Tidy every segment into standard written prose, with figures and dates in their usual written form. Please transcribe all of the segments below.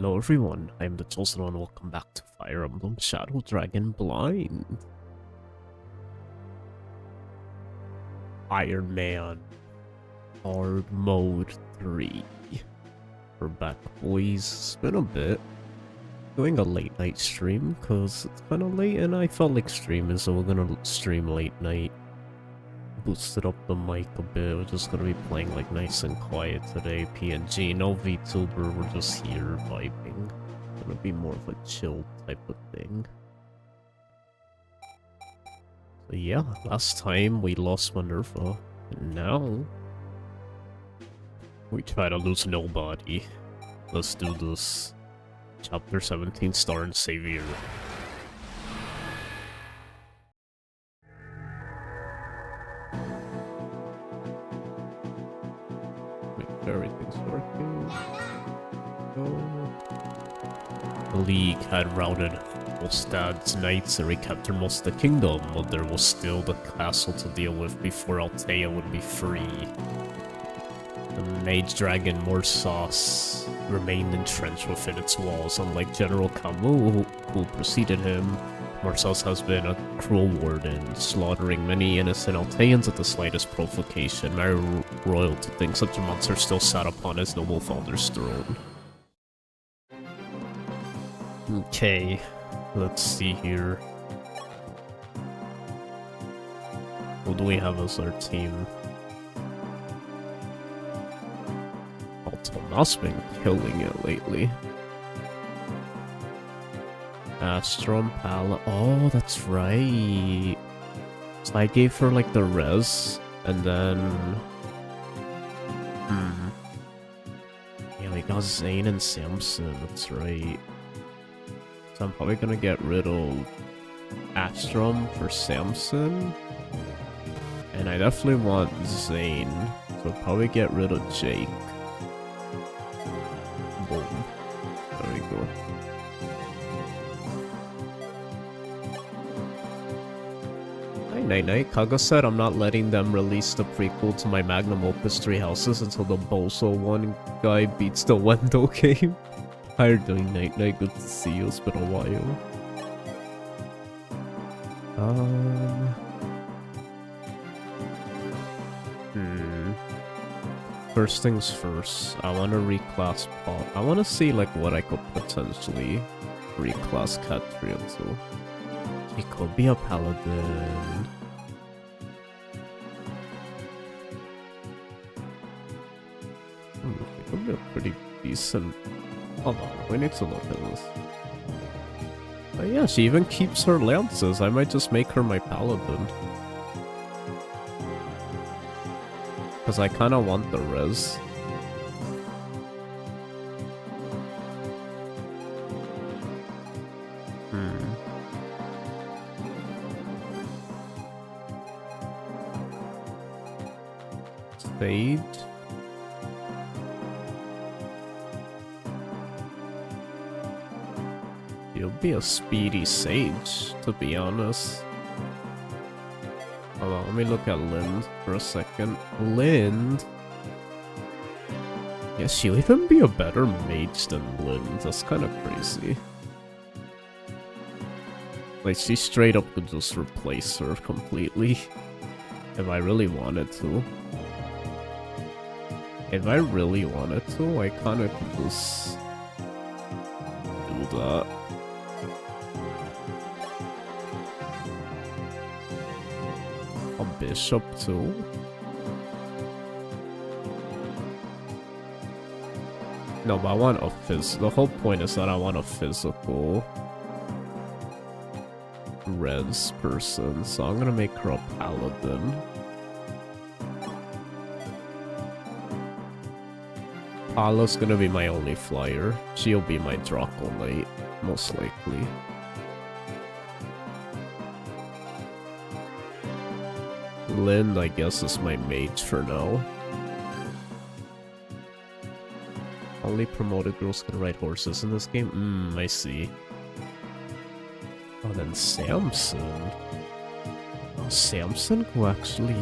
Hello everyone, I am the Chosen One, welcome back to Fire Emblem Shadow Dragon Blind. Iron Man Hard Mode 3. We're back, boys. It's been a bit. Doing a late night stream because it's kind of late and I felt like streaming, so we're gonna stream late night. boosted up the mic a bit. We're just gonna be playing like nice and quiet today. PNG, no VTuber, we're just here vibing. Gonna be more of a chill type of thing. So yeah, last time we lost Minerva, and now we try to lose nobody. Let's do this. Chapter 17, Star and Savior. Make sure everything's working. The League had routed Ostad's knights and recaptured most of the kingdom, but there was still the castle to deal with before Altea would be free. The mage dragon Morsas remained entrenched within its walls, unlike General Camus, who preceded him. Morsas has been a cruel warden, slaughtering many innocent Alteans at the slightest provocation. Very royal to think such a monster still sat upon his noble father's throne. Okay, let's see here. Who do we have as our team? Oh, Tomas been killing it lately. Astrom Pala. Oh, that's right. So I gave her like the res, and then. Yeah, we got Zane and Samson. That's right. So I'm probably gonna get rid of Astrom for Samson. And I definitely want Zane. So I'll probably get rid of Jake. Boom. There we go. Night night. Kaga said I'm not letting them release the prequel to my magnum opus 3 houses until the Bozo one guy beats the Wendell game. How are you doing, Night Night? Good to see you. It's been a while. First things first. I want to reclass Paul. I want to see like what I could potentially reclass Katria to. He could be a paladin. He could be a pretty decent. Hold on, we need to look at this. But yeah, she even keeps her lances. I might just make her my paladin. Because I kind of want the res. Sage. You'll be a speedy sage, to be honest. Hold on, let me look at Lind for a second. Lind? Yeah, she'll even be a better mage than Lind. That's kind of crazy. Like, she straight up could just replace her completely. If I really wanted to. If I really wanted to, I kind of could just do that. A bishop too? No, but I want a the whole point is that I want a physical res person, so I'm gonna make her a paladin. Pala's gonna be my only flyer. She'll be my Draco Knight, most likely. Lind, I guess, is my mage for now. Only promoted girls can ride horses in this game? I see. Oh, then Samson. Oh, Samson who actually...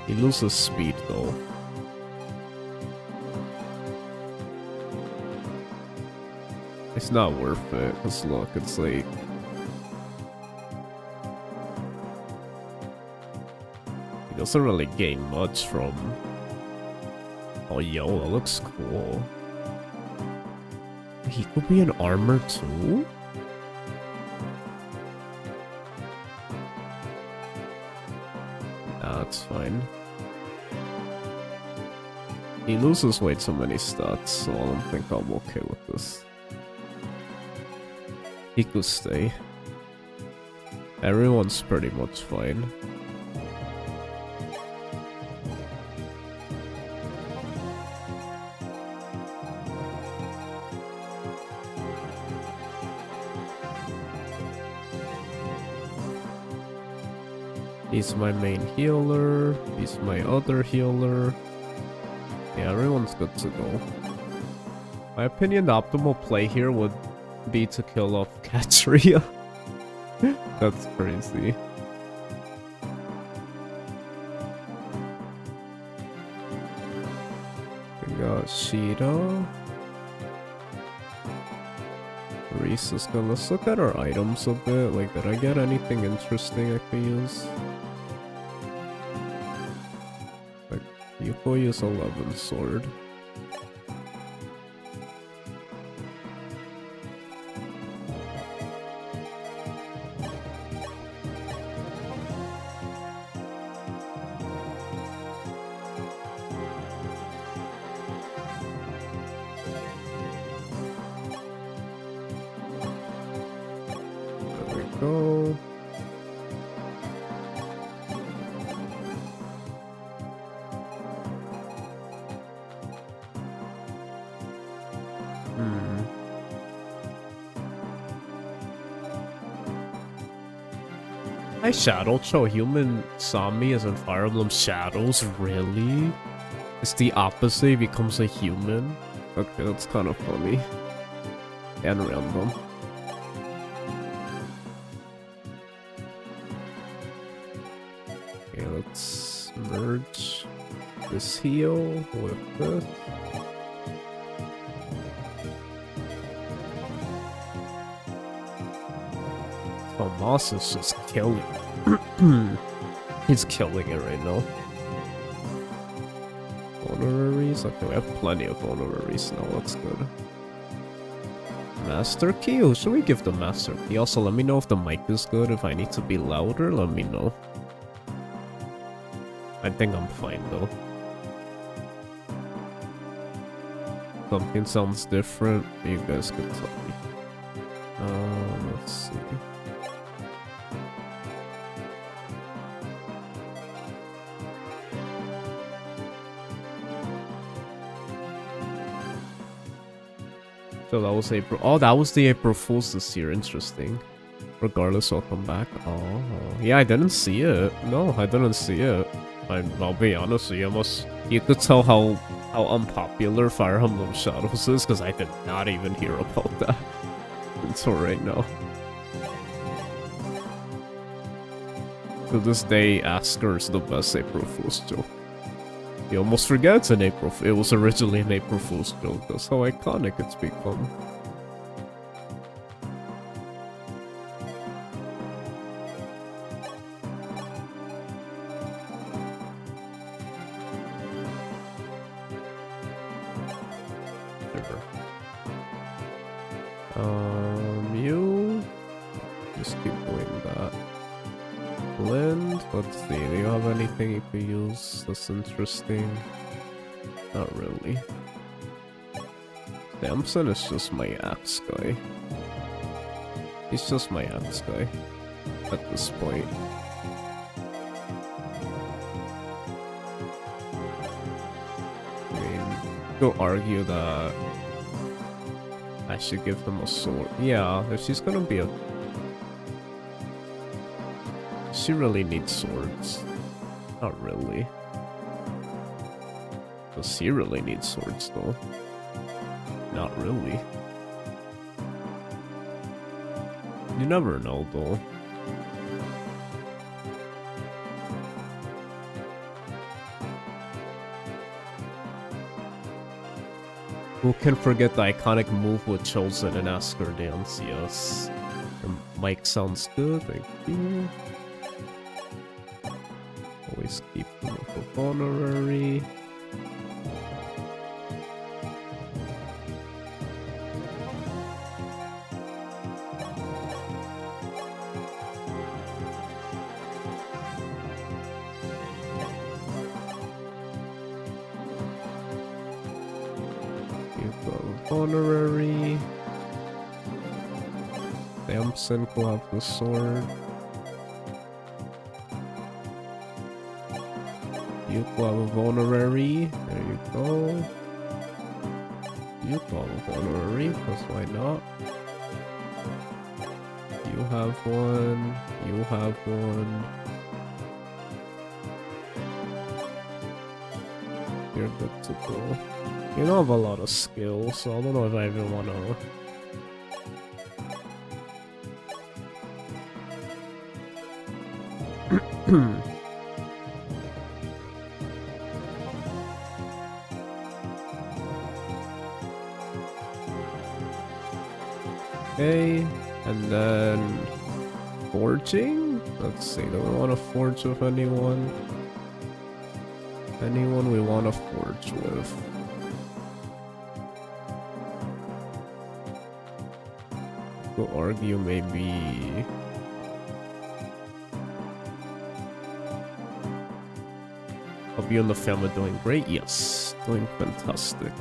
He loses speed though. It's not worth it, cause look, it's like... He doesn't really gain much from... Oh yo, that looks cool. He could be an armor too? Nah, it's fine. He loses way too many stats, so I don't think I'm okay with this. He could stay. Everyone's pretty much fine. He's my main healer, he's my other healer. Yeah, everyone's good to go. My opinion, the optimal play here would be to kill off Katria. That's crazy. We got Sheeta. Reese is good. Let's look at our items a bit. Like, did I get anything interesting I could use? Like, you could use 11 sword. Go. My Shadow Cho human saw me as in Fire Emblem Shadows, really? It's the opposite, he becomes a human? Okay, that's kind of funny. And random. Okay, let's merge this heal with this. Oh, Moss is just killing. He's killing it right now. Honoraries? Okay, we have plenty of honoraries now, that's good. Master Key? Who should we give the Master Key? Also, let me know if the mic is good. If I need to be louder, let me know. I think I'm fine though. Something sounds different. You guys can tell me. Let's see. So that was April. Oh, that was the April Fool's this year. Interesting. Regardless, welcome back. Oh, yeah, I didn't see it. No, I didn't see it. I'll be honest with you. You could tell how unpopular Fire Emblem Shadows is because I did not even hear about that until right now. To this day, Asker is the best April Fool's joke. You almost forget it's an April. It was originally an April Fool's joke. That's how iconic it's become. You just keep doing that. Blend. Let's see. Do you have anything you could use that's interesting? Not really. Samson is just my axe guy. He's just my axe guy at this point. I mean, go argue that I should give him a sword. Yeah, if she's gonna be a... She really needs swords. Not really. Does he really need swords though? Not really. You never know though. Who can forget the iconic move with Chosen and Asker Dance? Yes. Your mic sounds good, thank you. Always keep them with honorary. honorary. Samson will have the sword. You will have a honorary. There you go. You will have a honorary, because why not? You have one. You have one. You're good to go. You don't have a lot of skills, so I don't know if I even want to... Okay, and then... Forging? Let's see, do we want to forge with anyone? Anyone we want to forge with? We'll argue maybe... Hope you and the family are doing great? Yes, doing fantastic.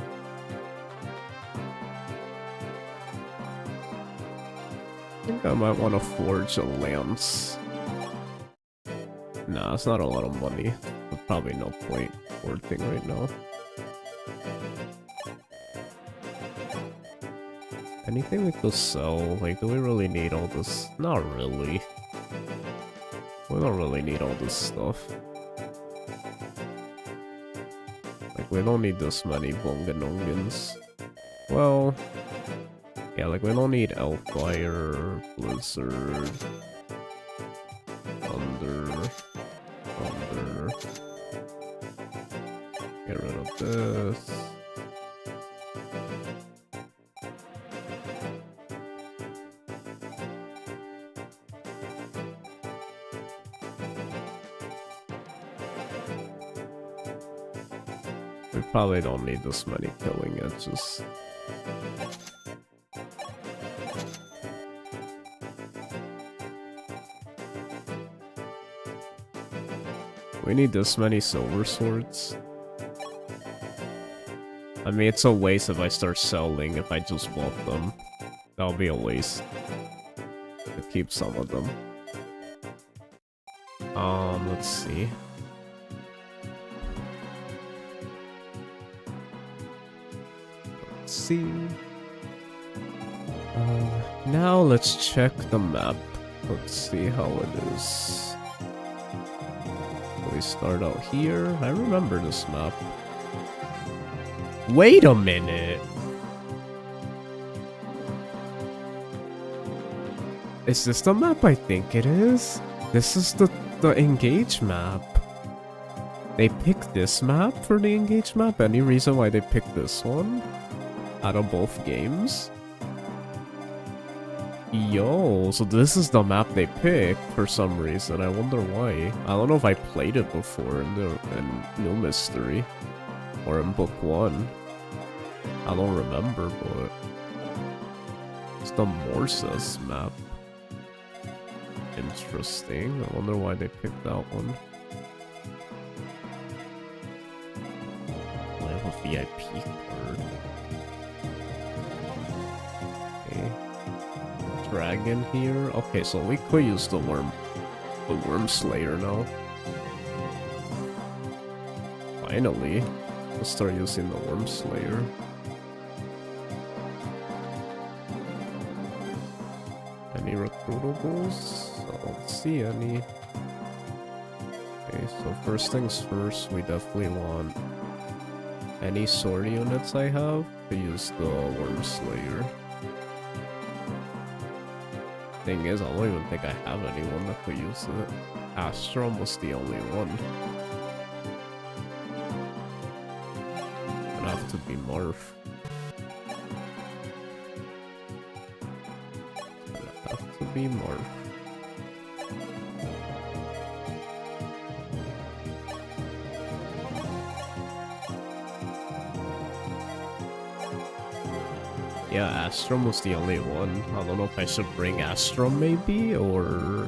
I think I might want to forge a lance. Nah, it's not a lot of money. But probably no point forging right now. Anything we could sell? Like, do we really need all this? Not really. We don't really need all this stuff. Like, we don't need this many Bunganongans. Well... Yeah, like, we don't need Hellfire, Blizzard... Thunder... Get rid of this... We probably don't need this many killing edges. We need this many silver swords. I mean, it's a waste if I start selling if I just bought them. That'll be a waste. To keep some of them. Let's see. Now let's check the map. Let's see how it is. We start out here. I remember this map. Wait a minute! Is this the map I think it is? This is the engage map. They picked this map for the engage map? Any reason why they picked this one? Out of both games? Yo, so this is the map they picked for some reason. I wonder why. I don't know if I played it before in New Mystery. Or in Book 1. I don't remember, but... It's the Morses map. Interesting. I wonder why they picked that one. I have a VIP card. Okay. Dragon here. Okay, so we could use the worm slayer now. Finally. We'll start using the worm slayer. Any recruitables? I don't see any. Okay, so first things first, we definitely want any sword units I have to use the worm slayer. Thing is, I don't even think I have anyone that could use it. Astrom was the only one. It'd have to be Marth. It'd have to be Marth. Yeah, Astrom was the only one. I don't know if I should bring Astrom maybe, or...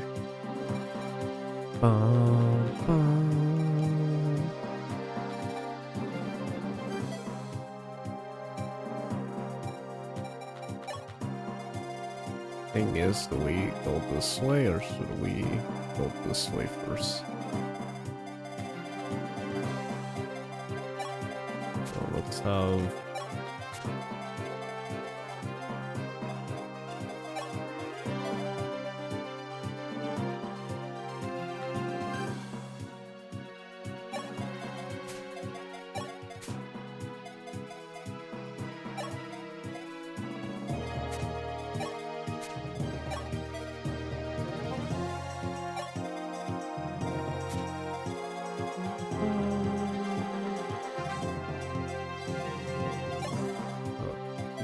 guys, do we go this way or should we go this way first? So let's have...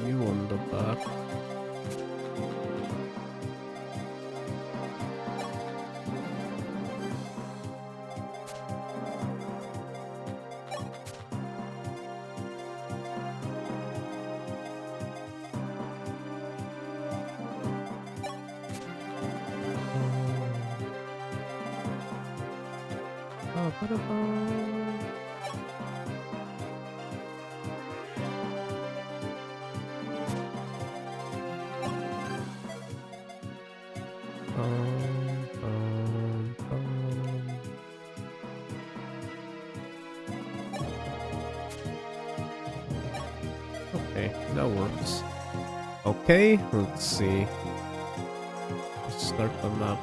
you on the back. Okay, that works. Okay, let's see. Let's start the map.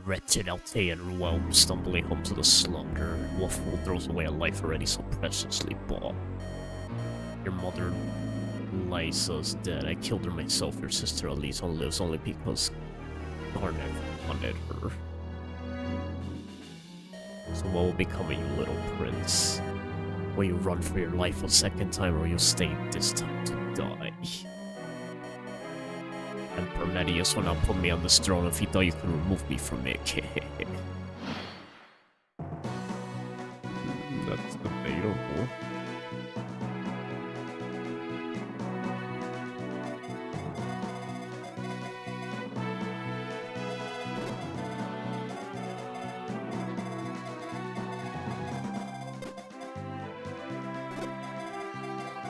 Wretched Altean realm, stumbling home to the slaughter. Wolfwood throws away a life already so preciously bought. Your mother, Lysa's dead. I killed her myself. Your sister Elisa lives only because Garnet wanted her. So what will become of you, little prince? Will you run for your life a second time, or will you stay this time to die? Emperor Medius will not put me on this throne if he thought you could remove me from it. That's debatable.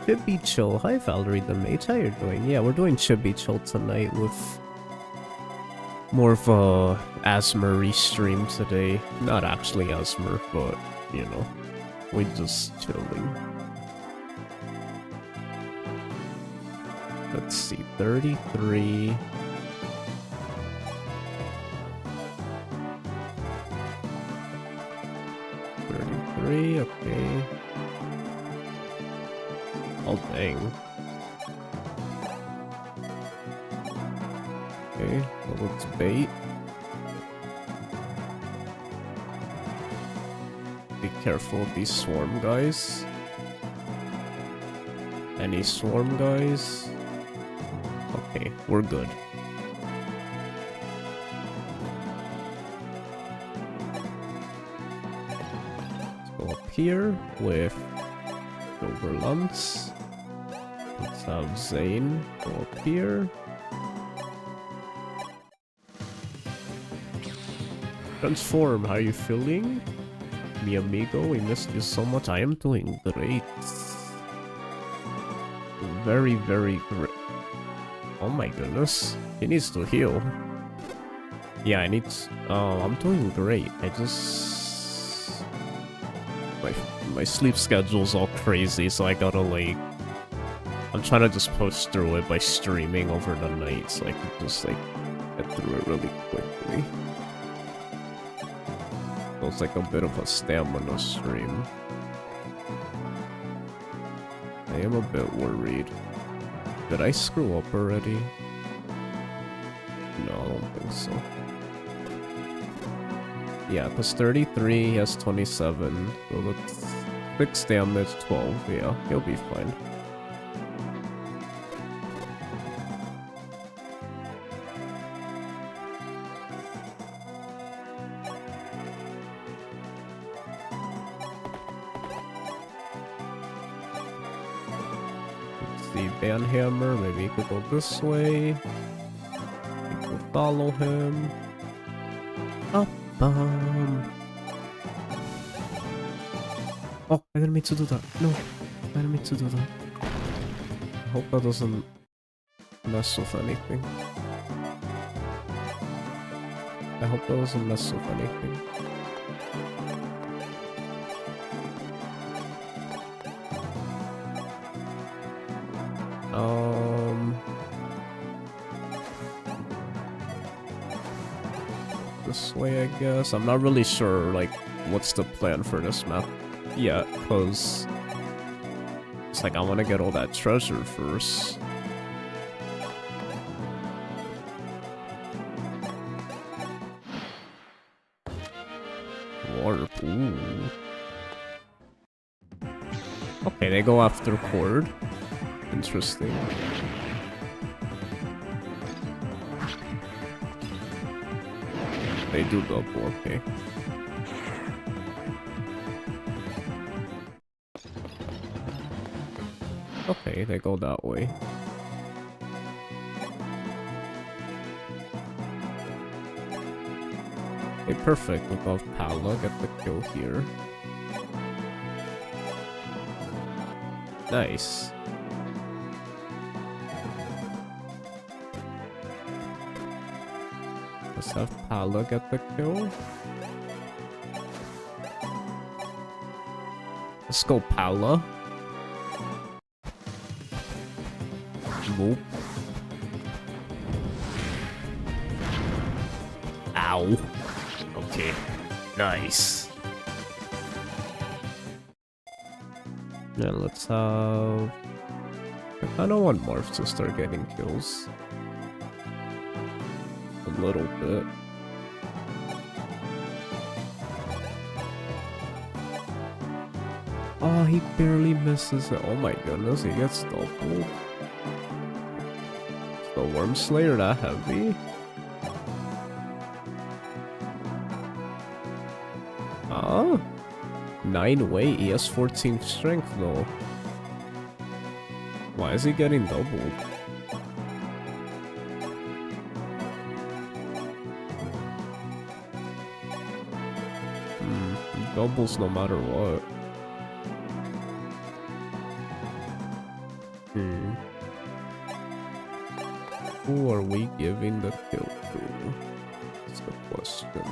Chibi Chill. Hi Valerie the Mage, how you doing? Yeah, we're doing Chibi Chill tonight with more of a Asmer stream today. Not actually Asmer, but you know, we're just chilling. Let's see, 33. Okay. Oh dang. Okay, well, let's bait. Be careful of these swarm guys. Any swarm guys? Okay, we're good. Let's go up here with Overlance. Let's have Zane go up here. Transform, how are you feeling? Mi amigo, we missed you so much. I am doing great. Very, very great. Oh my goodness. He needs to heal. Yeah, I need to... Oh, I'm doing great. I just... My sleep schedule's all crazy, so I gotta like... I'm trying to just push through it by streaming over the night, so I can just like get through it really quickly. So it's like a bit of a stamina stream. I am a bit worried. Did I screw up already? No, I don't think so. Yeah, plus 33, he has 27. So that's 6 damage, 12. Yeah, he'll be fine. Banhammer, maybe he could go this way. We could follow him. Up, Oh, I didn't mean to do that. No, I didn't mean to do that. I hope that doesn't mess with anything. I hope that doesn't mess with anything. This way, I guess. I'm not really sure, like, what's the plan for this map yet, because it's like I want to get all that treasure first. Warp, ooh. Okay, they go after Cord. Interesting. They do double, okay. Okay, they go that way. Okay, perfect. We got Pala, get the kill here. Nice. Let's have Pala get the kill. Let's go Pala. Nope. Ow. Okay. Nice. Yeah, let's have... I kinda want Marth to start getting kills. A little bit. Oh, he barely misses it. Oh my goodness, he gets doubled. Is the Worm Slayer that heavy? Ah, 9 weight, he has 14 strength though. Why is he getting doubled? Doubles no matter what. Who are we giving the kill to? That's the question.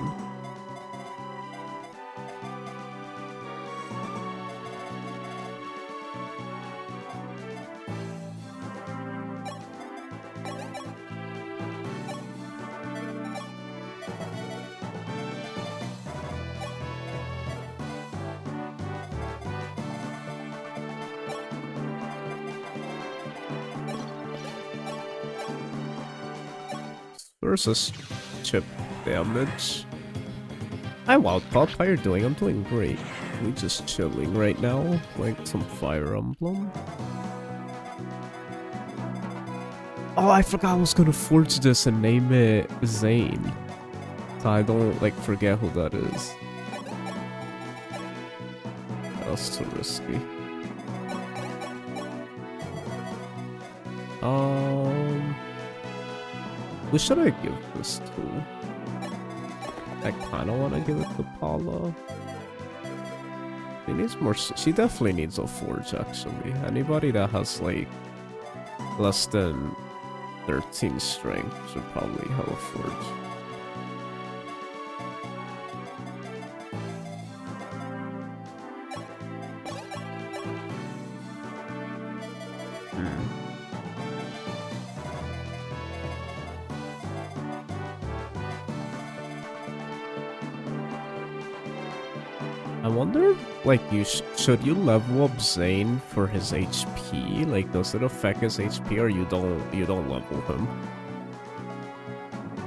Versus chip damage. Hi Wild Pup, how you doing? I'm doing great. We just chilling right now, playing some Fire Emblem. Oh, I forgot I was gonna forge this and name it Zane. So I don't like forget who that is. That's too risky. Who should I give this to? I kind of want to give it to Paula. She needs more. She definitely needs a forge, actually. Anybody that has like less than 13 strength should probably have a forge. I wonder, like, should you level up Zane for his HP? Like, does it affect his HP, or you don't level him?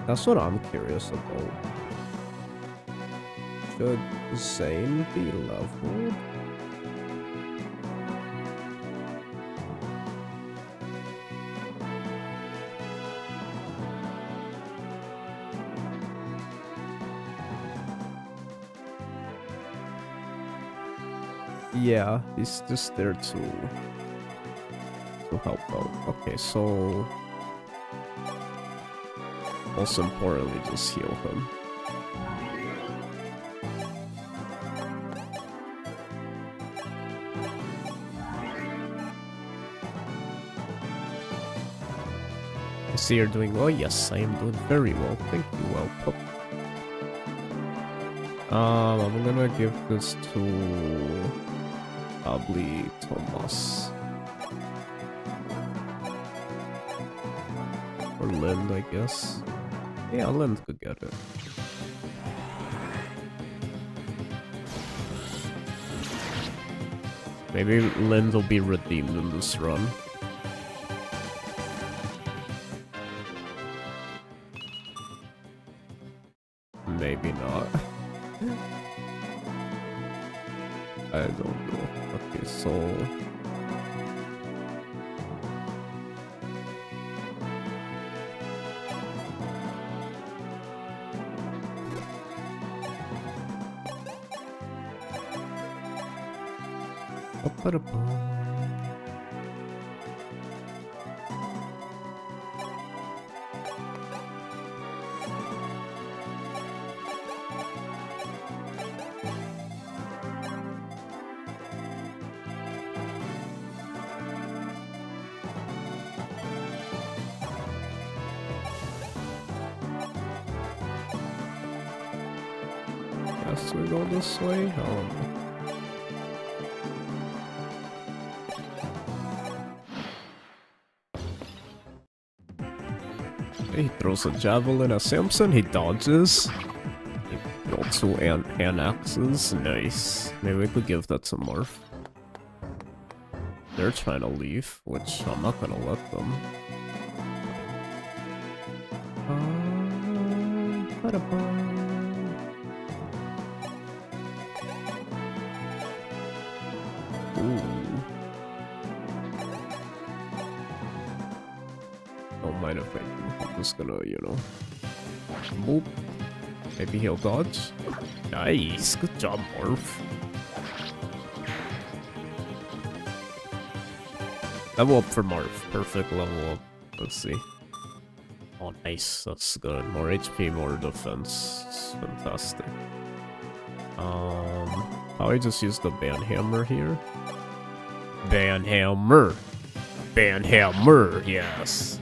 That's what I'm curious about. Should Zane be leveled? Yeah, he's just there to help out. Okay, so most importantly, just heal him. see you're doing well. Yes, I am doing very well. Thank you, well put. I'm gonna give this to probably Thomas. Or Lind, I guess. Yeah, Lind could get it. Maybe Lind will be redeemed in this run. Maybe not. I don't know. Okay, so... Guess we go this way? He throws a javelin at Samson, he dodges. He got two hand axes, nice. Maybe we could give that to Marth. They're trying to leave, which I'm not gonna let them. Don't mind if I do. I'm just gonna, you know... Boop. Maybe he'll dodge. Nice, good job, Marth. Level up for Marth. Perfect level up. Let's see. Oh, nice. That's good. More HP, more defense. It's fantastic. Probably just use the Banhammer here. Banhammer! Banhammer! Yes!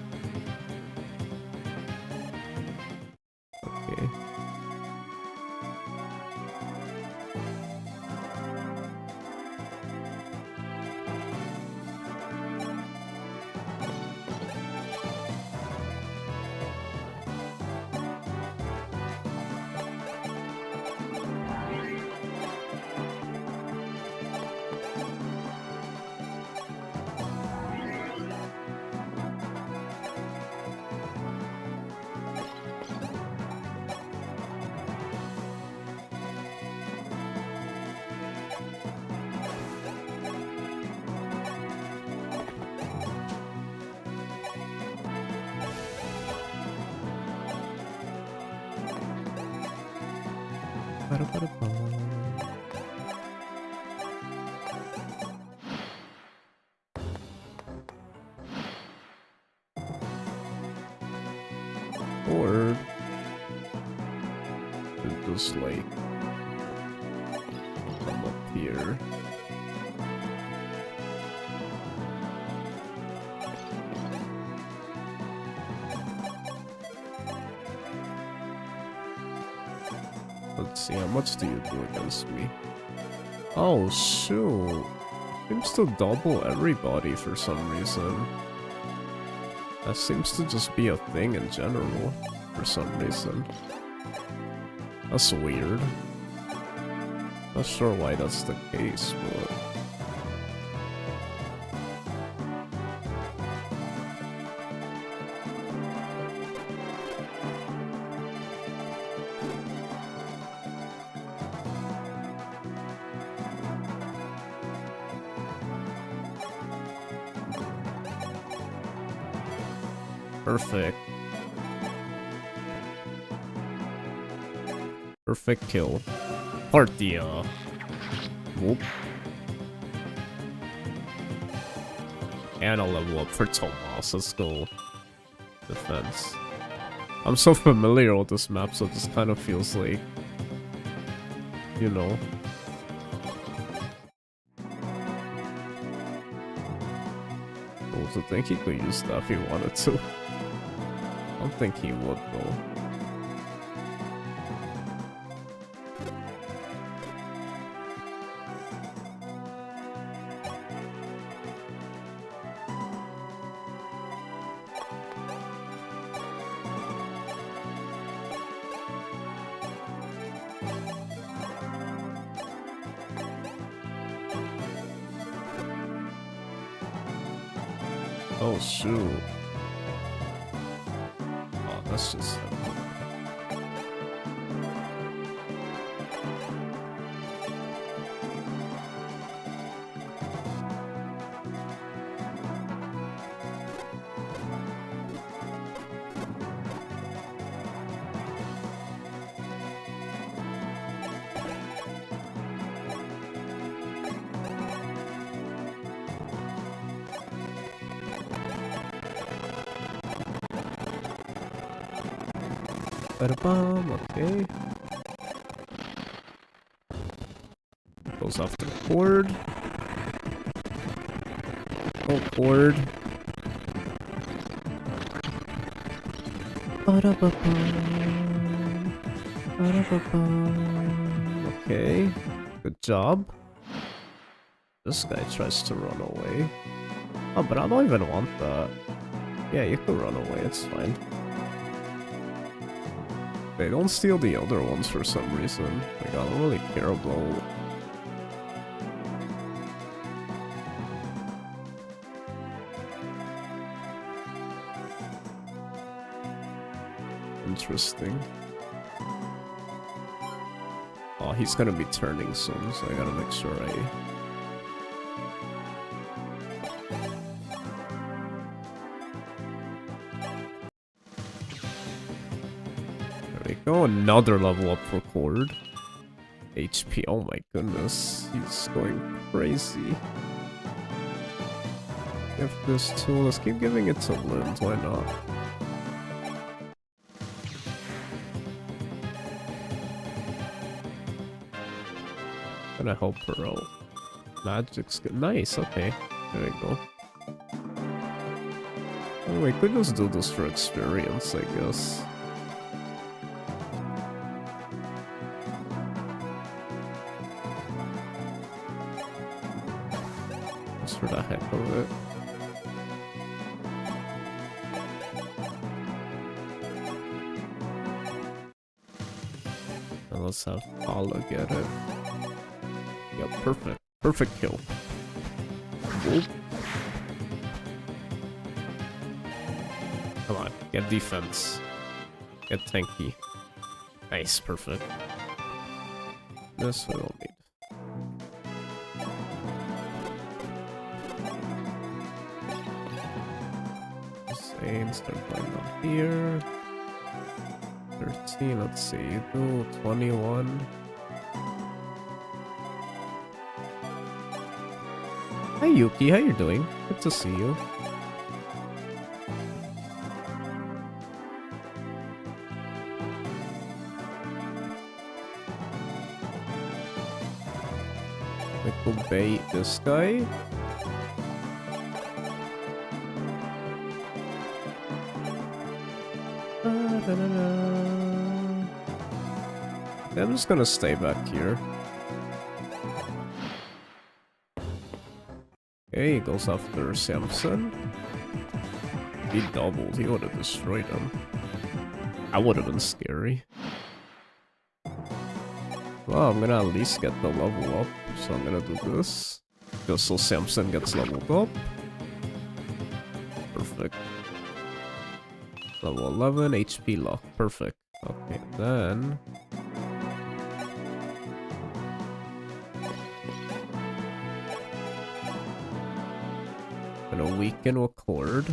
Okay. Or just like come up here. Let's see, how much do you do against me? Oh shoot! Seems to double everybody for some reason. That seems to just be a thing in general, for some reason. That's weird. Not sure why that's the case, but... Perfect. Perfect kill. Partia. Whoop. And a level up for Tomas. Let's go. Defense. I'm so familiar with this map, so it just kind of feels like, you know. Cool to think he could use that if he wanted to. don't think he would though. Oh shoot. Oh, that's just Ba-da-bum, okay. Goes off the cord. Oh, cord. Ba-da-ba-bum. Ba-da-ba-bum. Okay. Good job. This guy tries to run away. Oh, but I don't even want that. Yeah, you can run away, it's fine. They don't steal the other ones for some reason. Like, I don't really care about... Interesting. Oh, he's gonna be turning soon, so I gotta make sure I... Go another level up for Cord. HP, oh my goodness, he's going crazy. Give this to, let's keep giving it to Lind, why not? Gonna help her out. Magic's good, nice, okay, there we go. Oh, we could just do this for experience, I guess. For the heck of it. And let's have Paula get it. Yep, perfect. Perfect kill. Whoop. Come on, get defense. Get tanky. Nice, perfect. This we don't need. Start playing on here. 13, let's see, you do 21. Hi Yuki, how you doing? Good to see you. We could bait this guy. I'm just gonna stay back here. Okay, he goes after Samson. He doubled, he would have destroyed him. That would have been scary. Well, I'm gonna at least get the level up, so I'm gonna do this. Just so Samson gets leveled up. Perfect. Level 11, HP lock, perfect. Okay, then... Gonna weaken a cord.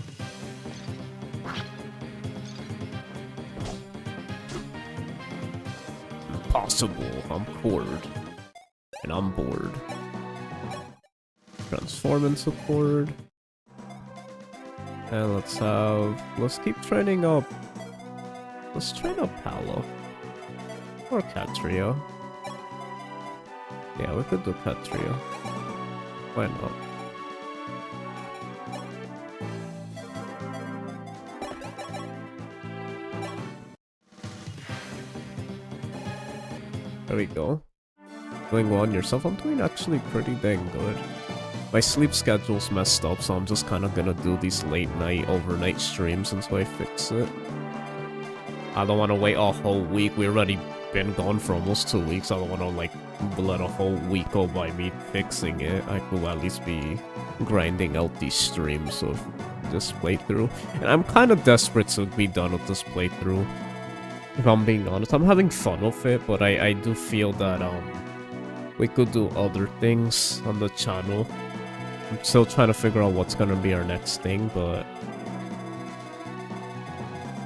Impossible, I'm cord. And I'm bored. Transform into cord. And let's keep training up. Let's train up Paolo. Or Catria. Yeah, we could do Catria. Why not? There we go. Doing well on yourself? I'm doing actually pretty dang good. My sleep schedule's messed up, so I'm just kind of gonna do these late night, overnight streams until I fix it. I don't want to wait a whole week. We already been gone for almost 2 weeks. I don't want to, like, let a whole week go by me fixing it. I could at least be grinding out these streams of this playthrough. And I'm kind of desperate to be done with this playthrough. If I'm being honest, I'm having fun with it, but I do feel that, we could do other things on the channel. I'm still trying to figure out what's gonna be our next thing, but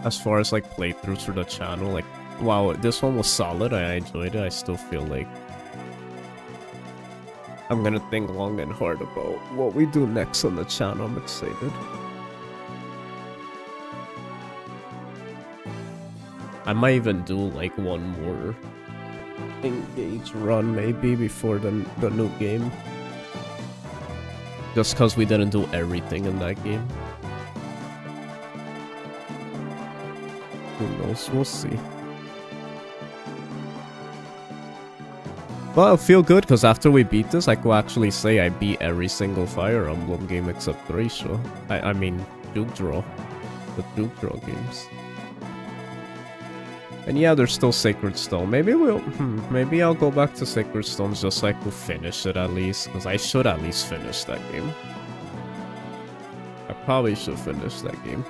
as far as, like, playthroughs for the channel, like, wow, this one was solid. I enjoyed it. I still feel like I'm gonna think long and hard about what we do next on the channel. I'm excited. I might even do, like, one more engage run, maybe, before the new game. Just because we didn't do everything in that game. Who knows? We'll see. Well, I feel good because after we beat this, I could actually say I beat every single Fire Emblem game except 3, so... I mean, Duke Draw. The Duke Draw games. And yeah, there's still Sacred Stone. Maybe maybe I'll go back to Sacred Stones just so I could finish it at least. Because I should at least finish that game. I probably should finish that game.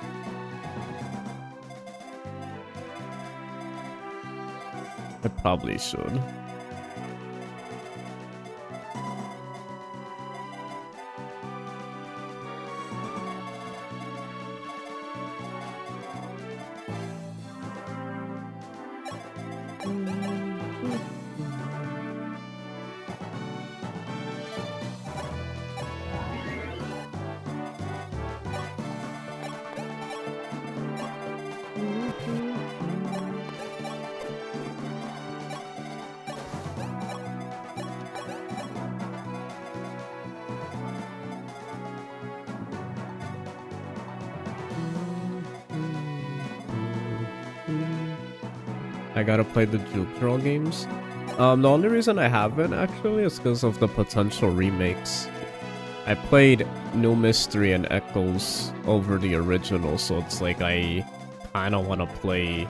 I probably should. I gotta play the Duke Draw games. The only reason I haven't, actually, is because of the potential remakes. I played New Mystery and Echoes over the original, so it's like I kinda wanna play...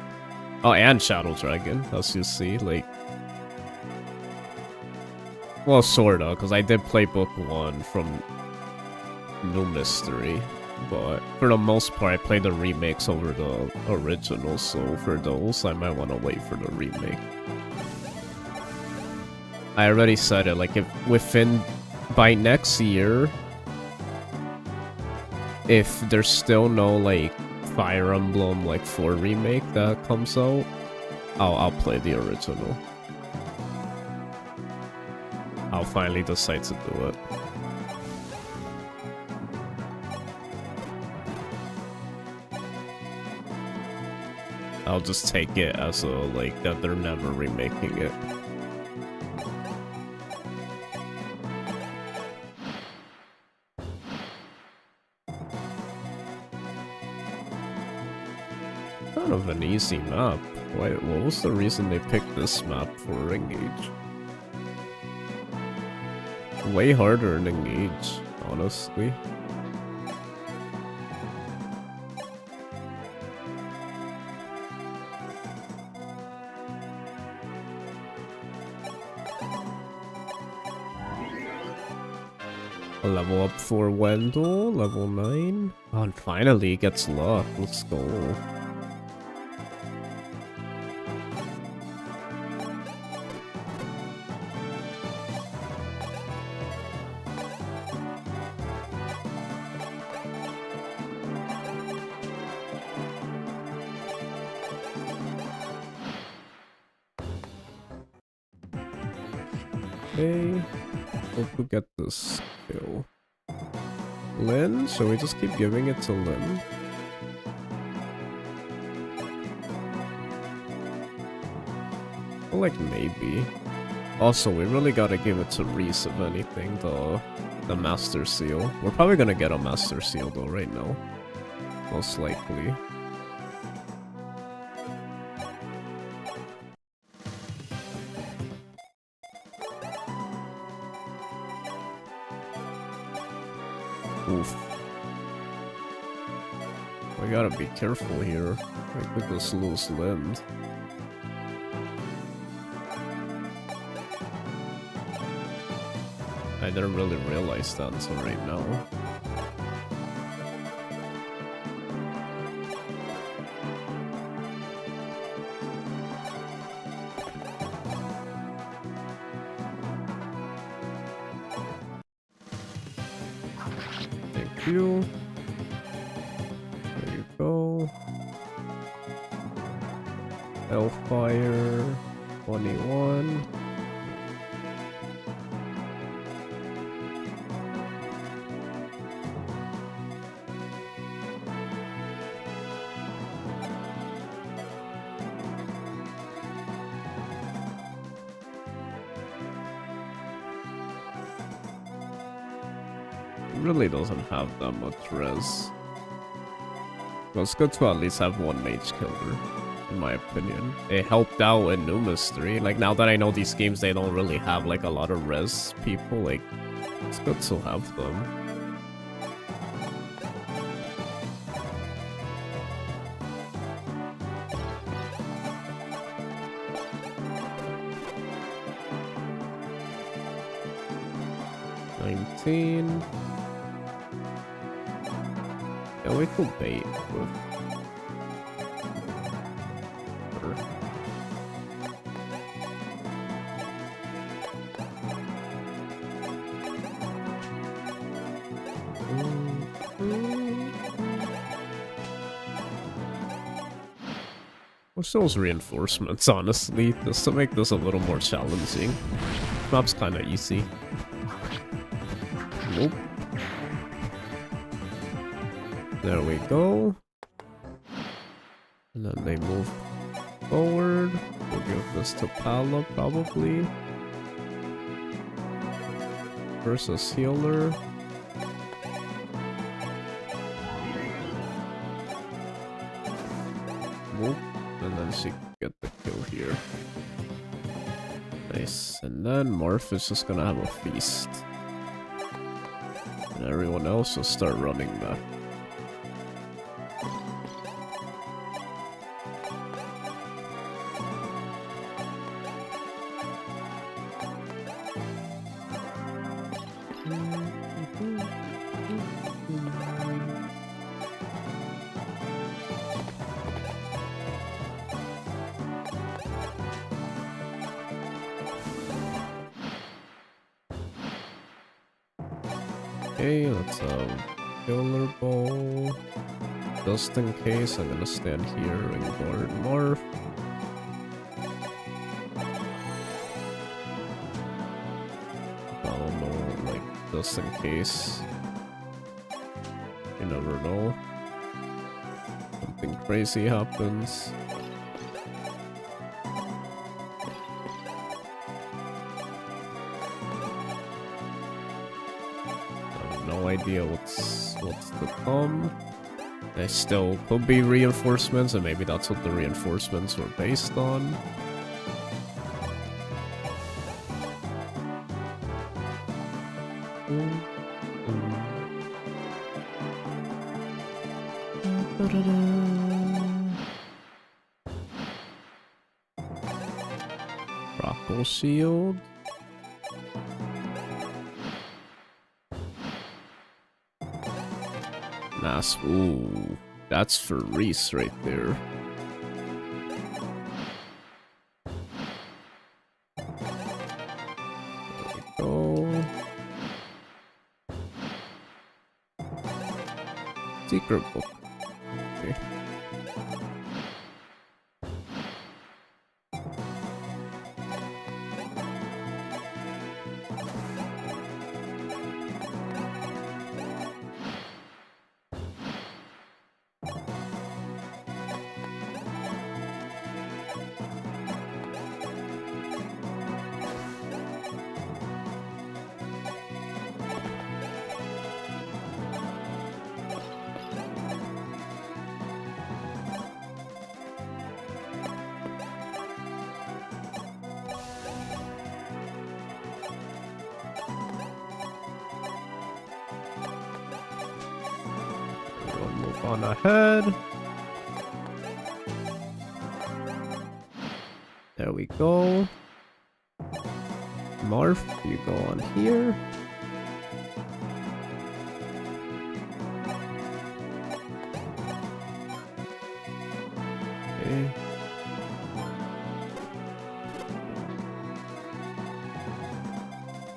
Oh, and Shadow Dragon, as you see, like... Well, sorta, because I did play Book 1 from New Mystery. But for the most part, I played the remakes over the original, so for those, I might want to wait for the remake. I already said it, like, if by next year, if there's still no, like, Fire Emblem, like, 4 remake that comes out, I'll play the original. I'll finally decide to do it. I'll just take it as a, like, that they're never remaking it. Kind of an easy map. What was the reason they picked this map for Engage? Way harder than Engage, honestly. Level up for Wendell, level 9. Oh, and finally he gets luck. Let's go. Okay. Hope we get this skill. Lynn? Shall we just keep giving it to Lynn? I feel like maybe. Also, we really gotta give it to Reese, if anything, the Master Seal. We're probably gonna get a Master Seal though right now. Most likely. Oof. We gotta be careful here. I could just lose limbs. I didn't really realize that until right now. Thank you. There you go. Hellfire 21. Really doesn't have that much res. Well, it's good to at least have one mage killer, in my opinion. It helped out in New Mystery. Like, now that I know these games, they don't really have, like, a lot of res people. Like, it's good to have them. Yeah, we could bait with her. What's those reinforcements, honestly, just to make this a little more challenging? Map's kinda easy. Nope. There we go. And then they move forward. We'll give this to Pala, probably. Versus healer. Whoop. And then she can get the kill here. Nice. And then Marth is just gonna have a feast. And everyone else will start running back. Okay, let's killer bowl. Just in case, I'm gonna stand here and guard Marth. I don't know, like, just in case. You never know. Something crazy happens. No idea what's to come. There still could be reinforcements, and maybe that's what the reinforcements were based on. Rockle shield. Nice. Ooh, that's for Reese right there. There we go. Secret book. Okay. on ahead. There we go. Marth, you go on here. Okay.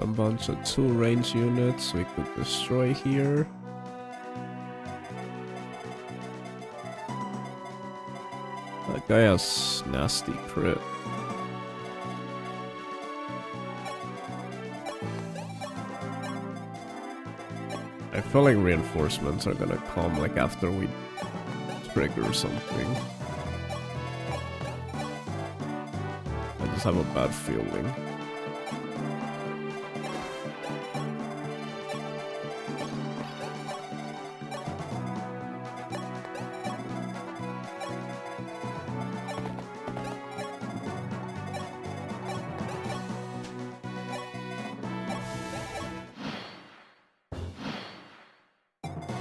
A bunch of 2 range units we could destroy here. That guy has nasty crit. I feel like reinforcements are gonna come like after we trigger something. I just have a bad feeling.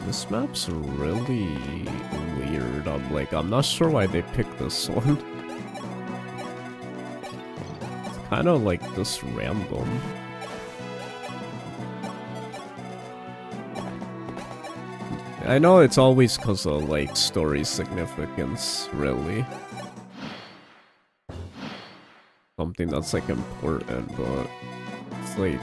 This map's really weird. I'm not sure why they picked this one. It's kind of like just random. I know it's always because of like story significance, really. Something that's like important, but it's like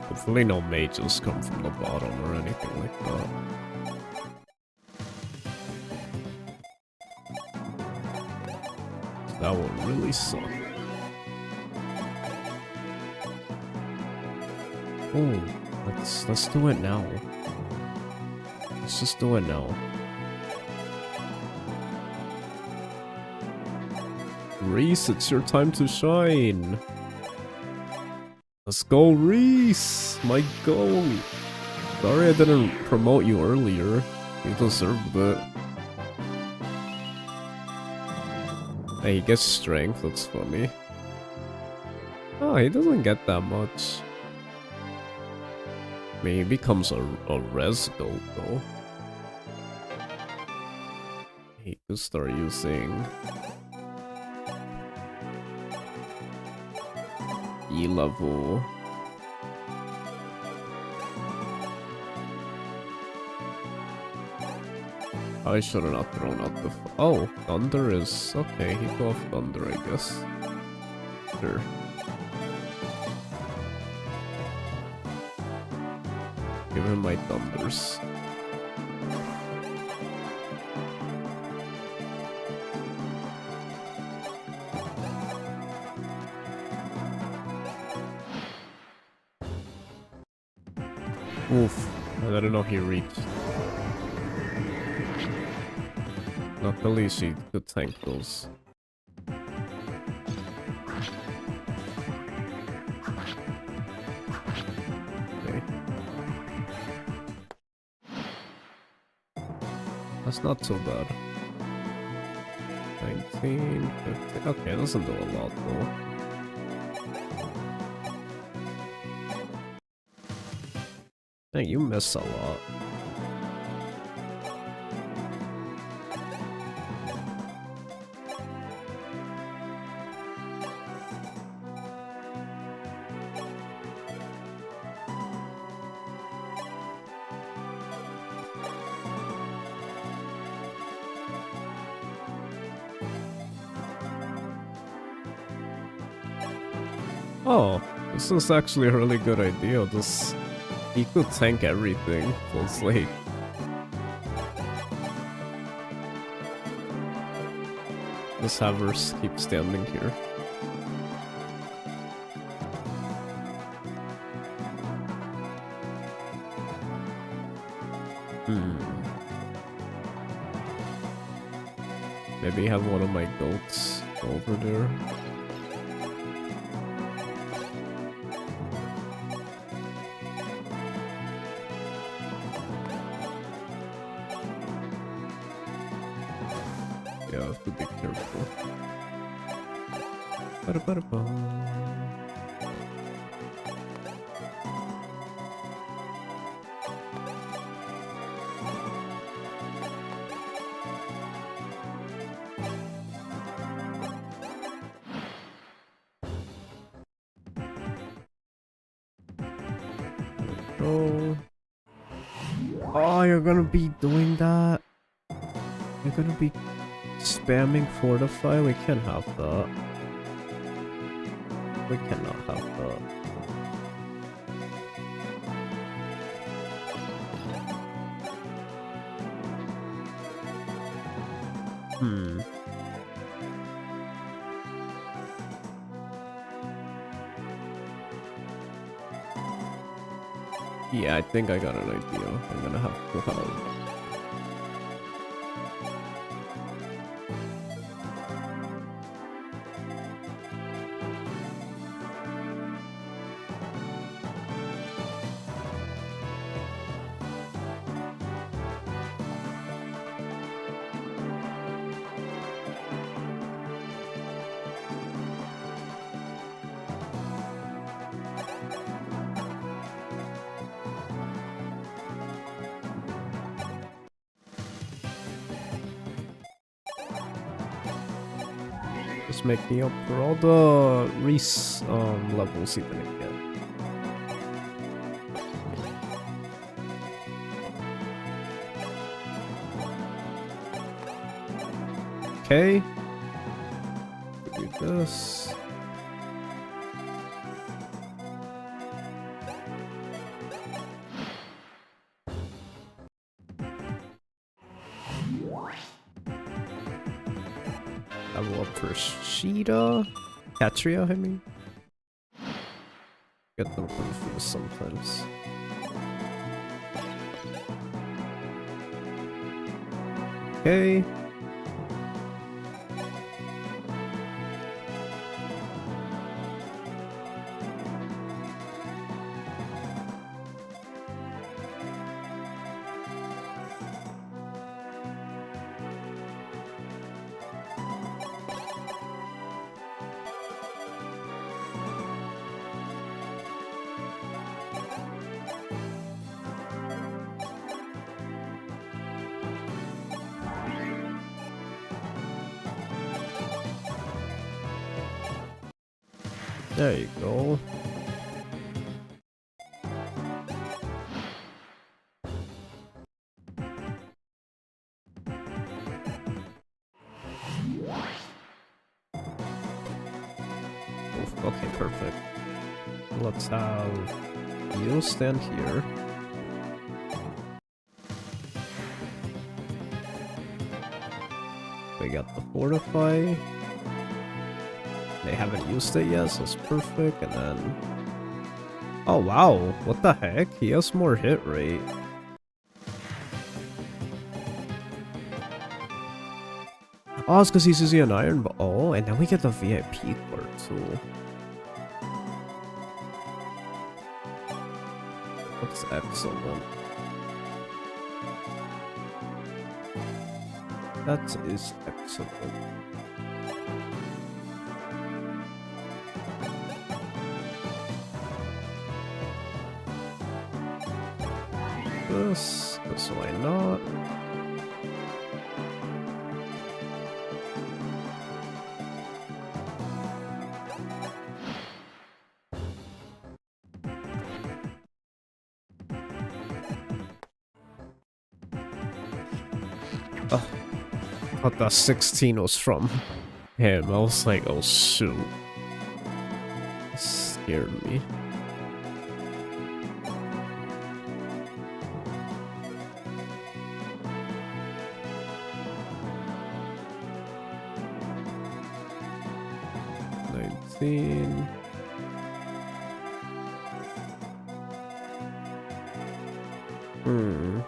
hopefully no mages come from the bottom or anything like that. That will really suck. Oh, let's do it now. Let's just do it now. Reese, it's your time to shine. Let's go, Reese! My goal! Sorry I didn't promote you earlier. You deserved it. Hey, he gets strength, that's funny. Oh, he doesn't get that much. I mean, he becomes a res goat, though. He could start using E level. I should have not thrown out the. Oh, Thunder is okay. He go off Thunder, I guess. Sure. Give him my Thunders. Oof, I didn't know he reached. Luckily she could tank those. Okay. That's not so bad. 19, 15. Okay, doesn't do a lot though. Dang, you miss a lot. Oh, This is actually a really good idea. Just he could tank everything, so it's like just have her keep standing here. Maybe have one of my goats over there. Yeah, I have to be careful. Oh, you're gonna be doing that? You're gonna be spamming fortify? We can't have that. We cannot have that. Yeah, I think I got an idea. I'm gonna have to have... Just make me up for all the Reese levels you're gonna get. Okay. Do this. Level up for Sheeta. Katria, I mean. Get them confused sometimes. Okay. There you go. Oof, okay, perfect. Let's have you stand here. We got the fortify. They haven't used it yet, so it's perfect. And then, oh wow, what the heck? He has more hit rate. Oh, it's because he's using an iron ball. Oh, and then we get the VIP card too. Looks excellent. That is excellent. This, why not? Oh, I thought that 16 was from him. I was like, oh shoot. scared me. Hmm.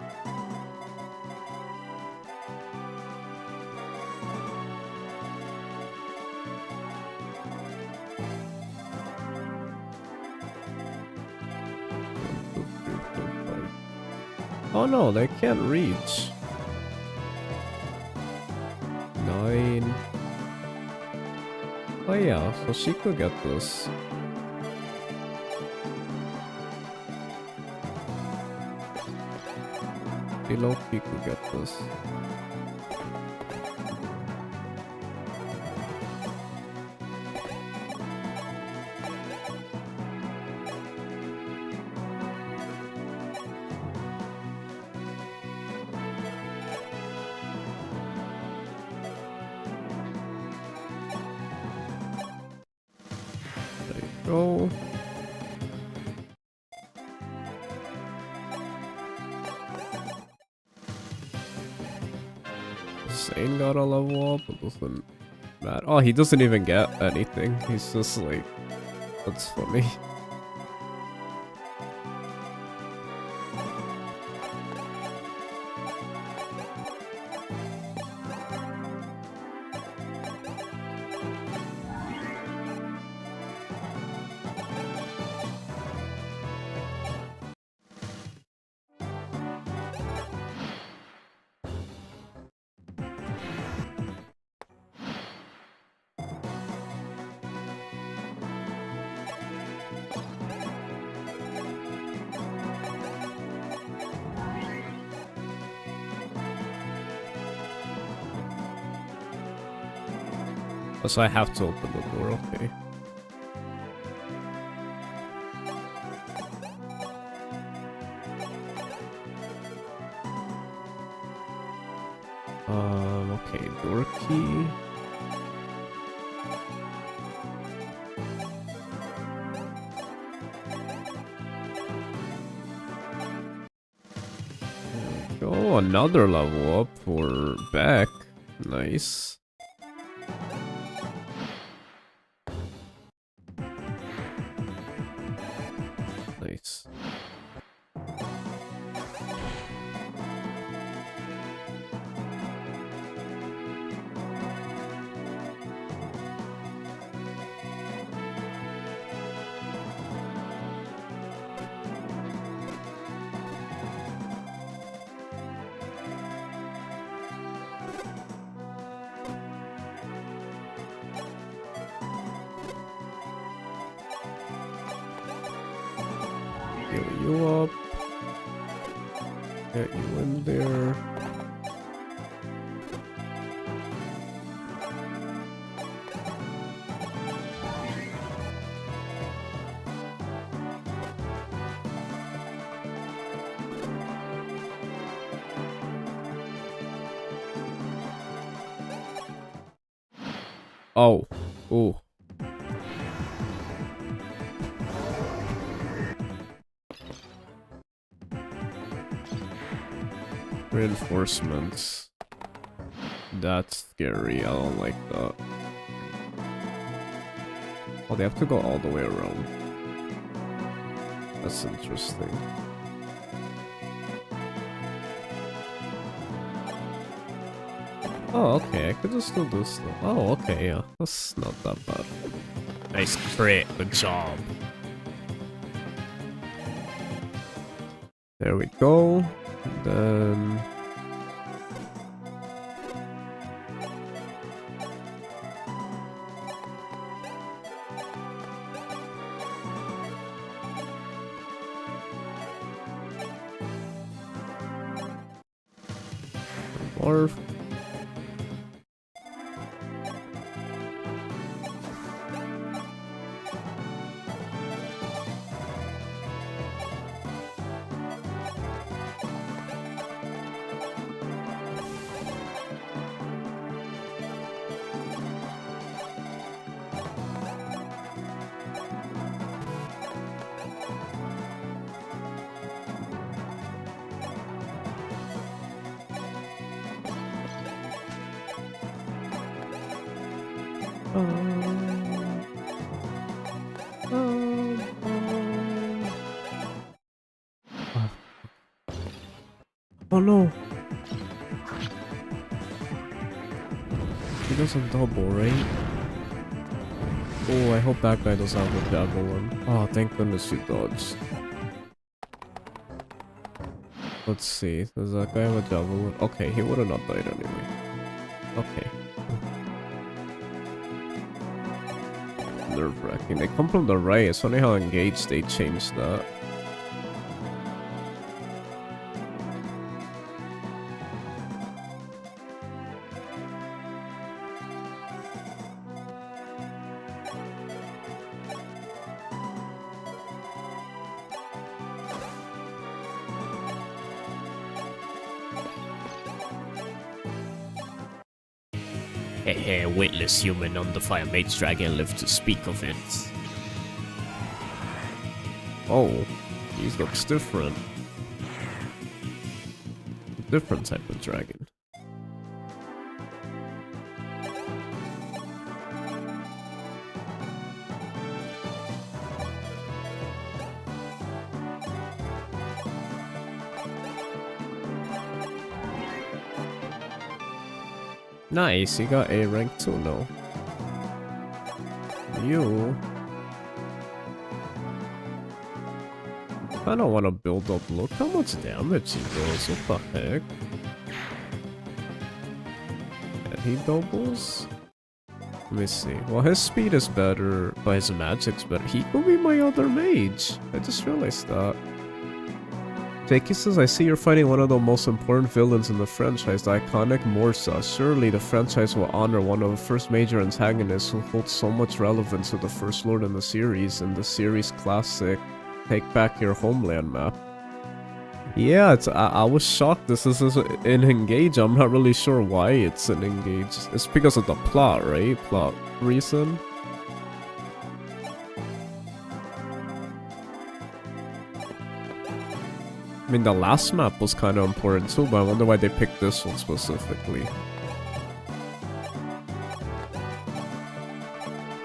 Oh no, they can't reach. 9. Oh yeah, so she could get this. Loki could get this. There you go. Sane got a level up, it doesn't matter. Oh, he doesn't even get anything. He's just like, that's funny. So I have to open the door, okay. Okay, door key. There we go, another level up for Beck. Nice. Nice. Heal you up. Get you in there. Oh. Ooh. Reinforcements. That's scary. I don't like that. Oh, they have to go all the way around. That's interesting. Oh, okay. I could just still do stuff. Oh, okay. Yeah, that's not that bad. Nice crit. Good job. There we go. And then Marth. Oh no! He doesn't double, right? Oh, I hope that guy doesn't have a javelin. Oh, thank goodness he dodged. Let's see, does that guy have a javelin? Okay, he would have not died anyway. Okay. Nerve-wracking. They come from the right. It's funny how engaged they changed that. A weightless human on the Fire Mage Dragon lived to speak of it. Oh, he looks different. Different type of dragon. Nice, you got A rank too, no? You... I don't want to build up. Look how much damage he does. What the heck? And he doubles? Let me see. Well, his speed is better, but his magic's better. He could be my other mage. I just realized that. Jakey says, I see you're fighting one of the most important villains in the franchise, the iconic Morsa. Surely the franchise will honor one of the first major antagonists who holds so much relevance to the First Lord in the series, and the series classic, Take Back Your Homeland map. Yeah, I was shocked this is in Engage. I'm not really sure why it's in Engage. It's because of the plot, right? Plot reason. I mean, the last map was kind of important too, but I wonder why they picked this one specifically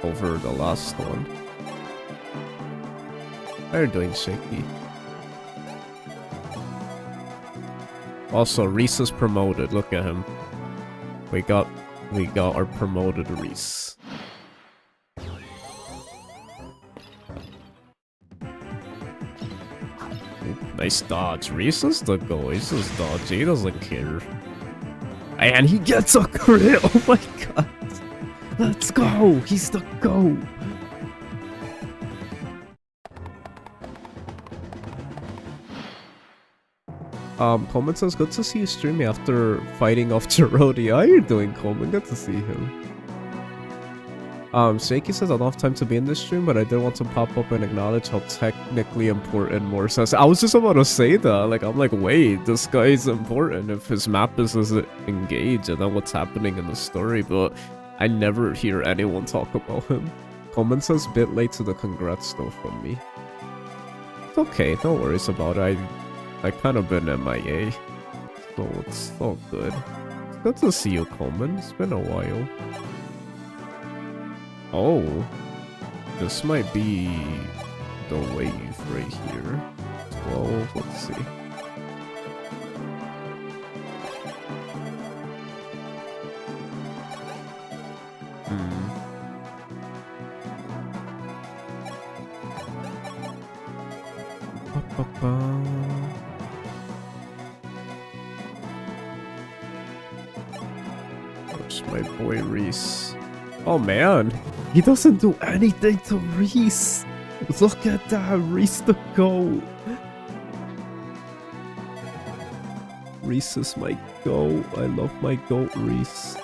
over the last one. How are you doing, Shaky? Also, Reese is promoted. Look at him. We got our promoted Reese. Nice dodge. Reese is the go. He's just dodgy. He doesn't care. And he gets a crit. Oh my god. Let's go. He's the go. Coleman says, good to see you streaming after fighting off Jirodi. How are you doing, Coleman? Good to see him. Shaky says, I don't have time to be in this stream, but I did want to pop up and acknowledge how technically important Morse is. I was just about to say that. Like, I'm like, wait, this guy is important if his map is engaged and then what's happening in the story, but I never hear anyone talk about him. Coleman says, bit late to the congrats though from me. It's okay, no worries about it. I kind of been MIA, so it's all good. It's good to see you, Coleman. It's been a while. Oh, this might be the wave right here. 12, let's see. Where's my boy Reese? Oh man, he doesn't do anything to Reese. Look at that, Reese the goat. Reese is my goat. I love my goat, Reese.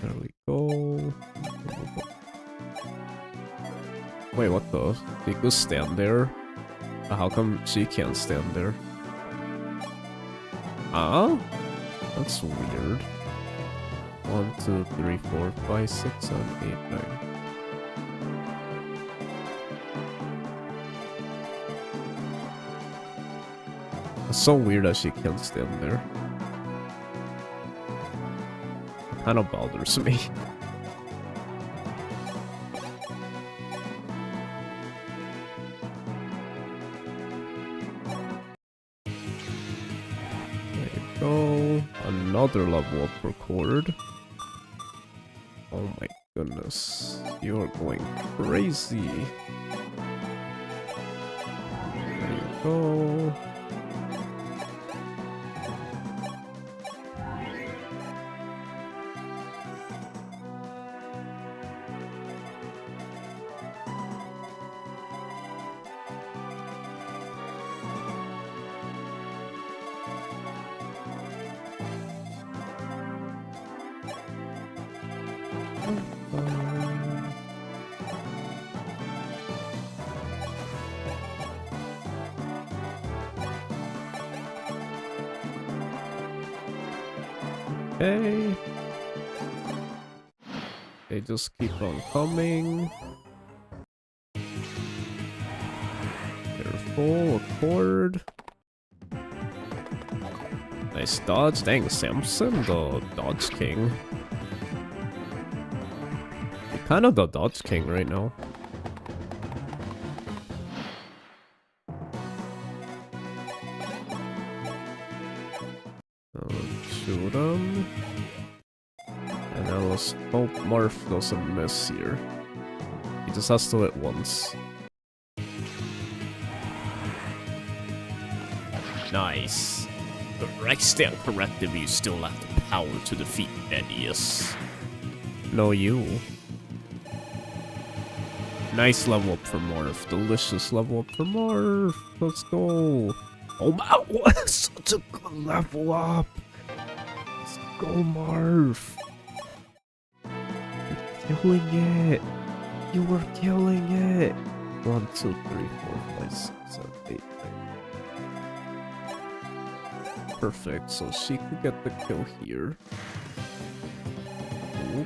There we go. Wait, what the? Did you just stand there? How come she can't stand there? Ah? That's weird. 1, 2, 3, 4, 5, 6, 7, 8, 9. It's so weird that she can't stand there. It kind of bothers me. There you go. Another level up record. Oh my goodness. You're going crazy. There you go. Okay. They just keep on coming. Careful, accord. Nice dodge. Dang, Samson, the dodge king. You're kind of the dodge king right now. Shoot him. And then let's hope Marth doesn't miss here. He just has to hit once. Nice. But I stand corrected, you still have the power to defeat Hiatus. No, you. Nice level up for Marth. Delicious level up for Marth. Let's go. Oh my, what? Such a good level up. Let's go, Marth. You're killing it. You were killing it. 1, 2, 3, 4, 5, 6, 7, 8, 9. Perfect. So she could get the kill here. Ooh.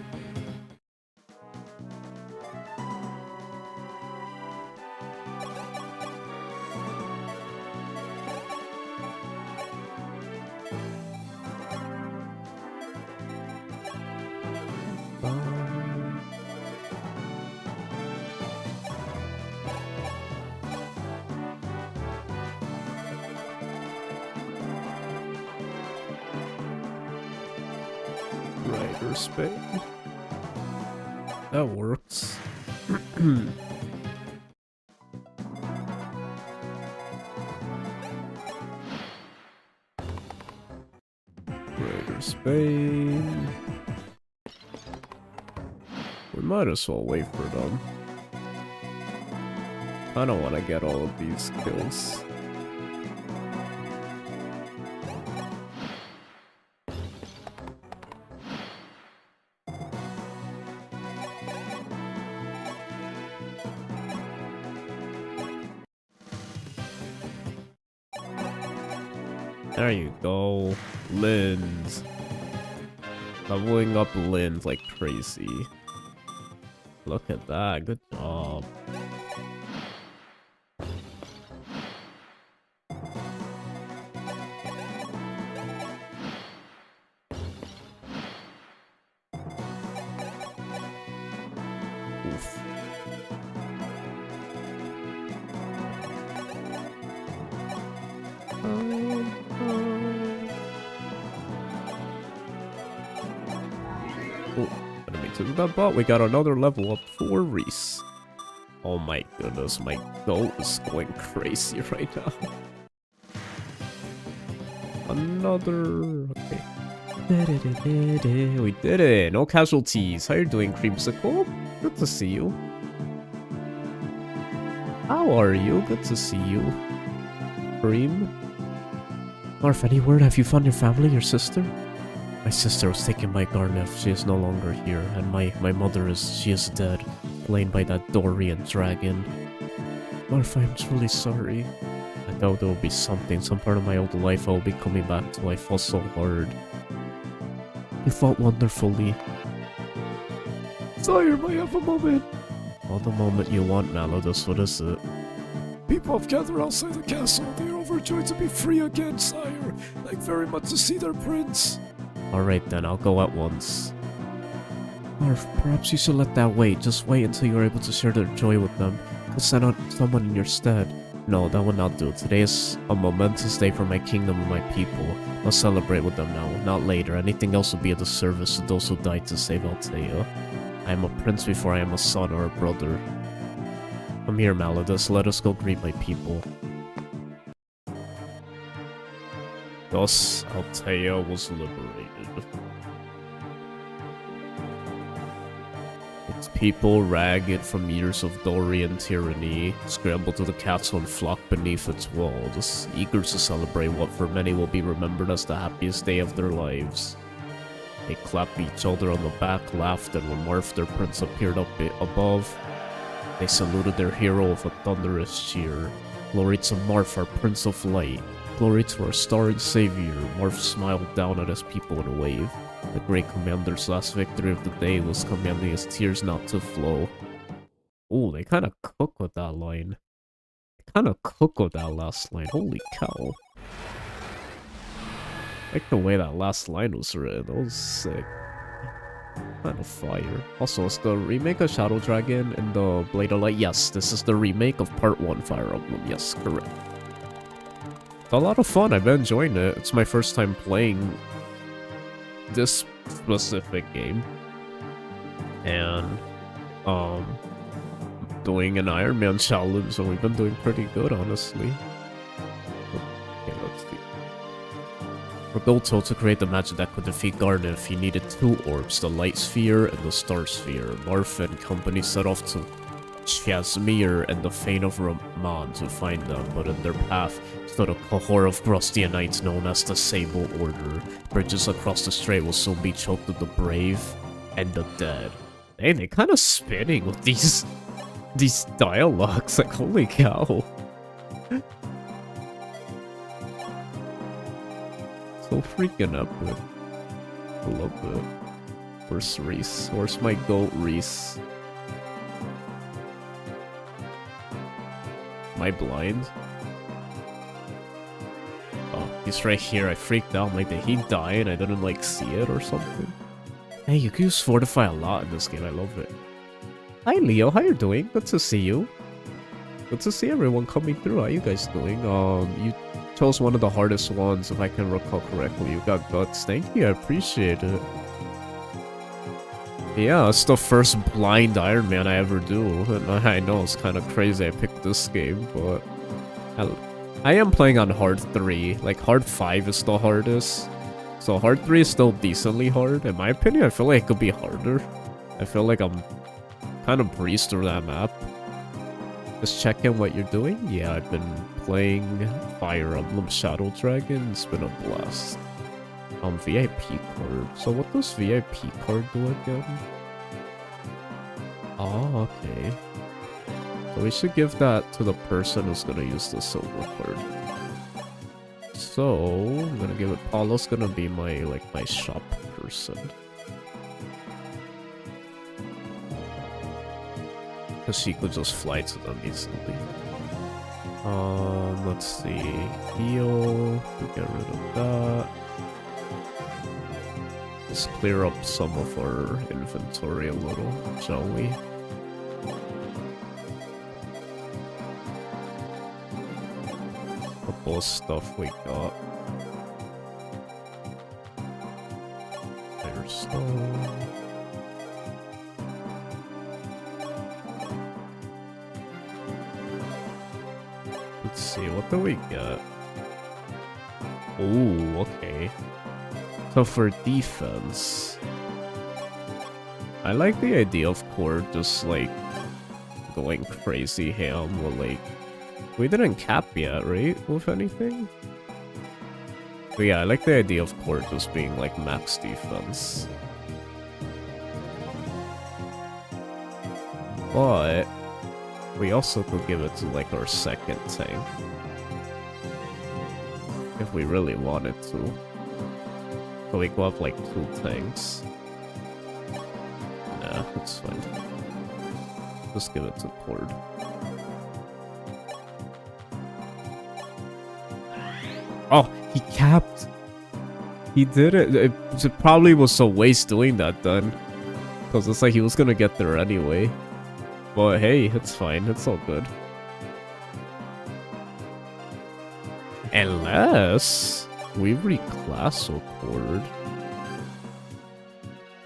Rider spade. That works. Rider spade. We might as well wait for them. I don't want to get all of these kills. There you go. Lins. Leveling up Lins like crazy. Look at that. Good job. Oof. But we got another level up for Reese. Oh my goodness, my goat is going crazy right now. Another... okay. We did it! No casualties. How you doing, Creamsicle? Good to see you. How are you? Good to see you. Cream? Marth, any word? Have you found your family, your sister? My sister was taken by Garneth. She is no longer here, and my mother she is dead, slain by that Dorian dragon. Marth, I'm truly sorry. I thought there would be something, some part of my old life I will be coming back to. I fought so hard. You fought wonderfully. Sire, may I have a moment? Oh, the moment you want, Malodus, what is it? People have gathered outside the castle. They are overjoyed to be free again, sire. Like very much to see their prince. Alright then, I'll go at once. Marth, perhaps you should let that wait. Just wait until you're able to share their joy with them. I'll send out someone in your stead. No, that would not do. Today is a momentous day for my kingdom and my people. I'll celebrate with them now, not later. Anything else will be a disservice to those who died to save Altea. I am a prince before I am a son or a brother. Come here, Malladus. Let us go greet my people. Thus, Altea was liberated. Its people, ragged from years of Dorian tyranny, scrambled to the castle and flocked beneath its walls, eager to celebrate what for many will be remembered as the happiest day of their lives. They clapped each other on the back, laughed, and when Marth, their prince, appeared up above, they saluted their hero with a thunderous cheer. Glory to Marth, our Prince of Light. Glory to our star and savior. Marth smiled down at his people and waved. The great commander's last victory of the day was commanding his tears not to flow. Ooh, they kind of cook with that line. They kind of cook with that last line. Holy cow. I like the way that last line was written. That was sick. Kind of fire. Also, is the remake of Shadow Dragon and the Blade of Light? Yes, this is the remake of Part 1 Fire Emblem. Yes, correct. It's a lot of fun. I've been enjoying it. It's my first time playing this specific game. And, doing an Iron Man challenge, and we've been doing pretty good, honestly. Okay, let's see. For Goto to create the magic that could defeat Garneth, he needed two orbs, the Light Sphere and the Star Sphere. Marth and company set off to Chasmere and the Fane of Rahman to find them, but in their path stood a cohort of Grostian knights known as the Sable Order. Bridges across the strait will soon be choked with the brave and the dead. Hey, they kind of spinning with these dialogues, like holy cow. So freaking epic. I love it. Where's Reese? Where's my goat, Reese? Am I blind? Oh, he's right here. I freaked out. Like, did he die and I didn't, like, see it or something? Hey, you can use Fortify a lot in this game. I love it. Hi, Leo. How you doing? Good to see you. Good to see everyone coming through. How you guys doing? You chose one of the hardest ones, if I can recall correctly. You got guts. Thank you. I appreciate it. Yeah, it's the first blind Iron Man I ever do. And I know it's kind of crazy I picked this game, but I am playing on hard 3. Like, hard 5 is the hardest. So hard 3 is still decently hard. In my opinion, I feel like it could be harder. I feel like I'm kind of breezed through that map. Just checking what you're doing. Yeah, I've been playing Fire Emblem Shadow Dragon. It's been a blast. VIP card. So what does VIP card do again? Oh, okay. So we should give that to the person who's gonna use the silver card. So I'm gonna give it. Paulo's gonna be my shop person. Cause she could just fly to them easily. Let's see. Heal. To get rid of that. Let's clear up some of our inventory a little, shall we? Couple of stuff we got. Firestone. Let's see, what do we get? Oh, okay. So for defense, I like the idea of Cord just like going crazy ham with like, we didn't cap yet, right? With anything? But yeah, I like the idea of Cord just being like max defense. But we also could give it to like our second tank. If we really wanted to. So we go up like 2 tanks. Nah, it's fine. Just give it to Cord. Oh, he capped. He did it. It probably was a waste doing that then. Because it's like he was gonna get there anyway. But hey, it's fine. It's all good. Unless we reclass a chord.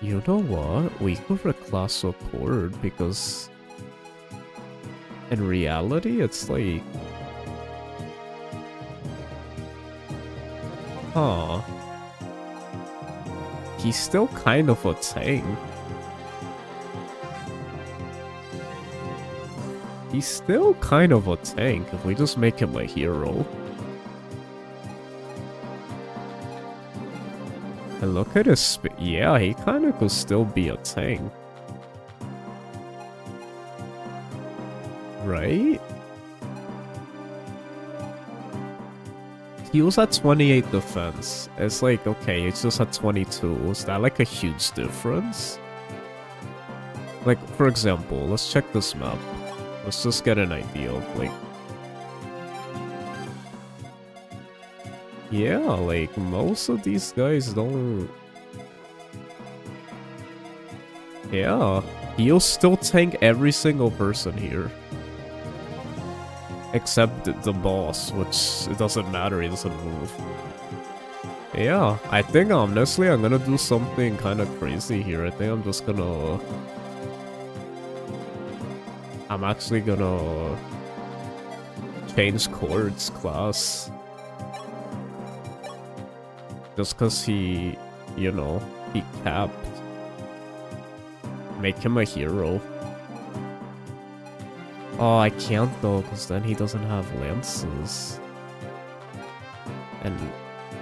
You know what? We could reclass a chord because in reality, it's like... Huh. He's still kind of a tank. He's still kind of a tank if we just make him a hero. And look at his yeah, he kind of could still be a tank. Right? He was at 28 defense. It's like, okay, it's just at 22. Is that like a huge difference? Like, for example, let's check this map. Let's just get an idea of, like... Yeah, like, most of these guys don't... Yeah, he'll still tank every single person here. Except the boss, which it doesn't matter, he doesn't move. Yeah, I think honestly I'm gonna do something kind of crazy here. I think I'm just gonna... I'm actually gonna... change chords class. Just cause he, you know, he capped. Make him a hero. Oh, I can't though, because then he doesn't have lances. And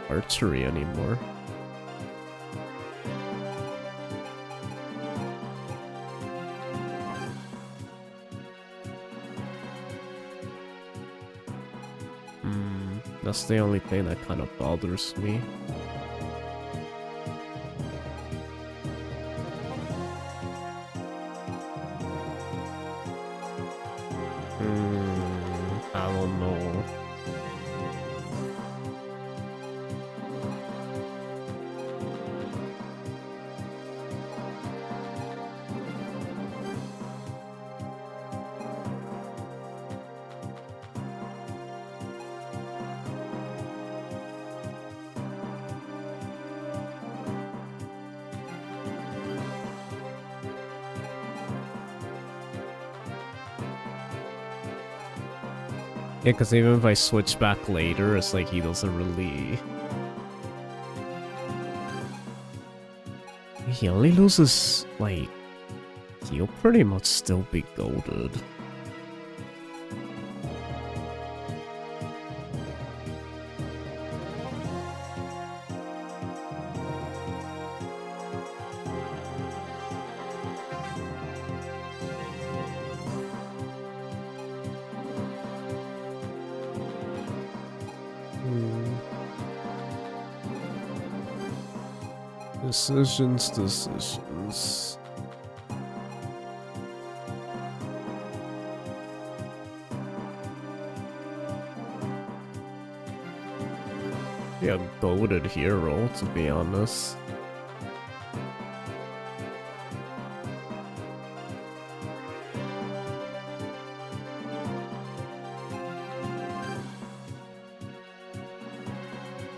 archery anymore. That's the only thing that kind of bothers me. I don't know. Yeah, because even if I switch back later, it's like he doesn't really... He only loses, like... He'll pretty much still be goated. Decisions. Yeah, goated hero, to be honest.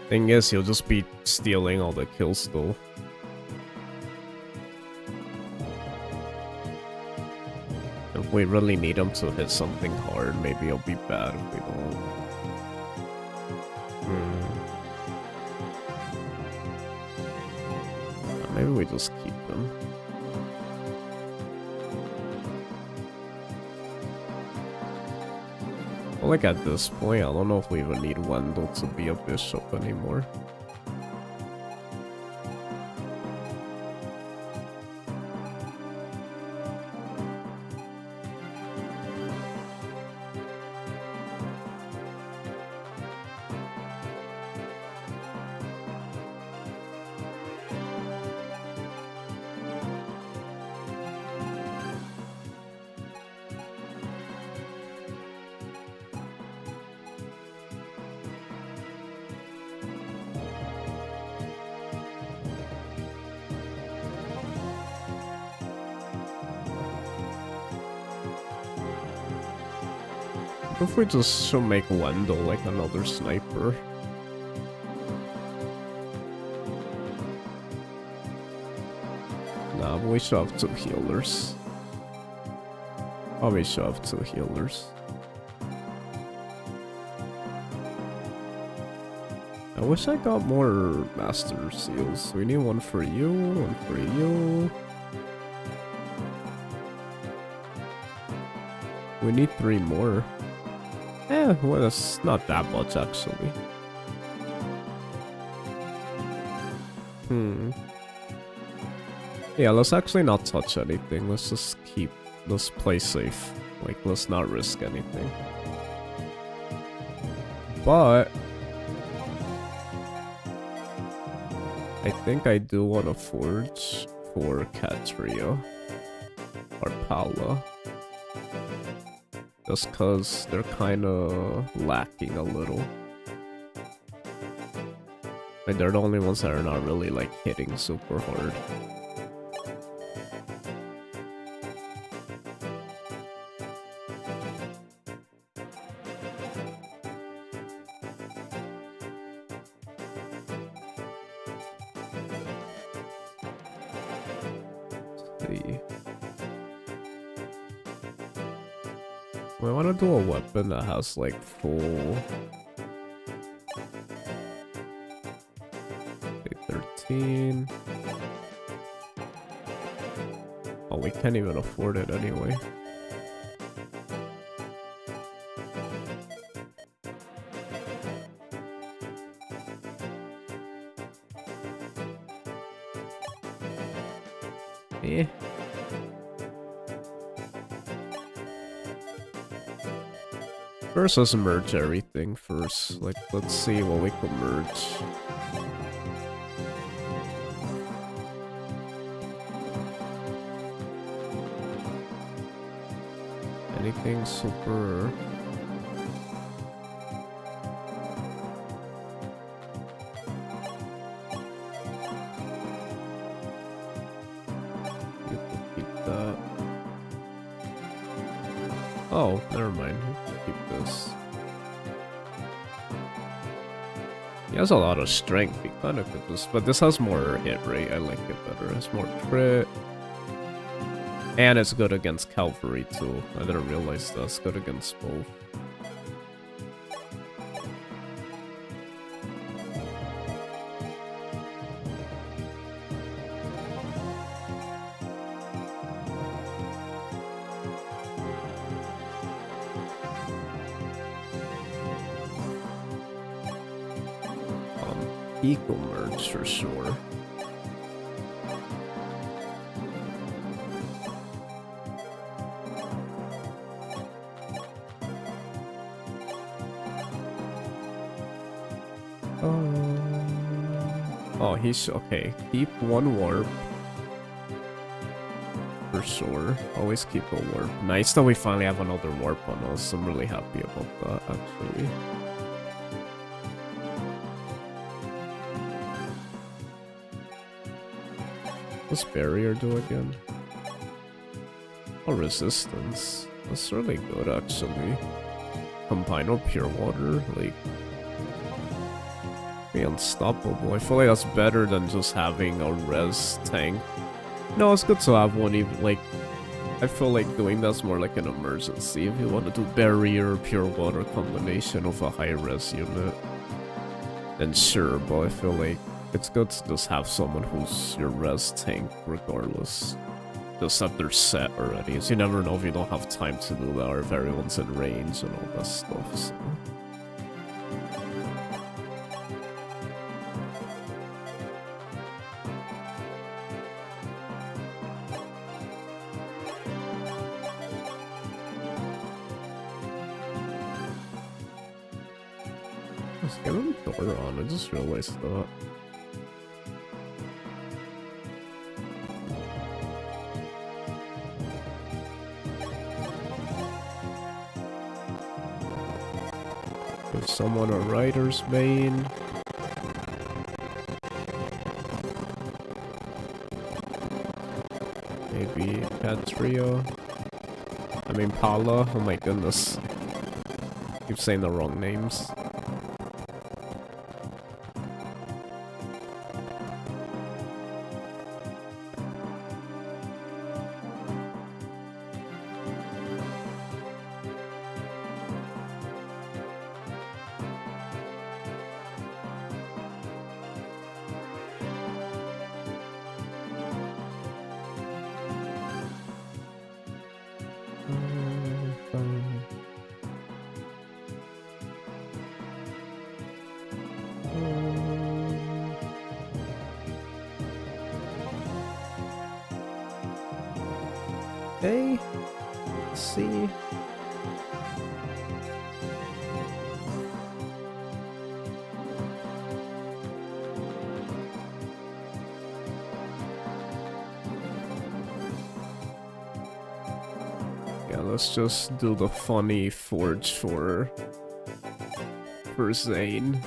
Thing is, he'll just be stealing all the kills though. If we really need him to hit something hard, maybe it'll be bad if we don't. Maybe we just keep him. Well, like at this point, I don't know if we even need Wendell to be a bishop anymore. If we just should make Wendell like another sniper. Nah, but we should have 2 healers. Oh, we should have 2 healers. I wish I got more Master Seals. We need one for you, one for you. We need 3 more. Well, that's not that much, actually. Yeah, let's actually not touch anything. Let's just let's play safe. Like, let's not risk anything. But I think I do want to forge for Katria or Paula. Just cause they're kinda lacking a little. And they're the only ones that are not really like hitting super hard. I want to do a weapon that has like full 13. Oh, we can't even afford it anyway. Eh. First, let's merge everything first. Like, let's see what we can merge. Anything super... Oh, never mind. Keep this. He has a lot of strength. He kind of could just, but this has more hit rate. I like it better. It has more crit, and it's good against cavalry too. I didn't realize that's good against both. Equal merge for sure. Oh, he's okay. Keep 1 warp for sure. Always keep a warp. Nice that we finally have another warp on us. I'm really happy about that, actually. What's barrier do again? Oh, resistance. That's really good, actually. Combine with pure water, like... be unstoppable. I feel like that's better than just having a res tank. No, it's good to have one, even, like... I feel like doing that's more like an emergency. If you want to do barrier, pure water combination of a high res unit, then sure, but I feel like it's good to just have someone who's your res tank regardless. Just that they're set already, so you never know if you don't have time to do that or if everyone's in range and all that stuff, so... Let's get him door on, I just realized that. Give someone a writer's main. Maybe Katria. I mean Paula, oh my goodness. Keep saying the wrong names. Okay. Let's see. Yeah, let's just do the funny forge for Zane.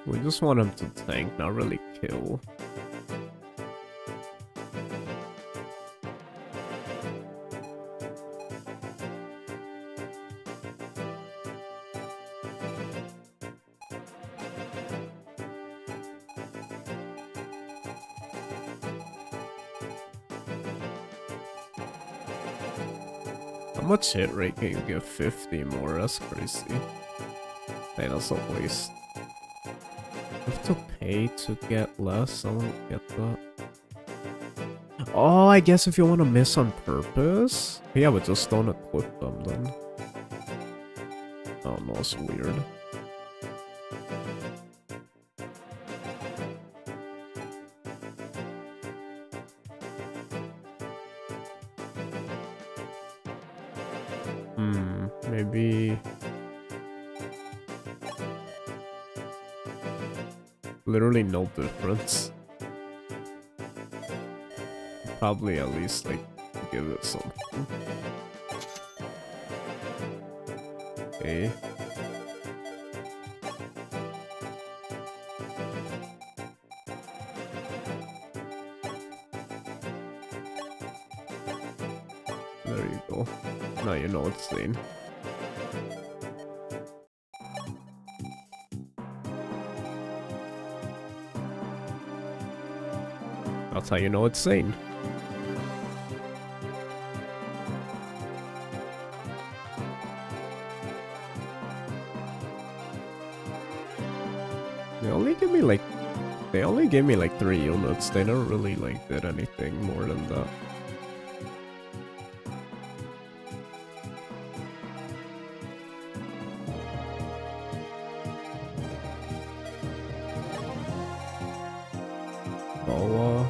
We just want him to tank, not really kill. How much hit rate can you get? 50 more? That's crazy. Hey, that's a waste. You have to pay to get less? I don't get that. Oh, I guess if you want to miss on purpose? Yeah, but just don't equip them then. Oh no, it's weird. Maybe... Literally no difference. Probably at least, like, give it something. Okay. There you go. Now you know it's Zane. That's how you know it's Zane. They only gave me like 3 units. They never really like did anything more than that. Boa.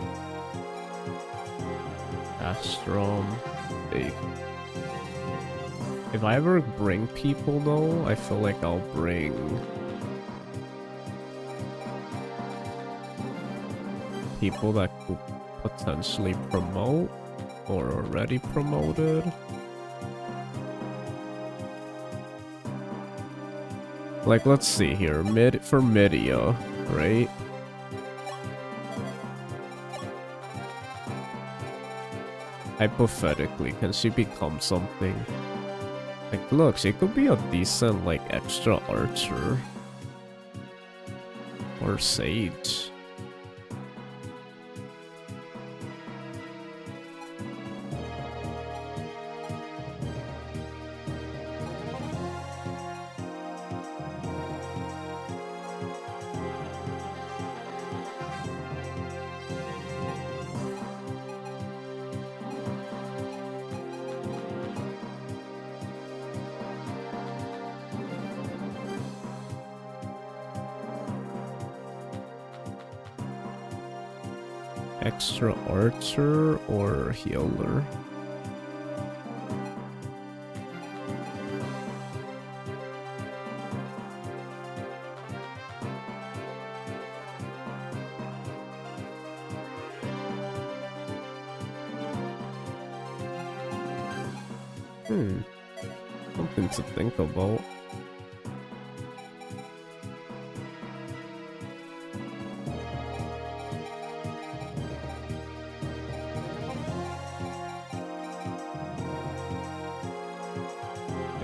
Astrom. Big. If I ever bring people though, I feel like I'll bring people that could potentially promote or already promoted. Like, let's see here. For Midia, right? Hypothetically, can she become something? Like, look, she could be a decent, like, extra archer. Or sage. Extra archer or healer? Something to think about.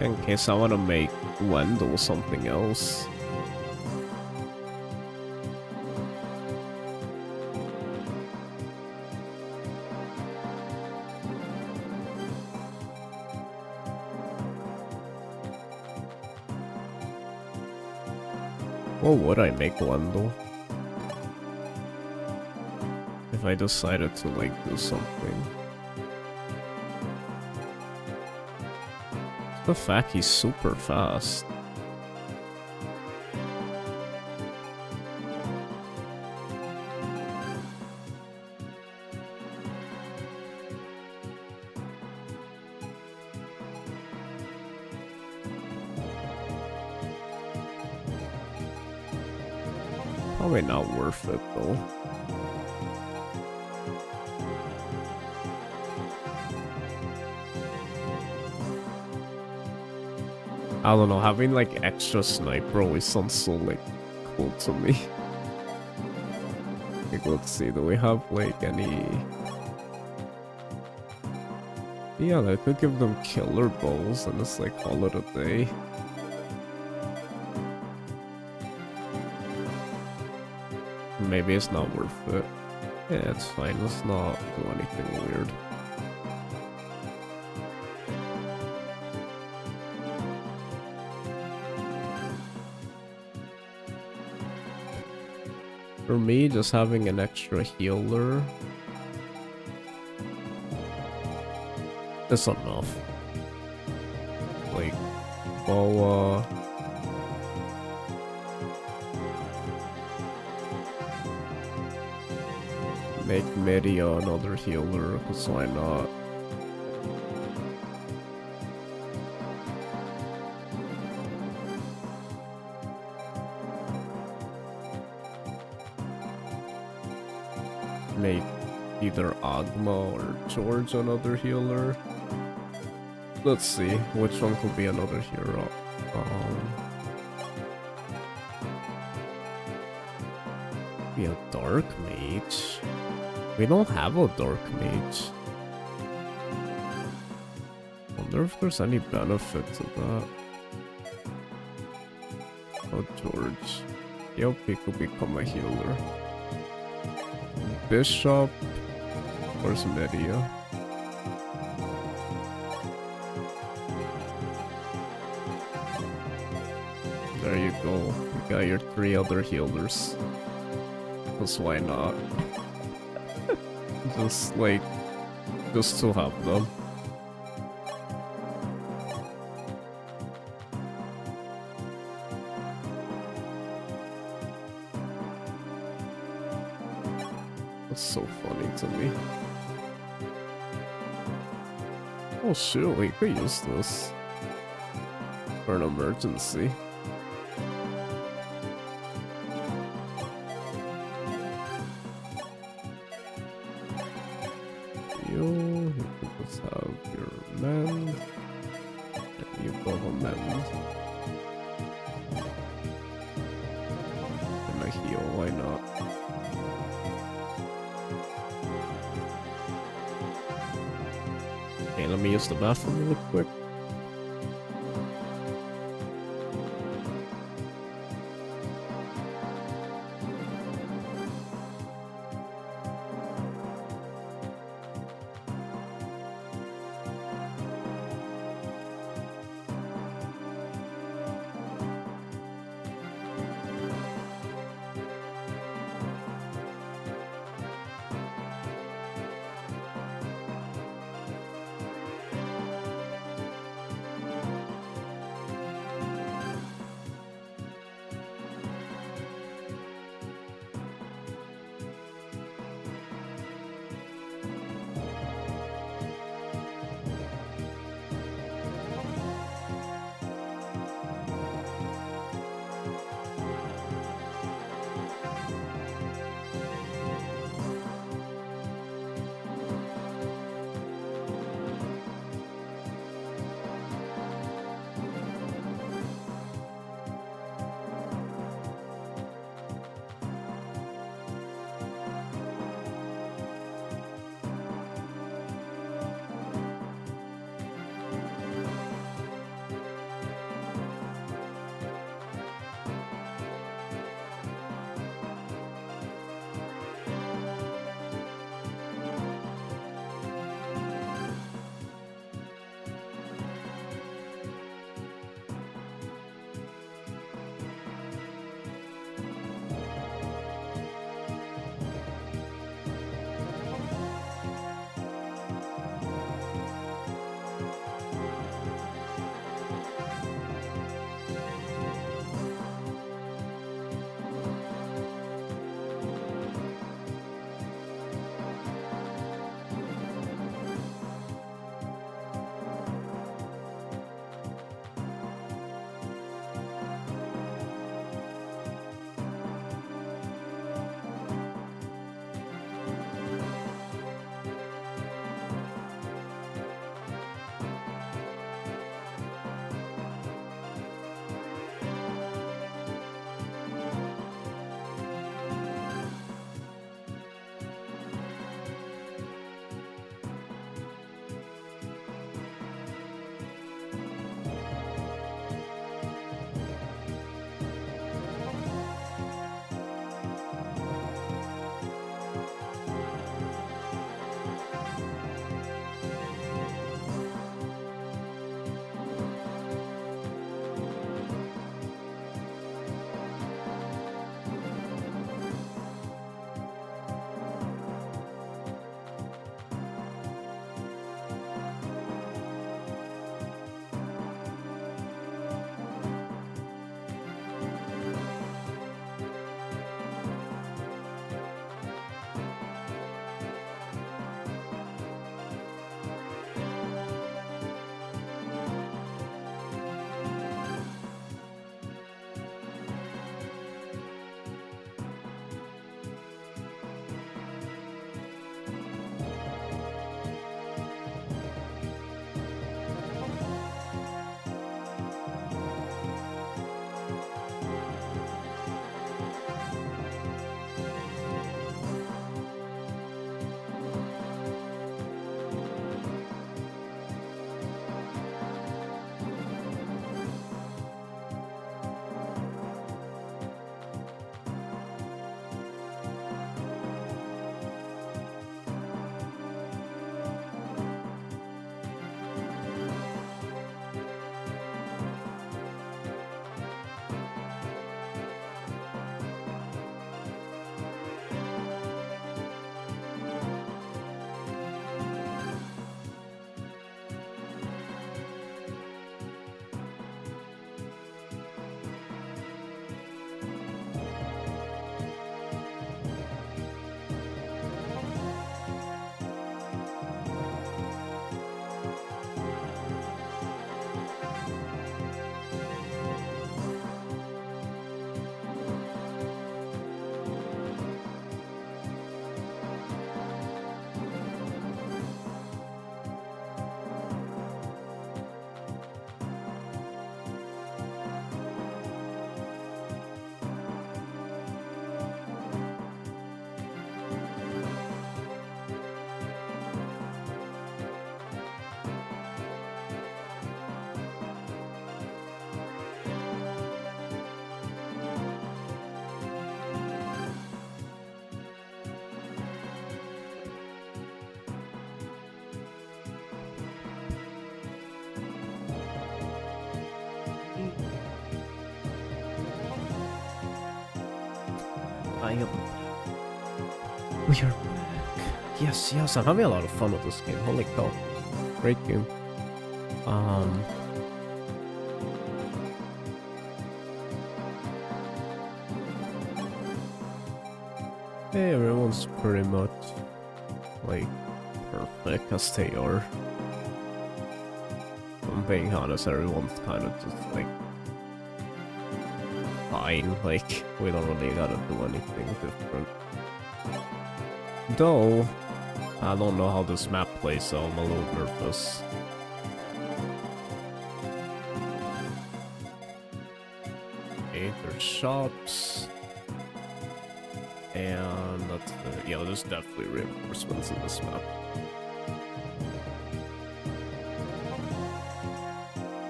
In case I want to make Wendell something else. What would I make Wendell? If I decided to like do something. The fact he's super fast. Probably not worth it though. I don't know, having like extra sniper always sounds so like cool to me. Like, let's see, do we have like any... Yeah, I could give them killer bows and it's like call it a day. Maybe it's not worth it. Yeah, it's fine, let's not do anything weird. For me, just having an extra healer is enough. Like, Boa. Make Media another healer, because why not? Make either Agma or George another healer. Let's see, which one could be another hero? Be a Dark Mage. We don't have a Dark Mage. Wonder if there's any benefit to that. Oh, George. Yep, he could become a healer. Bishop. Where's Media? There you go. You got your 3 other healers. Because why not? Just like, just to have them. That's so funny to me. Oh shoot, we could use this for an emergency. You could just have your men, and you both a men. And a heal, why not? Okay, let me use the bathroom real quick. I am. We are back. Yes, yes, I'm having a lot of fun with this game. Holy cow. Great game. Hey, everyone's pretty much, like, perfect as they are. If I'm being honest, everyone's kind of just, like, fine. Like, we don't really gotta do anything different. Though, I don't know how this map plays, so I'm a little nervous. Okay, there's shops. And that's yeah, there's definitely reinforcements in this map.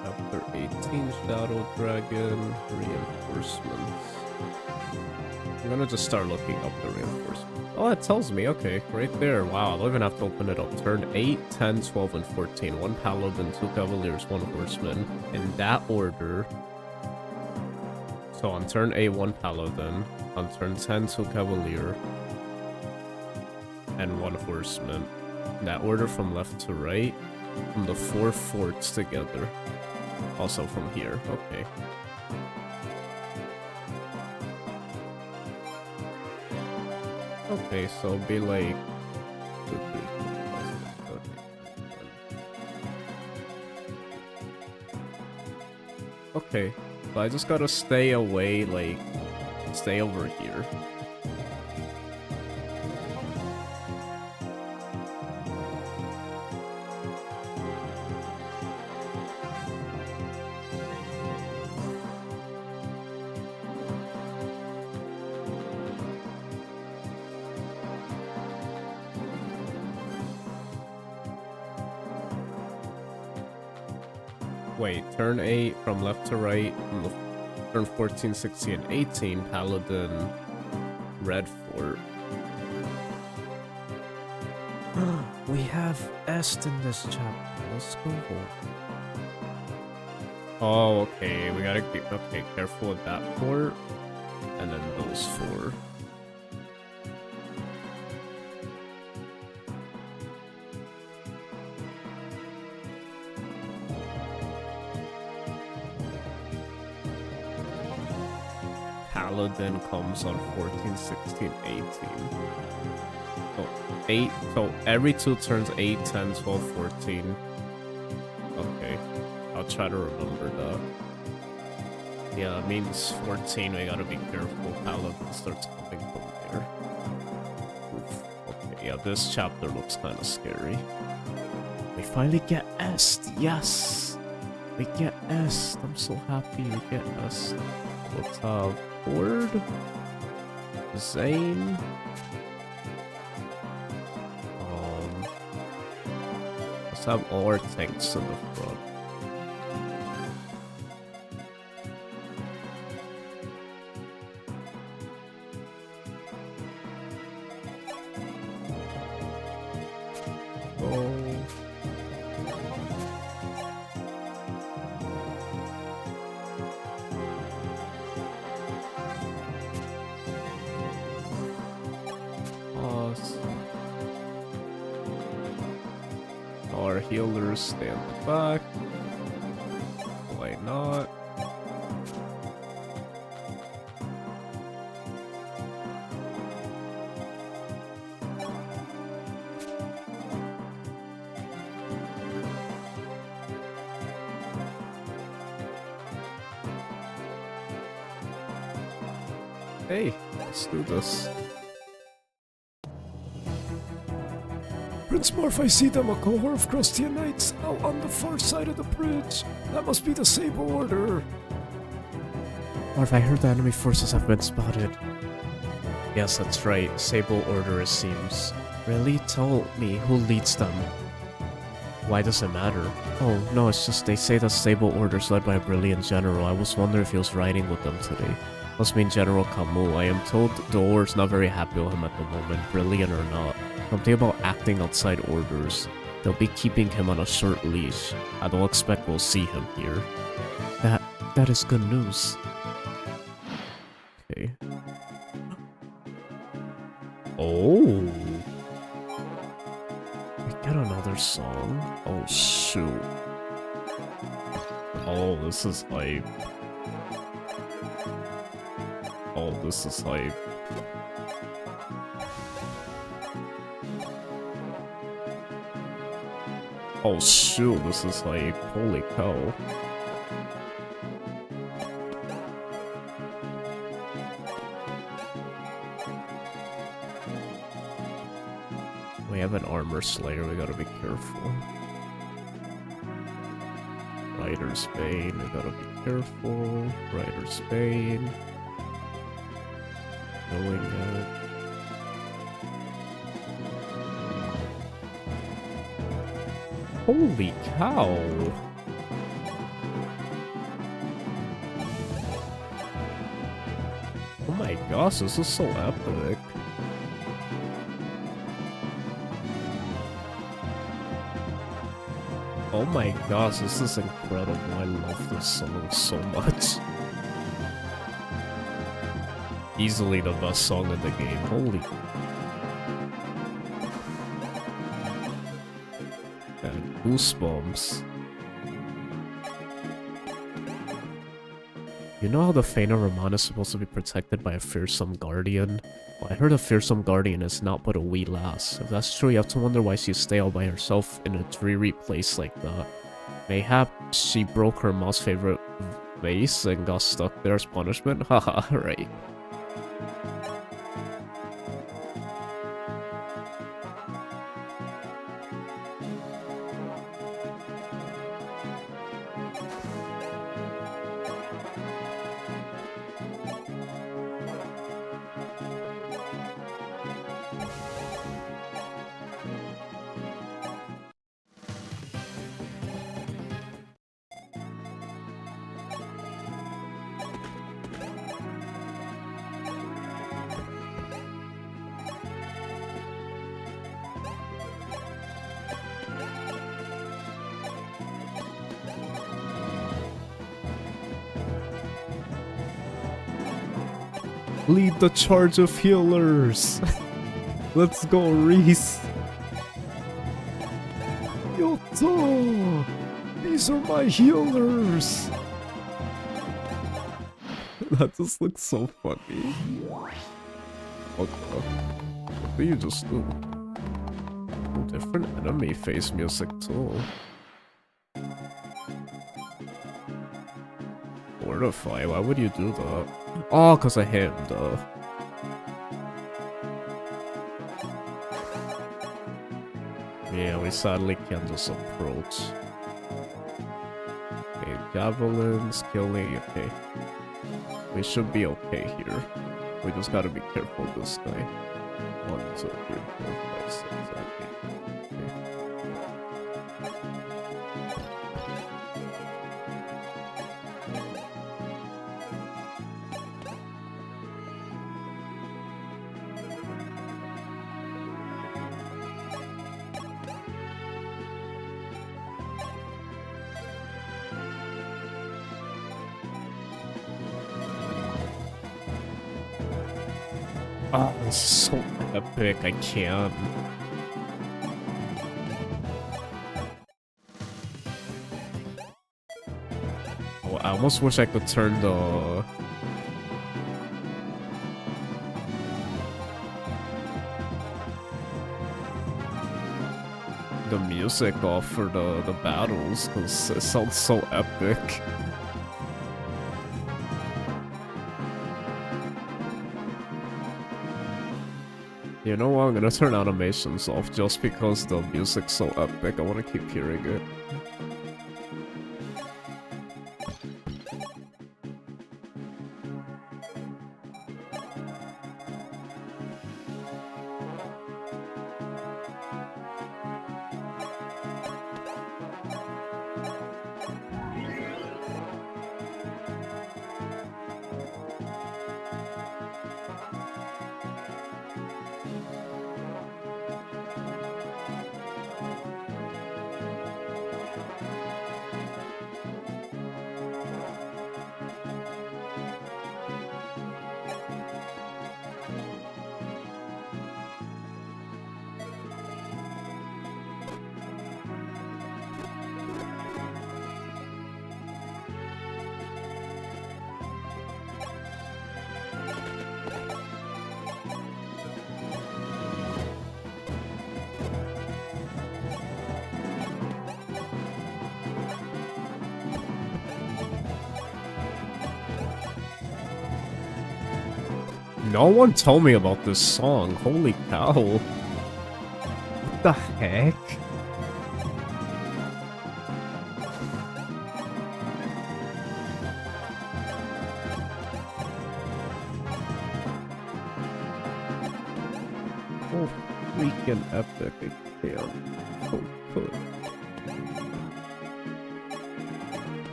Chapter 18, Shadow Dragon, reinforcements. I'm gonna just start looking up the reinforcements. Oh, it tells me, okay, right there. Wow, I don't even have to open it up. Turn 8, 10, 12, and 14. 1 Paladin, 2 Cavaliers, 1 Horseman. In that order. So on turn 8, 1 Paladin. On turn 10, 2 Cavalier. And 1 Horseman. In that order from left to right. From the 4 forts together. Also from here, okay. Okay, so it'll be like... 2, 3, 4, 5, 6, 7, 8. Okay, so I just gotta stay away, like, stay over here. Wait, turn 8 from left to right, from the turn 14, 16, and 18, Paladin, Red Fort. We have Est in this chapter. Let's go. Oh, okay. We gotta be careful with that fort, and then those 4. Paladin comes on 14, 16, 18. So 8, so every 2 turns 8, 10, 12, 14. Okay, I'll try to remember that. Yeah, that means 14, we gotta be careful. Paladin starts coming from there. Oof. Okay, yeah, this chapter looks kind of scary. We finally get Est, yes! We get Est, I'm so happy we get Est. Let's have Horde, Zane, let's have all our tanks in the front. Our healers stay in the back. Why not? Hey, let's do this. Prince Marth, I see them, a cohort of Crustian knights out on the far side of the bridge. That must be the Sable Order. Marth, I heard the enemy forces have been spotted. Yes, that's right. Sable Order, it seems. Really? Tell me, who leads them? Why does it matter? Oh, no, it's just they say the Sable Order's led by a brilliant general. I was wondering if he was riding with them today. Must mean General Camus. I am told the Order's not very happy with him at the moment, brilliant or not. Something about acting outside orders. They'll be keeping him on a short leash. I don't expect we'll see him here. That is good news. Okay. Oh. We get another song? Oh, shoot. Oh, this is hype. Oh, this is hype. Oh, shoot, this is hype. Holy cow. We have an armor slayer, we gotta be careful. Rider's Bane, we gotta be careful. Rider's Bane. Knowing that. Holy cow! Oh my gosh, this is so epic. Oh my gosh, this is incredible. I love this song so much. Easily the best song in the game. Holy. And goosebumps. You know how the Faina Romana is supposed to be protected by a fearsome guardian? Well, I heard a fearsome guardian is not but a wee lass. If that's true, you have to wonder why she stay all by herself in a dreary place like that. Mayhap she broke her most favorite vase and got stuck there as punishment? Haha, right. Lead the charge of healers! Let's go, Reese! Yoto! These are my healers! That just looks so funny. What the? What do you just do? Different enemy face music too. Fortify, why would you do that? Oh, cause I hit him, duh. Yeah, we sadly can't just approach. Okay, javelins, killing, okay. We should be okay here. We just gotta be careful of this guy. 1, 2, 3, 4, 5, 6, 7, 8. Oh, this is so epic, I can't. Oh, I almost wish I could turn the music off for the battles, because it sounds so epic. You know what, I'm gonna turn animations off just because the music's so epic, I wanna keep hearing it. No one told me about this song. Holy cow. What the heck? Oh, freaking epic. I can't. Oh, good.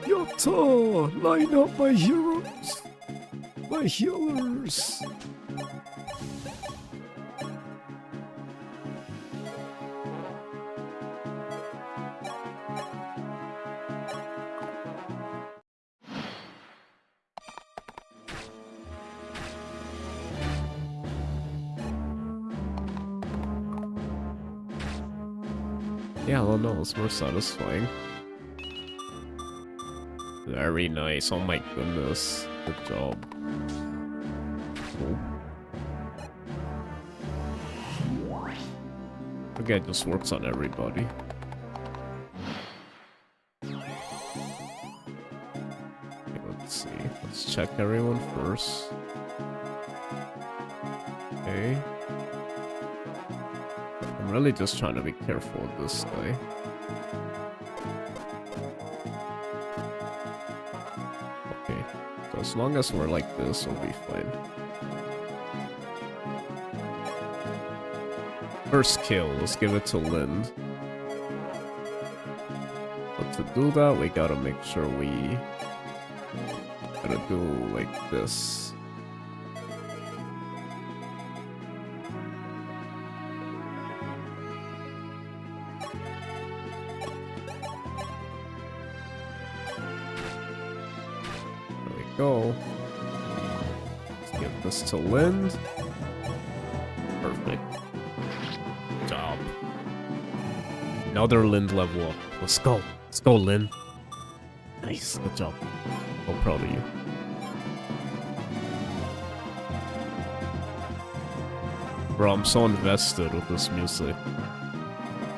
Yatta! Line up my heroes! My healers! Yeah, I don't know, it's more satisfying. Very nice, oh my goodness. Good job. Cool. Okay, it just works on everybody. Okay, let's see. Let's check everyone first. Okay. I'm really just trying to be careful with this guy. Okay, so as long as we're like this, we'll be fine. First kill, let's give it to Lind. But to do that, we gotta make sure we gotta do like this. Go. Let's give this to Lind. Perfect. Good job. Another Lind level up. Let's go. Let's go, Lind. Nice. Good job. So proud of you. Bro, I'm so invested with this music.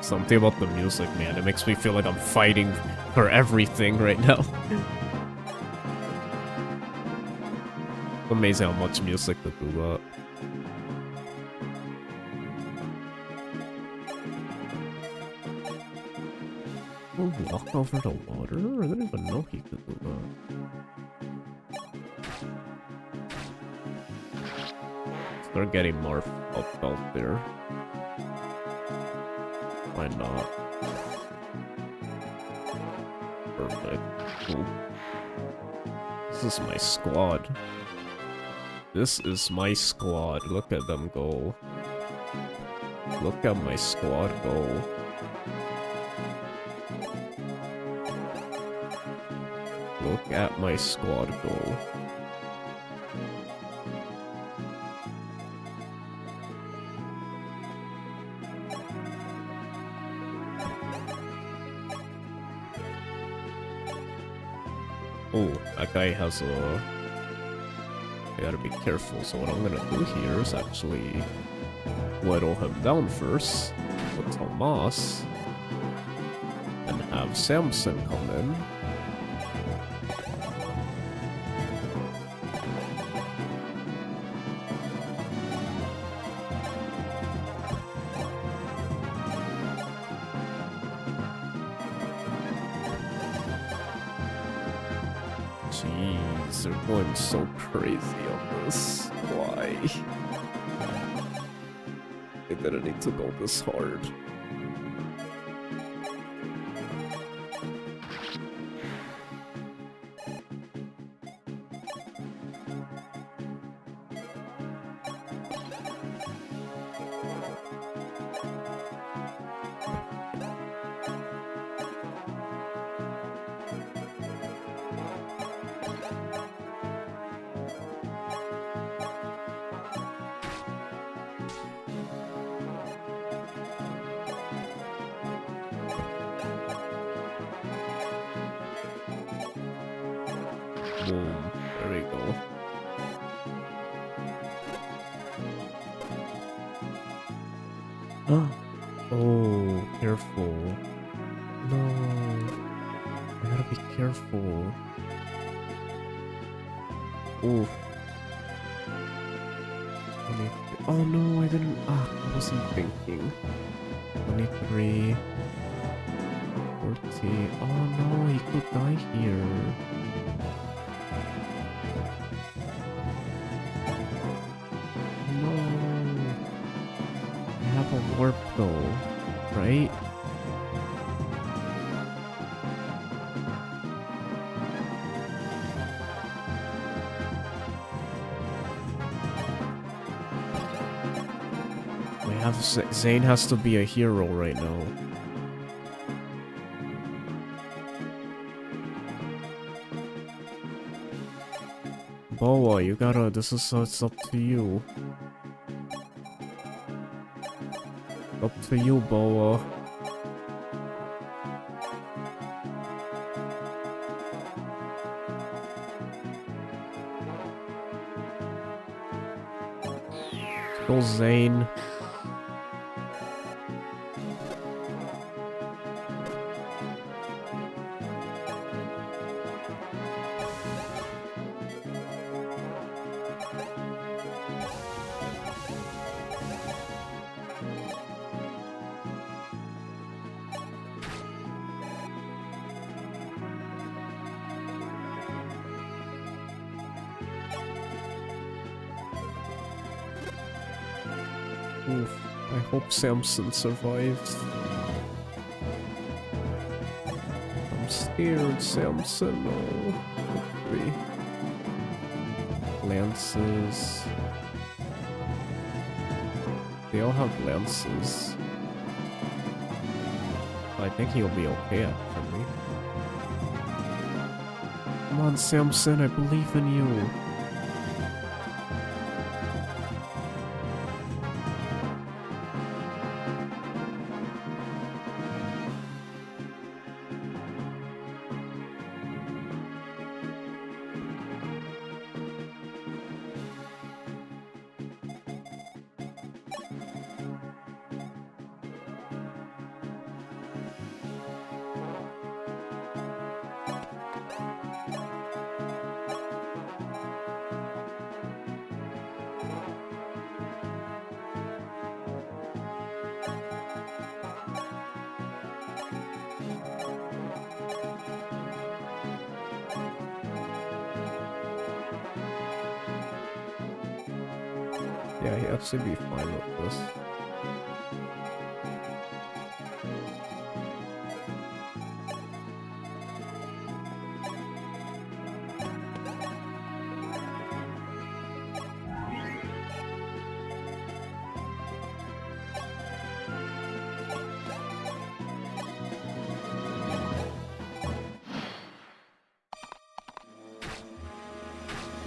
Something about the music, man. It makes me feel like I'm fighting for everything right now. Amazing how much music to do that. Oh, walk over the water? I didn't even know he could do that. Start getting Marth up out there. Why not? Perfect. Cool. This is my squad. This is my squad. Look at them go. Look at my squad go. Look at my squad go. Oh, that guy has a... I gotta be careful, so what I'm gonna do here is actually whittle him down first, put Tomas, and have Samson come in. Jeez, they're going so crazy on this. Why? They didn't need to go this hard. Boom. There we go. Oh, careful. No. I gotta be careful. Ooh. Oh no, I didn't. I wasn't thinking. 23. 40. Oh no, he could die here. No. I have a warp though, right? We have Zane has to be a hero right now. Boa, you gotta. This is it's up to you. Up to you, Boa. Go Zane. Oof, I hope Samson survives. I'm scared, Samson. No. Hopefully. Lances. They all have lances. I think he'll be okay, actually. Come on, Samson, I believe in you. Yeah, he actually be fine with this.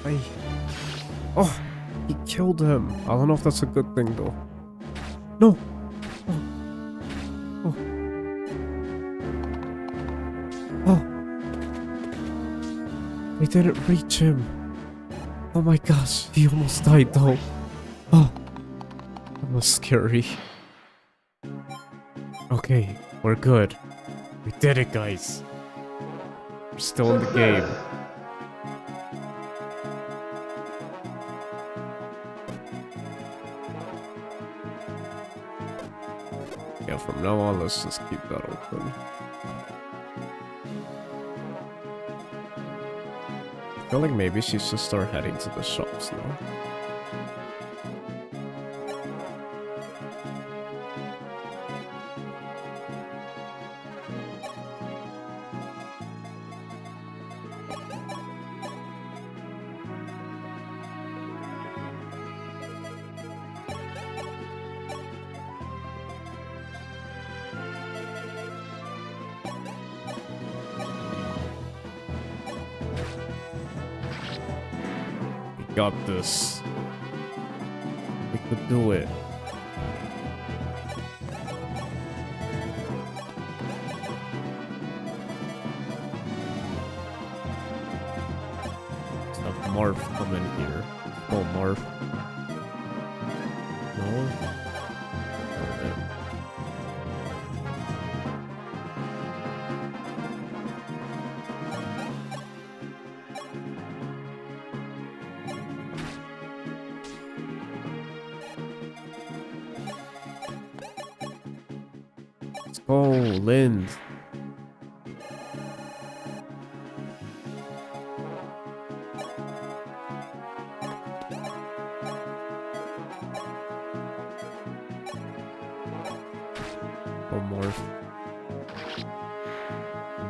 Hey. Oh! He killed him. I don't know if that's a good thing though. No! Oh. Oh. Oh. They didn't reach him. Oh my gosh, he almost died though. Oh. That was scary. Okay, we're good. We did it, guys. We're still in the game. Yeah, from now on, let's just keep that open. I feel like maybe she should start heading to the shops now. Got this. We could do it. Let's have Marth come in here. Oh, Marth. No? Alright. go, Lind. Oh, Marth.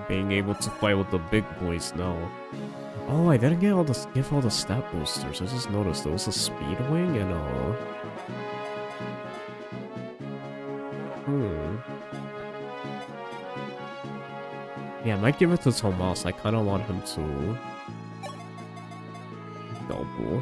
Being able to fight with the big boys now. Oh, I didn't get give all the stat boosters. I just noticed there was a speed wing and a... Yeah, I might give it to Tomas. I kind of want him to... double.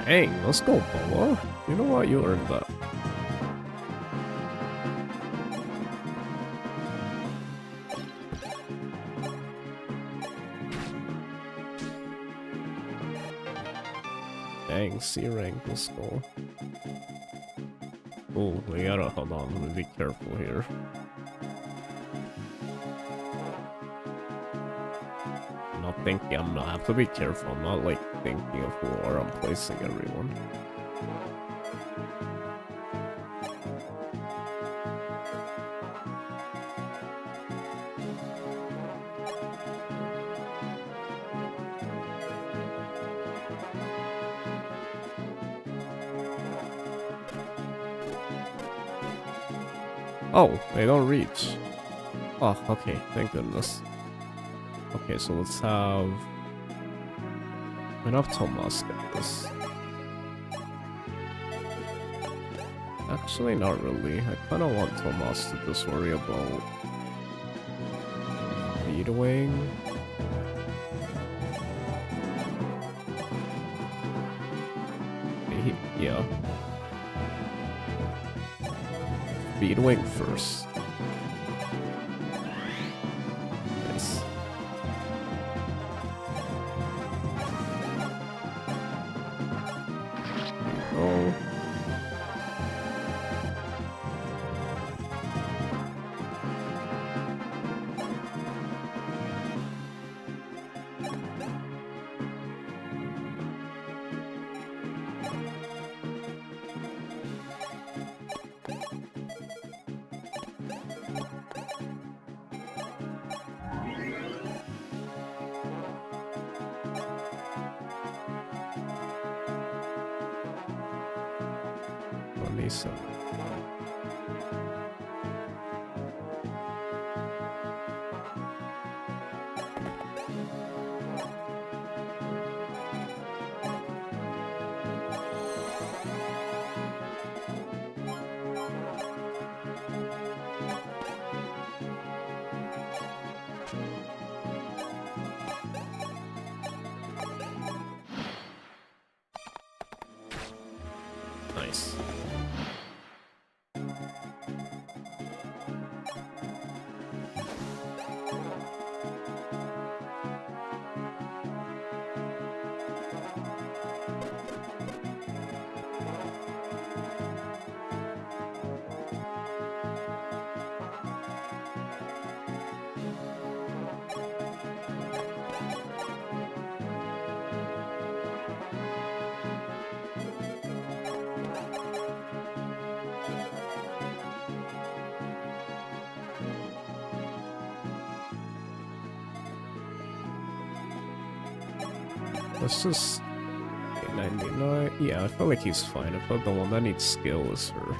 Dang, let's go, Boa. You know what? You earned that. Dang, C rank, let's go. Oh, we gotta hold on. Let me be careful here. I'm not thinking. I have to be careful. I'm not like thinking of where I'm placing everyone. Oh, they don't reach. Oh, okay, thank goodness. Okay, so let's have enough Tomas get this. Actually, not really. I kind of want Tomas to just worry about Speedwing. Yeah. Speedwing first. Nice. Oh. Lisa. Nice. Let's just... 99... Yeah, I feel like he's fine. I feel the one that needs skill is her.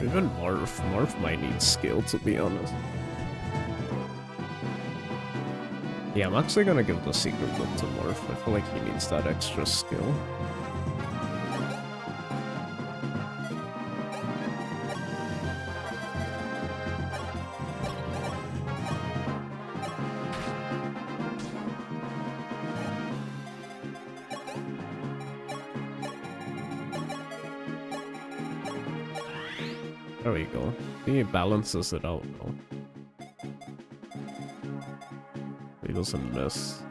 Even Marth. Marth might need skill, to be honest. Yeah, I'm actually gonna give the secret book to Marth. I feel like he needs that extra skill. There we go. He balances it out though. He doesn't miss.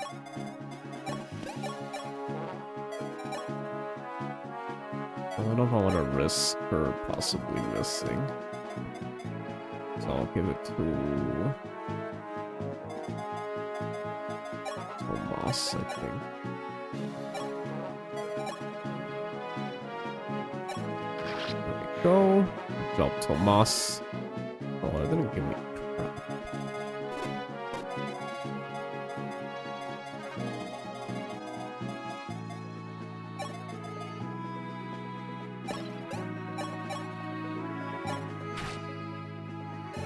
I don't know if I want to risk her possibly missing. So I'll give it to Tomas, I think. There we go. Good job, Tomas. Oh, it didn't give me crap.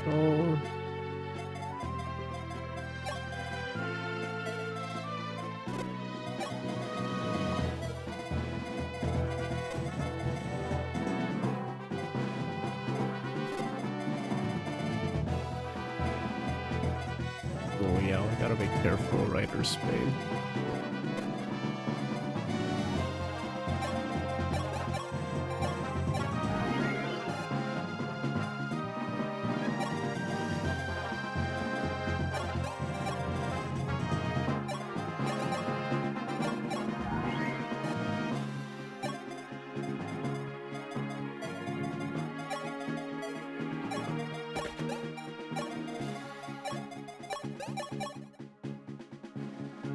Oh. Oh yeah, we gotta be careful, Rider Spade.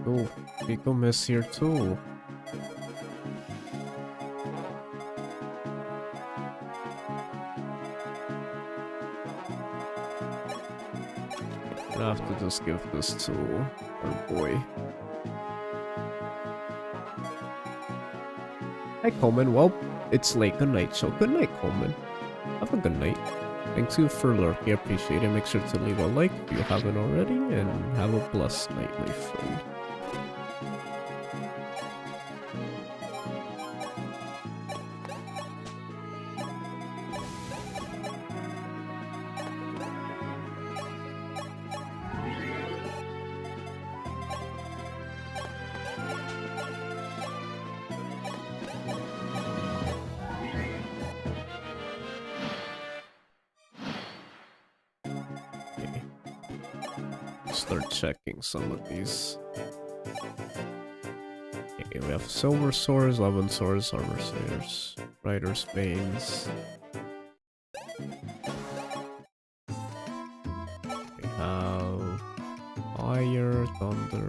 Oh, Pico miss here too. Gonna have to just give this to our boy. Hi Coleman, well, it's late, good night, so good night Coleman. Have a good night. Thanks you for lurking, I appreciate it. Make sure to leave a like if you haven't already, and have a blessed night, my friend. Start checking some of these. Okay, we have silver swords, 11 swords, armor slayers, riders, banes. We have fire, thunder.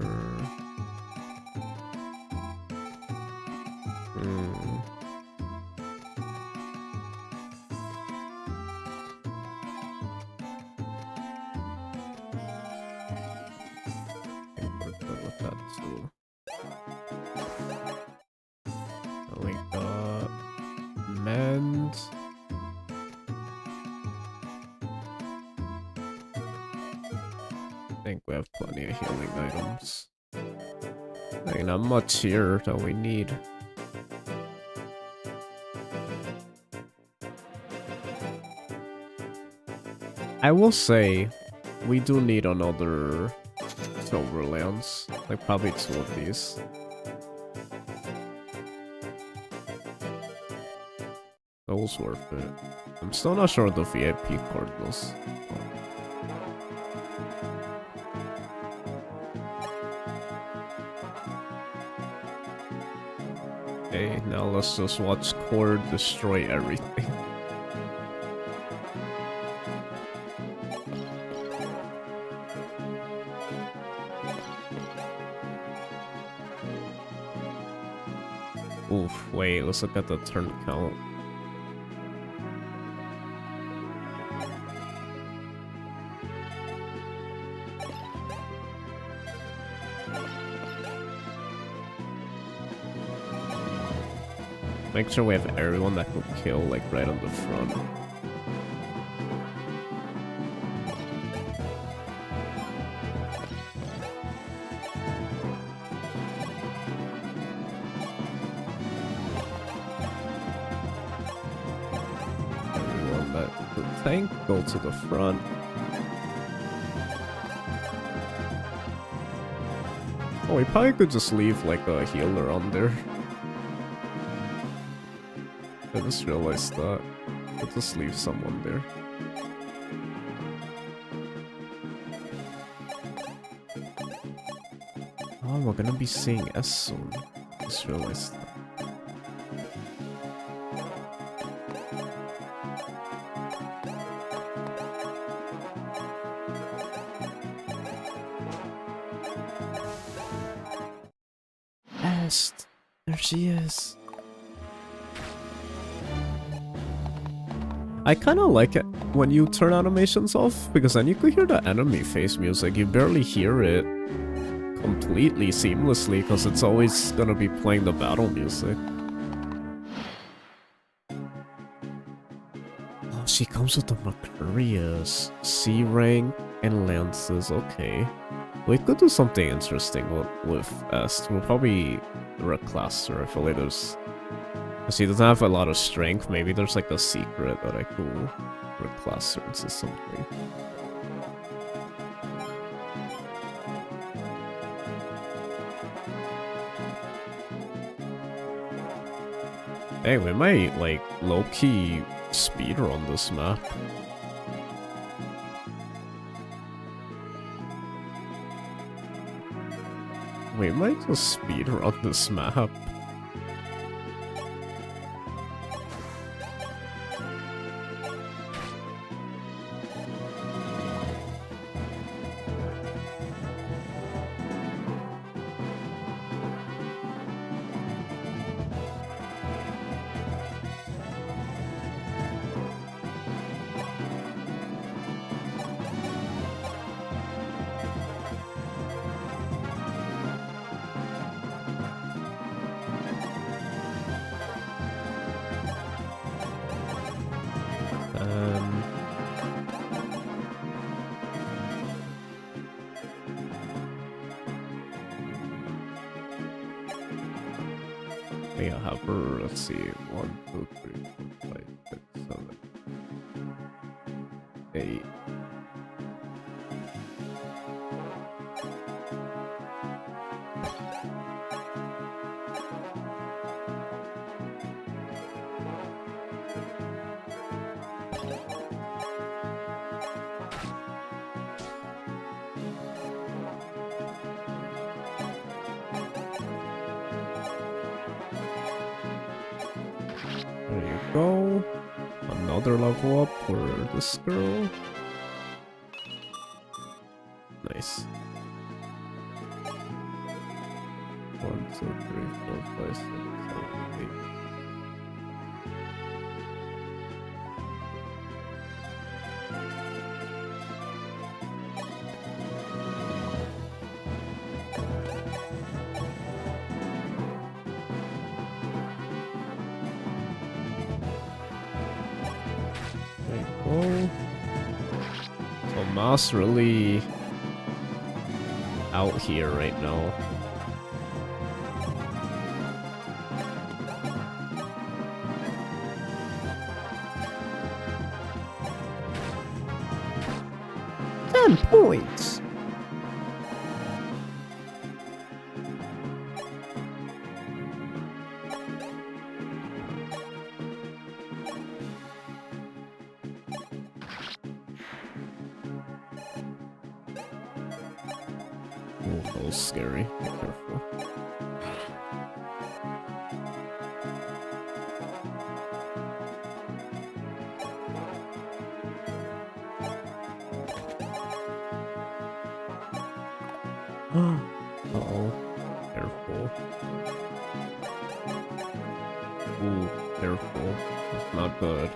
We got mend. I think we have plenty of healing items. Like, not much here that we need. I will say, we do need another silver lance. Like, probably 2 of these. That was worth it. I'm still not sure what the VIP card was. Okay, now let's just watch Core destroy everything. Oof, wait, let's look at the turn count. Make sure we have everyone that can kill, like, right on the front. Everyone that could tank, go to the front. Oh, we probably could just leave, like, a healer on there. I just realized that. I'll just leave someone there. Oh, we're gonna be seeing S soon. Just realized that. Est! There she is. I kinda like it when you turn animations off, because then you could hear the enemy face music. You barely hear it completely seamlessly, because it's always gonna be playing the battle music. Oh, she comes with the Mercurius, C rank, and lances. Okay. We could do something interesting with Est. We'll probably reclass her. I feel like there's... She doesn't have a lot of strength. Maybe there's like a secret that I could reclass her into something. Hey, we might like low-key speedrun this map. We might just speedrun this map. Yeah, have her, let's see, 1, 2, 3, 4, 5, 6, 7, 8. There you go. Another level up for this girl. Nice. 1, 2, 3, 4, 5, 6, 7, 8. Oh, so Marth really out here right now. Points. Oh, that was scary. Be careful. Uh-oh. Careful. Ooh, careful. That's not good.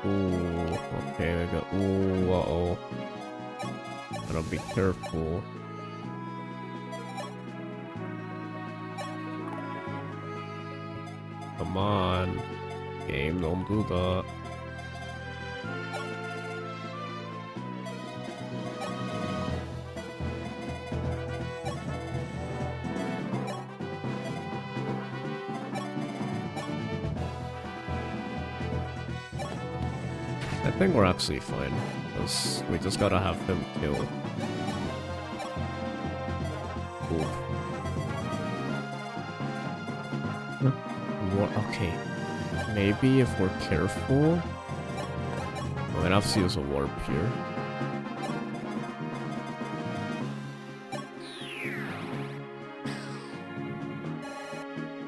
Ooh, okay, I got... Ooh, uh-oh. Gotta be careful. Come on. Game, don't do that. I think we're actually fine, because we just gotta have him kill. Ooh. Okay. Maybe if we're careful... I'm gonna have to use a warp here.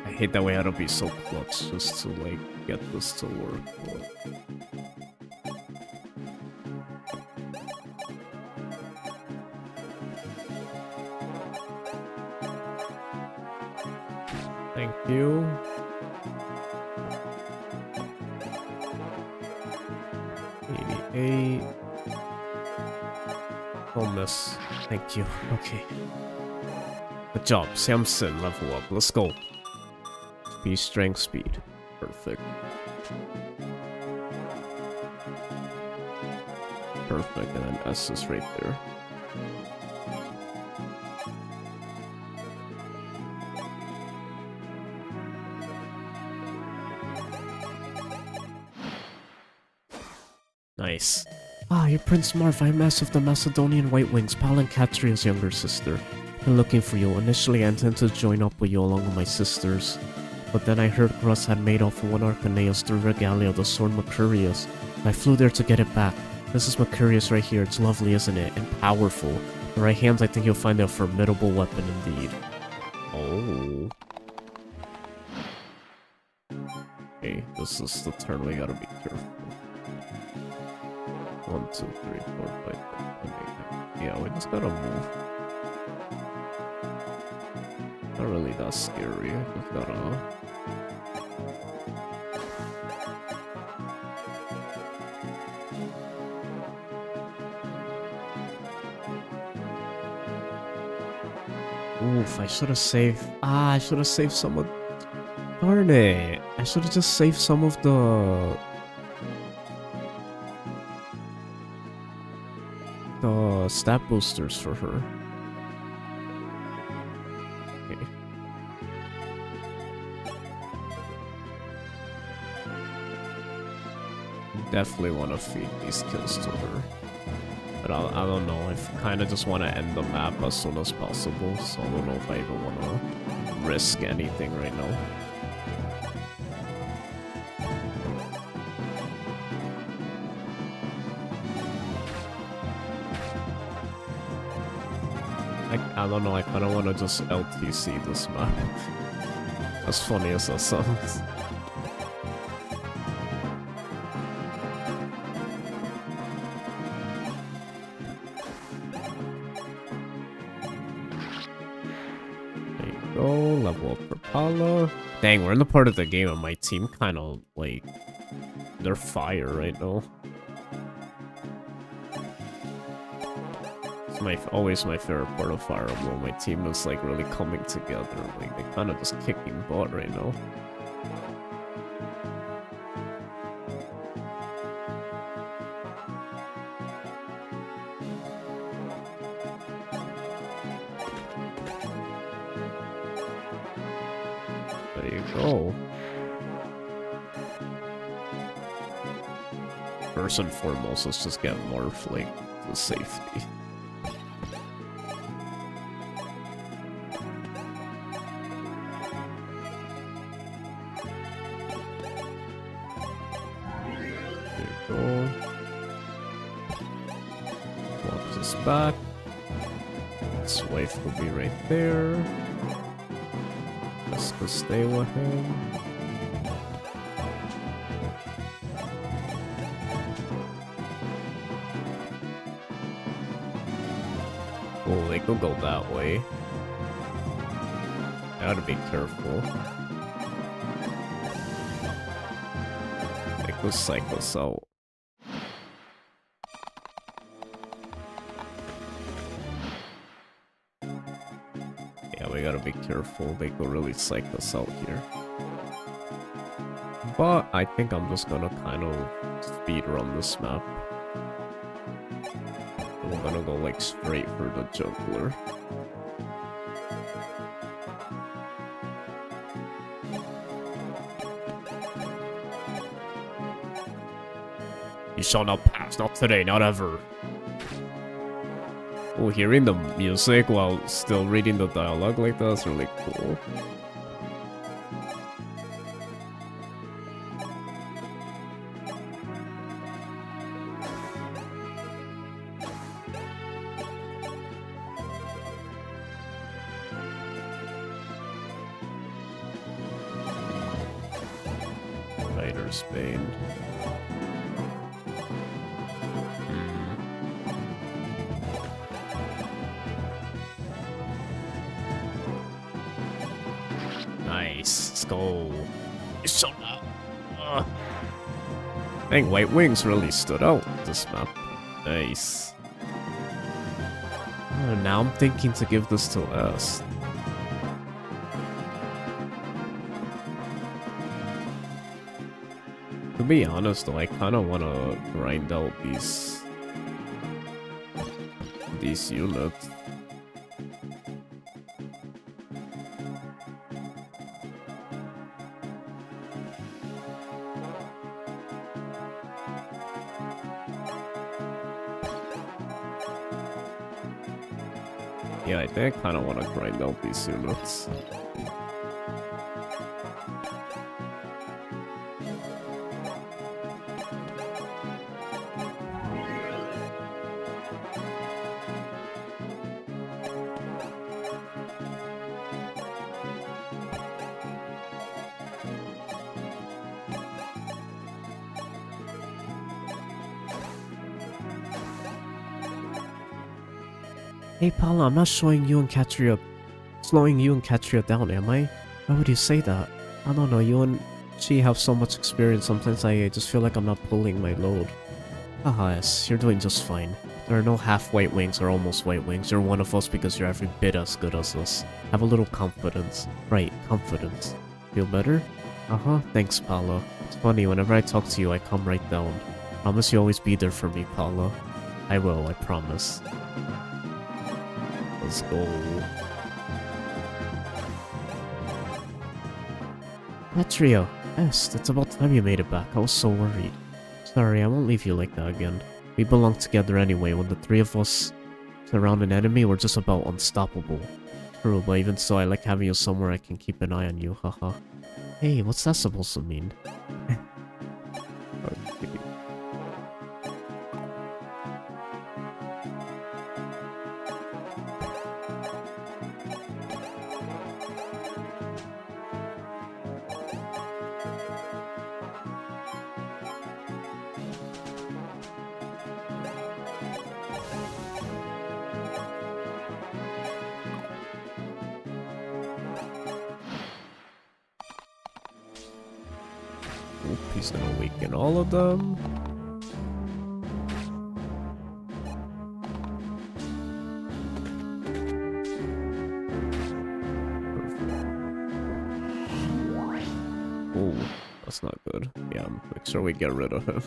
I hate that we had to be so clutch just to, like, get this to work, but... Thank you. Don't miss. Thank you. Okay. Good job. Samson, level up. Let's go. Speed, strength, speed. Perfect. Perfect. And then S is right there. Nice. Ah, you're Prince Marth. I'm Mass of the Macedonian White Wings, Palancatria's younger sister. Been looking for you. Initially, I intended to join up with you along with my sisters. But then I heard Gruss had made off one Arcaneus through Regalia, the sword Mercurius. I flew there to get it back. This is Mercurius right here. It's lovely, isn't it? And powerful. In the right hands, I think you'll find a formidable weapon indeed. Oh. Okay, this is the turn we gotta be careful. 1, 2, 3, 4, 5, 6, 7, 8, 9. Yeah, we just gotta move. Not really that scary. I just gotta... Oof, I should have saved... I should have saved some of... Darn it! I should have just saved some of the stat boosters for her. Okay. Definitely want to feed these kills to her. But I don't know, I kind of just want to end the map as soon as possible, so I don't know if I even want to risk anything right now. I don't know, I kind of want to just LTC this map. As funny as that sounds. There you go, level up for Paula. Dang, we're in the part of the game and my team kind of, like, they're fire right now. Always my favorite part of Fire Emblem. My team is like really coming together. Like they kind of just kicking butt right now. There you go. First and foremost, let's just get Marth like to safety. Back. His wife will be right there. Let's go stay with him. Oh, they could go that way. I gotta be careful. They could psych us out. We gotta be careful, they could really psych us out here. But I think I'm just gonna kind of speed run this map. We're gonna go like straight for the juggler. You shall not pass, not today, not ever. Oh, hearing the music while still reading the dialogue like that is really cool. Fighter's Bane. Nice. Let's go. So I think White Wings really stood out this map. Nice. Oh, now I'm thinking to give this to S. To be honest though, I kinda wanna grind out these units. Yeah, I think I kinda wanna grind out these units. Hey Paula, I'm not slowing you and Katria down, am I? Why would you say that? I don't know, you and she have so much experience, sometimes I just feel like I'm not pulling my load. Haha, yes, you're doing just fine. There are no half white wings or almost white wings. You're one of us because you're every bit as good as us. Have a little confidence. Right, confidence. Feel better? Uh-huh, thanks Paula. It's funny, whenever I talk to you, I come right down. Promise you'll always be there for me, Paula. I will, I promise. Let's go. Petria! Yes, it's about time you made it back. I was so worried. Sorry, I won't leave you like that again. We belong together anyway. When the three of us surround an enemy, we're just about unstoppable. True, but even so, I like having you somewhere I can keep an eye on you, haha. Hey, what's that supposed to mean? Okay. Oop, he's gonna weaken all of them. Ooh, that's not good. Yeah, make sure we get rid of him.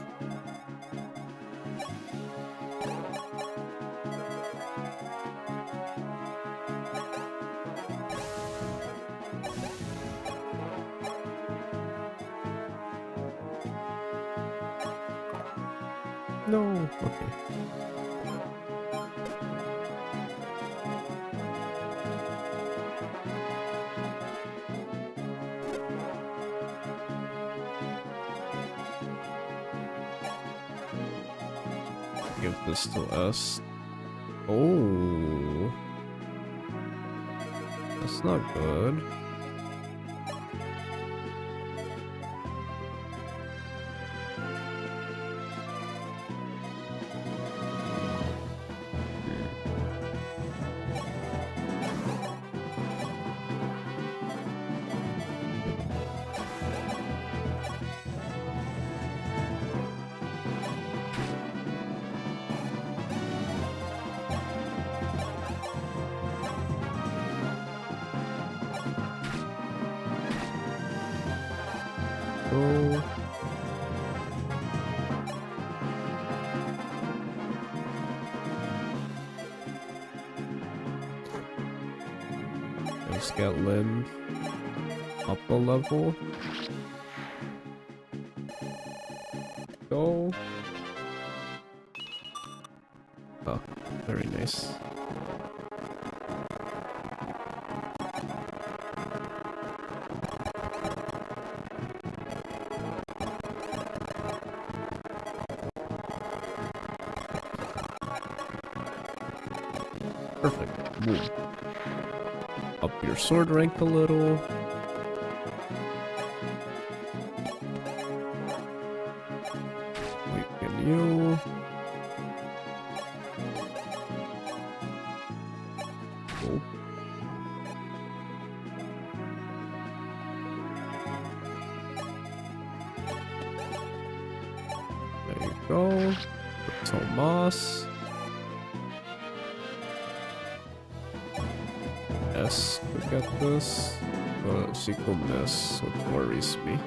No, okay. Give this to us. Oh, that's not good. Go. Let's get Lynn up a level. Go. Oh, very nice. Perfect. Move. Up your sword rank a little. you. Cool. There you go. Tomas. Yes, look at this. She could miss, what worries me.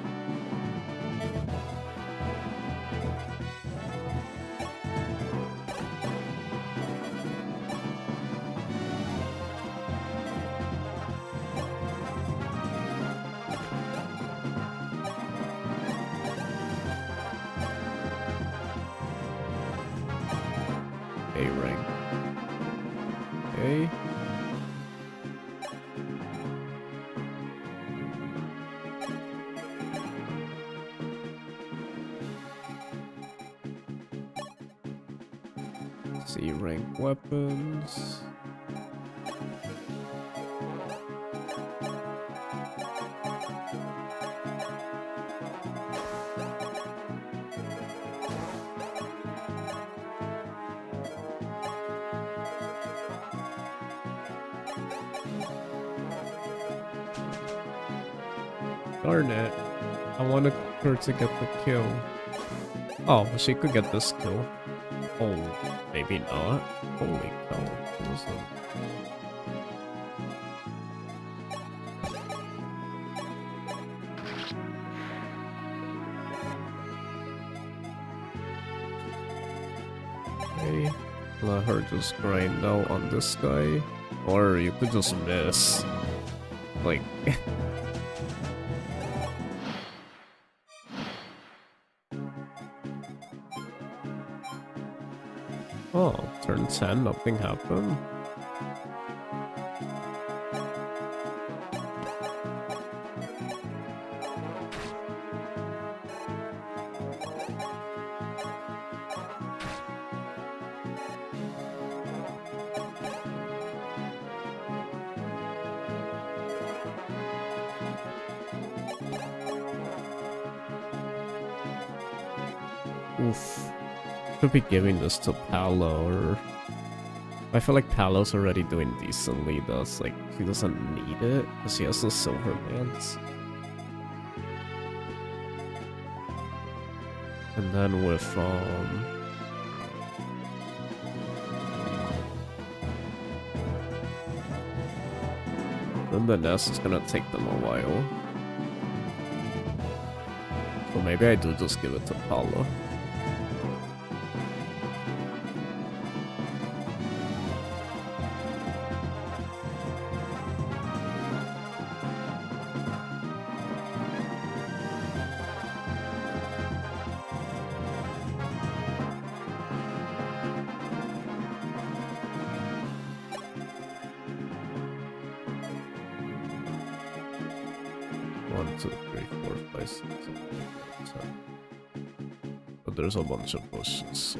A ring. Okay. C rank weapons. Darn it. I wanted her to get the kill. Oh, she could get this kill. Oh, maybe not. Holy cow. What was that? Okay. Let her just grind out on this guy. Or you could just miss. Like... Oh, turn 10, nothing happened. Oof. Could be giving this to Paolo, or I feel like Paolo's already doing decently. Thus, like he doesn't need it because he has the silver lance. And then with then the nest is gonna take them a while. So maybe I do just give it to Paolo. But there's a bunch of bushes, so...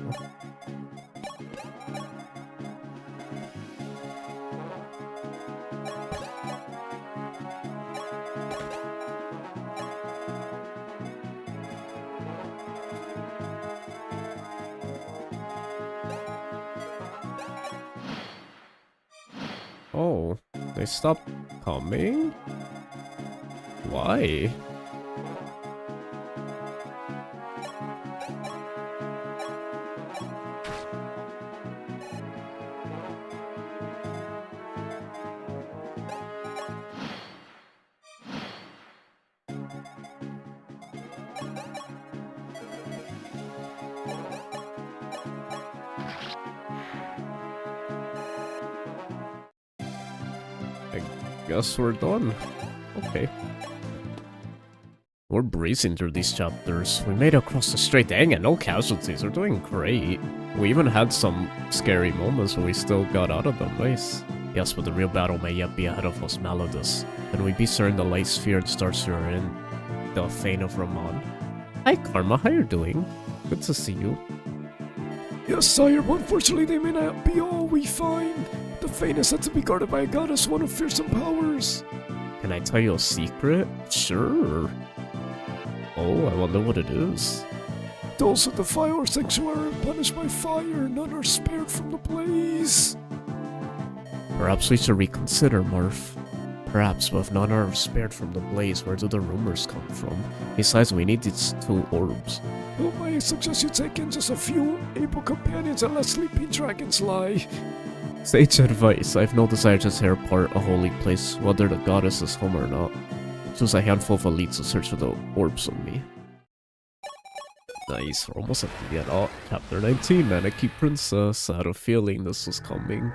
Oh, they stopped coming? Why? Guess we're done. Okay. We're breezing through these chapters. We made it across the strait. Dang it, no casualties. We're doing great. We even had some scary moments, but we still got out of them. Nice. Yes, but the real battle may yet be ahead of us, Malodus. Then we be certain the light sphere and star sphere in the Fane of Ramon. Hi, Karma. How you doing? Good to see you. Yes, sire, but unfortunately they may not be all we find. The Fane is said to be guarded by a goddess, one of fearsome powers. Can I tell you a secret? Sure. Oh, I wonder what it is. those who defy our sanctuary are punished by fire, none are spared from the blaze. Perhaps we should reconsider, Marth. Perhaps, but if none are spared from the blaze, where do the rumors come from? Besides, we need these 2 orbs. Well, I suggest you take in just a few able companions and let sleeping dragons lie. Sage advice. I have no desire to tear apart a holy place, whether the goddess is home or not. Choose a handful of elites to search for the orbs on me. Nice, we're almost at the end. Oh, chapter 19, Maneki Princess. I had a feeling this was coming.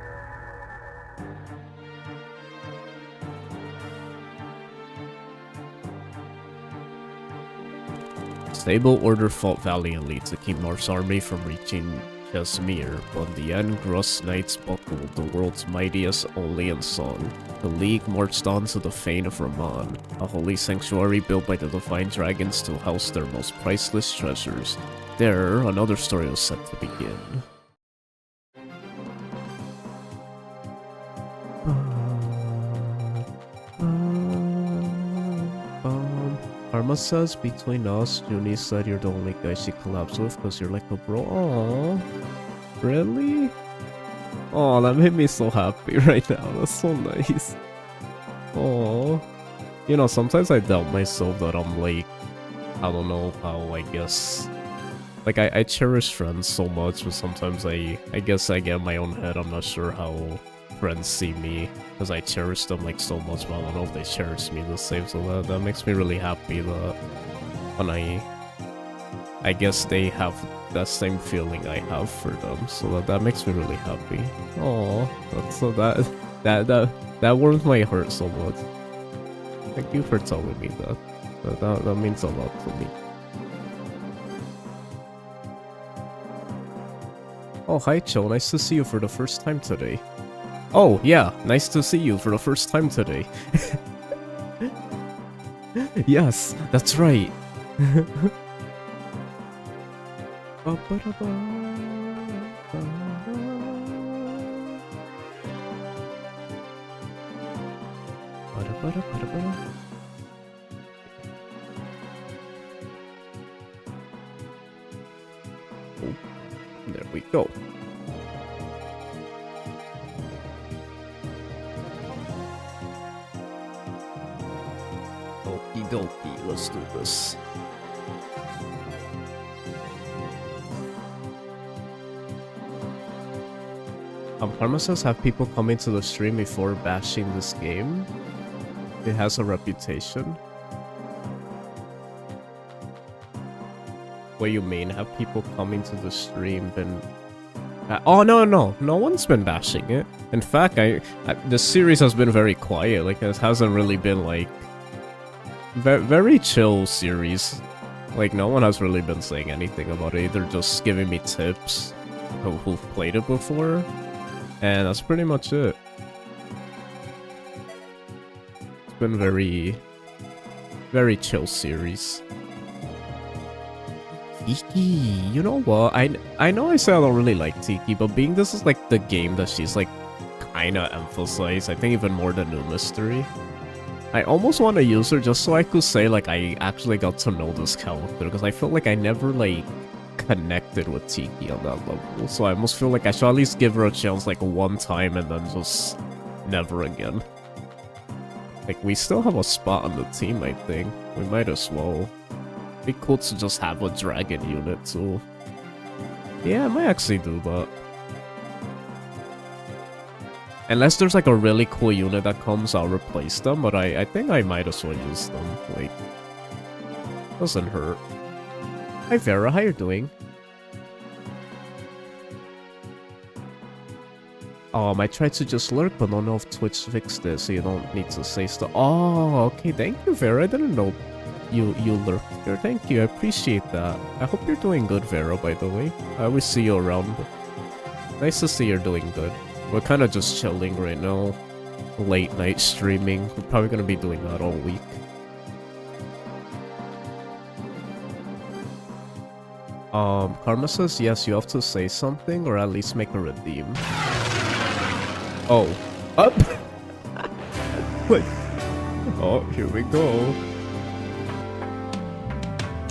Stable Order fought valiantly to keep Marth's army from reaching Jasmir, but in the end, Gruss Knights buckled, the world's mightiest only in song. The League marched on to the Fane of Raman, a holy sanctuary built by the Divine Dragons to house their most priceless treasures. There, another story was set to begin. Karma says, between us, Junie said you're the only guy she collabs with because you're like a bro. Aww. Really? Oh, that made me so happy right now. That's so nice. Oh, you know, sometimes I doubt myself that I'm like, I don't know how, I guess. Like, I cherish friends so much, but sometimes I guess I get in my own head. I'm not sure how friends see me, because I cherish them like so much, but I don't know if they cherish me the same, so that makes me really happy that when I guess they have that same feeling I have for them, so that makes me really happy. Oh, so that warms my heart so much. Thank you for telling me that. That means a lot to me. Oh, hi Cho, nice to see you for the first time today. Oh, yeah, nice to see you for the first time today. Yes, that's right. Oh, there we go. Okie dokie, let's do this. Karma says, have people come into the stream before bashing this game? It has a reputation. What do you mean? Have people come into the stream been... oh, no one's been bashing it. In fact, the series has been very quiet. Like, it hasn't really been, like... Very chill series. Like, no one has really been saying anything about it. Either just giving me tips who've played it before. And that's pretty much it. It's been very chill series. Tiki, you know what? I know I say I don't really like Tiki, but being this is like the game that she's like kinda emphasized, I think even more than New Mystery. I almost want to use her just so I could say like I actually got to know this character, because I felt like I never like connected with Tiki on that level, so I almost feel like I should at least give her a chance like one time and then just never again. Like, we still have a spot on the team, I think. We might as well. Be cool to just have a dragon unit too. Yeah, I might actually do that. Unless there's like a really cool unit that comes, I'll replace them, but I think I might as well use them. Like, doesn't hurt. Hi Vera, how you doing? I tried to just lurk, but don't know if Twitch fixed it, so you don't need to say stuff. Oh, okay, thank you Vera, I didn't know you lurked here. Thank you, I appreciate that. I hope you're doing good, Vera, by the way. I always see you around. Nice to see you're doing good. We're kind of just chilling right now. Late night streaming. We're probably going to be doing that all week. Karma says, yes, you have to say something or at least make a redeem. Oh. Up! Wait. Oh, here we go.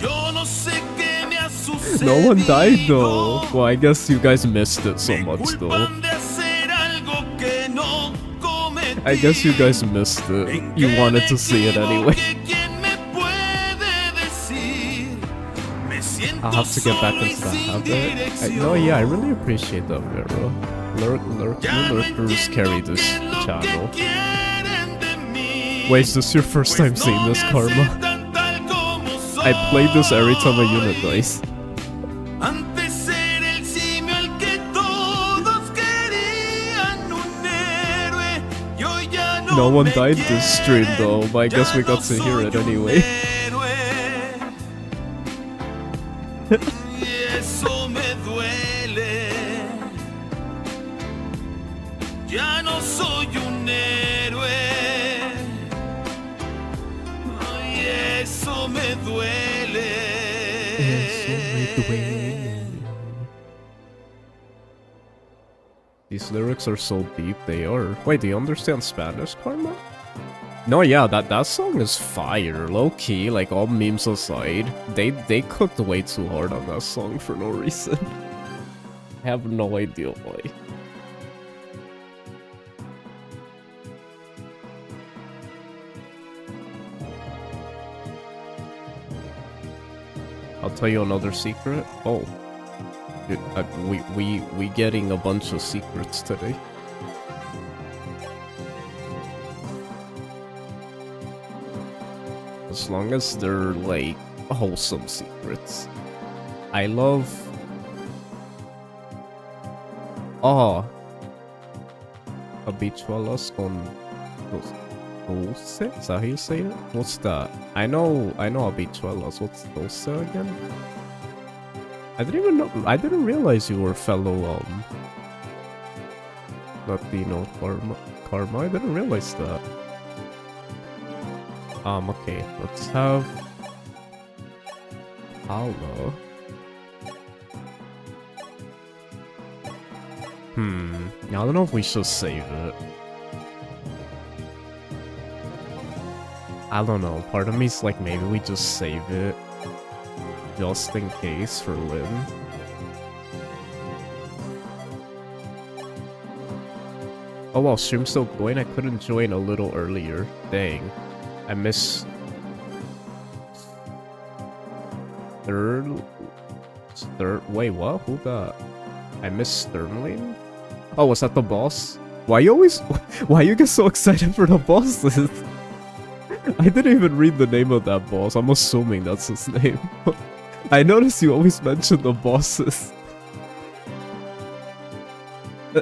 Yo no sé qué me asusta. No one died though. Well, I guess you guys missed it so much though. I guess you guys missed it. You wanted to see it anyway. I'll have to get back into the habit. No, yeah, I really appreciate that, Vero. Lurkers carry this channel. Wait, is this your first time seeing this, Karma? I played this every time a unit dies. No one died this stream though, but I guess we got to hear it anyway. These lyrics are so deep, they are. Wait, do you understand Spanish, Karma? No, yeah, that song is fire, low-key, like all memes aside. They cooked way too hard on that song for no reason. I have no idea why. I'll tell you another secret. Oh. Dude, we getting a bunch of secrets today. As long as they're like wholesome secrets. I love. Oh, habitualas con dulce. Is that how you say it? What's that? I know habitualas. What's dulce again? I didn't realize you were fellow Latino karma. I didn't realize that. Okay, let's have Paulo. I don't know if we should save it. I don't know. Part of me's like maybe we just save it. Just in case for Lynn. Oh well, stream's still going. I couldn't join a little earlier. Dang. I missed... Third... Wait, what? Who got... I missed Sternling? Oh, was that the boss? Why you get so excited for the bosses? I didn't even read the name of that boss. I'm assuming that's his name. I noticed you always mention the bosses.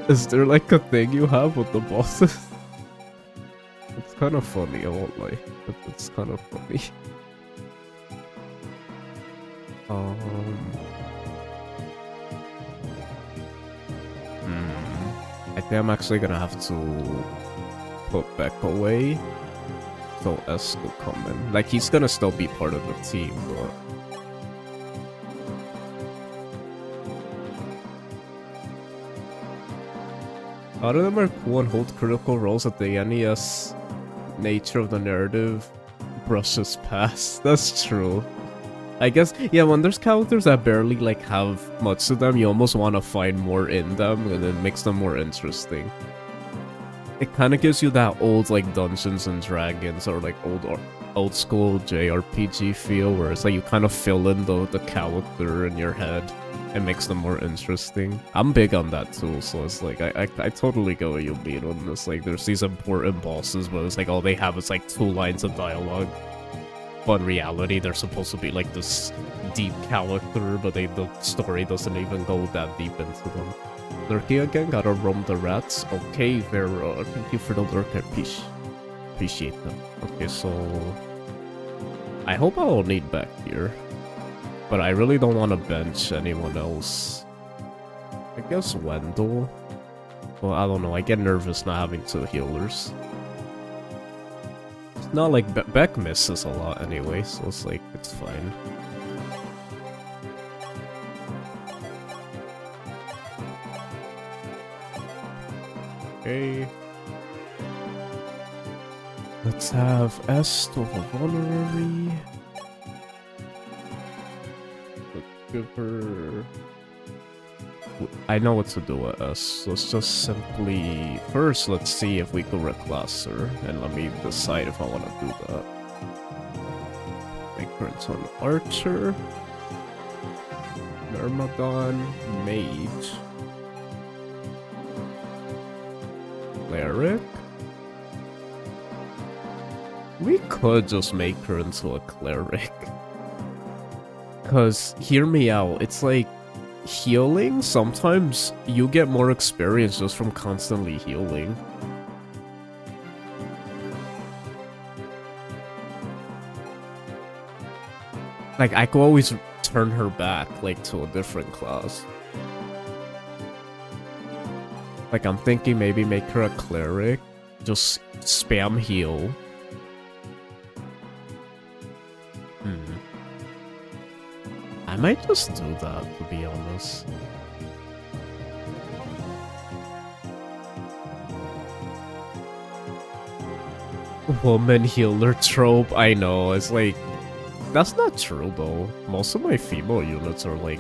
Is there like a thing you have with the bosses? It's kind of funny, I won't lie. It's kind of funny. I think I'm actually gonna have to put Beck away so S will come in. Like, he's gonna still be part of the team, but... A lot of them are cool and hold critical roles at the NES nature of the narrative brushes past. That's true. I guess, yeah, when there's characters that barely, like, have much to them, you almost want to find more in them, and it makes them more interesting. It kind of gives you that old, like, Dungeons and Dragons, or, like, old school JRPG feel, where it's like you kind of fill in the character in your head. It makes them more interesting. I'm big on that too, so it's like, I totally get what you mean on this. Like, there's these important bosses, but it's like all they have is like 2 lines of dialogue. But in reality, they're supposed to be like this deep character, but the story doesn't even go that deep into them. Lurky again, gotta roam the rats. Okay, Vera, thank you for the lurker, appreciate them. Okay, so... I hope I will need back here. But I really don't want to bench anyone else. I guess Wendell. Well, I don't know. I get nervous not having 2 healers. It's not like Beck misses a lot anyway, so it's like, it's fine. Okay. Let's have S to the honorary. give her... I know what to do with us. Let's just simply... First, let's see if we can reclass her. And let me decide if I want to do that. Make her into an archer. Myrmidon. Mage. Cleric? We could just make her into a cleric. Cause, hear me out, it's like, healing, sometimes you get more experience just from constantly healing. Like, I could always turn her back, like, to a different class. Like, I'm thinking maybe make her a cleric, just spam heal. I might just do that, to be honest. Woman healer trope, I know, it's like... That's not true, though. Most of my female units are, like...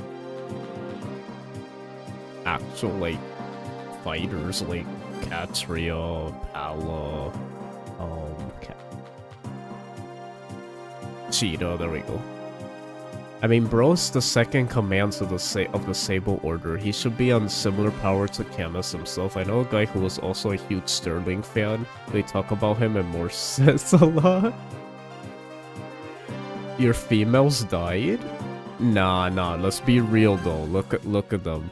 actual, like, fighters, like Katria, Pala, Cheetah, there we go. I mean, bro's the second command of the Sable Order. He should be on similar power to Camus himself. I know a guy who was also a huge Sterling fan. They talk about him and Morse says a lot. Your females died? Nah, let's be real though. Look at them.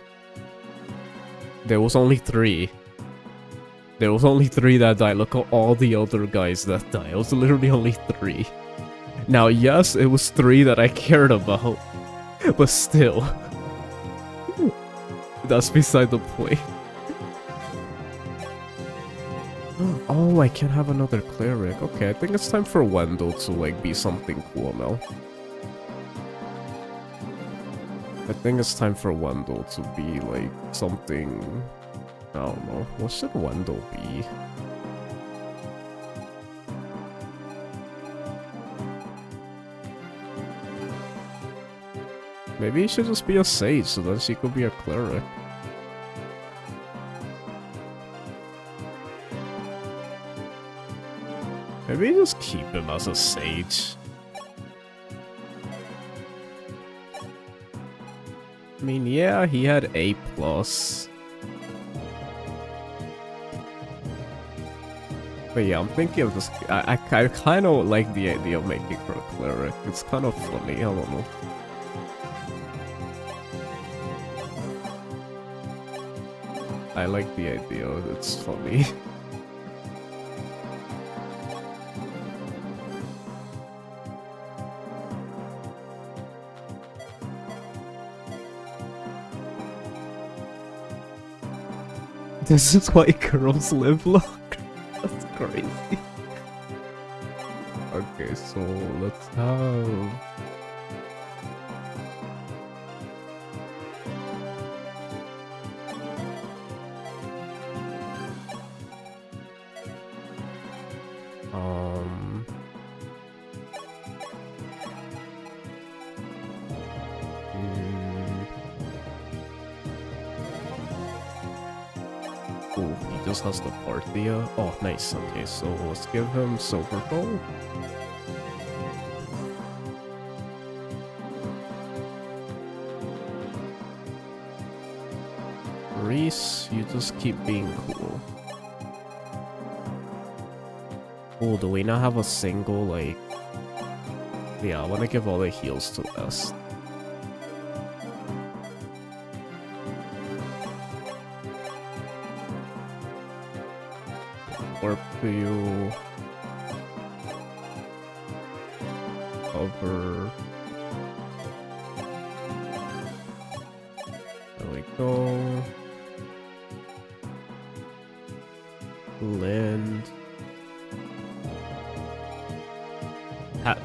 There was only 3. There was only 3 that died. Look at all the other guys that died. It was literally only 3. Now, yes, it was 3 that I cared about, but still. That's beside the point. Oh, I can't have another cleric. Okay, I think it's time for Wendell to, like, be something cool now. I think it's time for Wendell to be, like, something... I don't know. What should Wendell be? Maybe he should just be a sage, so then she could be a cleric. Maybe just keep him as a sage. I mean, yeah, he had A+. But yeah, I'm thinking of just... I kind of like the idea of making her a cleric. It's kind of funny, I don't know. I like the idea, it's funny. This is why girls live longer. That's crazy. Okay, so let's have... Ooh, he just has the Parthia. Oh, nice. Okay, so let's give him Silver Bow. Reese, you just keep being cool. Oh, do we not have a single, like... Yeah, I want to give all the heals to S. Warp to you. Cover. There we go. Lind.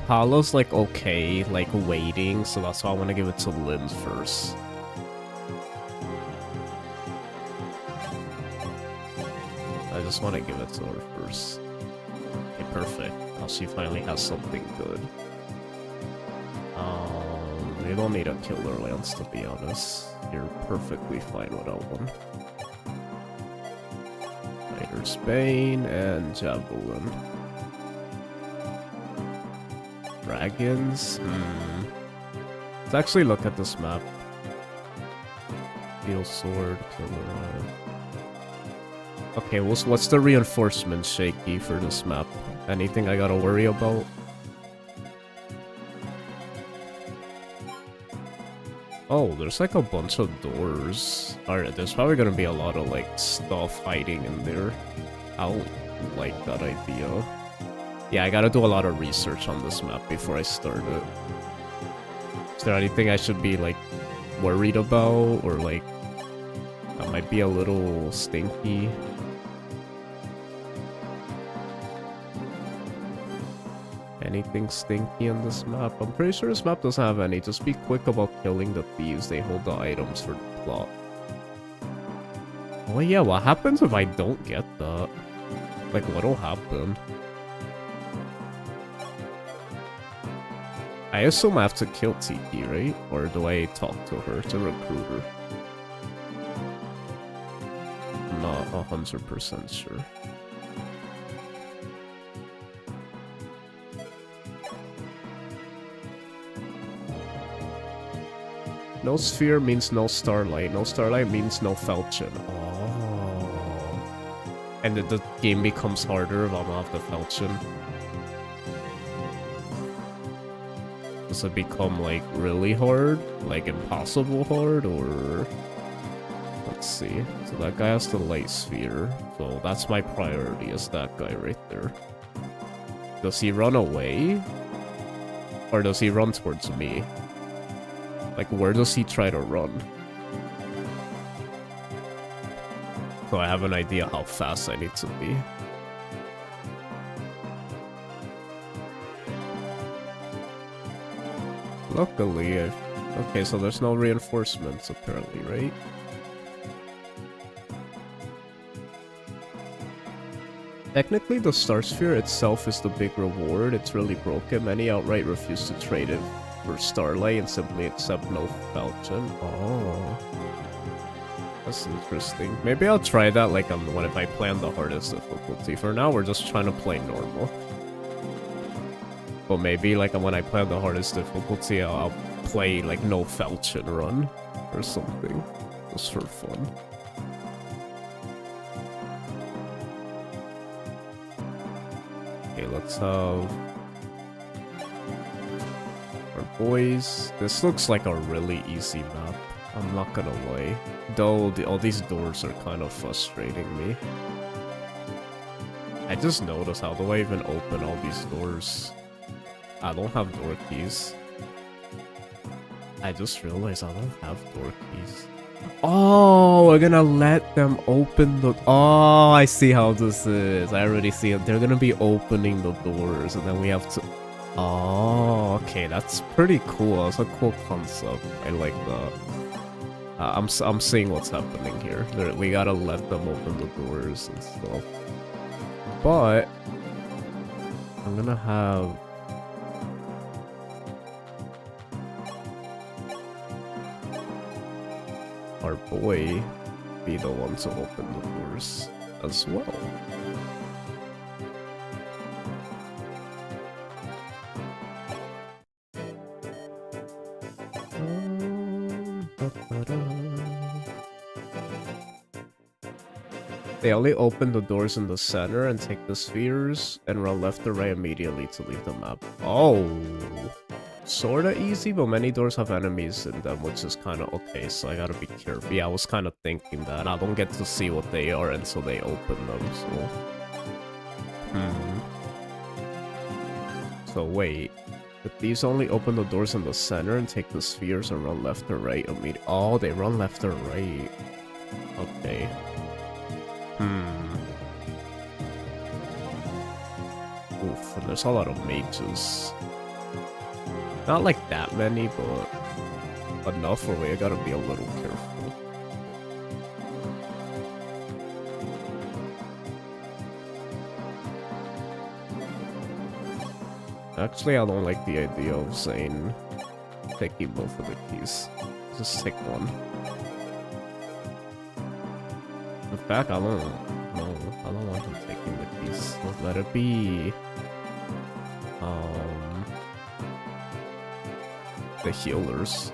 Paolo's like okay, like waiting, so that's why I want to give it to Lind first. I just want to give it to her first. Okay, perfect. Now she finally has something good. You don't need a killer lance, to be honest. You're perfectly fine without one. Fighter's Bane and Javelin. Dragons? Let's actually look at this map. Steel Sword, Killer. Okay, what's the reinforcement shaky for this map? Anything I gotta worry about? Oh, there's like a bunch of doors. Alright, there's probably gonna be a lot of like stuff hiding in there. I don't like that idea. Yeah, I gotta do a lot of research on this map before I start it. Is there anything I should be like worried about, or like that might be a little stinky? Anything stinky on this map? I'm pretty sure this map doesn't have any. Just be quick about killing the thieves. They hold the items for the plot. Oh yeah, what happens if I don't get that? Like, what'll happen? I assume I have to kill Tiki, right? Or do I talk to her, to recruit her? I'm not 100% sure. No sphere means no starlight. No starlight means no falchion. Oh. And the game becomes harder if I don't have the falchion. Does it become like really hard? Like impossible hard, or... Let's see. So that guy has the light sphere. So that's my priority, is that guy right there. Does he run away? Or does he run towards me? Like, where does he try to run? So I have an idea how fast I need to be. Luckily, okay, so there's no reinforcements apparently, right? Technically, the Star Sphere itself is the big reward. It's really broken. Many outright refuse to trade it for Starlight and simply accept no falchion. Oh, that's interesting. Maybe I'll try that like when if I play on the hardest difficulty. For now, we're just trying to play normal. But maybe like when I play on the hardest difficulty, I'll play like no falchion run or something, just for fun. Okay, let's have our boys. This looks like a really easy map. I'm not gonna lie. Though all these doors are kind of frustrating me. I just noticed, how do I even open all these doors? I don't have door keys. I just realized I don't have door keys. Oh, we're gonna let them open the... Oh, I see how this is. I already see it. They're gonna be opening the doors, and then we have to... Oh, okay, that's pretty cool. That's a cool concept. I like that. I'm seeing what's happening here. We gotta let them open the doors and stuff. But I'm gonna have... our boy be the one to open the doors as well. They only open the doors in the center and take the spheres and run left or right immediately to leave the map. Oh, sorta easy, but many doors have enemies in them, which is kind of okay, so I gotta be careful. Yeah, I was kind of thinking that. I don't get to see what they are until they open them, so... So wait, if these only open the doors in the center and take the spheres and run left or right immediately... Oh, they run left or right. Okay. Oof, and there's a lot of mages. Not like that many, but enough where we gotta be a little careful. Actually, I don't like the idea of saying taking both of the keys. Just take one. In fact, I don't want him taking the keys. Let it be the healers.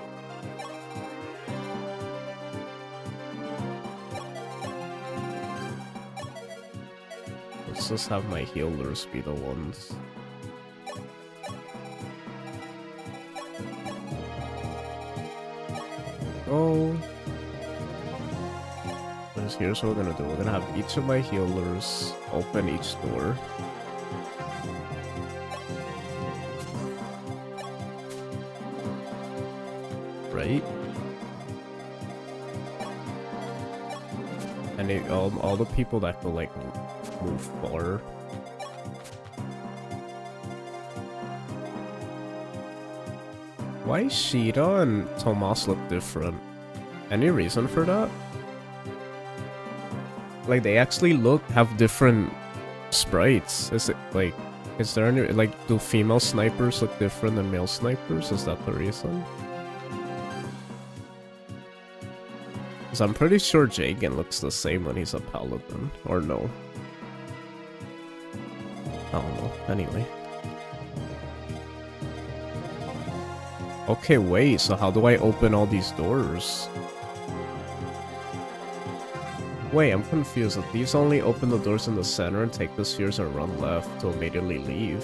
Let's just have my healers be the ones. Oh. Here's what we're gonna do. We're gonna have each of my healers open each door. Right? And all the people that could like move far. Why Sheeta and Tomas look different? Any reason for that? Like they actually have different sprites. Is it like, is there any, like, do female snipers look different than male snipers? Is that the reason? Because I'm pretty sure Jagan looks the same when he's a paladin, or no? I don't know. Anyway. Okay, wait, so how do I open all these doors? Wait, I'm confused. If these only open the doors in the center and take the spheres and run left to immediately leave.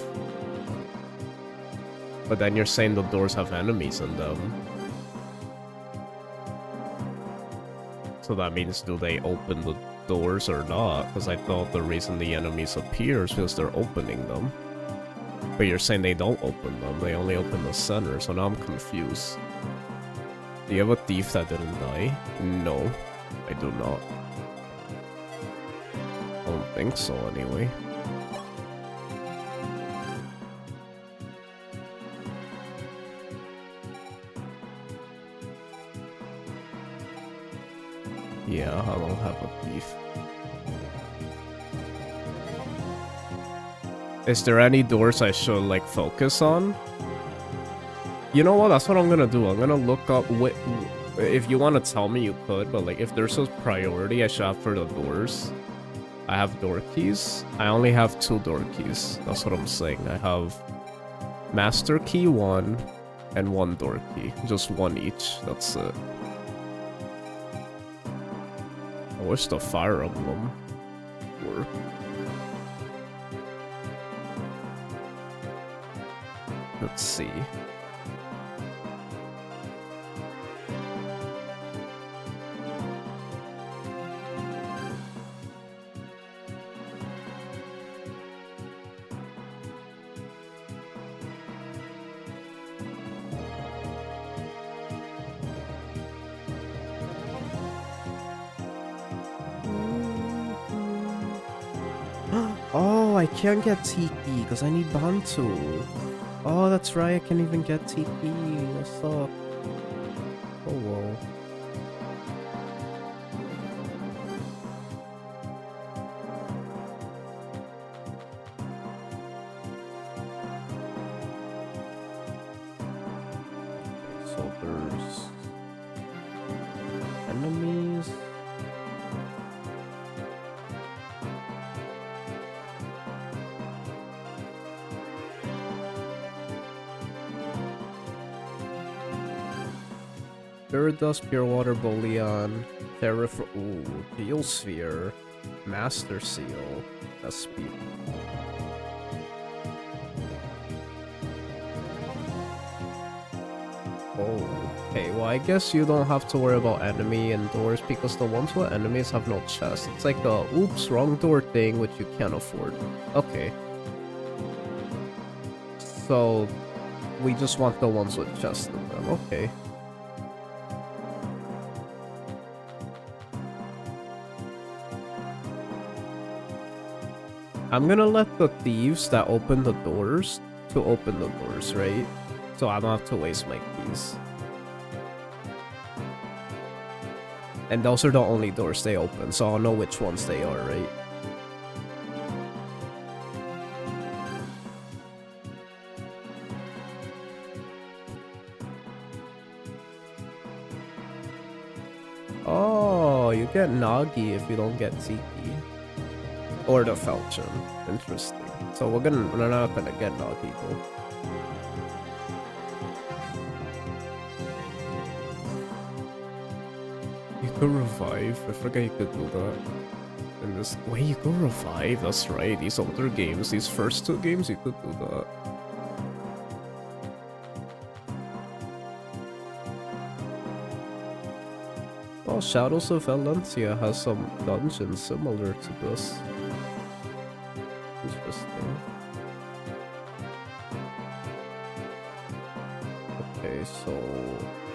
But then you're saying the doors have enemies in them. So that means, do they open the doors or not? Because I thought the reason the enemies appear is because they're opening them. But you're saying they don't open them, they only open the center, so now I'm confused. Do you have a thief that didn't die? No, I do not. I don't think so, anyway. Yeah, I don't have a thief. Is there any doors I should, like, focus on? You know what? That's what I'm gonna do. I'm gonna look up what... If you want to tell me, you could, but, like, if there's a priority I should have for the doors... I have door keys. I only have 2 door keys. That's what I'm saying. I have master key 1 and 1 door key. Just 1 each. That's it. I wish the Fire Emblem worked. Let's see. Oh, I can't get Tiki because I need Bantu. Oh, that's right, I can't even get Tiki. What's up? Oh, whoa. So there's enemies. Spirit Dust, Pure Water, Bolian, Heal Sphere, Master Seal, SP. Oh, okay, well I guess you don't have to worry about enemy and doors because the ones with enemies have no chest. It's like a oops, wrong door thing which you can't afford. Okay. So, we just want the ones with chests in them, okay. I'm gonna let the thieves that open the doors to open the doors, right? So I don't have to waste my keys. And those are the only doors they open, so I'll know which ones they are, right? Oh, you get Nagi if you don't get Tiki. Or the Falchion. Interesting. So we're not gonna get Nagi though. You could revive. I forgot you could do that. In this way, you could revive. That's right. These older games, these first two games, you could do that. Oh, Shadows of Valencia has some dungeons similar to this. Interesting. Okay, so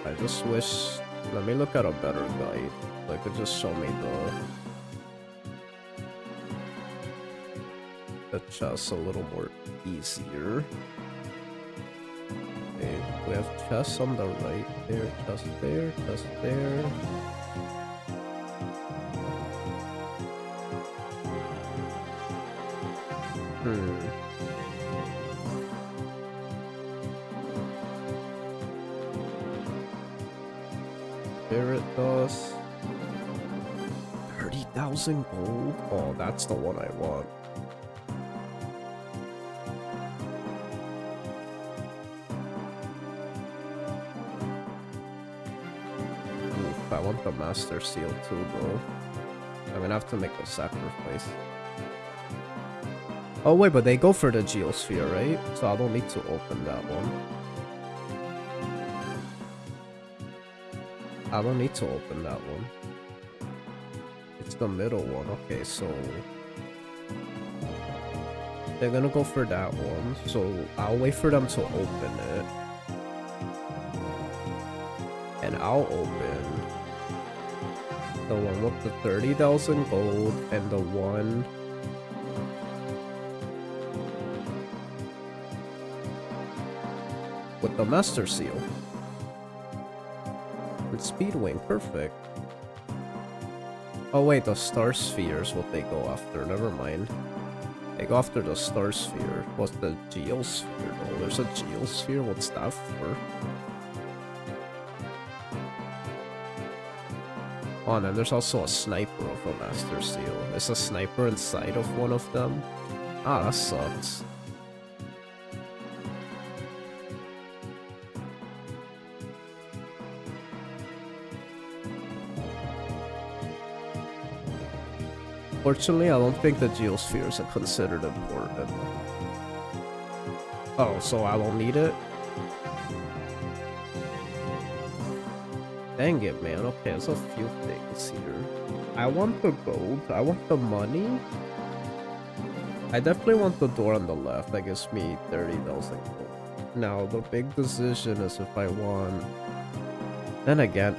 I just wish. Let me look at a better guide. Like, could just show me the chest a little more easier. Okay, we have chests on the right there, chest there, chest there. Spirit dust. 30,000 gold? Oh, that's the one I want. Oof, I want the Master Seal too, though. I'm gonna have to make a sacrifice. Oh wait, but they go for the Geosphere, right? So I don't need to open that one. I don't need to open that one. It's the middle one. Okay, so they're gonna go for that one. So I'll wait for them to open it. And I'll open the one with the 30,000 gold and the one with the Master Seal. And Speedwing, perfect. Oh wait, the Star Sphere is what they go after, never mind. They go after the Star Sphere. What's the Geosphere though? There's a Geosphere? What's that for? Oh, and then there's also a sniper of a Master Seal. Is a sniper inside of one of them? Ah, that sucks. Fortunately, I don't think the Geospheres are considered important. Oh, so I don't need it? Dang it, man. Okay, there's a few things here. I want the gold. I want the money. I definitely want the door on the left. That gives me 30,000 gold. Now, the big decision is if I want... Then again,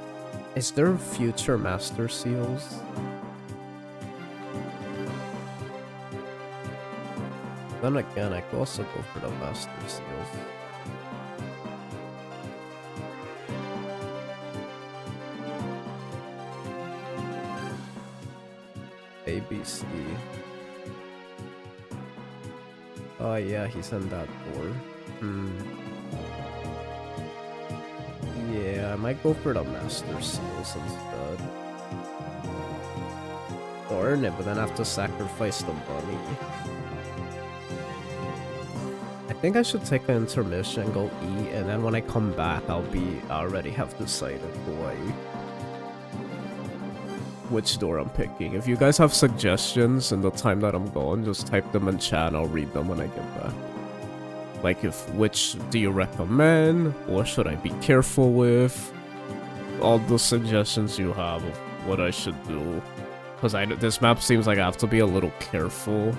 is there future Master Seals? Then again, I could also go for the Master Seals. ABC. Oh yeah, he's in that door. Yeah, I might go for the Master Seals instead. To earn it, but then I have to sacrifice the money. I think I should take an intermission, go eat, and then when I come back, I already have decided which door I'm picking. If you guys have suggestions in the time that I'm gone, just type them in chat and I'll read them when I get back. Like, which do you recommend? What should I be careful with? All the suggestions you have of what I should do. Because this map seems like I have to be a little careful.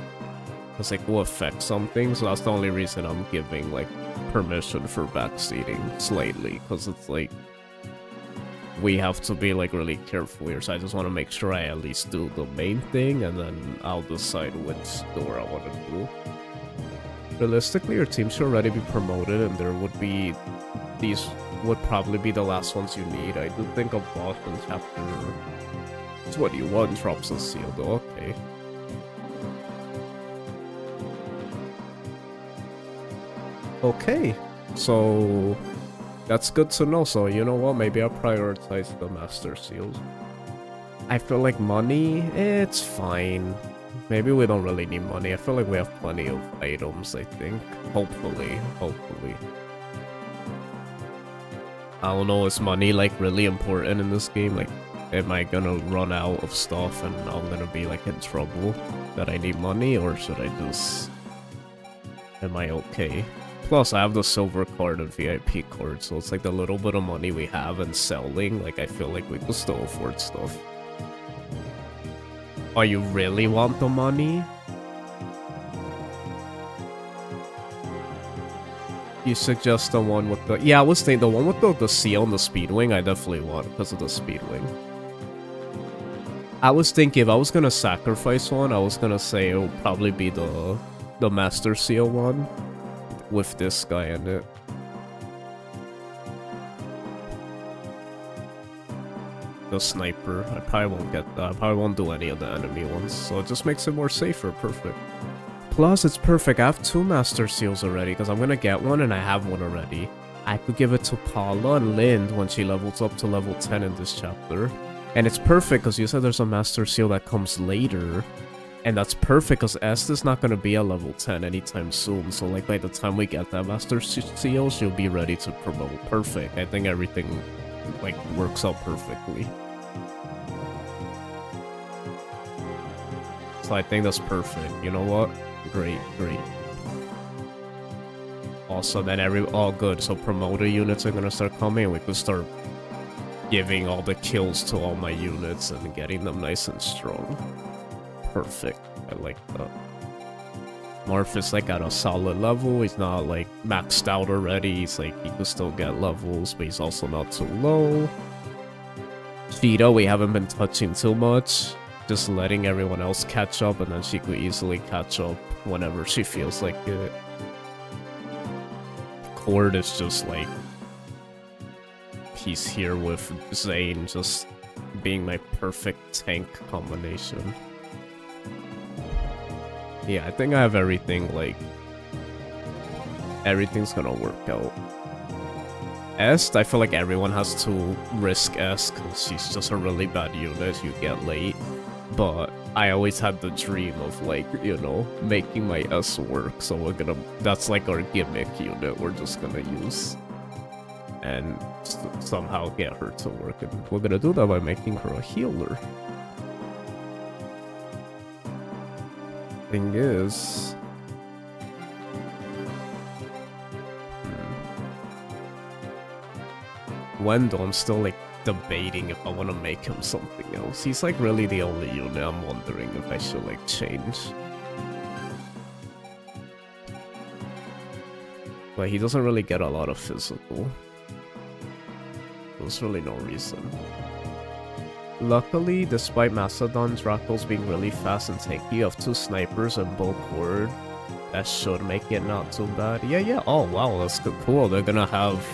Because it will affect something, so that's the only reason I'm giving, like, permission for backseating slightly. Because it's like, we have to be, like, really careful here, so I just want to make sure I at least do the main thing, and then I'll decide which door I want to do. Realistically, your team should already be promoted, and there would be... These would probably be the last ones you need. I do think a boss in chapter 21 drops a seal, though. Okay. Okay, so that's good to know. So you know what? Maybe I'll prioritize the Master Seals. I feel like money, it's fine. Maybe we don't really need money. I feel like we have plenty of items, I think. Hopefully. I don't know, is money like really important in this game? Like, am I gonna run out of stuff and I'm gonna be like in trouble that I need money, or should I just... Am I okay? Plus, I have the silver card and VIP card, so it's like the little bit of money we have and selling, like I feel like we can still afford stuff. Oh, you really want the money? You suggest the one with the... Yeah, I was thinking the one with the seal and the speedwing, I definitely want because of the speedwing. I was thinking if I was gonna sacrifice one, I was gonna say it would probably be the Master Seal one with this guy in it. The sniper, I probably won't get that. I probably won't do any of the enemy ones, so it just makes it more safer. Perfect. Plus, it's perfect. I have 2 Master Seals already, because I'm gonna get one and I have one already. I could give it to Paula and Lind when she levels up to level 10 in this chapter. And it's perfect, because you said there's a Master Seal that comes later. And that's perfect, because Estes not gonna be at level 10 anytime soon, so like by the time we get that Master Seal, she'll be ready to promote. Perfect. I think everything like works out perfectly. So I think that's perfect. You know what? Great. Also, then all good. So promoter units are gonna start coming, and we can start giving all the kills to all my units and getting them nice and strong. Perfect. I like that. Marth is like at a solid level. He's not like maxed out already. He's like, he can still get levels, but he's also not too low. Cheetah, we haven't been touching too much. Just letting everyone else catch up, and then she could easily catch up whenever she feels like it. Cord is just like... He's here with Zane, just being my perfect tank combination. Yeah, I think I have everything, like... Everything's gonna work out. Est, I feel like everyone has to risk Est, because she's just a really bad unit, you get late. But I always had the dream of, like, you know, making my S work, so we're gonna... That's like our gimmick unit we're just gonna use. And somehow get her to work, and we're gonna do that by making her a healer. Thing is... Wendell, I'm still like debating if I want to make him something else. He's like really the only unit I'm wondering if I should like change. But he doesn't really get a lot of physical. There's really no reason. Luckily, despite Macedon's Drackles being really fast and tanky, you have 2 snipers and bow cord. That should make it not too bad. Yeah. Oh wow, that's cool. They're gonna have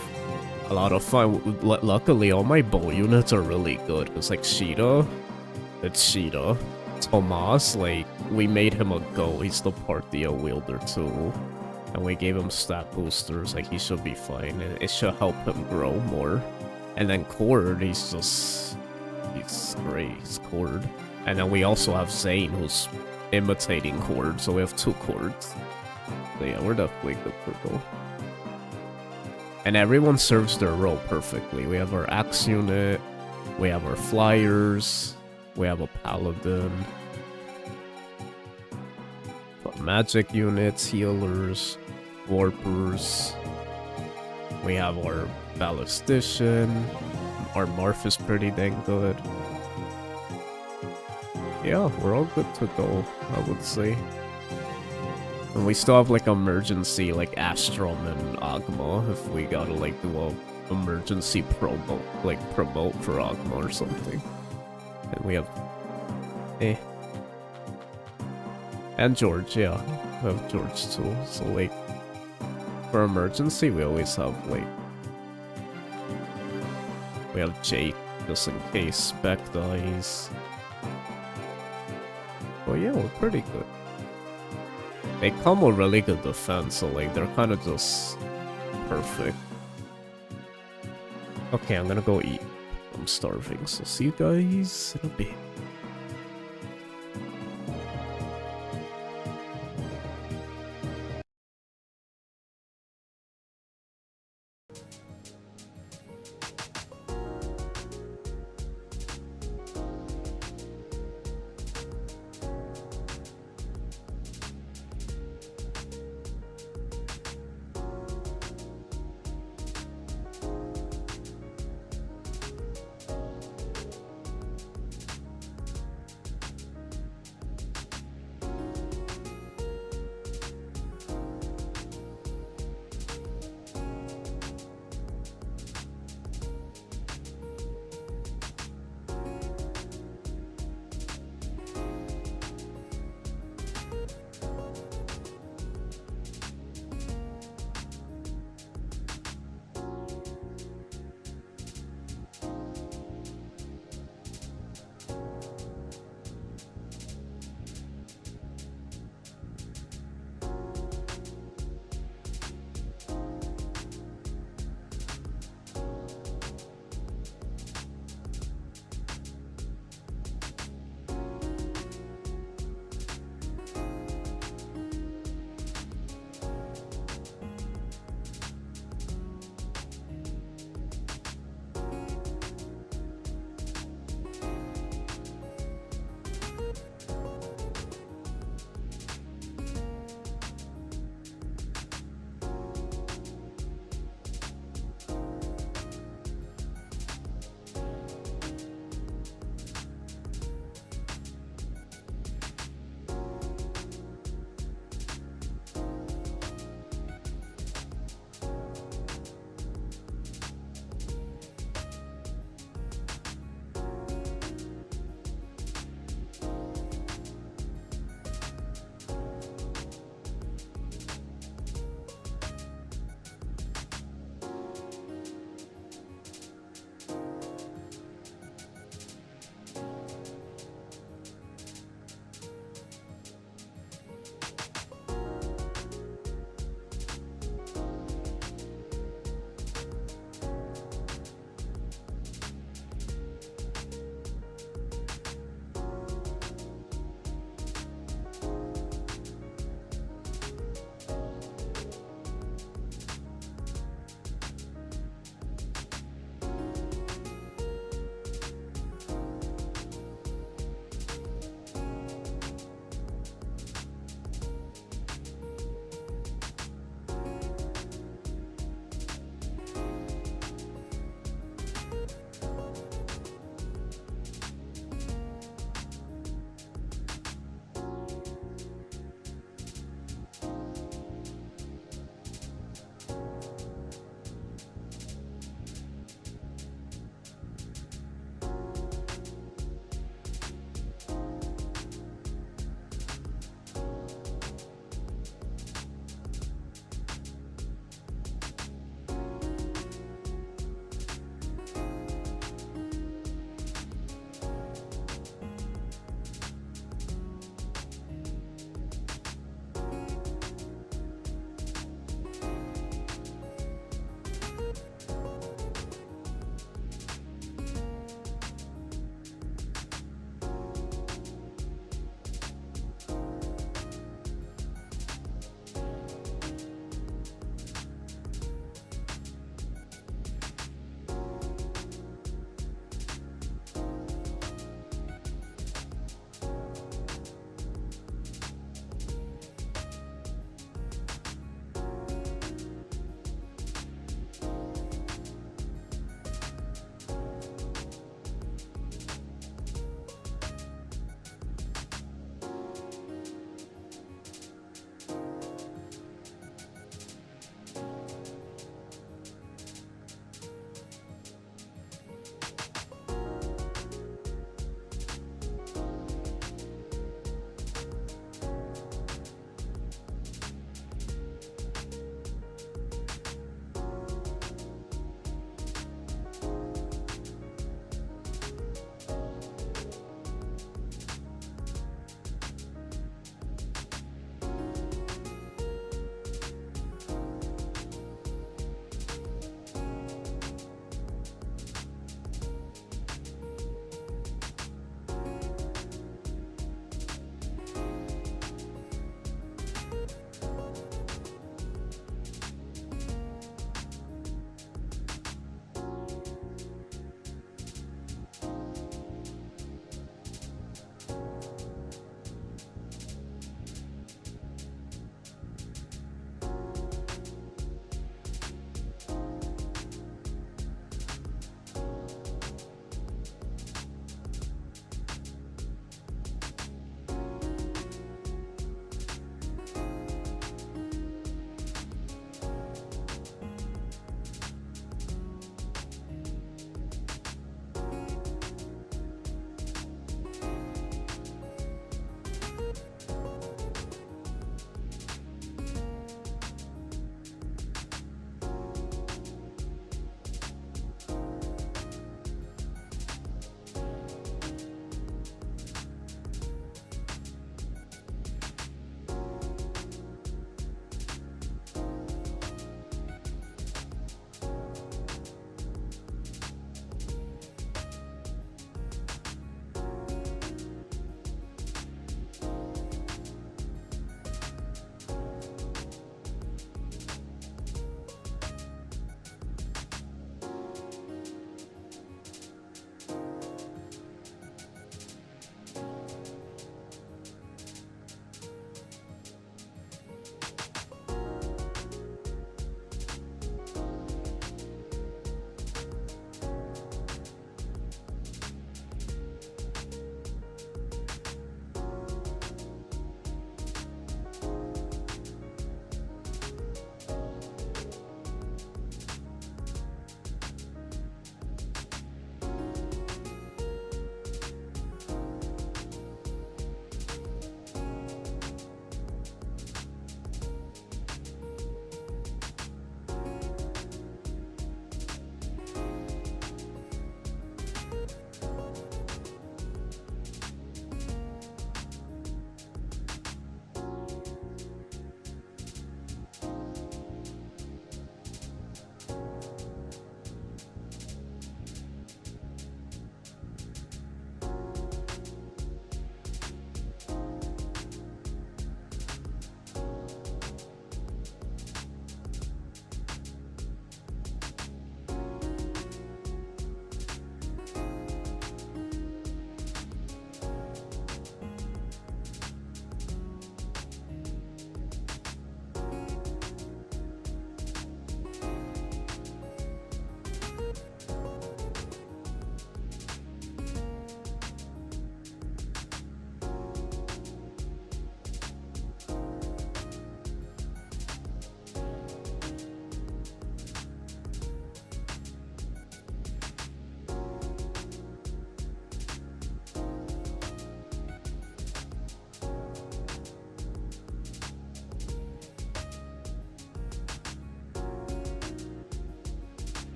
a lot of fun. Luckily, all my bow units are really good. It's like Sheeta. It's Sheeta. Tomas, like, we made him a go. He's the Parthia wielder too. And we gave him stat boosters. Like, he should be fine. It should help him grow more. And then Cord, he's great. He's Cord. And then we also have Zane, who's imitating Cord. So we have 2 Cords. So yeah, we're definitely good to go. And everyone serves their role perfectly. We have our axe unit, we have our flyers, we have a paladin, magic units, healers, warpers. We have our ballistician. Our Marth is pretty dang good. Yeah, we're all good to go, I would say. And we still have like emergency like Astrom and Agma if we gotta like do a emergency promote for Agma or something. And we have and George, yeah. We have George too. So like for emergency we always have like we have Jake just in case Spec dies. But yeah, we're pretty good. They come with really good defense, so like they're kind of just perfect. Okay, I'm gonna go eat. I'm starving, so see you guys in a bit.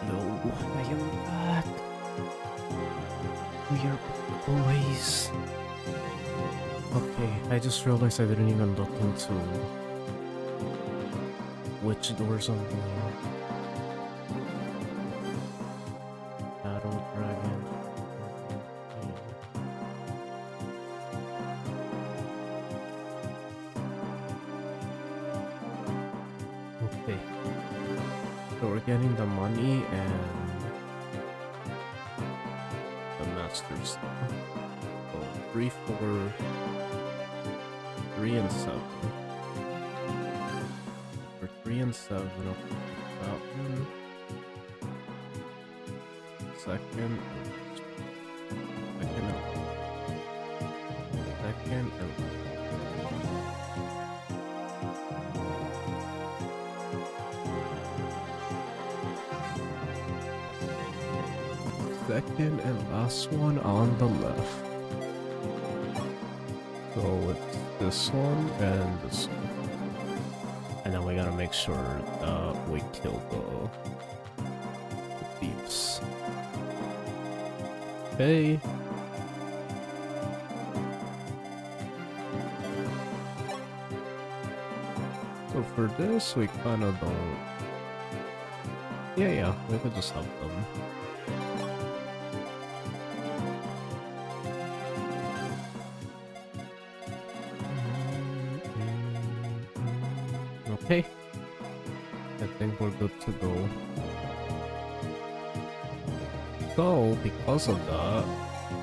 Hello, I am back. We are boys. Okay, I just realized I didn't even look into which doors I'm going. Battle Dragon. Okay. So we're getting the money and the master stuff. So 3, 4, 3, and 7. For 3 and 7, I'll put that one. Second, second, and second and last one on the left. So it's this one and this one. And then we gotta make sure we kill the thieves. Okay. So for this, we kinda don't... Yeah, we could just help them. Okay. I think we're good to go. So, because of that,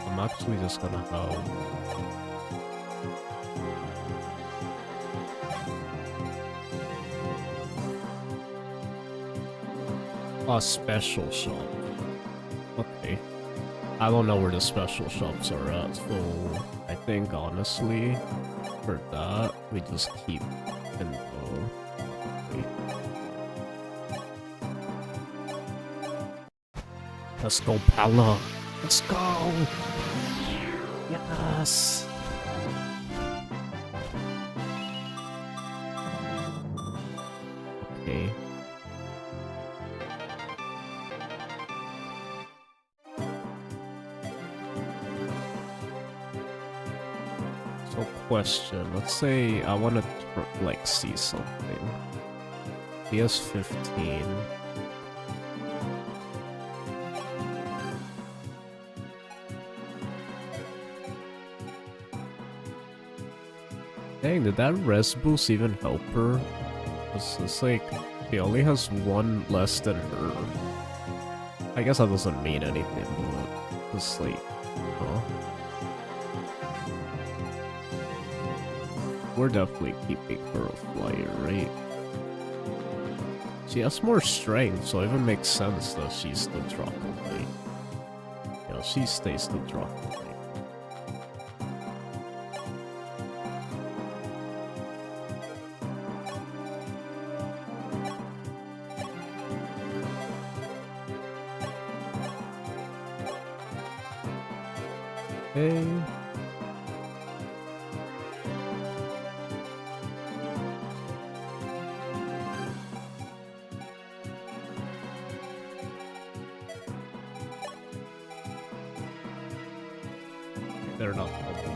I'm actually just gonna have a special shop. Okay. I don't know where the special shops are at, so I think honestly, for that, we just keep in the... Let's go, Pala. Let's go. Yes. Okay. So question, let's say I want to like see something. PS15. Dang, did that res boost even help her? It's like, he only has one less than her. I guess that doesn't mean anything, but it's like, huh? We're definitely keeping her a flyer, right? She has more strength, so it even makes sense that she's the Dracovate. You know, she stays the Dracovate. Okay. They're not helping.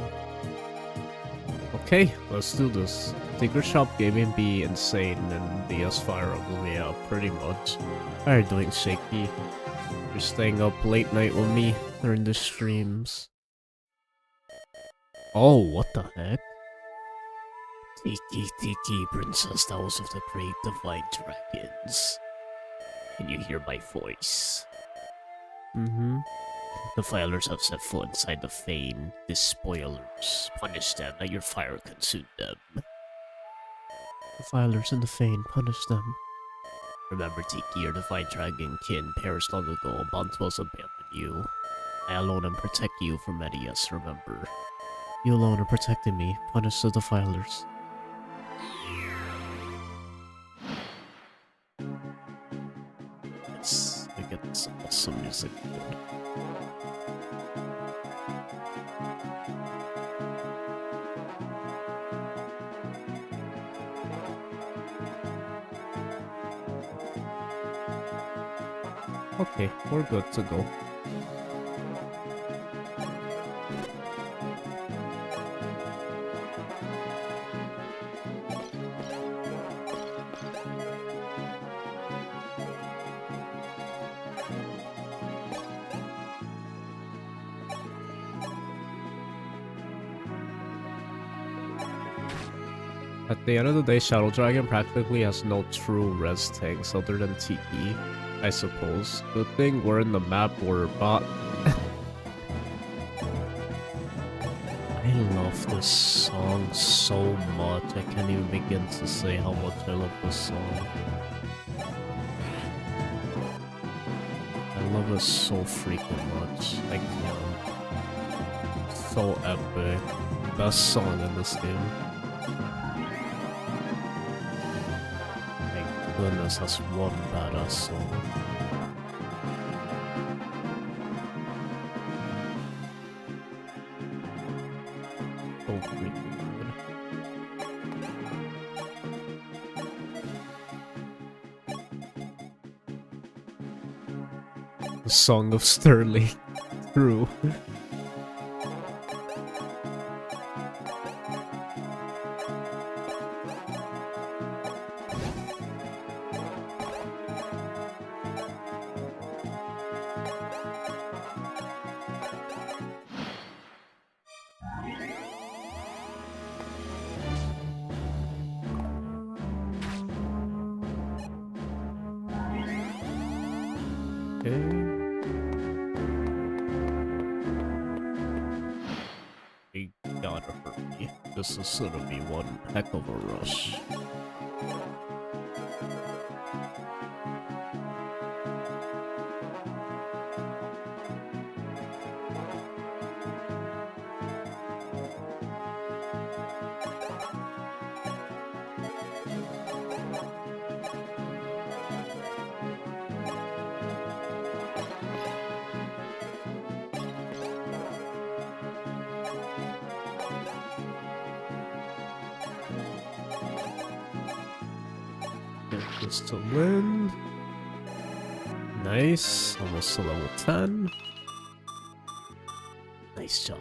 Okay, let's do this. Secret Shop Gaming be insane and DS Fire Emblem, yeah, pretty much. How are you doing, Shaky? You're staying up late night with me during the streams. Oh, what the heck? Tiki, Princess, House of the Great Divine Dragons. Can you hear my voice? Mm-hmm. The Filers have set foot inside the Fane. The spoilers. Punish them, let your fire consume them. The Filers and the Fane, punish them. Remember, Tiki, your Divine Dragon kin perished long ago. Bontos abandoned you. I alone am protect you from Medius, remember. You alone are protecting me. Punish the Defilers. Yes, we get this awesome music. Okay, we're good to go. At the end of the day, Shadow Dragon practically has no true res tanks other than TE, I suppose. Good thing we're in the map where bot. I love this song so much. I can't even begin to say how much I love this song. I love it so freaking much. I can't. So epic. Best song in this game. Goodness, that's one badass song. So freaking good. The Song of Sterling. True. You gotta hurry. This is gonna be one heck of a rush. Get this to win. Nice. Almost to level 10. Nice job.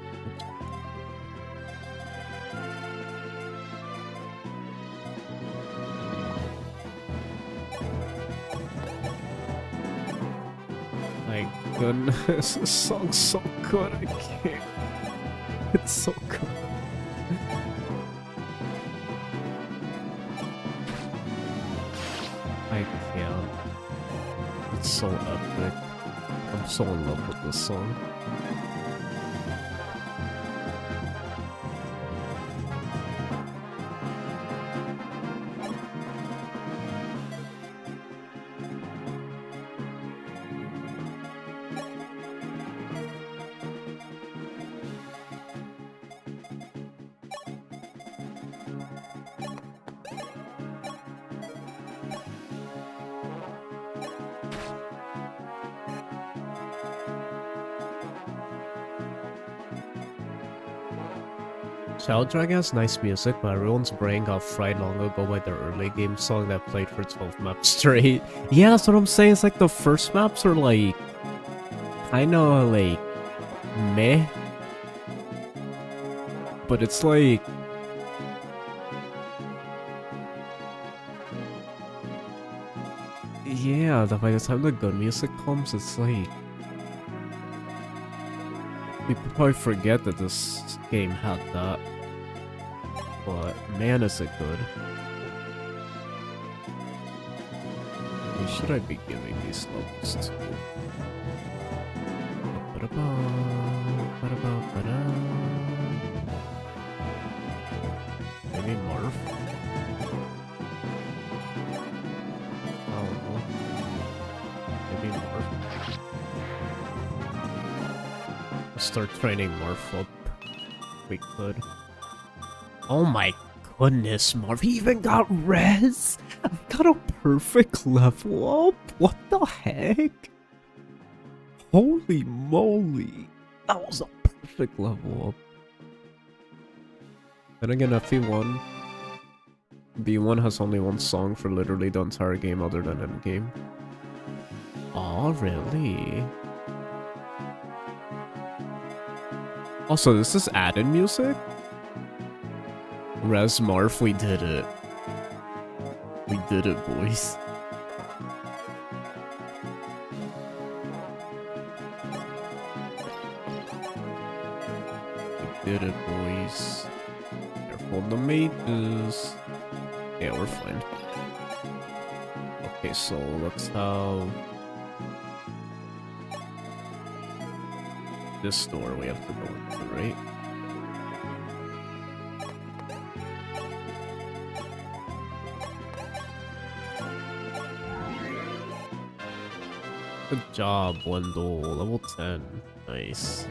My goodness, this song's so good, I can't. It's so good. I can't. It's so epic. I'm so in love with this song. Shadow Dragon has nice music, but everyone's brain got fried long ago by the early game song that played for 12 maps straight. Yeah, that's what I'm saying. It's like the first maps are like kinda like meh. But it's like yeah, by the time the good music comes, it's like people probably forget that this game had that. But man, is it good. Who should I be giving these levels to? Maybe Marth? I don't know. Maybe Marth. Start training Marth up. We could. Oh my goodness, Marth, he even got res! I got a perfect level up? What the heck? Holy moly! That was a perfect level up. Then again, FE1. B1 has only one song for literally the entire game other than endgame. Oh, really? Also, this is added music? Res Marth, we did it. We did it, boys. We did it, boys. Careful the mages. Yeah, we're fine. Okay, so let's have this door we have to go into, right? Good job, Wendell. Level 10. Nice.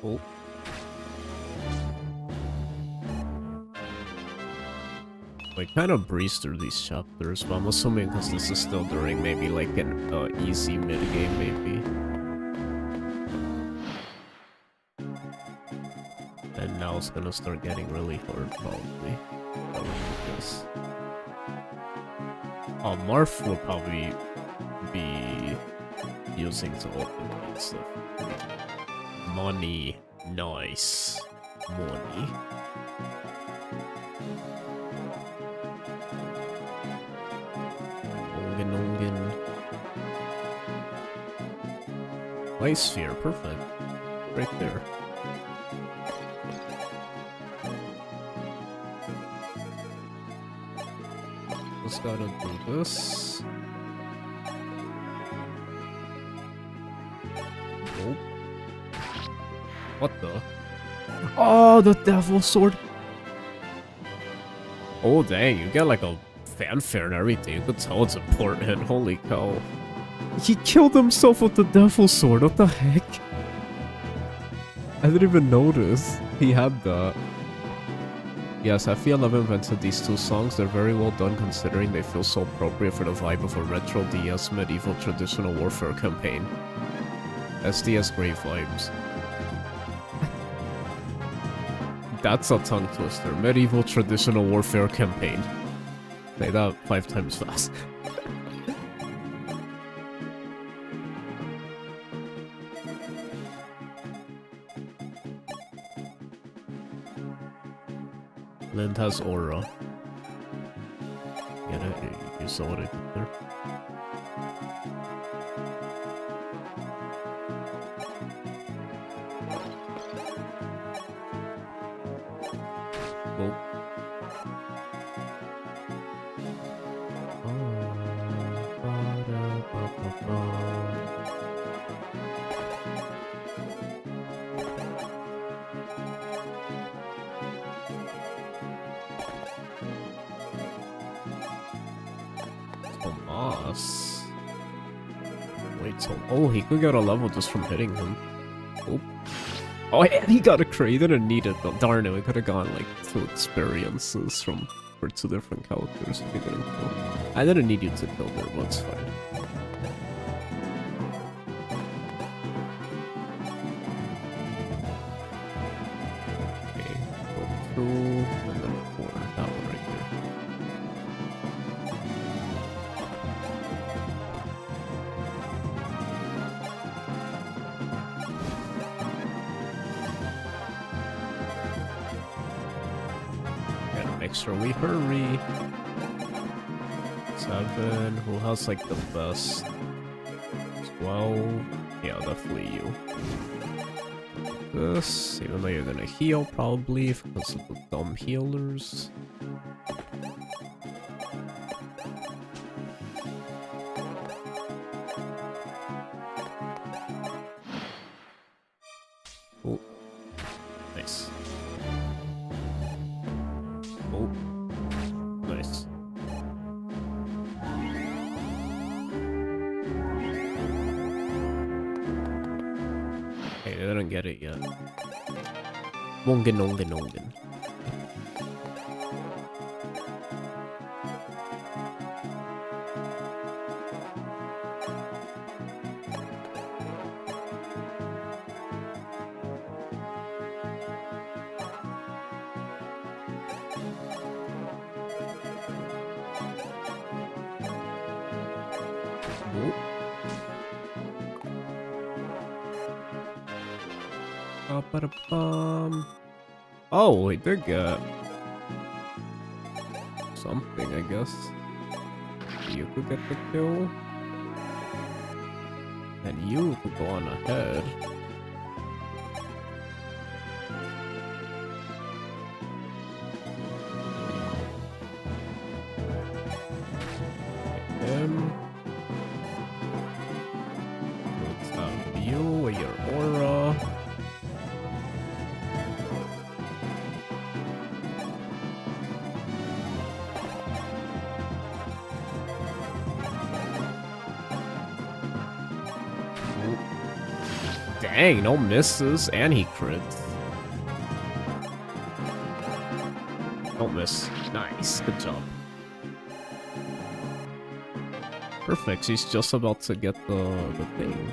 Oh. We kind of breezed through these chapters, but I'm assuming because this is still during maybe like an easy mid-game, maybe. And now it's gonna start getting really hard, probably. Yes. Oh, Marth will probably be using to open and stuff. Money. Nice. Money. Ongen. Ice sphere, perfect. Right there. Just gotta do this. Nope. What the? Oh, the devil sword! Oh dang, you get like a fanfare and everything. You could tell it's important. Holy cow. He killed himself with the devil sword, what the heck? I didn't even notice he had that. Yes, FE11 invented these two songs. They're very well done considering they feel so appropriate for the vibe of a retro DS medieval traditional warfare campaign. SDS great vibes. That's a tongue twister. Medieval traditional warfare campaign. Say that 5 times fast. Lind has aura. Get it? You saw what I did there. Oh. Tomas. Wait, so oh, he could get a level just from hitting him. Oh. Oh, and he got a crate. He didn't need it though. Darn it, we could have gone like 2 experiences for 2 different characters if he didn't kill. I didn't need you to kill there, but it's fine. Okay, go 2, and then 4. That one right there. Make sure we hurry. 7. Who has like the best? 12. Yeah, definitely you. This, even though you're gonna heal probably because of the dumb healers. Oh, nice. Oh, nice. Hey, I didn't get it yet. Ongen. Ooh. Ba-ba-da-bum. Oh, we did get something, I guess. You could get the kill. And you could go on ahead. Him. Let's have you with your aura. Dang, no misses, and he crits. Don't miss. Nice, good job. Perfect, she's just about to get the thing.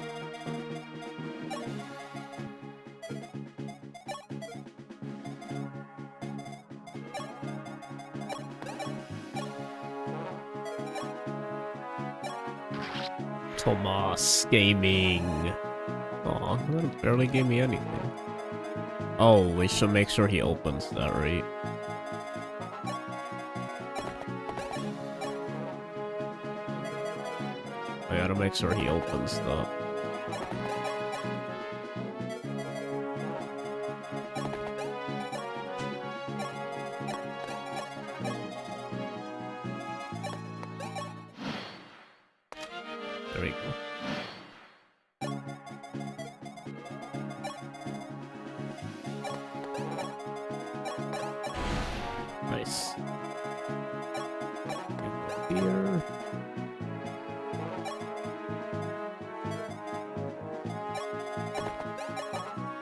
Tomas gaming. Aw, that barely gave me anything. Oh, we should make sure he opens that, right? I gotta make sure he opens that. There we go. Nice. Here.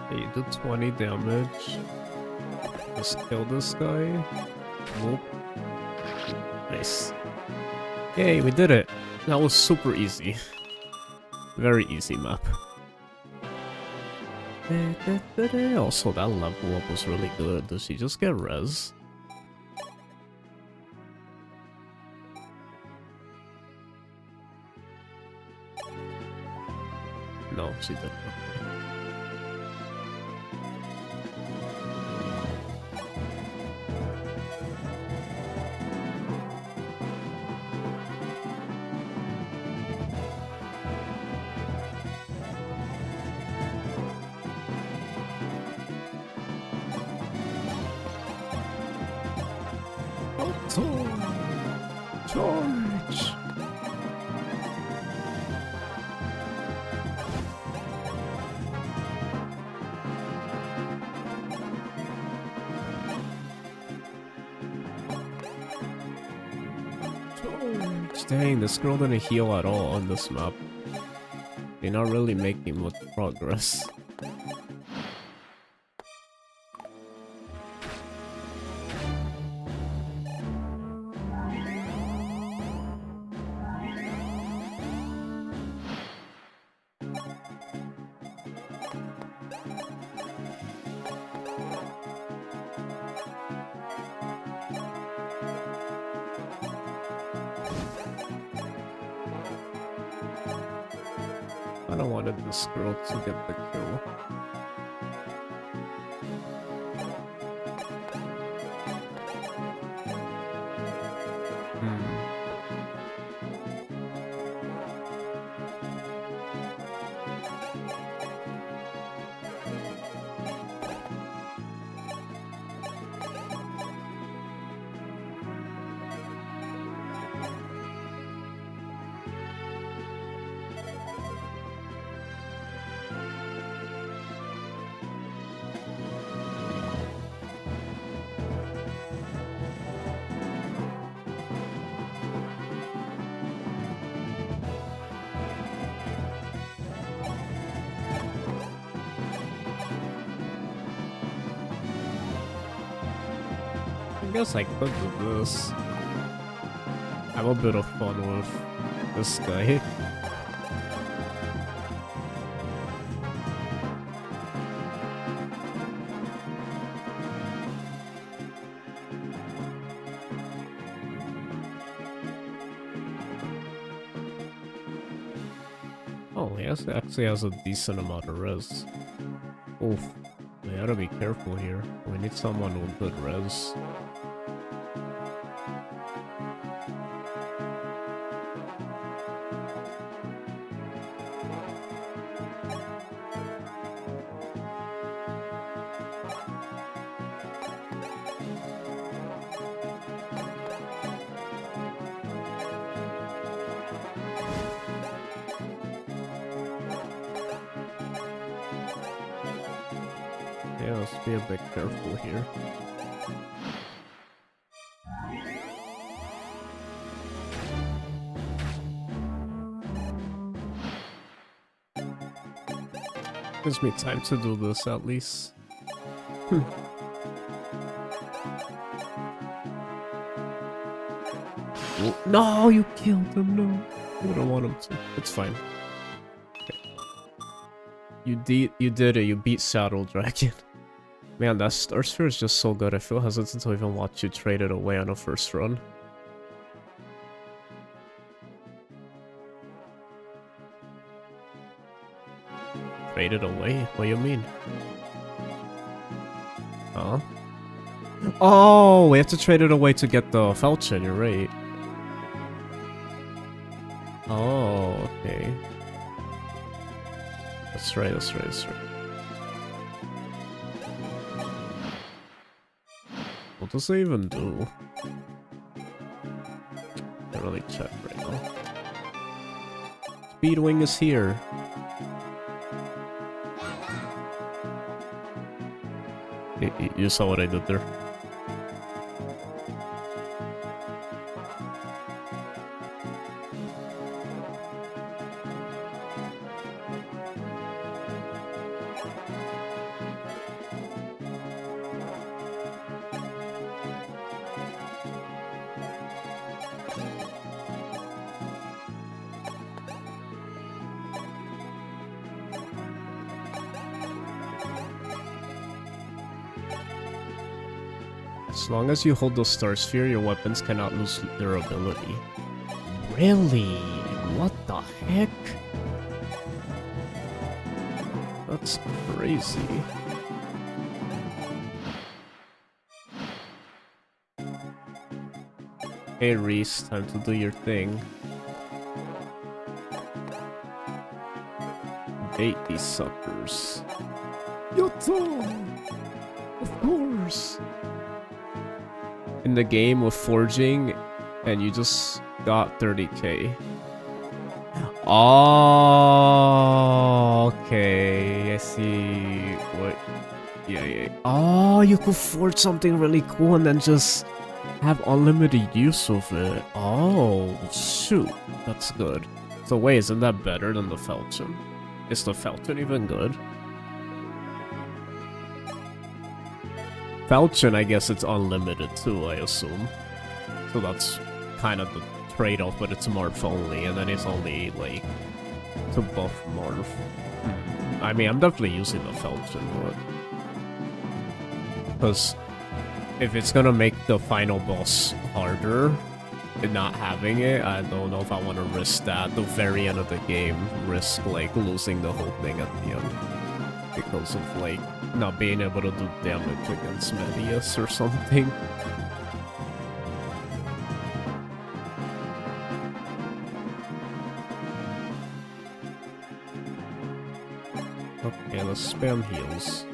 Okay, you do 20 damage. Just kill this guy. Whoop. Nice. Yay, we did it. That was super easy. Very easy map. Also, that level up was really good. Does she just get res? No, she didn't. Okay. Charge! Dang, this girl didn't heal at all on this map. They're not really making much progress. I don't wanted this girl to get the kill. I guess I could do this. Have a bit of fun with this guy. Oh, actually has a decent amount of res. Oof. We gotta be careful here. We need someone with good res. Yeah, let's be a bit careful here. Gives me time to do this at least. No, you killed him, no. You don't want him to. It's fine. Okay. You did it, you beat Shadow Dragon. Man, that Star Sphere is just so good. I feel hesitant to even watch you trade it away on a first run. Trade it away? What do you mean? Huh? Oh, we have to trade it away to get the Falchion, you're right. Oh, okay. That's right, that's right, that's right. What does it even do? Can't really check right now. Speedwing is here. You saw what I did there. As long as you hold the Star Sphere, your weapons cannot lose their ability. Really? What the heck? That's crazy. Hey Reese, time to do your thing. Bait these suckers. Yatta! Of course! In the game with forging, and you just got 30k. Oh, okay. I see what. Yeah. Oh, you could forge something really cool and then just have unlimited use of it. Oh, shoot. That's good. So, wait, isn't that better than the Falchion? Is the Falchion even good? Falchion, I guess it's unlimited too, I assume. So that's kind of the trade-off, but it's Marth only, and then it's only, like, to buff Marth. I mean, I'm definitely using the Falchion, but... Because if it's gonna make the final boss harder, and not having it, I don't know if I want to risk that. The very end of the game, risk, like, losing the whole thing at the end. Because of, like, not being able to do damage against Medius or something. Okay, let's spam heals.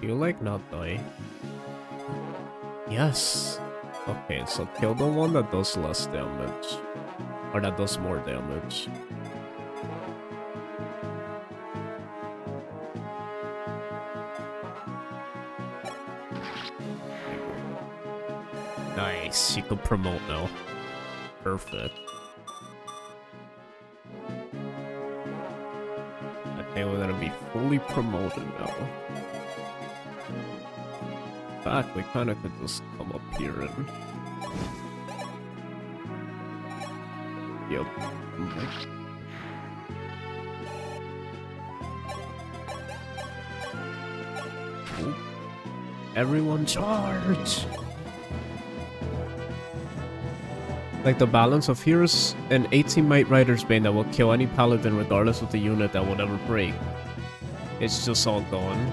You like not die? Yes. Okay, so kill the one that does less damage. Or that does more damage. Nice, you can promote now. Perfect. I think we're gonna be fully promoted now. In fact, we kinda could just come up here and... Yep. Everyone charge! Like the balance of here's an 18 Might Rider's Bane that will kill any paladin regardless of the unit that would ever break. It's just all gone.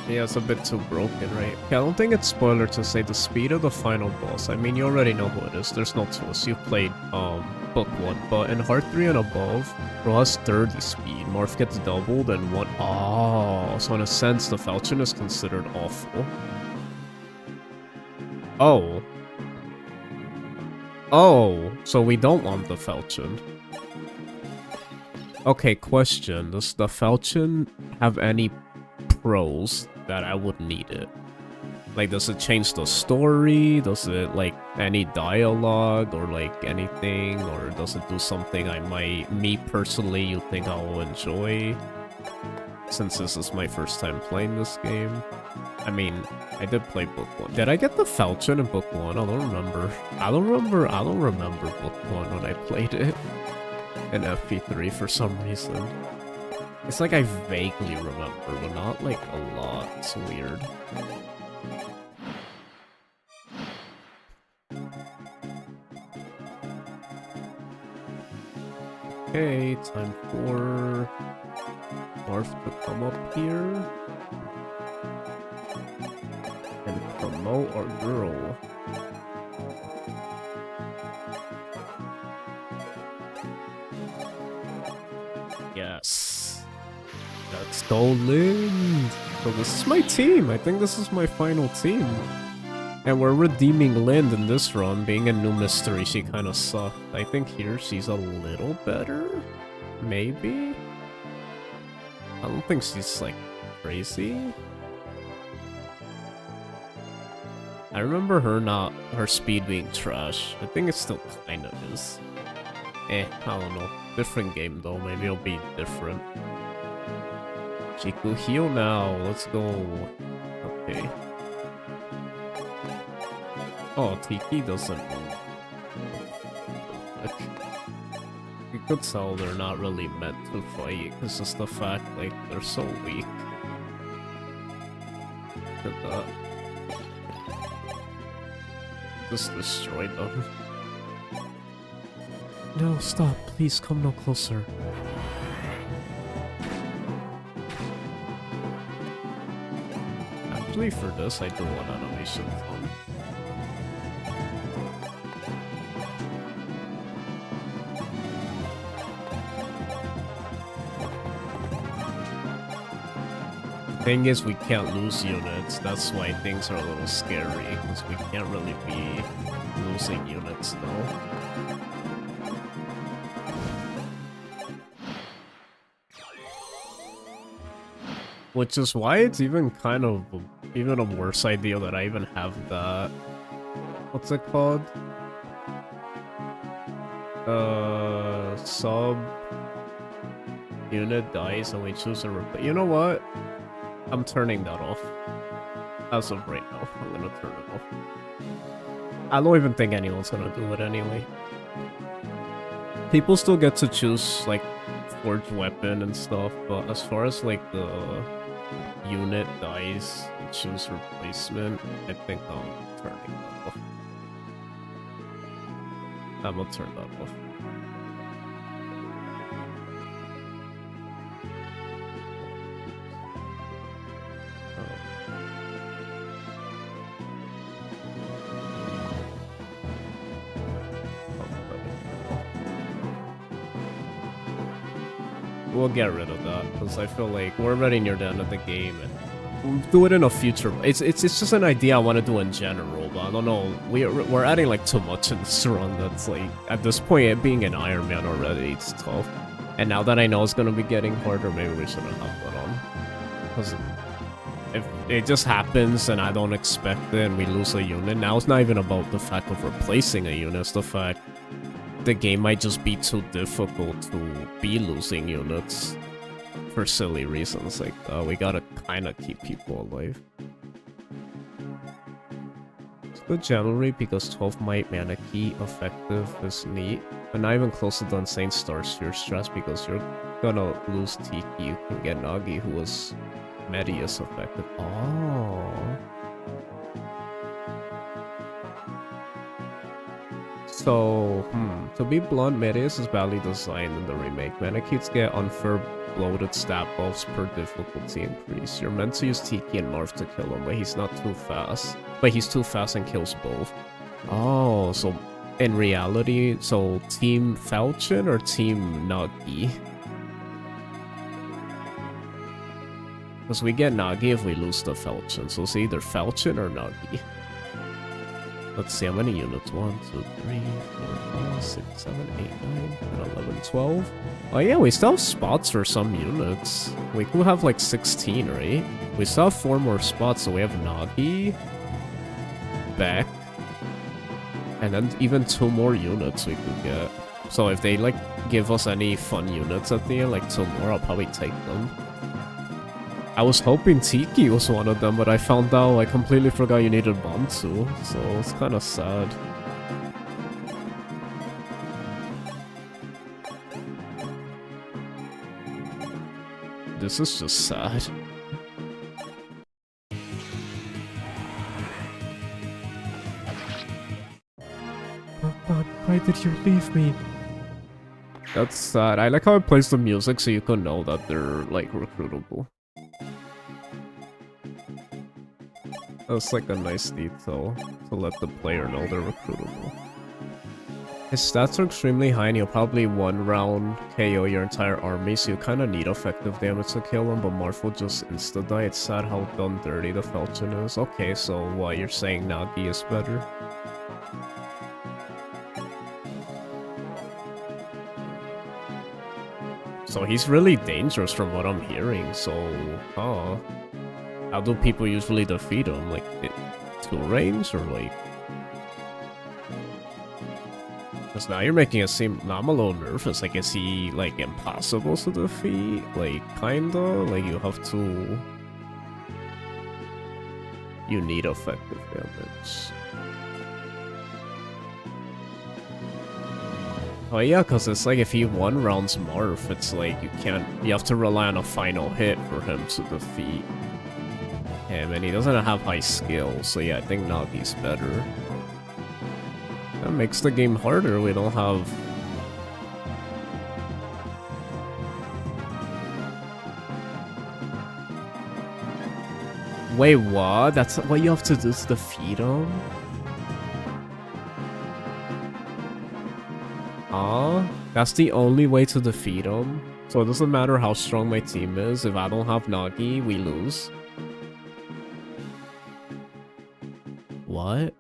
Yeah, it's a bit too broken, right? Okay, I don't think it's spoiler to say the speed of the final boss. I mean, you already know who it is. There's no twist. You've played Book 1, but in Heart 3 and above, Bro has 30 speed. Marth gets doubled and one. Oh, so in a sense, the Falchion is considered awful. Oh. Oh, so we don't want the Falchion. Okay, question. Does the Falchion have any pros that I would need it? Like, does it change the story? Does it, like, any dialogue or, like, anything? Or does it do something me personally, you think I will enjoy? Since this is my first time playing this game. I mean, I did play Book 1. Did I get the Falchion in Book 1? I don't remember. I don't remember Book 1 when I played it. In FE3 for some reason. It's like I vaguely remember, but not like a lot. It's weird. Okay, time for Marth to come up here and promote our girl. Yes. Let's go, Lind. So this is my team. I think this is my final team. And we're redeeming Lind in this run. Being a new mystery, she kind of sucked. I think here she's a little better. Maybe? I don't think she's, like, crazy. I remember her speed being trash. I think it still kind of is. I don't know. Different game though, maybe it'll be different. Chiku heal now, let's go. Okay. Oh, Tiki doesn't move. You could tell they're not really meant to fight. It's just the fact, like, they're so weak. Look at that. Just destroyed them. No, stop. Please come no closer. Actually, for this, I do want animation fun. Thing is, we can't lose units. That's why things are a little scary, because we can't really be losing units, though. Which is why it's even kind of even a worse idea that I even have that. What's it called? Sub unit dies and we choose a replace. You know what? I'm turning that off. As of right now, I'm gonna turn it off. I don't even think anyone's gonna do it anyway. People still get to choose, like, forged weapon and stuff, but as far as, like, the unit dies and choose replacement, I think I'm turning that off. I'm gonna turn that off. We'll get rid of that, because I feel like we're already near the end of the game, and we'll do it in a future. It's just an idea I want to do in general, but I don't know. We're adding like too much in this run. That's like, at this point, it being an Iron Man already, it's tough. And now that I know it's gonna be getting harder, maybe we shouldn't have that on. Because if it just happens and I don't expect it, and we lose a unit, now it's not even about the fact of replacing a unit. It's the fact the game might just be too difficult to be losing units for silly reasons like that. We gotta kind of keep people alive. It's good generally because 12 might mana key effective is neat, but not even close to the insane star sphere stress because you're gonna lose Tiki. You can get Nagi, who was Medius affected. Oh. So, to be blunt, Medius is badly designed in the remake. Manakits get unfair bloated stat buffs per difficulty increase. You're meant to use Tiki and Marth to kill him, but he's not too fast. But he's too fast and kills both. Oh, so in reality, so Team Falchion or Team Nagi? Because we get Nagi if we lose the Falchion, so it's either Falchion or Nagi. Let's see how many units. 1, 2, 3, 4, 5, 6, 7, 8, 9, 10, 11, 12. Oh yeah, we still have spots for some units. We could have like 16, right? We still have 4 more spots, so we have Nagi, Beck, and then even 2 more units we could get. So if they like give us any fun units at the end, like 2 more, I'll probably take them. I was hoping Tiki was one of them, but I found out I completely forgot you needed Bantu, so it's kind of sad. This is just sad. Why did you leave me? That's sad. I like how it plays the music so you can know that they're, like, recruitable. That's like a nice detail to let the player know they're recruitable. His stats are extremely high and he'll probably 1-round KO your entire army, so you kind of need effective damage to kill him, but Marth will just insta-die. It's sad how done dirty the Falchion is. Okay, so what, you're saying Nagi is better? So he's really dangerous from what I'm hearing, so... huh. How do people usually defeat him? Like, to range, or like... Because now you're making it seem... Now I'm a little nervous. Like, is he, like, impossible to defeat? Like, kinda? Like, you have to... You need effective damage. Oh yeah, because it's like if he 1-rounds Marth, it's like you can't... You have to rely on a final hit for him to defeat him, and he doesn't have high skill, so yeah, I think Nagi's better. That makes the game harder. We don't have... Wait, what? That's what you have to do to defeat him? That's the only way to defeat him? So it doesn't matter how strong my team is, if I don't have Nagi, we lose? What?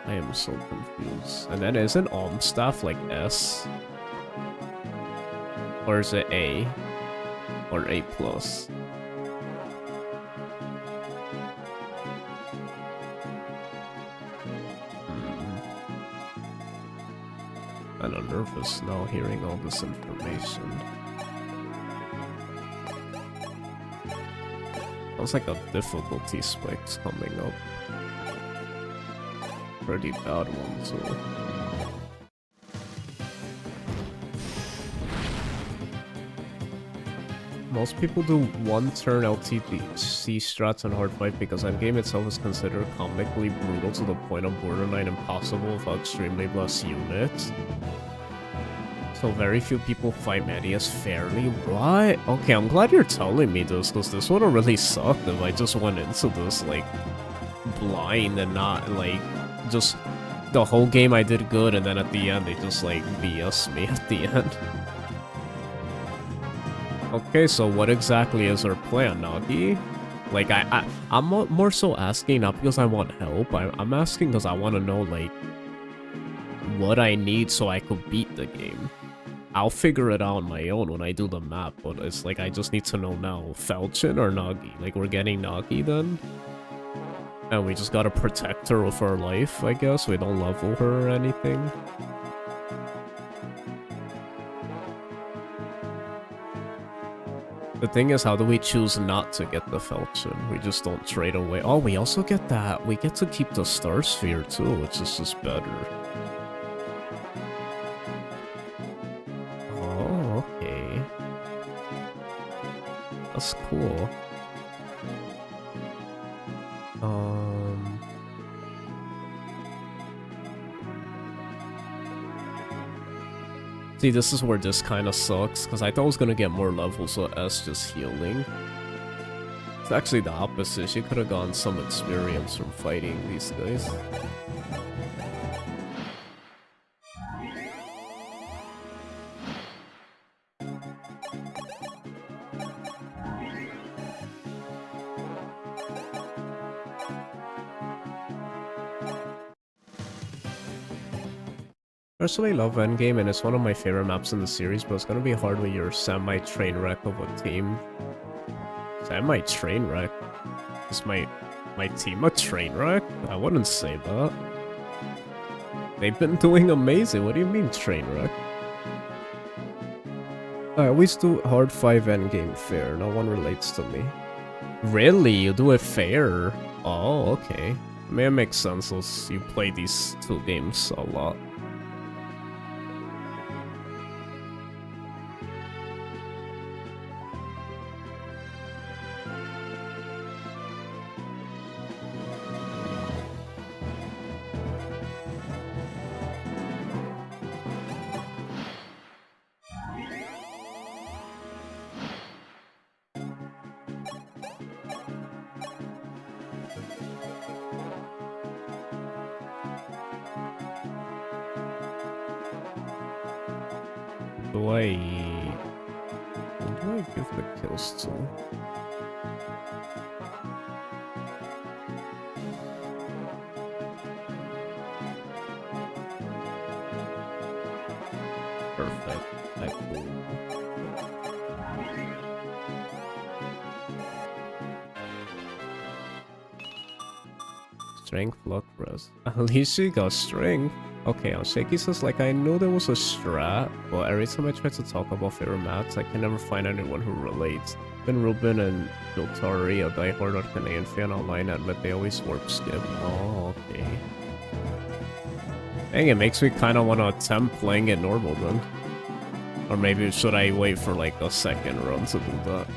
I am so confused. And then isn't staff like S? Or is it A? Or A+? I'm nervous now hearing all this information. Sounds like a difficulty spike's coming up. Pretty bad one too. Most people do 1-turn LTC strats on hard fight because endgame itself is considered comically brutal to the point of borderline impossible without extremely less units. So very few people fight Medius fairly. What? Okay, I'm glad you're telling me this, because this would've really sucked if I just went into this, like, blind and not, like, just the whole game I did good, and then at the end they just, like, BS me at the end. Okay, so what exactly is our plan, Nagi? Like, I'm more so asking, not because I want help, I'm asking because I want to know, like, what I need so I could beat the game. I'll figure it out on my own when I do the map, but it's like, I just need to know now, Falchion or Nagi? Like, we're getting Nagi then? And we just gotta protect her with our life, I guess? We don't level her or anything? The thing is, how do we choose not to get the falchion? We just don't trade away. Oh, we also get that. We get to keep the star sphere too, which is just better. Oh, okay. That's cool. See, this is where this kind of sucks, because I thought I was going to get more levels with S just healing. It's actually the opposite. She could have gotten some experience from fighting these guys. Personally love Endgame, and it's one of my favorite maps in the series, but it's gonna be hard with your semi-train wreck of a team. Semi-train wreck? Is my team a train wreck? I wouldn't say that. They've been doing amazing. What do you mean train wreck? I always do hard 5 Endgame fair. No one relates to me. Really? You do it fair? Oh, okay. I mean, it makes sense as you play these 2 games a lot. Who do I give the kills to? Perfect. Cool. Strength, luck, rest. At least she got strength. Okay, on Shaky says, like, I know there was a strat, but every time I try to talk about favorite maps, I can never find anyone who relates. Even Ruben and Jotari, a diehard Arcanine fan online, admit they always warp skip. Oh, okay. Dang, it makes me kind of want to attempt playing it normal then. Or maybe should I wait for like a second run to do that?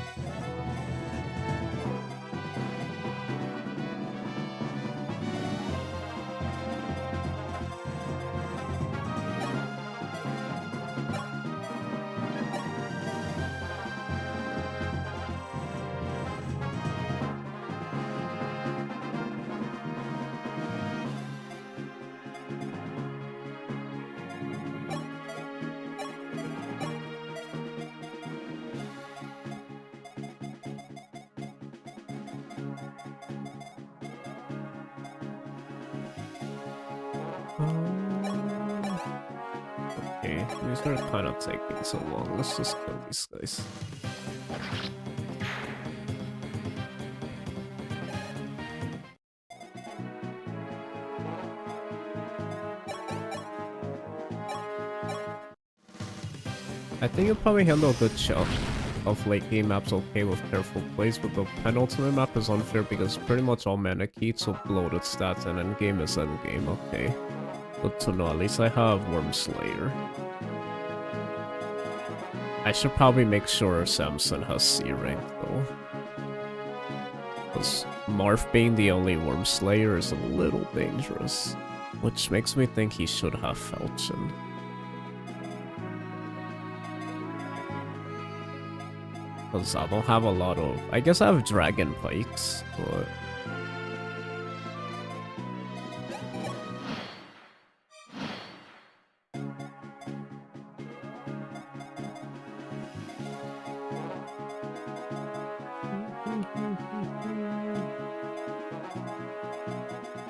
Okay, these are kind of taking so long. Let's just kill these guys. I think you'll probably handle a good chunk of late game maps okay with careful plays, but the penultimate map is unfair because pretty much all mana keys will bloated stats and endgame is endgame. Okay. Good to know, at least I have Worm Slayer. I should probably make sure Samson has C rank though. Because Marth being the only Worm Slayer is a little dangerous. Which makes me think he should have Falchion. Because I don't have a lot of... I guess I have Dragon Pikes, but...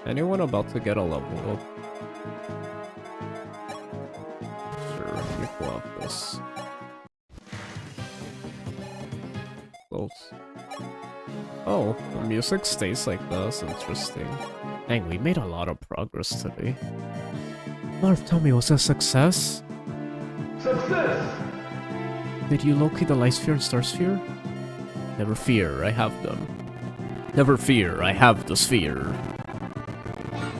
Anyone about to get a level up? Sure, let me pull out this. Close. Oh, the music stays like this. Interesting. Dang, we made a lot of progress today. Marth, tell me, was that a success? Success! Did you locate the light sphere and star sphere? Never fear, I have them. Never fear, I have the sphere.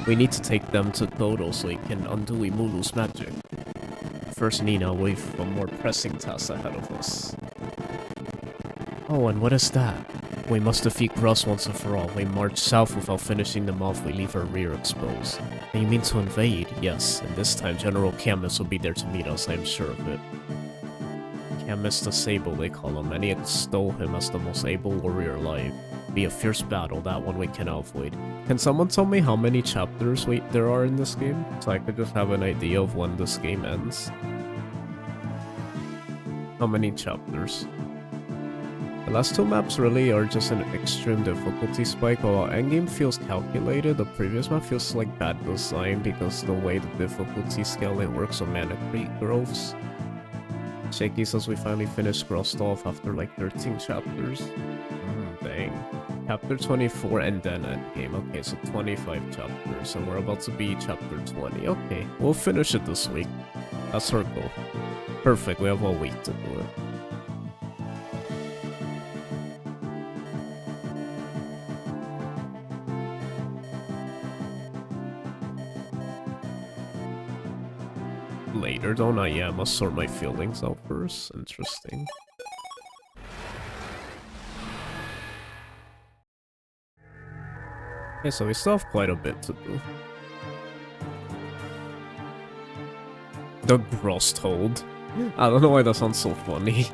We need to take them to Todo so he can undo Imulu's magic. First Nina away from more pressing tasks ahead of us. Oh, and what is that? We must defeat Gross once and for all. We march south without finishing them off, we leave our rear exposed. And you mean to invade? Yes, and this time General Camus will be there to meet us, I am sure of it. Camus the Sable, they call him. Many extol him as the most able warrior alive. Be a fierce battle, that one we cannot avoid. Can someone tell me how many chapters there are in this game? So I could just have an idea of when this game ends. How many chapters? The last two maps really are just an extreme difficulty spike. While endgame feels calculated, the previous map feels like bad design because the way the difficulty scaling works on mana creep growths. Shaky says we finally finished Grost off after like 13 chapters. Dang. Chapter 24 and then endgame. Okay, so 25 chapters, and we're about to be chapter 20. Okay, we'll finish it this week. That's our goal. Perfect, we have a week to do it. Later, don't I? Yeah, I must sort my feelings out first. Interesting. Okay, so we still have quite a bit to do. The Grost hold. I don't know why that sounds so funny.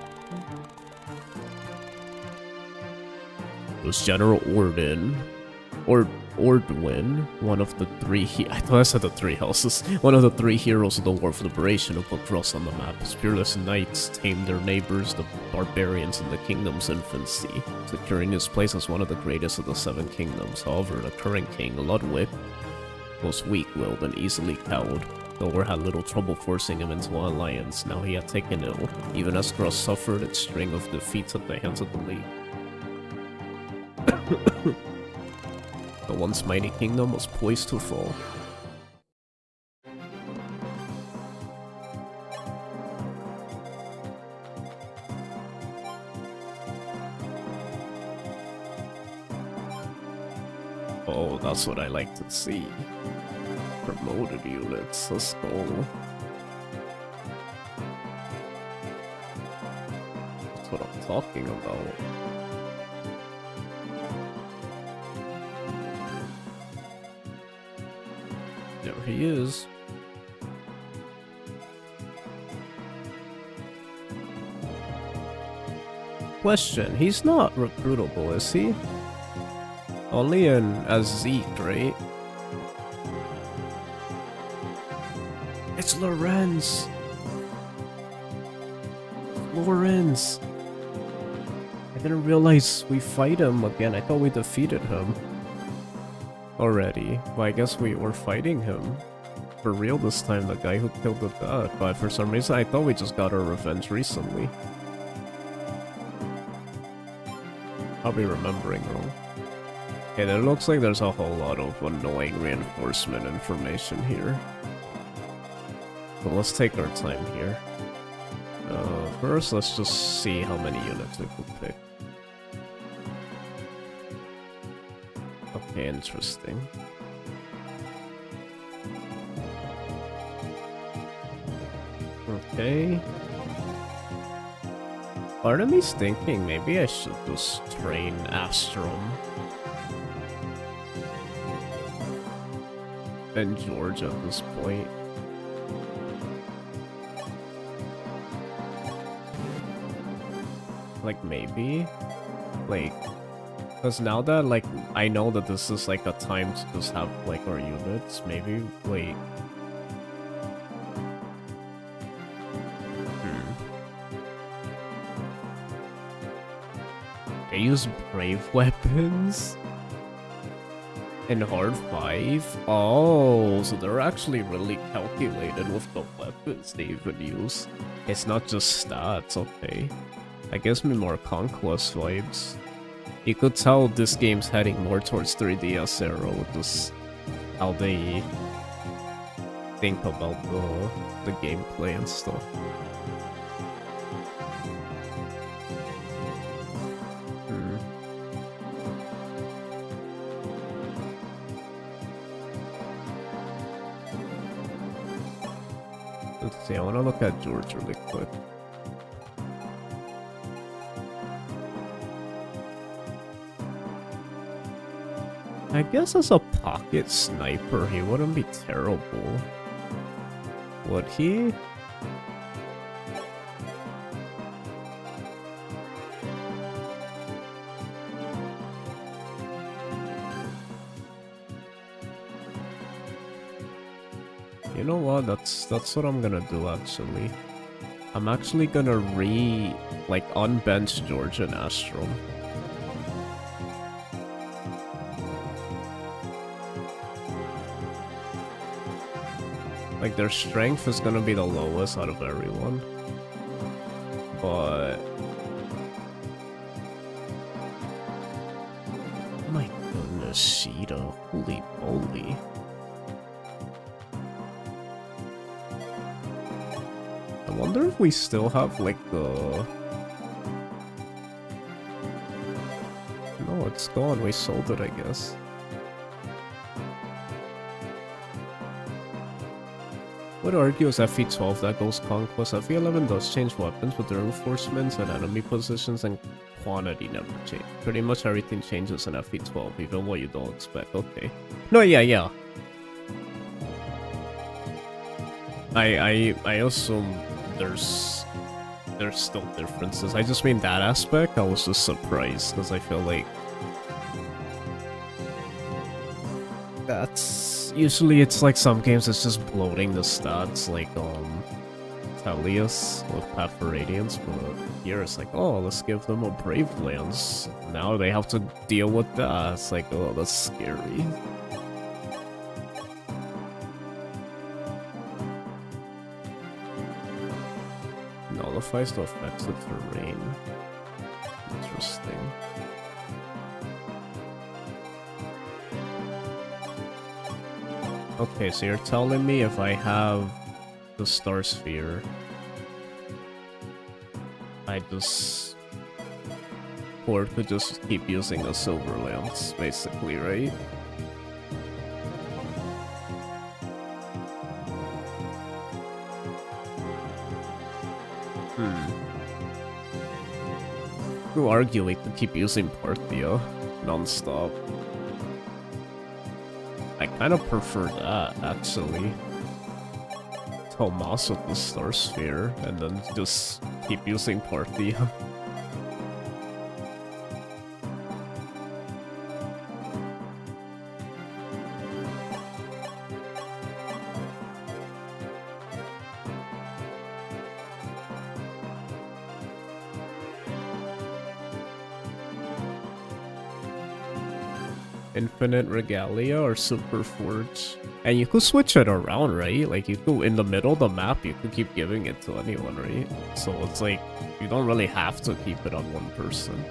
It was General Ordwin, one of the three I thought I said the three houses. One of the three heroes of the War of Liberation who put Gross on the map. His fearless knights tamed their neighbors, the barbarians in the kingdom's infancy, securing his place as one of the greatest of the seven kingdoms. However, the current king, Ludwig, was weak-willed and easily cowed. Thor had little trouble forcing him into an alliance. Now he had taken ill, even as Gross suffered its string of defeats at the hands of the League. The once mighty kingdom was poised to fall. Oh, that's what I like to see. Promoted units, let's go. That's what I'm talking about. There he is. Question, he's not recruitable, is he? Only as Zeke, right? It's Lorenz! Lorenz! I didn't realize we fight him again. I thought we defeated him already, but I guess we were fighting him for real this time, the guy who killed the dad, but for some reason I thought we just got our revenge recently. I'll be remembering wrong. And it looks like there's a whole lot of annoying reinforcement information here. But let's take our time here. First, let's just see how many units we could pick. Okay, interesting. Okay. Part of me's thinking maybe I should just train Astrum and George at this point. Like, maybe? Like, because now that, like, I know that this is, like, a time to just have, like, our units, maybe, wait. They use brave weapons? In Hard 5? Oh, so they're actually really calculated with the weapons they even use. It's not just stats, okay. That gives me more Conquest vibes. You could tell this game's heading more towards 3DS era with this, how they think about the gameplay and stuff. Let's see, I want to look at George really quick. I guess as a pocket sniper, he wouldn't be terrible. Would he? You know what? That's what I'm gonna do actually. I'm actually gonna unbench George and Astrom. Like, their strength is gonna be the lowest out of everyone. But... my goodness, Sheeta. Holy moly. I wonder if we still have, like, the... No, it's gone. We sold it, I guess. Would argue is FE12 that goes Conquest. FE11 does change weapons, but the reinforcements and enemy positions and quantity never change. Pretty much everything changes in FE12, even what you don't expect. Okay. No, yeah. I assume there's still differences. I just mean that aspect. I was just surprised because I feel like that's usually it's like some games it's just bloating the stats like Telius with Path for Radiance, but here it's like, oh, let's give them a Brave Lance. Now they have to deal with that. It's like, oh, that's scary. Nullifies the effects of terrain. Interesting. Okay, so you're telling me if I have the Star Sphere, or could just keep using the Silver Lance, basically, right? Who argue we could keep using Parthia non-stop. I kind of prefer that, actually. Tomas with the Star Sphere, and then just keep using Parthia. Infinite Regalia or Super Forge. And you could switch it around, right? Like, you go in the middle of the map, you could keep giving it to anyone, right? So it's like, you don't really have to keep it on one person.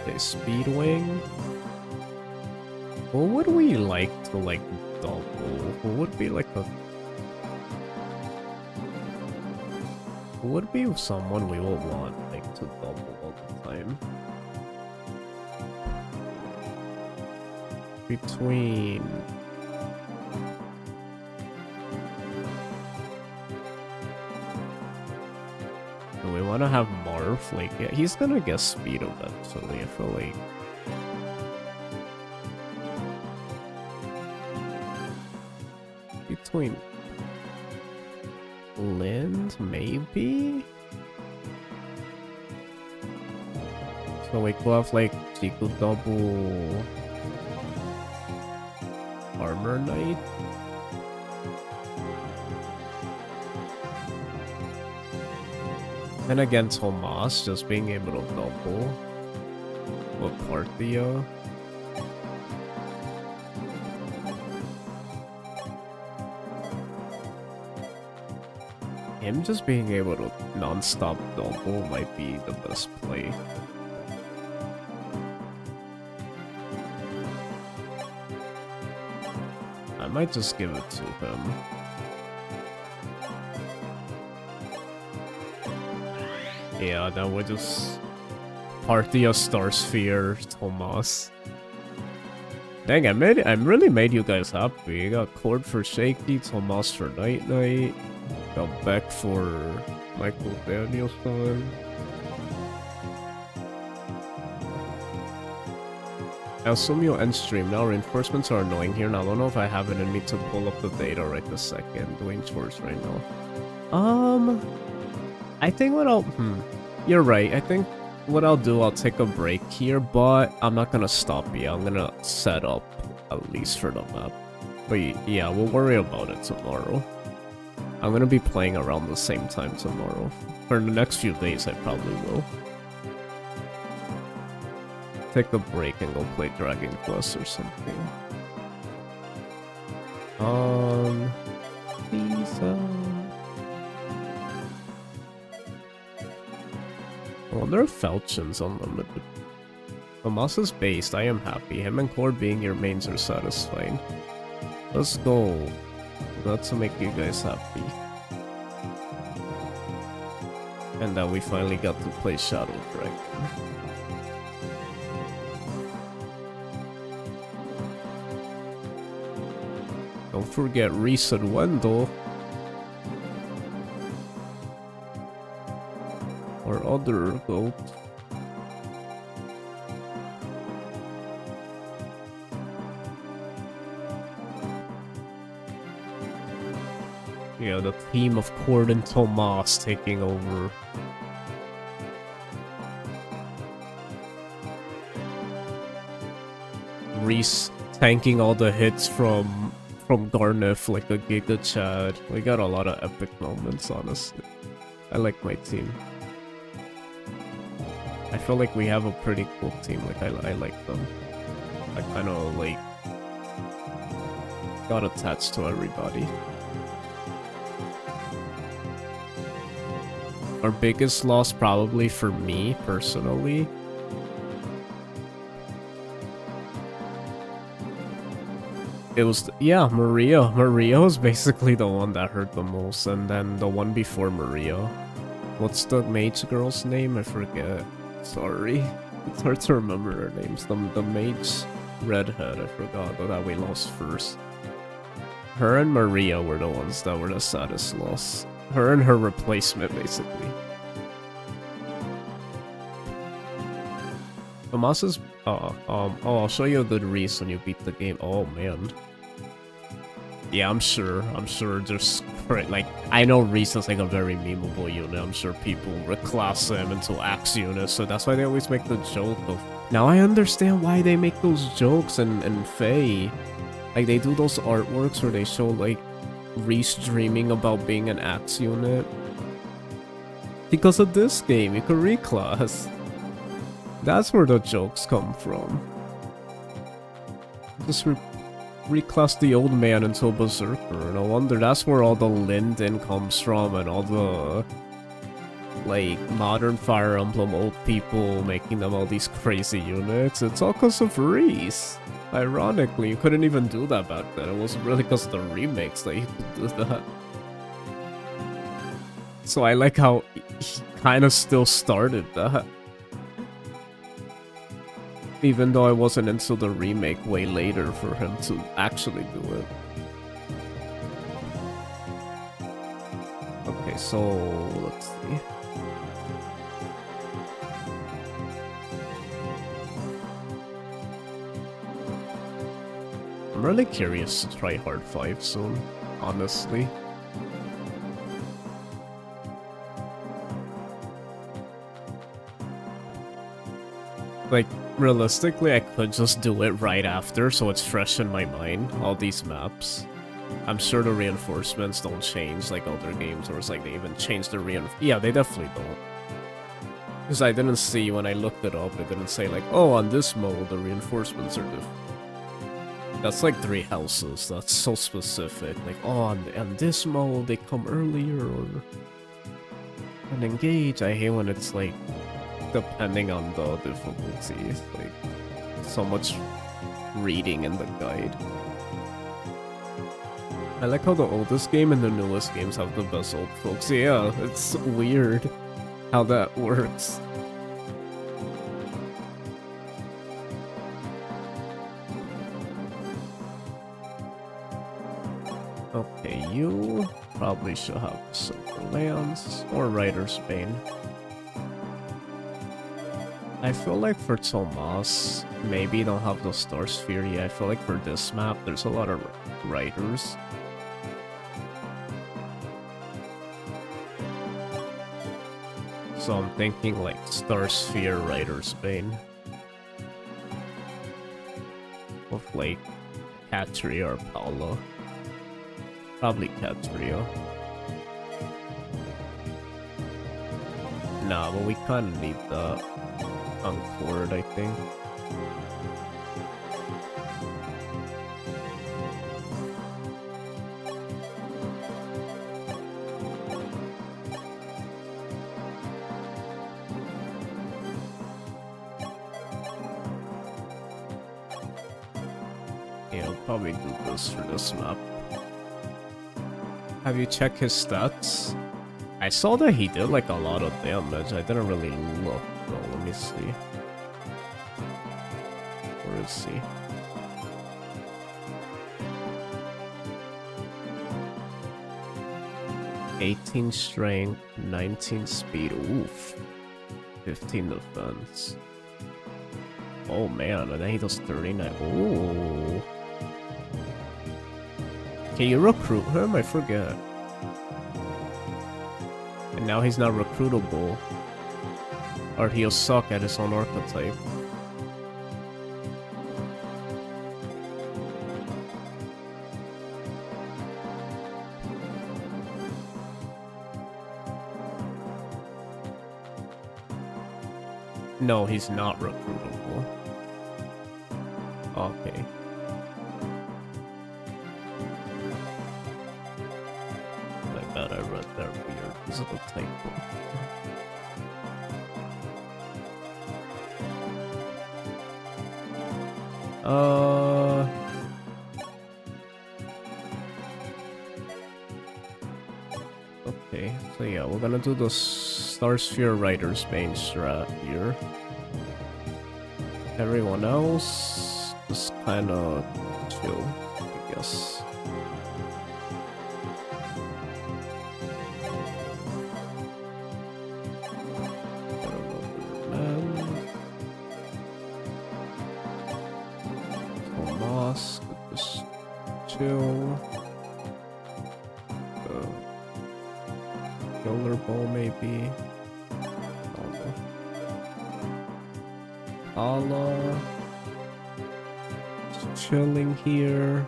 Okay, Speedwing. What would we like to, like, double? What would be, like, a... Who would be someone we would want, like, to double all the time? Between... Do we want to have Marth? Like, yeah, he's gonna get speed eventually, I feel like. Between... Lind, maybe? So we could have like Chico double Armor Knight. And again, Tomas just being able to double with Parthia. Him just being able to non-stop double might be the best play. I might just give it to him. Yeah, that would just... Parthia, Star Sphere, Tomas. Dang, I really made you guys happy. I got Cord for Shaky, Tomas for Night Night, got Beck for Michael Danielson. I assume you'll end stream now. Reinforcements are annoying here, and I don't know if I have it in me to pull up the data right this second. Doing chores right now. I think what I'll... You're right. I think what I'll do, I'll take a break here, but I'm not gonna stop yet. I'm gonna set up, at least for the map. But yeah, we'll worry about it tomorrow. I'm gonna be playing around the same time tomorrow. For the next few days, I probably will. Take a break and go play Dragon Quest or something. I wonder if Falchion's unlimited. Tomas is based, I am happy. Him and Cord being your mains are satisfying. Let's go. Not to make you guys happy. And that we finally got to play Shadow Dragon. Don't forget Reese and Wendell. Or other goat. Yeah, the team of Cord and Tomas taking over. Reese tanking all the hits from Garneth like a Giga Chad. We got a lot of epic moments, honestly. I like my team. I feel like we have a pretty cool team. Like I like them. I kind of like got attached to everybody. Our biggest loss probably for me personally. It was, yeah, Maria. Maria was basically the one that hurt the most, and then the one before Maria. What's the mage girl's name? I forget. Sorry. It's hard to remember their names. The mage redhead, I forgot, that we lost first. Her and Maria were the ones that were the saddest loss. Her and her replacement, basically. Tomas's... I'll show you a good Reese when you beat the game. Oh, man. Yeah, I'm sure there's... Like, I know Reese is like a very memeable unit. I'm sure people reclass him into Axe units, so that's why they always make the joke of... Now I understand why they make those jokes in Fae. Like, they do those artworks where they show, like, Reese dreaming about being an Axe unit. Because of this game, you can reclass. That's where the jokes come from. Just reclass the old man into a berserker. No wonder that's where all the Linden comes from and all the like modern Fire Emblem old people making them all these crazy units. It's all because of Reese. Ironically, you couldn't even do that back then. It wasn't really because of the remakes that you could do that. So I like how he kind of still started that. Even though I wasn't into the remake way later for him to actually do it. Okay, so let's see. I'm really curious to try Hard 5 soon, honestly. Like, realistically, I could just do it right after, so it's fresh in my mind, all these maps. I'm sure the reinforcements don't change like other games, or it's like they even change the Yeah, they definitely don't. Because I didn't see, when I looked it up, it didn't say like, oh, on this mode, the reinforcements are different. That's like 3 houses, that's so specific. Like, oh, on this mode, they come earlier, or... And engage, I hate when it's like... depending on the difficulty, like, so much reading in the guide. I like how the oldest game and the newest games have the best old folks. Yeah, it's weird how that works. Okay, you probably should have Silver Lance or Rider's Bane. I feel like for Tomas, maybe you don't have the Star Sphere yet. I feel like for this map, there's a lot of riders. So I'm thinking like Star Sphere, Rider's Bane. With like Catria or Paolo. Probably Catria. Nah, but we kinda need that. Forward, I think. Yeah, I'll probably do this for this map. Have you checked his stats? I saw that he did like a lot of damage. I didn't really look though. Let me see. Where is he? "18 strength, 19 speed, oof. 15 defense. Oh man, and then he does 39. Ooh. Can you recruit him? I forget. And now he's not recruitable. Or he'll suck at his own archetype. No, he's not recruitable. Okay. I bet I read that weird. This is a typo. Okay, so yeah, we're gonna do the Star Sphere Rider's Bane strat here. Everyone else just kinda chill, I guess. Tomas, just chill. Killer Bow maybe. Allah. Just chilling here.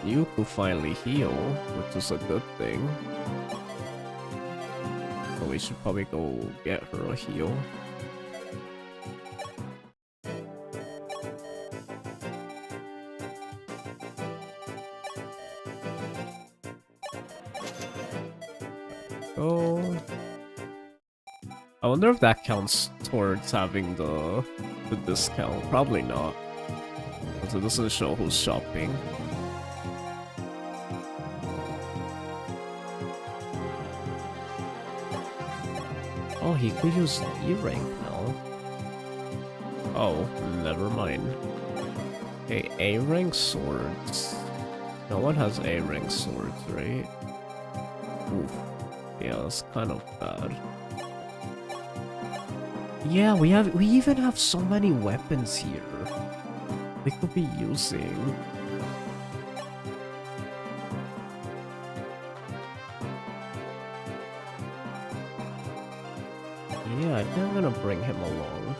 You could finally heal, which is a good thing. So we should probably go get her a heal. Oh, I wonder if that counts towards having the discount. Probably not, because it doesn't show who's shopping. Oh, he could use E-rank now. Oh, never mind. Okay, A-rank swords. No one has A-rank swords, right? Oof. Yeah, that's kind of bad. Yeah, we even have so many weapons here we could be using. Yeah, I think I'm gonna bring him along.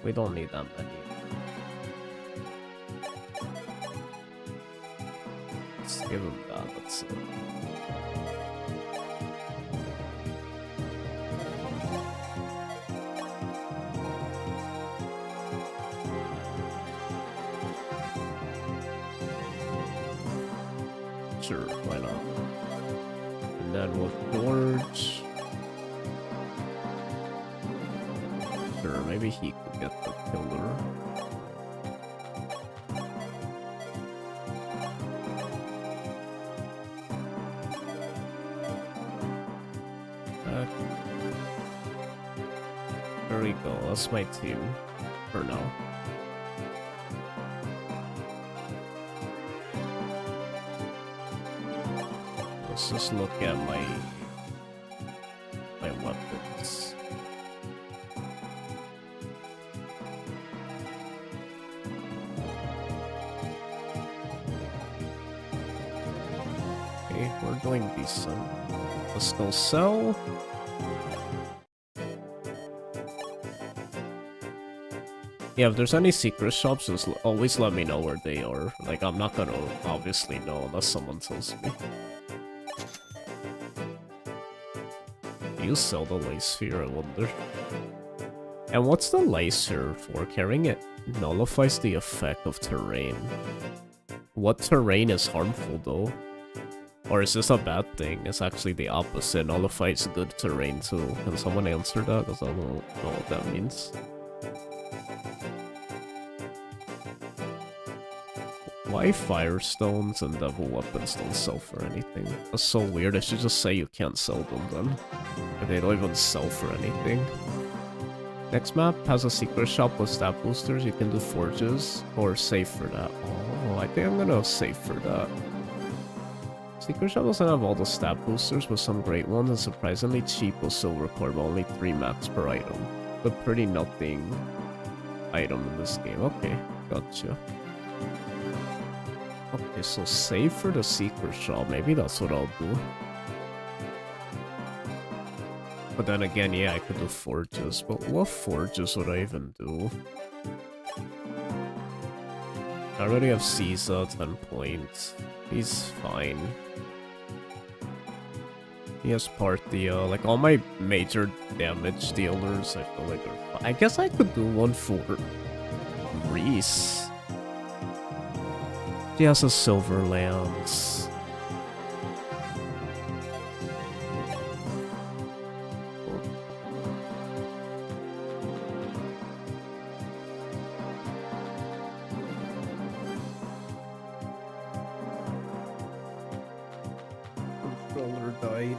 We don't need that many. Let's give him that, that's it. Sure, why not? And then with George... Sure, maybe he could get the killer. There we go, that's my team for now. let's just look at my weapons. Okay, we're doing decent. Let's go sell. Yeah, if there's any secret shops, just always let me know where they are. Like, I'm not gonna obviously know unless someone tells me. Do you sell the light sphere, I wonder? And what's the light sphere for? Carrying it nullifies the effect of terrain. What terrain is harmful, though? Or is this a bad thing? It's actually the opposite. Nullifies good terrain, too. Can someone answer that? Because I don't know what that means. Why firestones and devil weapons don't sell for anything? That's so weird. I should just say you can't sell them then. If they don't even sell for anything. Next map has a secret shop with stat boosters. You can do forges or save for that. Oh, I think I'm gonna save for that. Secret shop doesn't have all the stat boosters, but some great ones, and surprisingly cheap with silver core, but only 3 max per item. But pretty nothing item in this game. Okay, gotcha. Okay, so save for the secret shop. Maybe that's what I'll do. But then again, yeah, I could do forges. But what forges would I even do? I already have Caesar, 10 points. He's fine. He has Parthia. Like, all my major damage dealers, I feel like are fine. I guess I could do one for Reese. He has a silver lance. Controller died.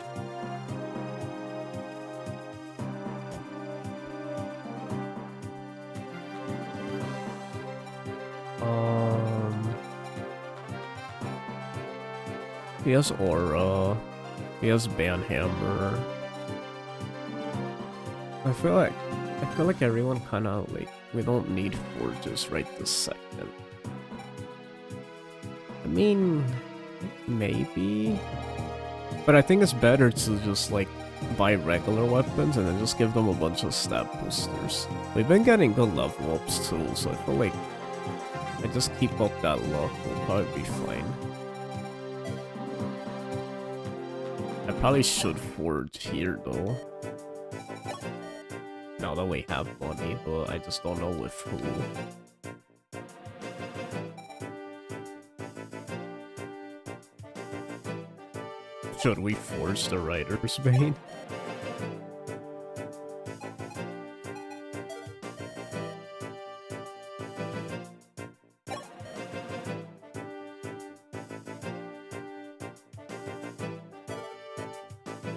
He has Aura. He has Banhammer. I feel like everyone kind of like, we don't need forges right this second. I mean, maybe, but I think it's better to just like buy regular weapons and then just give them a bunch of stat boosters. We've been getting good level ups too, so I feel like I just keep up that luck, we'll probably be fine. I probably should forge here though. Now that we have money, but I just don't know with who. Should we forge the Writer's Bane?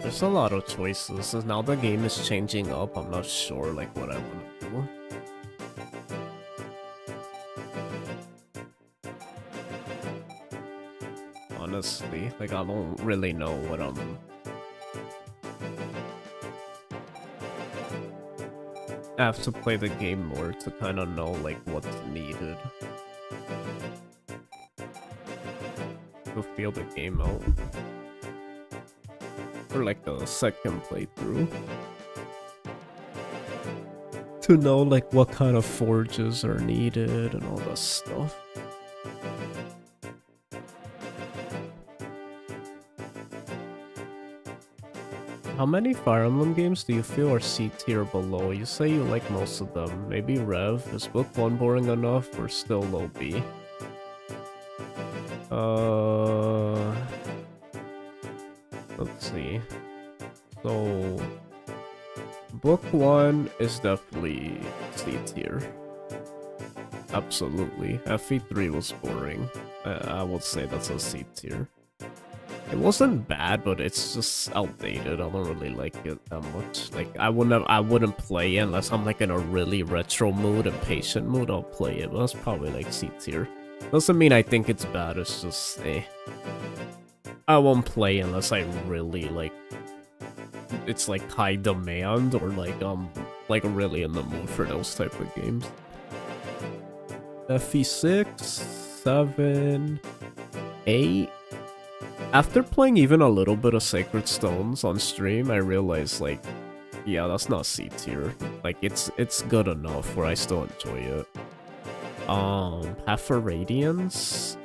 There's a lot of choices, and now the game is changing up. I'm not sure like what I want to do. Honestly, like I don't really know what I have to play the game more to kind of know like what's needed to feel the game out. For like the second playthrough. To know like what kind of forges are needed and all that stuff. How many Fire Emblem games do you feel are C tier below? You say you like most of them. Maybe Rev. Is Book 1 boring enough or still low B? Let's see. So, Book 1 is definitely C tier. Absolutely. FE3 was boring. I would say that's a C tier. It wasn't bad, but it's just outdated. I don't really like it that much. Like, I wouldn't play it unless I'm like in a really retro mood and patient mood. I'll play it, but that's probably like C tier. Doesn't mean I think it's bad, it's just I won't play unless I really like it's like high demand or like really in the mood for those type of games. FE6, 7, 8. After playing even a little bit of Sacred Stones on stream, I realized like, yeah, that's not C tier. Like it's good enough where I still enjoy it. Path of Radiance.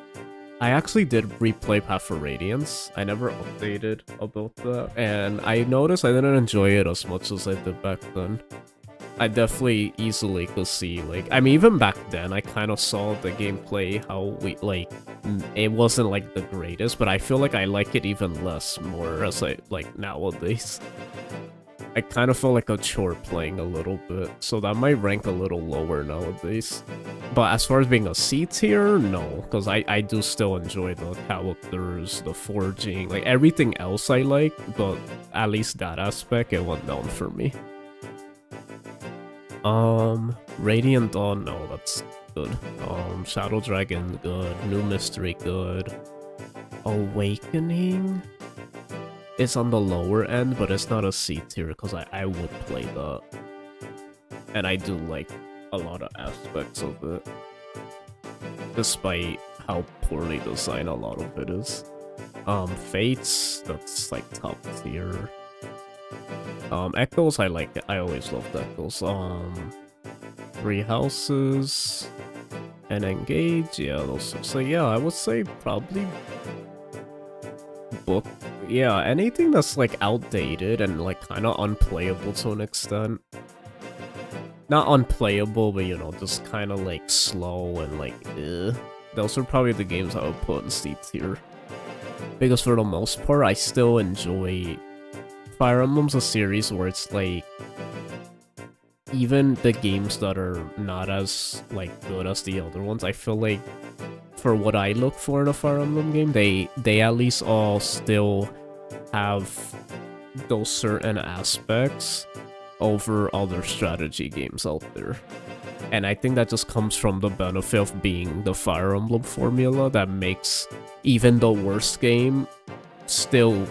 I actually did replay Path of Radiance. I never updated about that, and I noticed I didn't enjoy it as much as I did back then. I definitely easily could see, like, I mean, even back then, I kind of saw the gameplay, how it wasn't, like, the greatest, but I feel like I like it even less more as nowadays. I kind of feel like a chore playing a little bit, so that might rank a little lower nowadays. But as far as being a C tier, no, because I do still enjoy the characters, the forging, like, everything else I like, but at least that aspect, it went down for me. Radiant Dawn, no, that's good. Shadow Dragon, good. New Mystery, good. Awakening is on the lower end, but it's not a C tier because I would play that. And I do like a lot of aspects of it, despite how poorly designed a lot of it is. Fates, that's like top tier. Echoes, I always loved Echoes. Three Houses and Engage, yeah, those. So yeah, I would say probably Book. Yeah, anything that's like outdated and like kind of unplayable to an extent. Not unplayable, but you know, just kind of like slow and like, those are probably the games I would put in C tier. Because for the most part, I still enjoy Fire Emblem's a series where it's like, even the games that are not as like good as the other ones, I feel like for what I look for in a Fire Emblem game, they at least all still have those certain aspects over other strategy games out there. And I think that just comes from the benefit of being the Fire Emblem formula that makes even the worst game still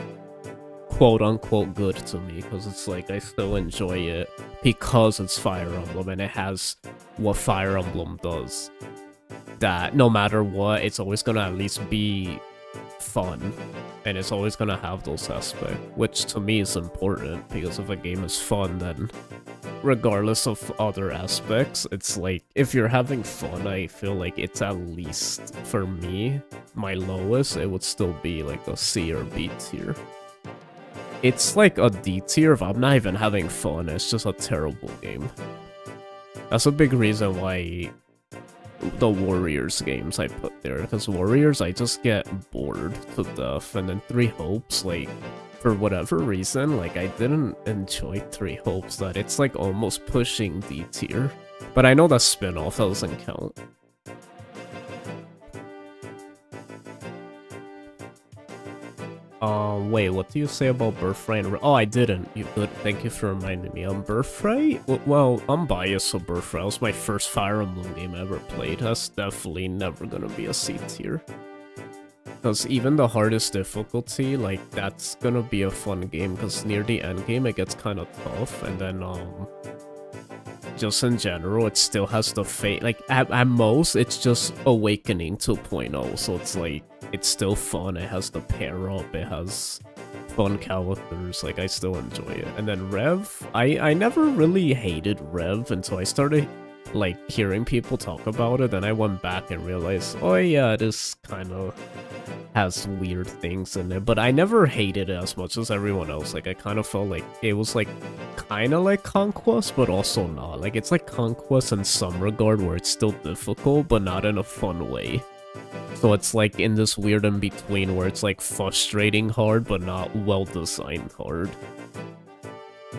quote-unquote good to me, because it's like I still enjoy it because it's Fire Emblem and it has what Fire Emblem does. That no matter what, it's always gonna at least be fun, and it's always gonna have those aspects, which to me is important, because if a game is fun, then regardless of other aspects, it's like, if you're having fun, I feel like it's at least, for me, my lowest, it would still be like a C or B tier. It's like a D tier if I'm not even having fun, it's just a terrible game. That's a big reason why the Warriors games I put there, because Warriors I just get bored to death, and then Three Hopes, like, for whatever reason, like, I didn't enjoy Three Hopes, that it's like almost pushing D tier. But I know that spin-off doesn't count. Wait, what do you say about Birthright? Oh, I didn't. You good. Thank you for reminding me. Birthright? Well, I'm biased, so Birthright was my first Fire Emblem game I ever played. That's definitely never gonna be a C tier. Because even the hardest difficulty, like, that's gonna be a fun game, because near the end game it gets kind of tough, and then, just in general, it still has the fate. Like, at most, it's just Awakening 2.0, so it's like, it's still fun, it has the pair up, it has fun characters, like, I still enjoy it. And then Rev, I never really hated Rev until I started, like, hearing people talk about it, and I went back and realized, oh yeah, this kind of has weird things in it, but I never hated it as much as everyone else. Like, I kind of felt like it was like kind of like Conquest, but also not. Like, it's like Conquest in some regard where it's still difficult, but not in a fun way. So it's like in this weird in between where it's like frustrating hard, but not well designed hard.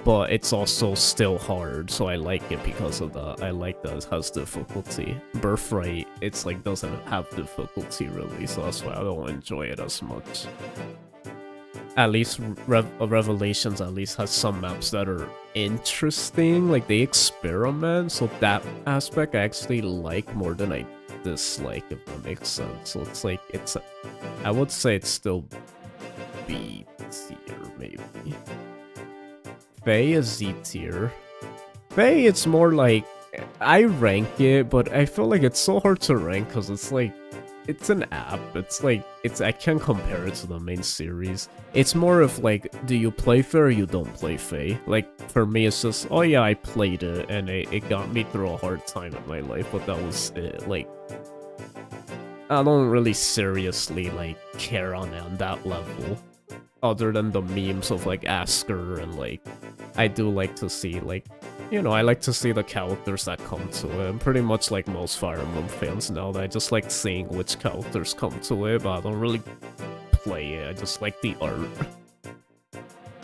But it's also still hard, so I like it because of that. I like that it has difficulty. Birthright, it's like doesn't have difficulty really, so that's why I don't enjoy it as much. At least Revelations at least has some maps that are interesting, like they experiment, so that aspect I actually like more than I dislike, if that makes sense. So it's like, I would say it's still B tier, maybe. Faye is Z tier. Faye, it's more like, I rank it, but I feel like it's so hard to rank because it's like, it's an app. It's like, I can't compare it to the main series. It's more of like, do you play Faye or you don't play Faye? Like, for me, it's just, oh yeah, I played it and it got me through a hard time in my life, but that was it. Like, I don't really seriously, like, care on it on that level. Other than the memes of, like, Asker and, like, I do like to see, like, you know, I like to see the characters that come to it. I'm pretty much like most Fire Emblem fans now, that I just like seeing which characters come to it, but I don't really play it. I just like the art.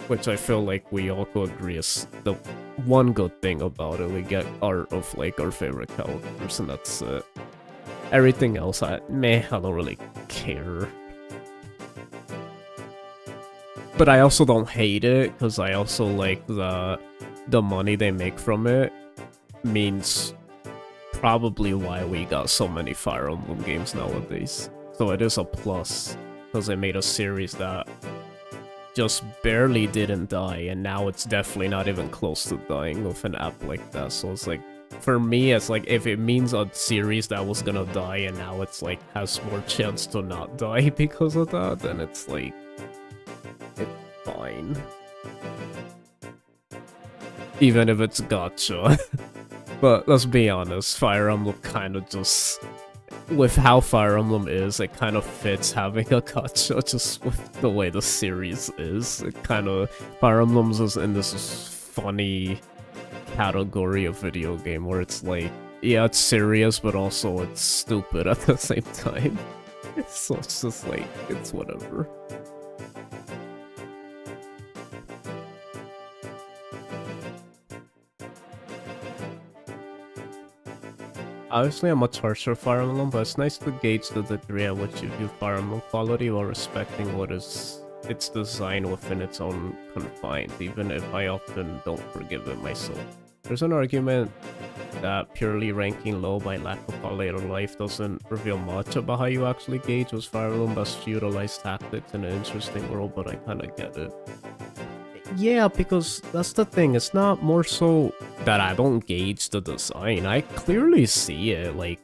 Which I feel like we all could agree is the one good thing about it. We get art of, like, our favorite characters, and that's it. Everything else, I don't really care. But I also don't hate it, because I also like the money they make from it means probably why we got so many Fire Emblem games nowadays. So it is a plus, because they made a series that just barely didn't die, and now it's definitely not even close to dying with an app like that. So it's like, for me, it's like, if it means a series that was gonna die and now it's like has more chance to not die because of that, then it's like, it's fine. Even if it's gacha. But let's be honest, Fire Emblem kind of just, with how Fire Emblem is, it kind of fits having a gacha just with the way the series is. It kind of, Fire Emblem's is in this funny category of video game where it's like, yeah, it's serious, but also it's stupid at the same time. So it's just like, it's whatever. Obviously, I'm much harsher Fire Emblem, but it's nice to gauge the degree at which you view Fire Emblem quality while respecting what is its design within its own confines, even if I often don't forgive it myself. There's an argument that purely ranking low by lack of quality of life doesn't reveal much about how you actually gauge was Fire Emblem best utilized tactics in an interesting world, but I kinda get it. Yeah, because that's the thing, it's not more so that I don't gauge the design, I clearly see it, like,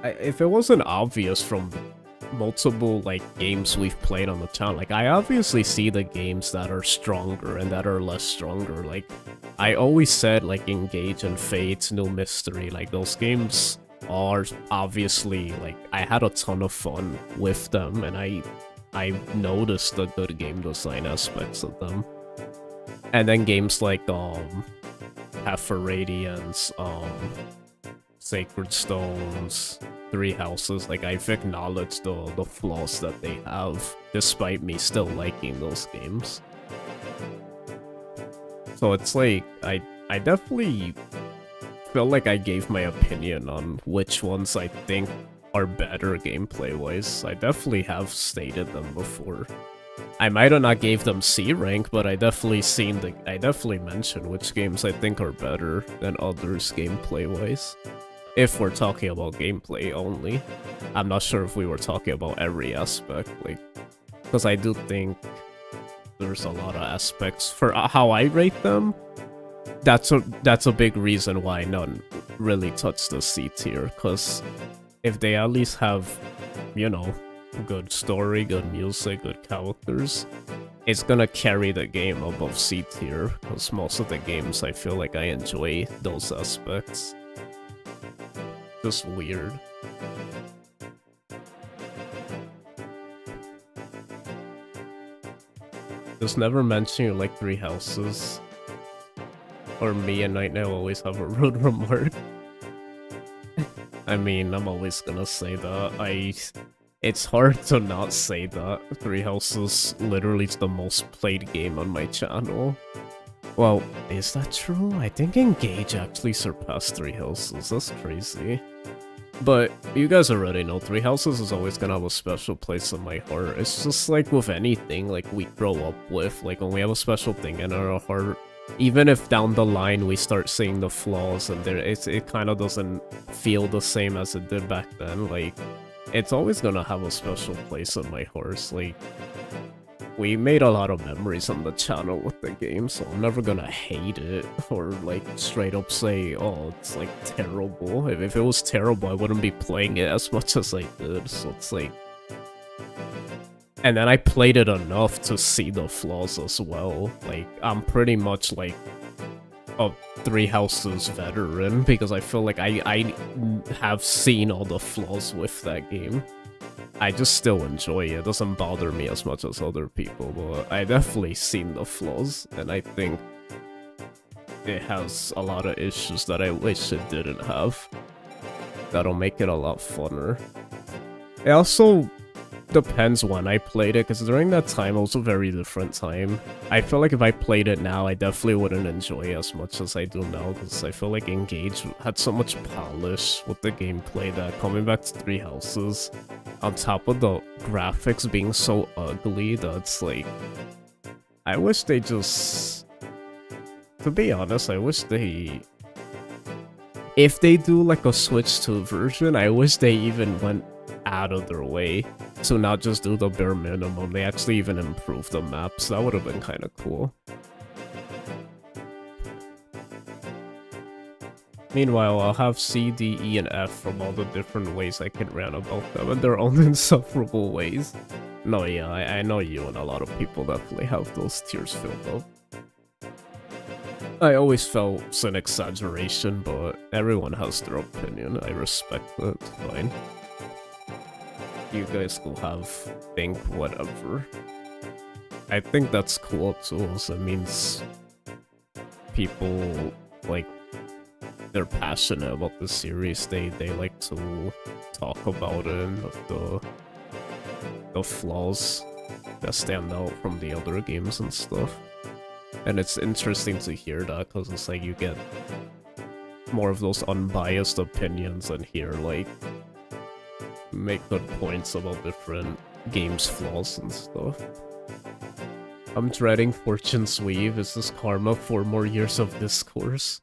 if it wasn't obvious from multiple, like, games we've played on the channel, like, I obviously see the games that are stronger and that are less stronger, like, I always said, like, Engage and Fate's New Mystery, like, those games are obviously, like, I had a ton of fun with them, and I noticed the good game design aspects of them. And then games like, Path for Radiance, Sacred Stones, Three Houses, like, I've acknowledged the flaws that they have, despite me still liking those games. So it's like, I definitely feel like I gave my opinion on which ones I think are better gameplay-wise. I definitely have stated them before. I might have not gave them C rank, but I definitely mentioned which games I think are better than others gameplay-wise. If we're talking about gameplay only. I'm not sure if we were talking about every aspect, like, because I do think there's a lot of aspects for how I rate them. That's a big reason why none really touch the C tier, because if they at least have, you know, good story, good music, good characters, it's gonna carry the game above C tier, because most of the games I feel like I enjoy those aspects. Just weird. Just never mention you like Three Houses. Or me and Night Now always have a rude remark. I mean, I'm always gonna say that. It's hard to not say that. Three Houses literally is the most played game on my channel. Well, is that true? I think Engage actually surpassed Three Houses. That's crazy. But you guys already know, Three Houses is always gonna have a special place in my heart. It's just like with anything like we grow up with, like when we have a special thing in our heart, even if down the line we start seeing the flaws and it kind of doesn't feel the same as it did back then, like, it's always gonna have a special place in my heart. Like, we made a lot of memories on the channel with the game, so I'm never gonna hate it or like straight up say, oh, it's like terrible. If it was terrible, I wouldn't be playing it as much as I did, so it's like... And then I played it enough to see the flaws as well. Like, I'm pretty much like a Three Houses veteran, because I feel like I have seen all the flaws with that game. I just still enjoy it. It doesn't bother me as much as other people, but I definitely seen the flaws, and I think it has a lot of issues that I wish it didn't have. That'll make it a lot funner. It also depends when I played it, because during that time it was a very different time. I feel like if I played it now, I definitely wouldn't enjoy it as much as I do now, because I feel like Engage had so much polish with the gameplay that coming back to Three Houses, on top of the graphics being so ugly, that's like... I wish they just... To be honest, I wish they... If they do like a Switch 2 version, I wish they even went out of their way to not just do the bare minimum. They actually even improved the maps. That would have been kind of cool. Meanwhile, I'll have C, D, E, and F from all the different ways I can rant about them in their own insufferable ways. No, yeah, I know you and a lot of people definitely have those tiers filled up. I always felt it's an exaggeration, but everyone has their opinion. I respect it. It's fine. You guys will think whatever. I think that's cool too, so it means people, like, they're passionate about the series, they like to talk about it and the flaws that stand out from the other games and stuff. And it's interesting to hear that, because it's like you get more of those unbiased opinions and hear, like, make good points about different games' flaws and stuff. I'm dreading Fortune's Weave. Is this karma? 4 more years of discourse?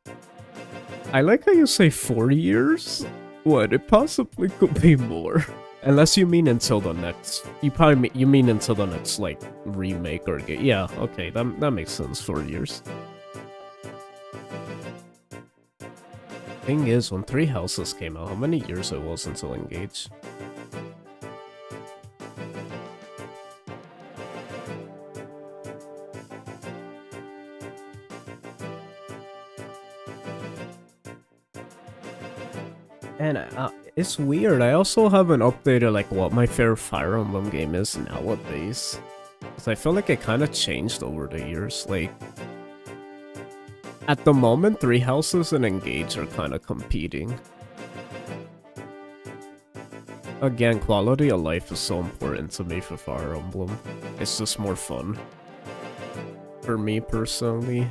I like how you say 4 years? What? It possibly could be more. Unless you mean until the next... You mean until the next, like, remake or game. Yeah, okay, that makes sense, 4 years. Thing is, when Three Houses came out, how many years it was until Engage? And it's weird, I also haven't updated like what my favorite Fire Emblem game is nowadays. Because I feel like it kind of changed over the years, like... At the moment, Three Houses and Engage are kind of competing. Again, quality of life is so important to me for Fire Emblem. It's just more fun. For me, personally.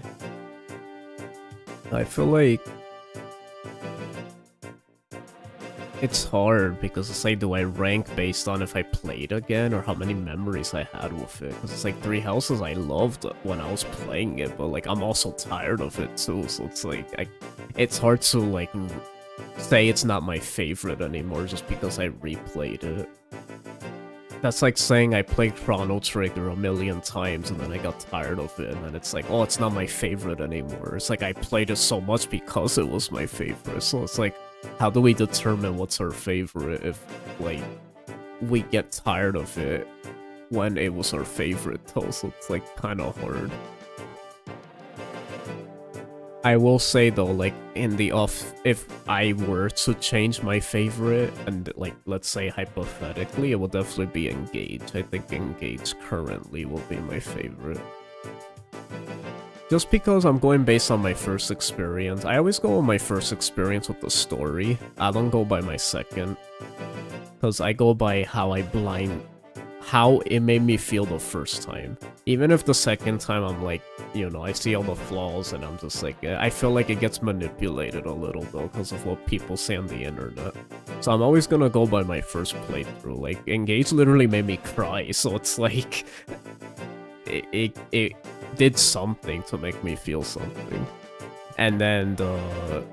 I feel like... It's hard, because it's like, do I rank based on if I played again, or how many memories I had with it? Because it's like, Three Houses I loved when I was playing it, but like, I'm also tired of it too, so it's like, it's hard to like, say it's not my favorite anymore just because I replayed it. That's like saying I played Chrono Trigger a million times and then I got tired of it, and then it's like, oh, it's not my favorite anymore. It's like I played it so much because it was my favorite, so it's like, how do we determine what's our favorite if, like, we get tired of it when it was our favorite though, so it's like kinda hard. I will say though, like, in the off, if I were to change my favorite, and like, let's say hypothetically, it will definitely be Engage. I think Engage currently will be my favorite. Just because I'm going based on my first experience. I always go on my first experience with the story. I don't go by my second. Because I go by how how it made me feel the first time. Even if the second time I'm like, you know, I see all the flaws and I'm just like, I feel like it gets manipulated a little though because of what people say on the internet. So I'm always gonna go by my first playthrough. Like, Engage literally made me cry, so it's like... It did something to make me feel something. And then the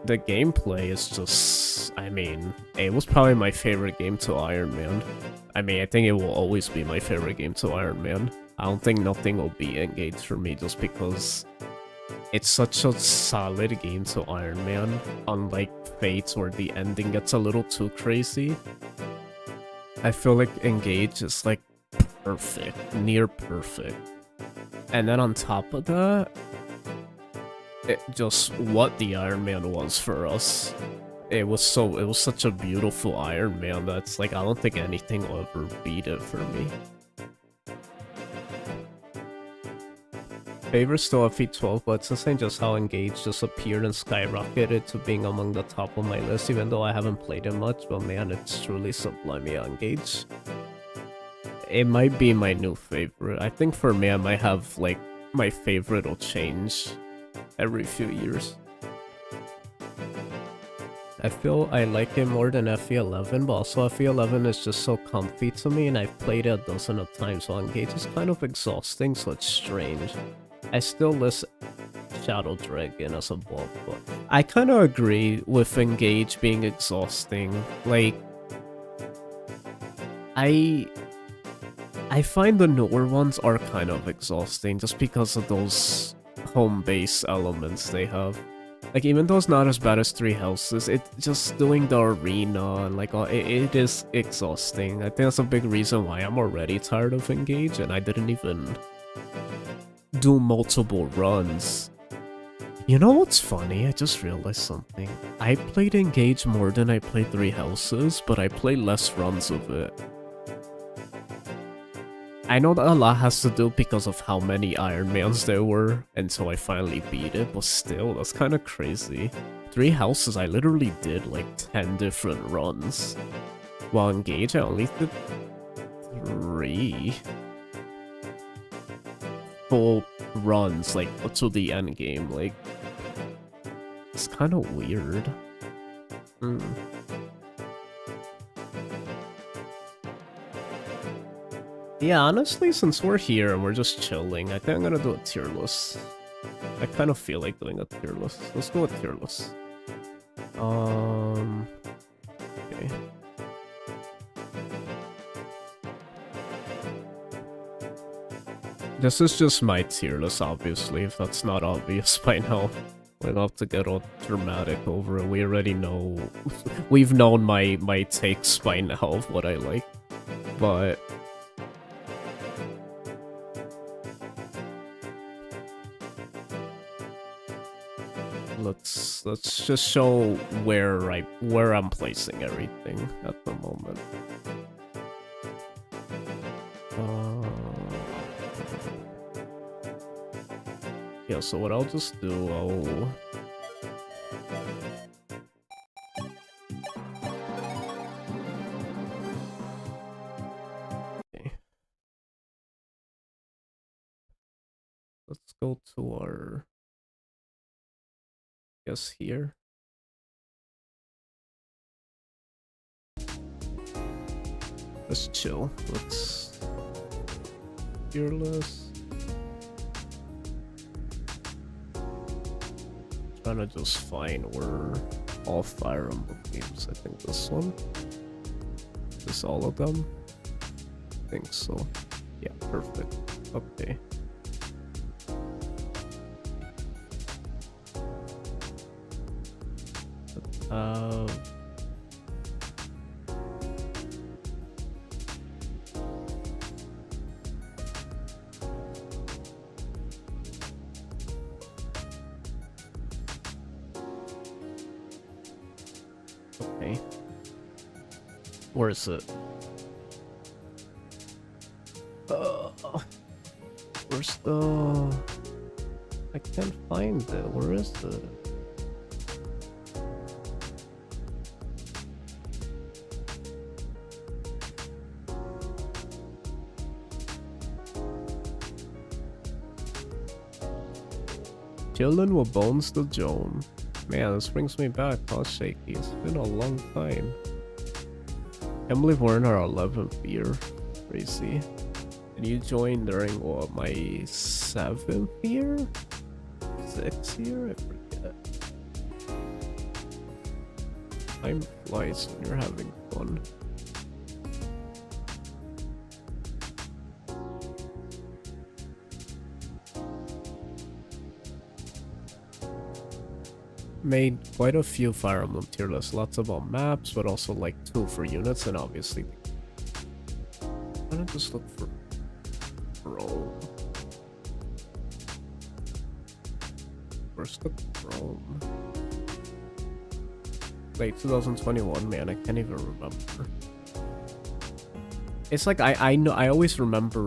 gameplay is just, I mean, it was probably my favorite game to Iron Man. I mean, I think it will always be my favorite game to Iron Man. I don't think nothing will be engaged for me just because it's such a solid game to Iron Man, unlike Fate where the ending gets a little too crazy. I feel like Engage is like perfect, near perfect. And then on top of that, it just what the Iron Man was for us. It was such a beautiful Iron Man that's like I don't think anything will ever beat it for me. Favorite still FE12, but it's insane just how Engage just appeared and skyrocketed to being among the top of my list, even though I haven't played it much, but man, it's truly sublime, yeah, Engage. It might be my new favorite. I think for me, I might have, like, my favorite will change every few years. I feel I like it more than FE11, but also FE11 is just so comfy to me, and I've played it a dozen of times, so Engage is kind of exhausting, so it's strange. I still list Shadow Dragon as above, but I kind of agree with Engage being exhausting. Like, I find the newer ones are kind of exhausting just because of those home-based elements they have. Like, even though it's not as bad as 3 Houses, it just doing the arena and like it is exhausting. I think that's a big reason why I'm already tired of Engage, and I didn't even do multiple runs. You know what's funny? I just realized something. I played Engage more than I played 3 Houses, but I played less runs of it. I know that a lot has to do because of how many Iron Mans there were until I finally beat it, but still, that's kind of crazy. 3 Houses, I literally did like 10 different runs. While Engage, I only did 3 full runs, like, to the end game. Like, it's kind of weird. Yeah, honestly, since we're here and we're just chilling, I think I'm gonna do a tier list. I kind of feel like doing a tier list. Let's do a tier list. Okay. This is just my tier list, obviously, if that's not obvious by now. We don't have to get all dramatic over it. We already know... We've known my takes by now of what I like. But... Let's just show where I'm placing everything at the moment. Yeah, so what I'll just do, Okay. Let's go to our... Guess here. Let's chill. Let's... Fearless. Trying to just find where all Fire Emblem games. I think this one. This all of them. I think so. Yeah, perfect. Okay. Okay. Where is it? Where's the... I can't find it. Where is it? Chillin' with Bones the Joan. Man, this brings me back. How shaky. It's been a long time. Can't believe we're in our 11th year. Crazy. And you joined during what, my 7th year? 6th year? I forget. Time flies when you're having fun. made quite a few Fire Emblem tier lists. Lots about maps, but also like 2 for units, and obviously... I'm gonna just look for... Chrome. Where's the Chrome? Late 2021, man, I can't even remember. It's like I know I always remember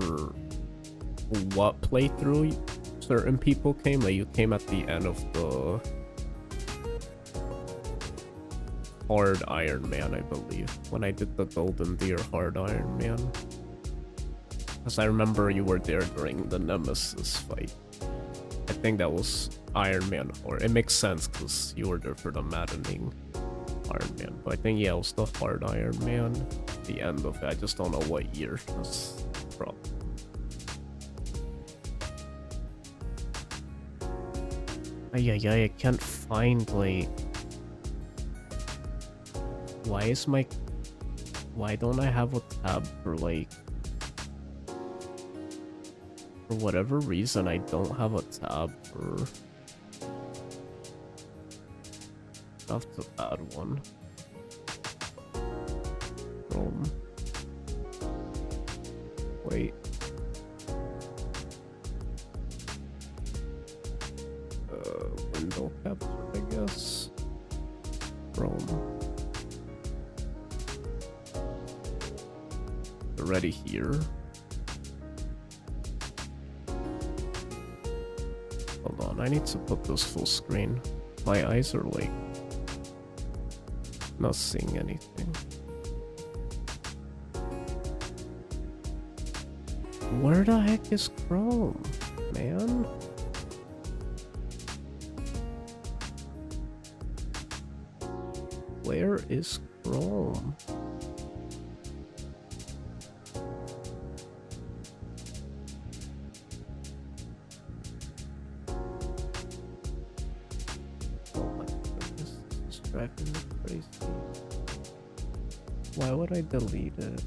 what playthrough certain people came. Like you came at the end of the Hard Iron Man, I believe, when I did the Golden Deer Hard Iron Man. Because I remember you were there during the Nemesis fight. I think that was Iron Man, or it makes sense because you were there for the maddening Iron Man. But I think, yeah, it was the Hard Iron Man, the end of it. I just don't know what year. That's the problem. I can't find, like... Why don't I have a tab for, like... For whatever reason, I don't have a tab for... I have to add one. Wait. Window capture, I guess. Chrome. Already here. Hold on, I need to put this full screen. My eyes are like not seeing anything. Where the heck is Chrome, man? Where is Chrome? Oh my goodness, this is driving me crazy. Why would I delete it?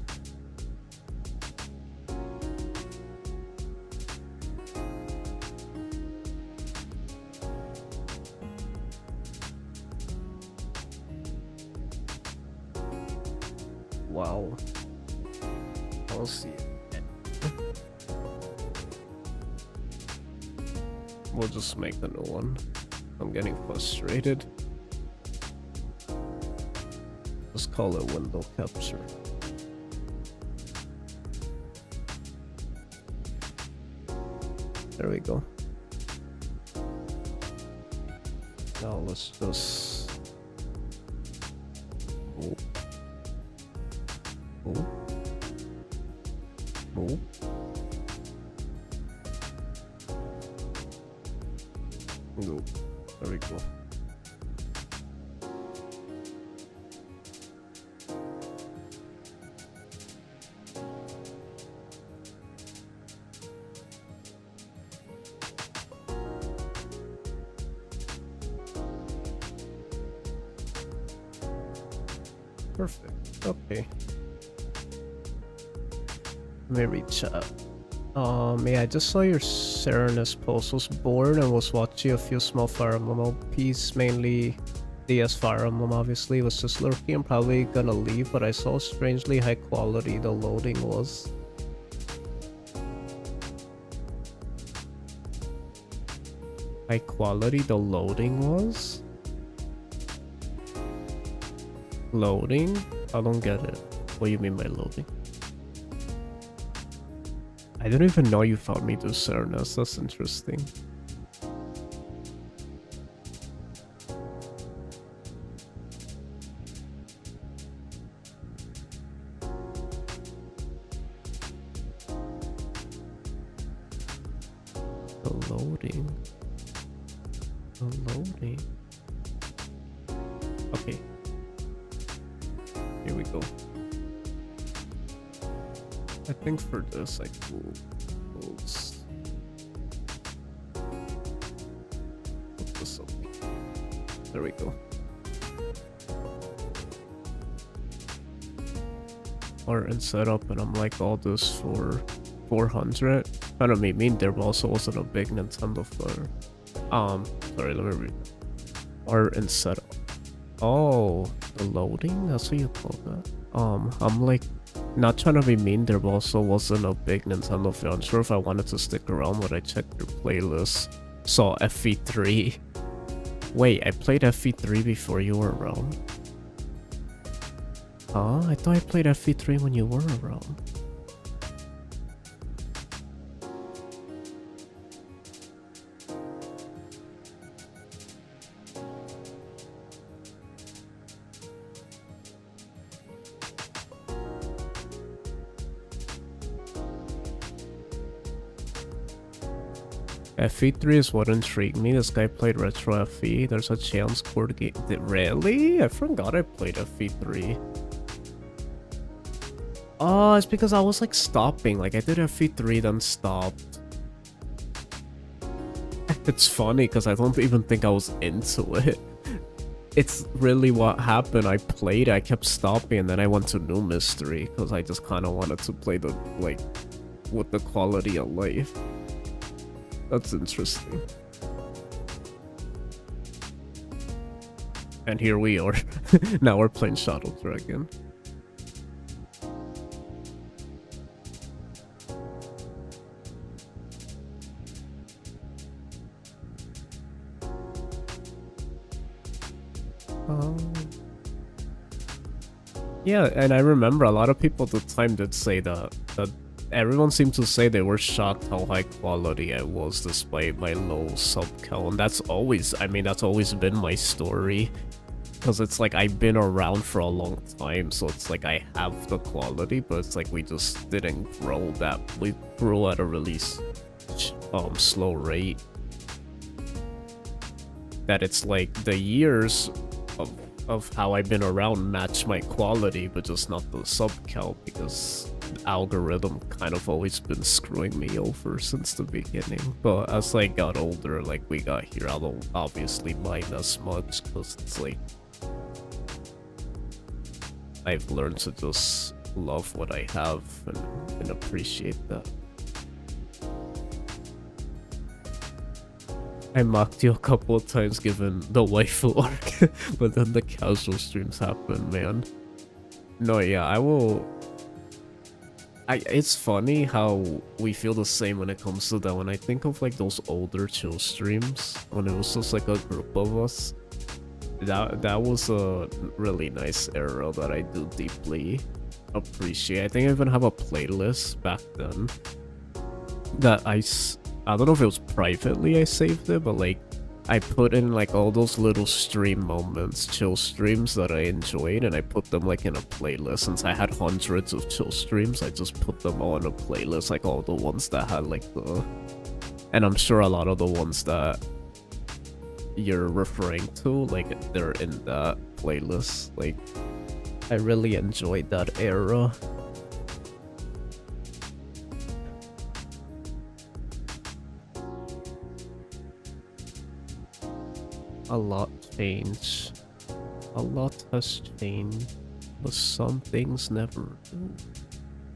Wow. I'll see it. We'll just make the new one. I'm getting frustrated. Just call it window capture. There we go. Now let's just... Oh. Oh. Oh. No. There we go. Perfect. Okay. Very chat. Yeah, I just saw your Serenus post. Was bored and was watching a few small Fire Emblem LPs, mainly DS Fire Emblem obviously. Was just lurking and probably gonna leave, but I saw strangely high quality the loading was. High quality the loading was? Loading? I don't get it. What do you mean by loading? I didn't even know you found me to Serenus. That's interesting. The loading. The loading. Okay. Here we go. I think for this I could put this up. There we go. Art and setup, and I'm like, all this for 400. Kind of made me there, but also wasn't a big Nintendo for. Sorry, let me read. Art and setup. Oh, the loading? That's what you call that. I'm like not trying to be mean, there also wasn't a big Nintendo fan. I'm sure if I wanted to stick around, but I checked your playlist. Saw FE3. Wait, I played FE3 before you were around? Huh? I thought I played FE3 when you were around. FE3 is what intrigued me. This guy played Retro FE. There's a chance cord game. Really? I forgot I played FE3. Oh, it's because I was like stopping. Like I did FE3 then stopped. It's funny because I don't even think I was into it. It's really what happened. I played, I kept stopping, and then I went to New Mystery because I just kind of wanted to play the, like, with the quality of life. That's interesting. And here we are. Now we're playing Shadow Dragon. Yeah, and I remember a lot of people at the time did say that everyone seemed to say they were shocked how high quality I was despite my low sub count. And that's always, I mean, that's always been my story. Because it's like I've been around for a long time, so it's like I have the quality, but it's like we just didn't grow that. We grew at a really slow rate. That it's like the years of how I've been around match my quality, but just not the sub count, because the algorithm kind of always been screwing me over since the beginning. But as I got older, like we got here, I don't obviously mind as much, because it's like I've learned to just love what I have and appreciate that. I mocked you a couple of times given the waifu arc, but then the casual streams happen, man. No, yeah, I will... It's funny how we feel the same when it comes to that. When I think of like those older chill streams, when it was just like a group of us, that was a really nice era that I do deeply appreciate. I think I even have a playlist back then that I don't know if it was privately I saved it, but like I put in like all those little stream moments, chill streams that I enjoyed, and I put them like in a playlist. Since I had hundreds of chill streams, I just put them all in a playlist, like all the ones that had like the... And I'm sure a lot of the ones that you're referring to, like they're in that playlist. Like I really enjoyed that era. A lot changed. A lot has changed, but some things never do.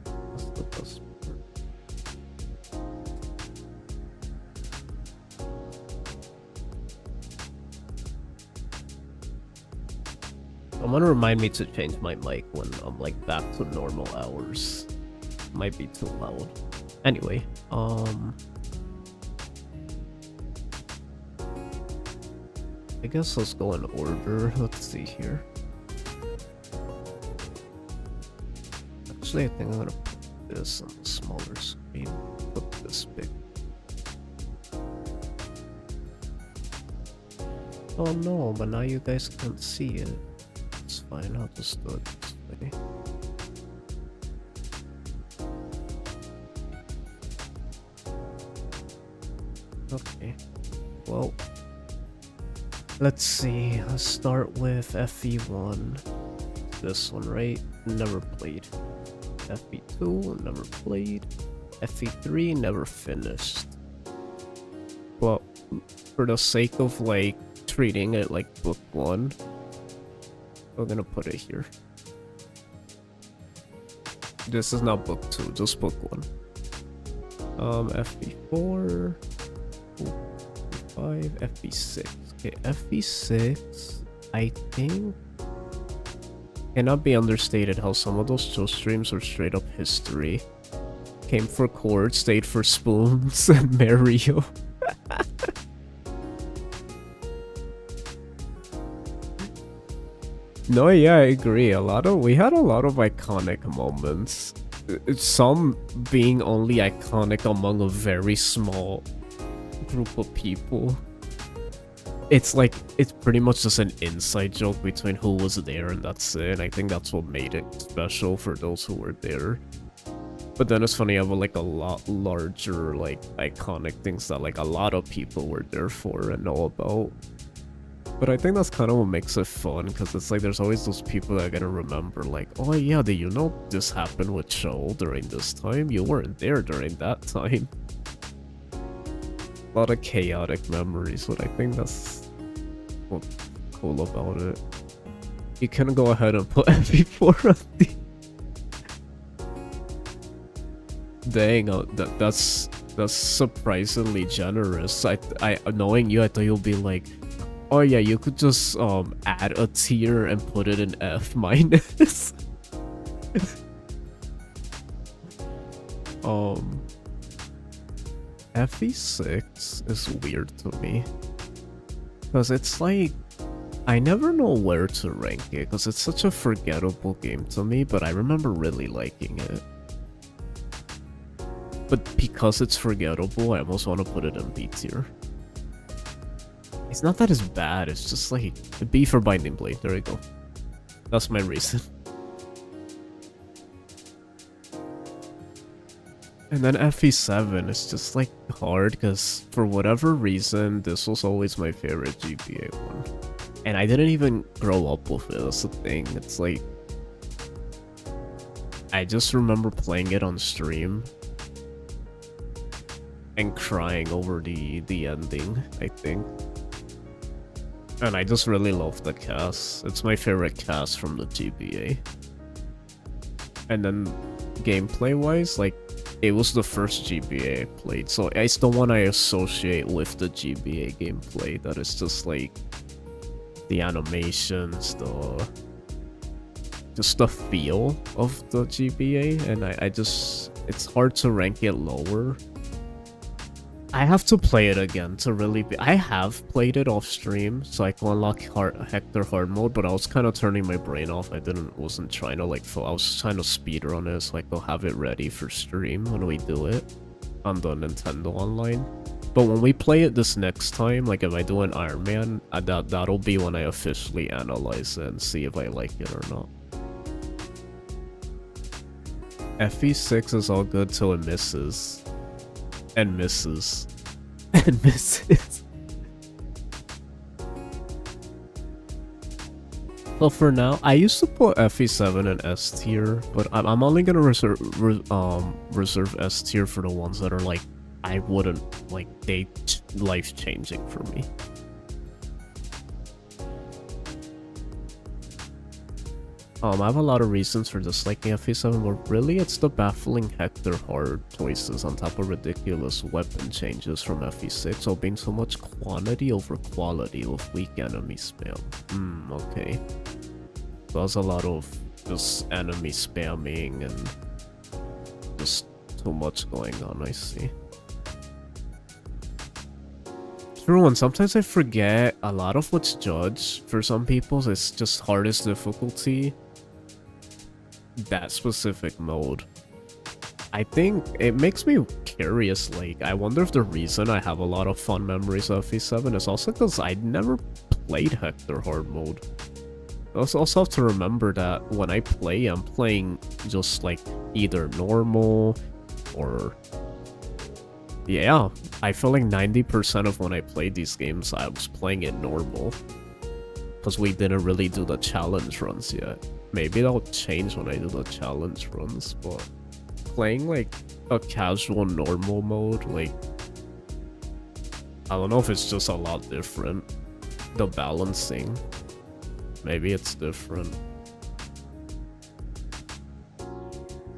That's the best part. Someone remind me to change my mic when I'm like back to normal hours. Might be too loud. Anyway, I guess let's go in order. Let's see here. Actually, I think I'm gonna put this on the smaller screen. Put this big. Oh no, but now you guys can't see it. It's fine, I'll just do it this way. Okay, well, let's see, let's start with FE1. This one, right? Never played. FE2, never played. FE3, never finished. Well, for the sake of like treating it like book 1, we're gonna put it here. This is not book 2, just book 1. FE4. 5, FE6. Okay, FE6, I think, cannot be understated how some of those chill streams are straight up history. Came for chords, stayed for spoons, and Mario. No, yeah, I agree. We had a lot of iconic moments. Some being only iconic among a very small group of people. It's like, it's pretty much just an inside joke between who was there and that's it. I think that's what made it special for those who were there. But then it's funny, I have like a lot larger, like, iconic things that like a lot of people were there for and know about. But I think that's kind of what makes it fun, because it's like there's always those people that are gonna remember, like, oh yeah, do you know this happened with Cho during this time? You weren't there during that time. A lot of chaotic memories, but I think that's what's cool about it. You can go ahead and put FE4 on the... Dang, that's surprisingly generous. I knowing you, I thought you'll be like, oh yeah, you could just add a tier and put it in F minus. FE6 is weird to me, because it's like, I never know where to rank it, because it's such a forgettable game to me, but I remember really liking it. But because it's forgettable, I almost want to put it in B tier. It's not that it's bad, it's just like, B for Binding Blade, there we go. That's my reason. And then FE7 is just like hard, because for whatever reason, this was always my favorite GBA one. And I didn't even grow up with it, that's the thing. It's like, I just remember playing it on stream and crying over the ending, I think. And I just really love the cast. It's my favorite cast from the GBA. And then gameplay-wise, like, it was the first GBA I played, so it's the one I associate with the GBA gameplay, that is just like the animations, just the feel of the GBA, and I just, it's hard to rank it lower. I have to play it again to really be... I have played it off stream, so I can unlock Hector hard mode, but I was kind of turning my brain off. Wasn't trying to like... I was trying to speedrun it, so I could have it ready for stream when we do it on the Nintendo Online. But when we play it this next time, like if I do an Iron Man, that'll be when I officially analyze it and see if I like it or not. FE6 is all good till it misses. And misses. And misses. So for now, I used to put FE7 in S tier, but I'm only gonna reserve S tier for the ones that are like, I wouldn't, like, they life-changing for me. I have a lot of reasons for disliking FE7, but really it's the baffling Hector hard choices on top of ridiculous weapon changes from FE6, all being so much quantity over quality with weak enemy spam. Okay. So there's a lot of just enemy spamming and just too much going on, I see. True, and sometimes I forget a lot of what's judged for some people is just hardest difficulty. That specific mode. I think it makes me curious, like, I wonder if the reason I have a lot of fun memories of FE7 is also because I never played Hector hard mode. I also have to remember that when I play, I'm playing just like either normal or... Yeah, I feel like 90% of when I played these games, I was playing it normal. Because we didn't really do the challenge runs yet. Maybe that'll change when I do the challenge runs, but playing like a casual normal mode, like, I don't know if it's just a lot different. The balancing, maybe it's different.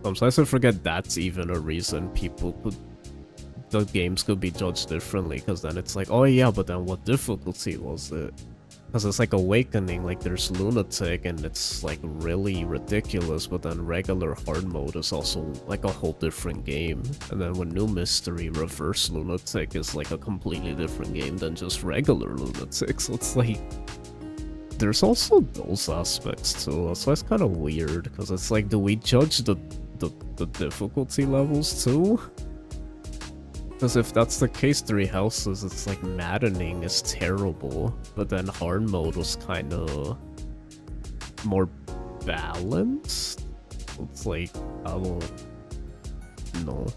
Sometimes I forget that's even a reason people could the games could be judged differently, because then it's like, oh yeah, but then what difficulty was it? Because it's like Awakening, like there's Lunatic and it's like really ridiculous, but then regular hard mode is also like a whole different game. And then when New Mystery Reverse Lunatic is like a completely different game than just regular Lunatic, so it's like there's also those aspects too. So it's kind of weird, because it's like, do we judge the difficulty levels too? Because if that's the case, Three Houses, it's like maddening is terrible, but then hard mode was kind of more balanced. It's like, I don't know.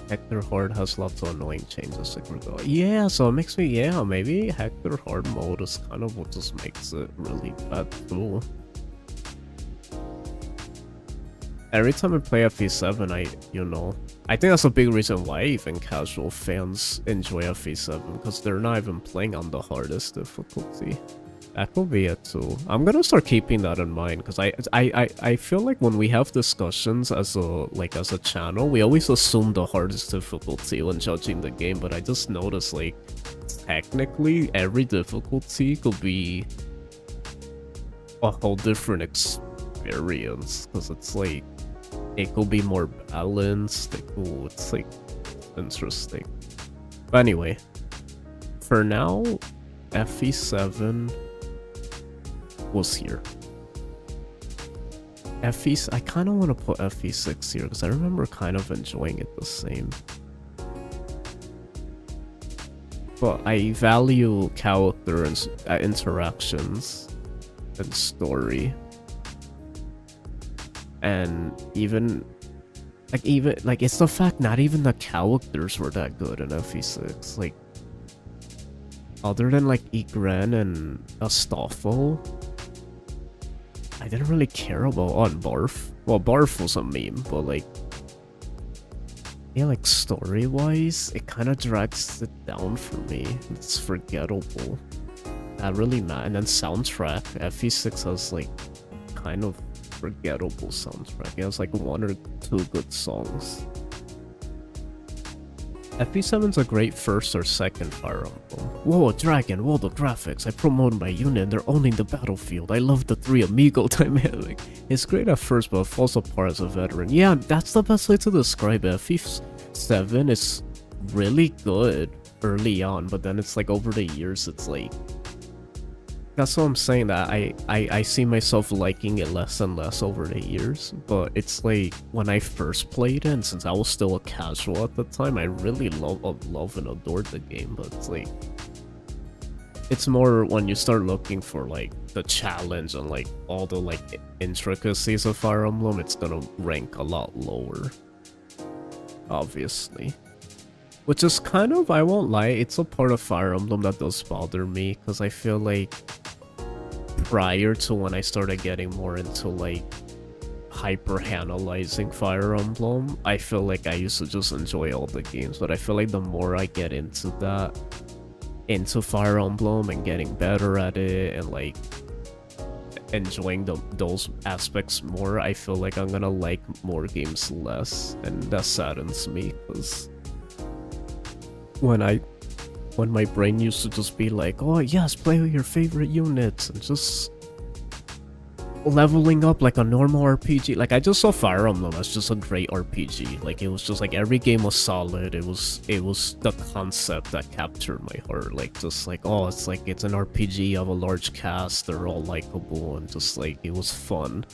Hector Hard has lots of annoying changes like we're going. Yeah, so it makes me, yeah, maybe Hector Hard mode is kind of what just makes it really bad too. Every time I play FE7, I think that's a big reason why even casual fans enjoy FE7, because they're not even playing on the hardest difficulty. That could be it too. I'm gonna start keeping that in mind, because I feel like when we have discussions as a channel, we always assume the hardest difficulty when judging the game, but I just noticed like technically every difficulty could be a whole different experience, because it's like it could be more balanced. It's like interesting. But anyway, for now, FE7 was here. I kind of want to put FE6 here because I remember kind of enjoying it the same. But I value character and interactions and story, and even it's the fact not even the characters were that good in FE6. Like, other than like Igren and Astolfo, I didn't really care about Barf. Well, Barf was a meme, but like, yeah, like story-wise, it kind of drags it down for me. It's forgettable. That really not. And then soundtrack, FE6 has like kind of forgettable soundtrack. It has like 1 or 2 good songs. FE7's a great first or second Fire Emblem. Whoa, a dragon, whoa, the graphics. I promoted my unit and they're owning the battlefield. I love the 3 amigo dynamic. It's great at first, but it falls apart as a veteran. Yeah, that's the best way to describe it. FE7 is really good early on, but then it's like over the years, it's like... That's what I'm saying, that I see myself liking it less and less over the years, but it's like when I first played it, and since I was still a casual at the time, I really love and adored the game, but it's like, it's more when you start looking for like the challenge and like all the like intricacies of Fire Emblem, it's gonna rank a lot lower, obviously. Which is kind of, I won't lie, it's a part of Fire Emblem that does bother me, because I feel like prior to when I started getting more into like hyper-analyzing Fire Emblem, I feel like I used to just enjoy all the games, but I feel like the more I get into that, into Fire Emblem and getting better at it and like enjoying those aspects more, I feel like I'm gonna like more games less, and that saddens me, because when my brain used to just be like, oh yes, play with your favorite units, and just leveling up like a normal RPG. Like, I just saw Fire Emblem as just a great RPG. Like, it was just like every game was solid. It was the concept that captured my heart. Like, just like, oh, it's like it's an RPG of a large cast, they're all likable, and just like it was fun.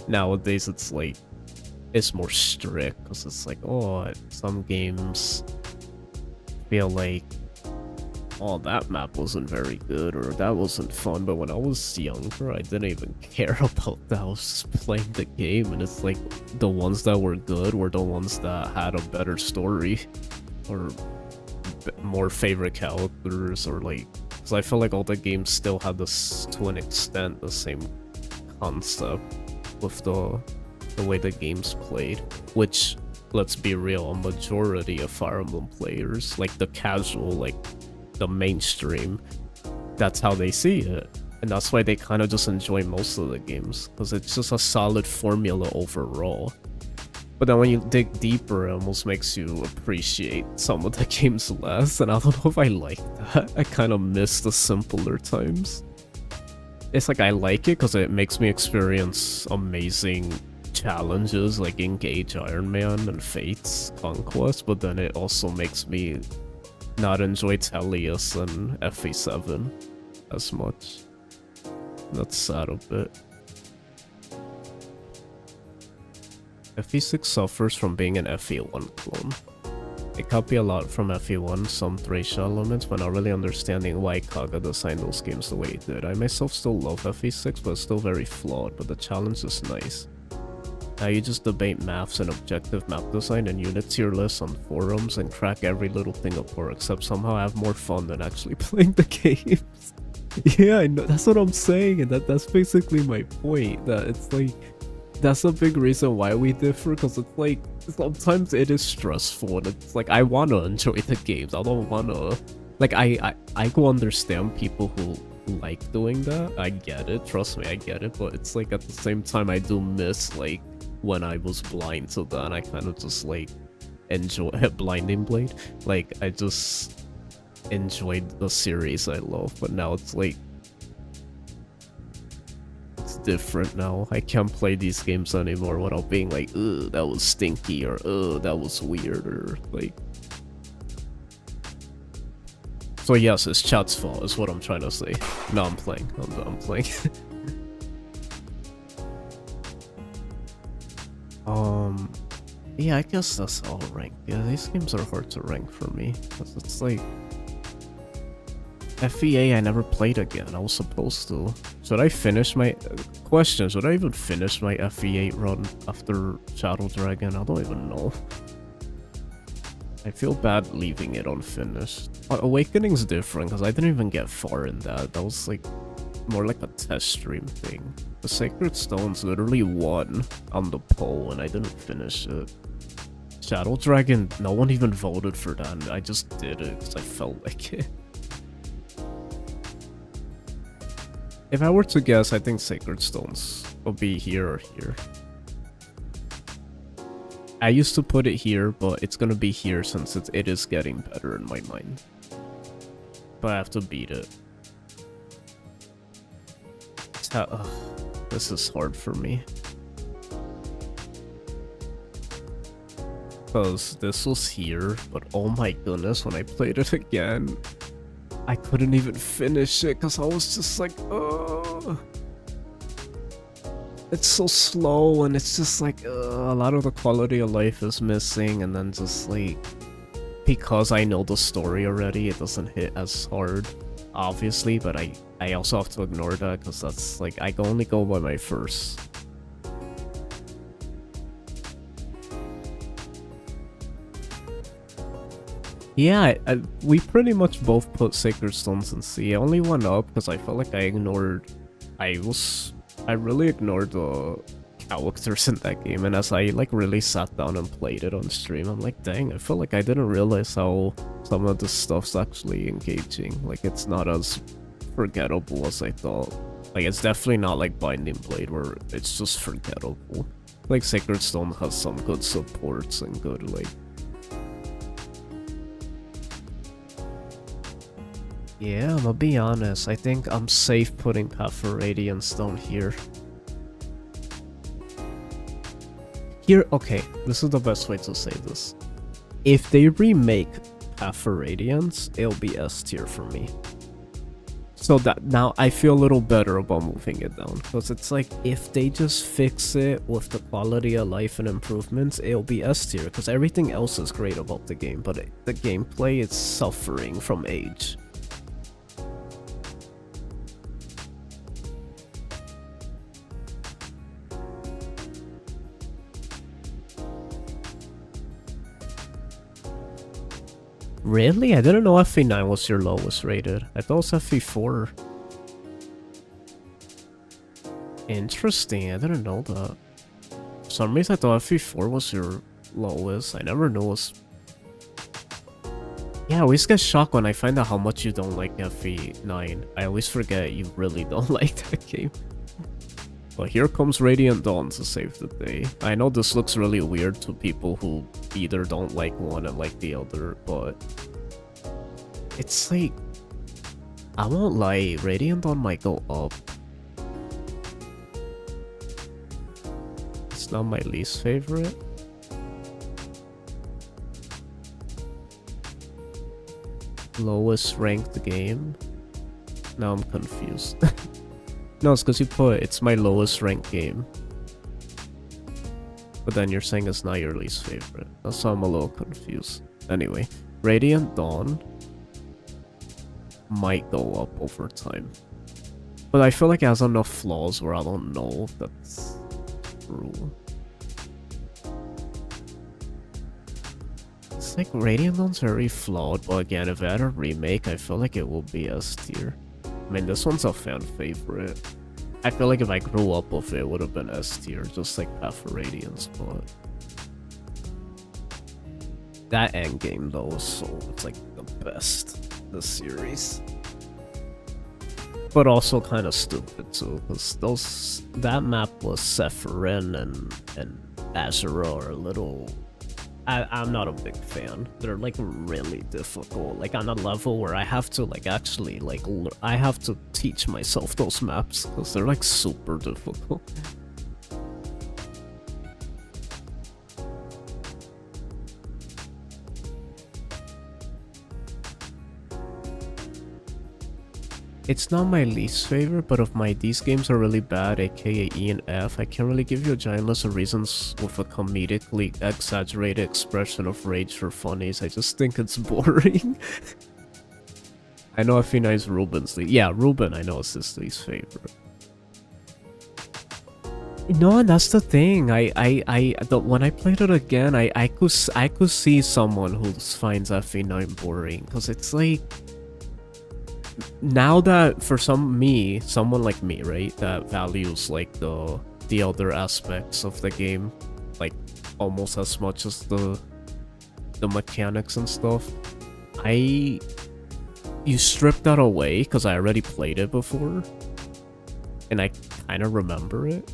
Nowadays it's like it's more strict, because it's like, oh, some games feel like, oh, that map wasn't very good, or that wasn't fun. But when I was younger, I didn't even care about that. I was just playing the game, and it's like the ones that were good were the ones that had a better story, or more favorite characters, or like, because I feel like all the games still had this, to an extent, the same concept with the way the games played, which, let's be real, a majority of Fire Emblem players, like the casual, like the mainstream, that's how they see it. And that's why they kind of just enjoy most of the games, because it's just a solid formula overall. But then when you dig deeper, it almost makes you appreciate some of the games less, and I don't know if I like that. I kind of miss the simpler times. It's like I like it because it makes me experience amazing challenges like Engage Iron Man and Fate's Conquest, but then it also makes me not enjoy Tellius and FE7 as much. That's sad a bit. FE6 suffers from being an FE1 clone. It copy a lot from FE1, some racial elements, but not really understanding why Kaga designed those games the way he did. I myself still love FE6, but it's still very flawed, but the challenge is nice. Now you just debate maths and objective map design and unit tier lists on forums and crack every little thing apart, except somehow have more fun than actually playing the games. Yeah, I know, that's what I'm saying, and that's basically my point, that it's like, that's a big reason why we differ, because it's like, sometimes it is stressful, and it's like, I want to enjoy the games, I don't want to, like, I go understand people who like doing that, I get it, trust me, I get it, but it's like, at the same time, I do miss, like, when I was blind to that, and I kind of just, like, enjoy Blinding Blade, like, I just enjoyed the series I love, but now it's like, different now. I can't play these games anymore without being like, ugh, that was stinky, or ugh, that was weird, or like. So yes, it's chat's fault is what I'm trying to say. No, I'm playing. I'm playing. Yeah, I guess that's all ranked. Yeah, these games are hard to rank for me, because it's like, FEA I never played again, I was supposed to. Should I finish my... question, should I even finish my FE8 run after Shadow Dragon? I don't even know. I feel bad leaving it unfinished. Awakening's different, because I didn't even get far in that. That was like, more like a test stream thing. The Sacred Stones literally won on the poll, and I didn't finish it. Shadow Dragon, no one even voted for that, and I just did it, because I felt like it. If I were to guess, I think Sacred Stones will be here or here. I used to put it here, but it's gonna be here since it is getting better in my mind. But I have to beat it. This is hard for me. Because this was here, but oh my goodness, when I played it again, I couldn't even finish it because I was just like, oh, it's so slow, and it's just like, a lot of the quality of life is missing, and then just like, because I know the story already, it doesn't hit as hard, obviously, but I also have to ignore that because that's like, I can only go by my first. Yeah, we pretty much both put Sacred Stones in C. I only went up because I felt like I really ignored the characters in that game, and as I like really sat down and played it on stream, I'm like, dang, I feel like I didn't realize how some of the stuff's actually engaging. Like, it's not as forgettable as I thought. Like, it's definitely not like Binding Blade where it's just forgettable. Like, Sacred Stone has some good supports and good, like, yeah, I'm gonna be honest, I think I'm safe putting Path for Radiance down here. Here, okay, this is the best way to say this. If they remake Path for Radiance, it'll be S tier for me. So that now I feel a little better about moving it down, because it's like, if they just fix it with the quality of life and improvements, it'll be S tier, because everything else is great about the game, but the gameplay is suffering from age. Really? I didn't know FE9 was your lowest rated. I thought it was FE4. Interesting, I didn't know that. For some reason I thought FE4 was your lowest. I never knew it was... Yeah, I always get shocked when I find out how much you don't like FE9. I always forget you really don't like that game. But here comes Radiant Dawn to save the day. I know this looks really weird to people who either don't like one and like the other, but it's like, I won't lie, Radiant Dawn might go up. It's not my least favorite. Lowest ranked game? Now I'm confused. No, it's because you put it's my lowest ranked game. But then you're saying it's not your least favorite. That's why I'm a little confused. Anyway, Radiant Dawn might go up over time. But I feel like it has enough flaws where I don't know if that's true. It's like Radiant Dawn's very flawed, but again, if I had a remake, I feel like it will be S tier. I mean, this one's a fan favorite. I feel like if I grew up with it, it would have been S tier, just like Path of Radiance, but that endgame though is so, it's like the best in the series. But also kind of stupid too, because that map was Sephirin and Azura are a little. I'm not a big fan. They're like really difficult, like on a level where I have to like actually like I have to teach myself those maps because they're like super difficult. It's not my least favorite, but if these games are really bad, aka E and F, I can't really give you a giant list of reasons with a comedically exaggerated expression of rage for funnies. I just think it's boring. I know FE9 is Ruben's least. Yeah, Ruben, I know is his least favorite. No, and that's the thing. When I played it again, I could see someone who finds FE9 boring, because it's like, now that for someone like me, right, that values like the other aspects of the game, like almost as much as the mechanics and stuff, you strip that away because I already played it before and I kind of remember it.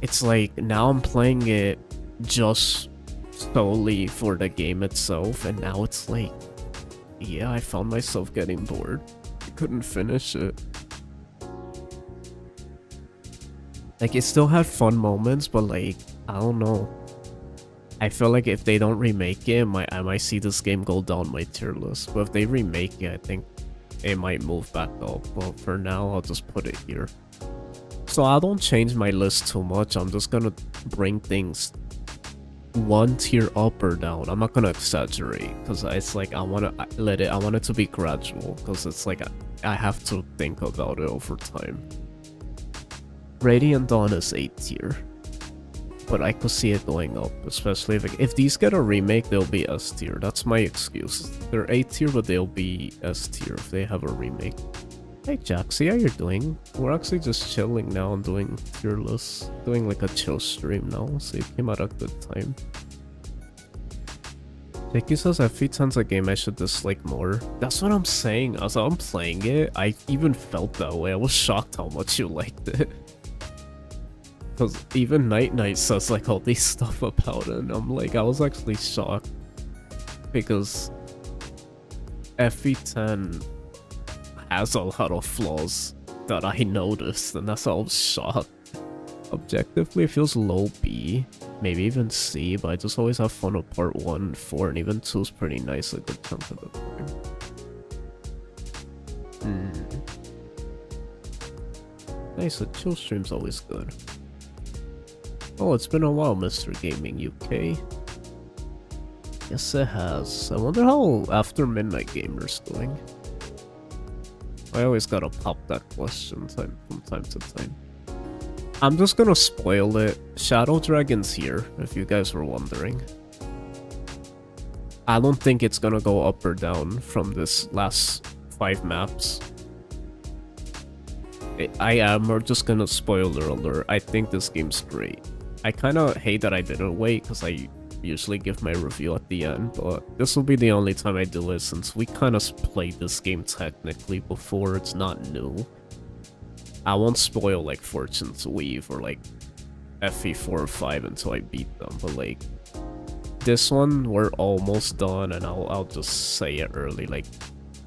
It's like now I'm playing it just solely for the game itself, and now it's like, yeah, I found myself getting bored. I couldn't finish it. Like, it still had fun moments, but like, I don't know. I feel like if they don't remake it, I might see this game go down my tier list. But if they remake it, I think it might move back up. But for now, I'll just put it here. So I don't change my list too much. I'm just gonna bring things one tier up or down. I'm not gonna exaggerate because it's like I want it to be gradual, because it's like I have to think about it over time. Radiant Dawn is 8 tier, but I could see it going up, especially if these get a remake, they'll be S tier. That's my excuse. They're 8 tier, but they'll be S tier if they have a remake. Hey Jaxie, how you doing? We're actually just chilling now and doing tier lists, doing like a chill stream now, so it came at a good time. Jakey says FE10's a game I should dislike more. That's what I'm saying. As I'm playing it, I even felt that way. I was shocked how much you liked it. Because even Night Night says like all these stuff about it, and I'm like, I was actually shocked. Because FE10 has a lot of flaws that I noticed, and that's why I was shocked. Objectively, it feels low B, maybe even C, but I just always have fun with part 1 and 4, and even 2 is pretty nice a good chunk of the time. Nice, a chill stream's always good. Oh, it's been a while, Mr. Gaming UK. Yes, it has. I wonder how After Midnight Gamer's doing. I always gotta pop that question from time to time. I'm just gonna spoil it. Shadow Dragon's here, if you guys were wondering. I don't think it's gonna go up or down from this last 5 maps. I am just gonna spoiler alert. I think this game's great. I kinda hate that I didn't wait, because usually give my review at the end, but this will be the only time I do it since we kind of played this game technically before. It's not new. I won't spoil like Fortune's Weave or like FE4 or 5 until I beat them, but like this one we're almost done, and I'll just say it early, like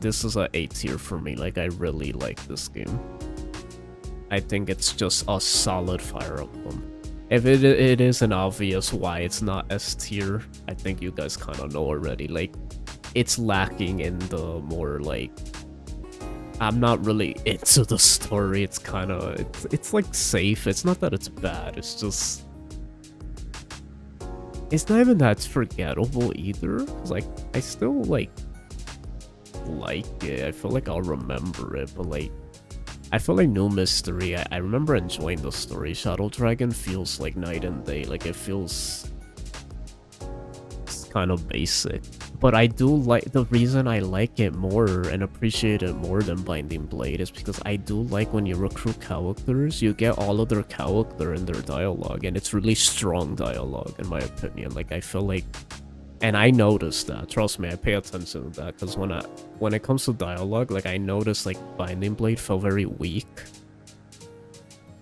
this is a A tier for me. Like I really like this game. I think it's just a solid Fire Emblem. If it isn't obvious why it's not S tier, I think you guys kind of know already. Like, it's lacking in the more like, I'm not really into the story. It's kind of, it's like safe. It's not that it's bad. It's just, it's not even that forgettable either. Like, I still like it. I feel like I'll remember it, but like, I feel like New Mystery, I remember enjoying the story. Shadow Dragon feels like night and day, like it feels it's kind of basic. But I do like, the reason I like it more and appreciate it more than Binding Blade is because I do like when you recruit characters, you get all of their character and their dialogue, and it's really strong dialogue in my opinion. Like I feel like, and I noticed that, trust me, I pay attention to that, because when it comes to dialogue, like I noticed like Binding Blade felt very weak.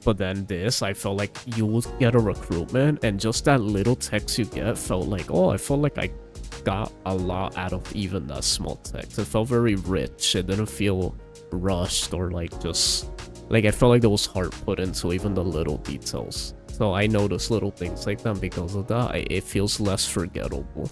But then this, I felt like you would get a recruitment, and just that little text you get felt like, oh, I felt like I got a lot out of even that small text. It felt very rich. It didn't feel rushed or like just, like I felt like there was heart put into even the little details. So I noticed little things like that. Because of that, it feels less forgettable.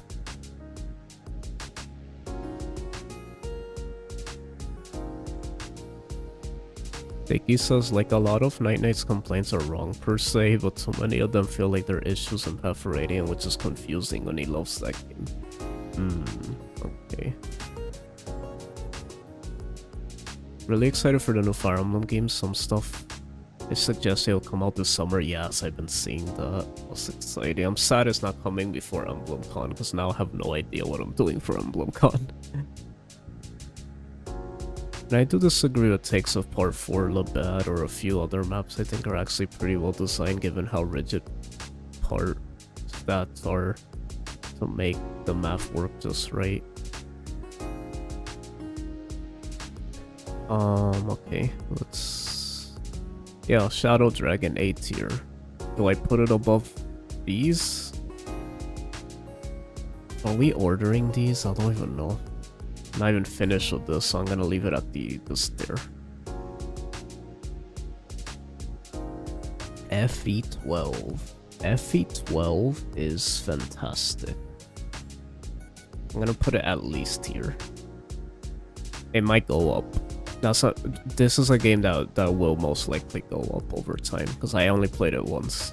Dicky says, like, a lot of Night Knight's complaints are wrong per se, but too many of them feel like they're issues in Path Radiant, which is confusing when he loves that game. Okay. Really excited for the new Fire Emblem game. Some stuff they suggest it'll come out this summer. Yes, I've been seeing that. That's exciting. I'm sad it's not coming before EmblemCon, because now I have no idea what I'm doing for EmblemCon. And I do disagree with takes of Part 4, Labad, or a few other maps I think are actually pretty well designed given how rigid part stats are to make the math work just right. Okay, let's... Yeah, Shadow Dragon A tier. Do I put it above these? Are we ordering these? I don't even know. I'm not even finished with this, so I'm gonna leave it at this tier. FE12. FE12 is fantastic. I'm gonna put it at least here. It might go up. This is a game that will most likely go up over time, because I only played it once.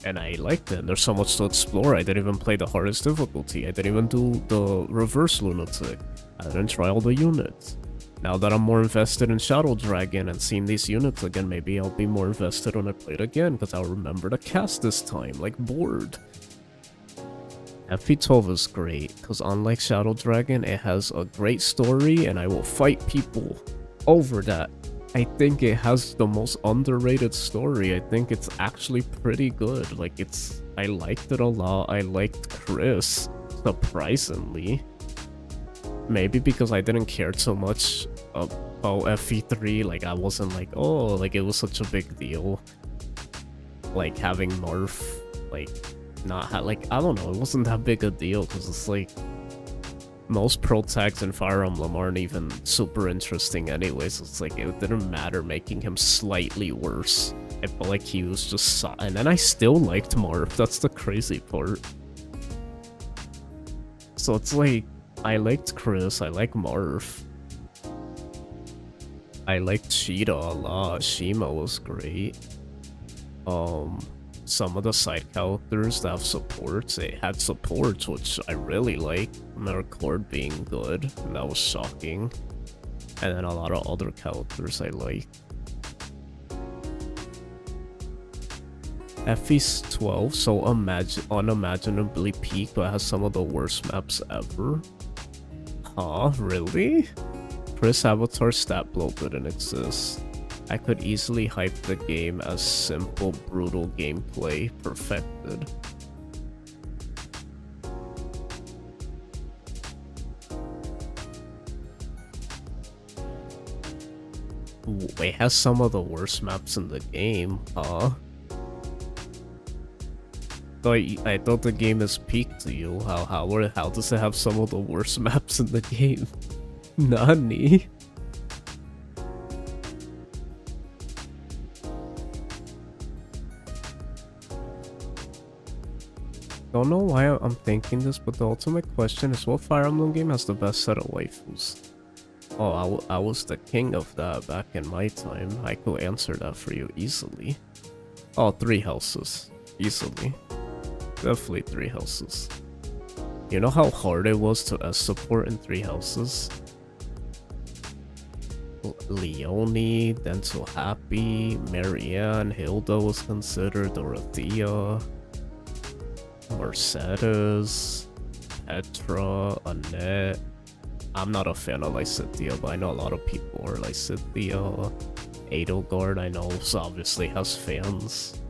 And I liked it. There's so much to explore. I didn't even play the hardest difficulty. I didn't even do the reverse lunatic. I didn't try all the units. Now that I'm more invested in Shadow Dragon and seeing these units again, maybe I'll be more invested when I play it again, because I'll remember the cast this time, like bored. FE12 is great, because unlike Shadow Dragon, it has a great story, and I will fight people over that. I think it has the most underrated story. I think it's actually pretty good. Like, I liked it a lot. I liked Chris, surprisingly. Maybe because I didn't care so much about FE3. Like, I wasn't like, oh, like, it was such a big deal. Like, having Marth, like, like, I don't know, it wasn't that big a deal, because it's like, most pro tags in Fire Emblem aren't even super interesting anyway, so it's like, it didn't matter making him slightly worse. I felt like he was just and then I still liked Marth, that's the crazy part. So it's like, I liked Chris, I like Marth. I liked Cheetah a lot, Shima was great. Some of the side characters that have supports, it had supports, which I really like. Mercord being good, and that was shocking. And then a lot of other characters I like. FE12, so unimaginably peak, but has some of the worst maps ever. Huh, really? Chris Avatar stat bloat didn't exist. I could easily hype the game as simple, brutal gameplay perfected. It has some of the worst maps in the game, huh? I thought the game is peak to you. How does it have some of the worst maps in the game? Nani? Don't know why I'm thinking this, but the ultimate question is what Fire Emblem game has the best set of waifus? Oh, I was the king of that back in my time. I could answer that for you easily. Oh, 3 houses. Easily. Definitely 3 houses. You know how hard it was to S support in 3 houses? Leonie, then to Happy, Marianne, Hilda was considered, Dorothea, Mercedes, Petra, Annette. I'm not a fan of Lysithea, but I know a lot of people are Lysithea. Edelgard, I know, obviously has fans.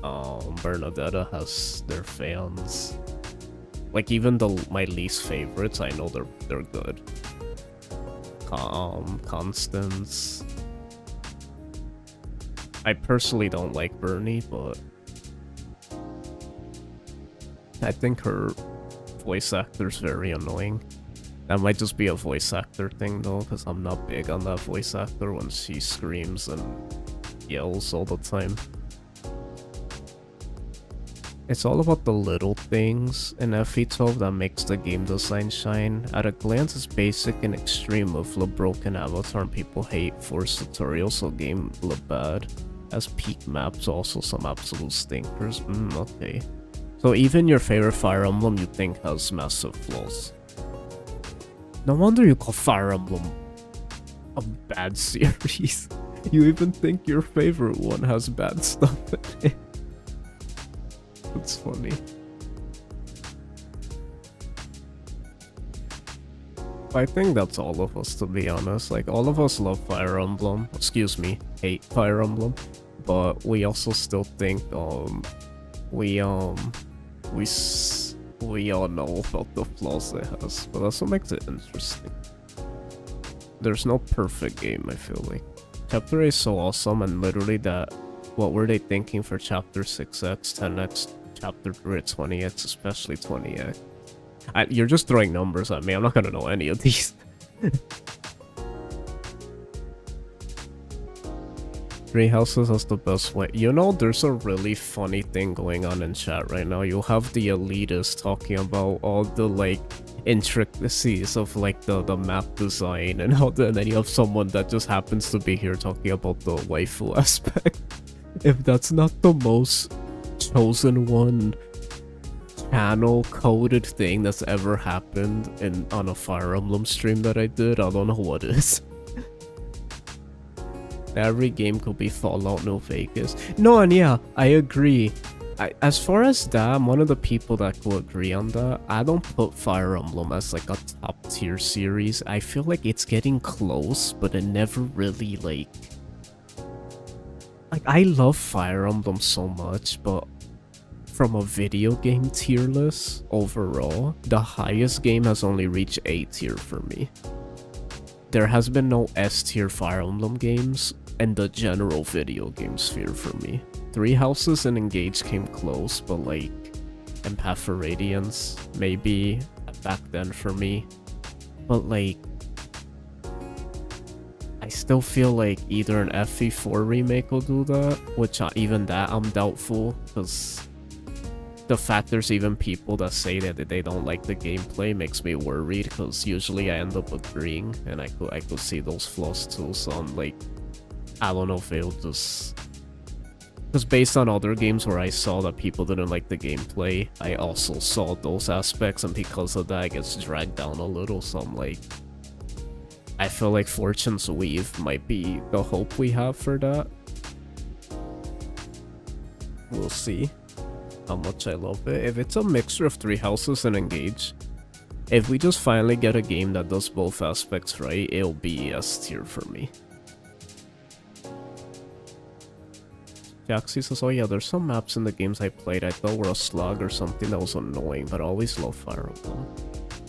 Bernadetta has their fans. Like even my least favorites, I know they're good. Constance. I personally don't like Bernie, but I think her voice actor's very annoying. That might just be a voice actor thing though, because I'm not big on that voice actor when she screams and yells all the time. It's all about the little things in FE12 that makes the game design shine. At a glance, it's basic and extreme with the broken avatar and people hate forced tutorials, so game look bad. As peak maps, also some absolute stinkers. Okay. So even your favorite Fire Emblem you think has massive flaws. No wonder you call Fire Emblem a bad series. You even think your favorite one has bad stuff in it. It's funny. I think that's all of us, to be honest. Like, all of us love Fire Emblem. Excuse me, hate Fire Emblem. But we also still think, we all know about the flaws it has. But that's what makes it interesting. There's no perfect game, I feel like. Chapter 8 is so awesome, and literally that, what were they thinking for Chapter 6x, 10x, Chapter 3 at 20x, especially 20x. You're just throwing numbers at me, I'm not gonna know any of these. 3 houses is the best way. You know, there's a really funny thing going on in chat right now. You have the elitists talking about all the, like, intricacies of, like, the map design and how then you have someone that just happens to be here talking about the waifu aspect. If that's not the most chosen one channel coded thing that's ever happened on a Fire Emblem stream that I did, I don't know what is. Every game could be Fallout New Vegas. No, and yeah, I agree. As far as that, I'm one of the people that could agree on that. I don't put Fire Emblem as like a top tier series. I feel like it's getting close, but it never really like I love Fire Emblem so much, but from a video game tier list overall, the highest game has only reached A tier for me. There has been no S tier Fire Emblem games in the general video game sphere for me. 3 Houses and Engage came close, but like, and Path for Radiance, maybe back then for me. But like, I still feel like either an FE4 remake will do that, which even that I'm doubtful, because the fact there's even people that say that they don't like the gameplay makes me worried, because usually I end up agreeing, and I could see those flaws too, so I'm like, I don't know if it'll just... Because based on other games where I saw that people didn't like the gameplay, I also saw those aspects, and because of that, it gets dragged down a little, so I'm like... I feel like Fortune's Weave might be the hope we have for that. We'll see how much I love it. If it's a mixture of 3 Houses and Engage, if we just finally get a game that does both aspects right, it'll be S tier for me. Jaxie says, oh yeah, there's some maps in the games I played I thought were a slog or something that was annoying, but I always love Fire Emblem.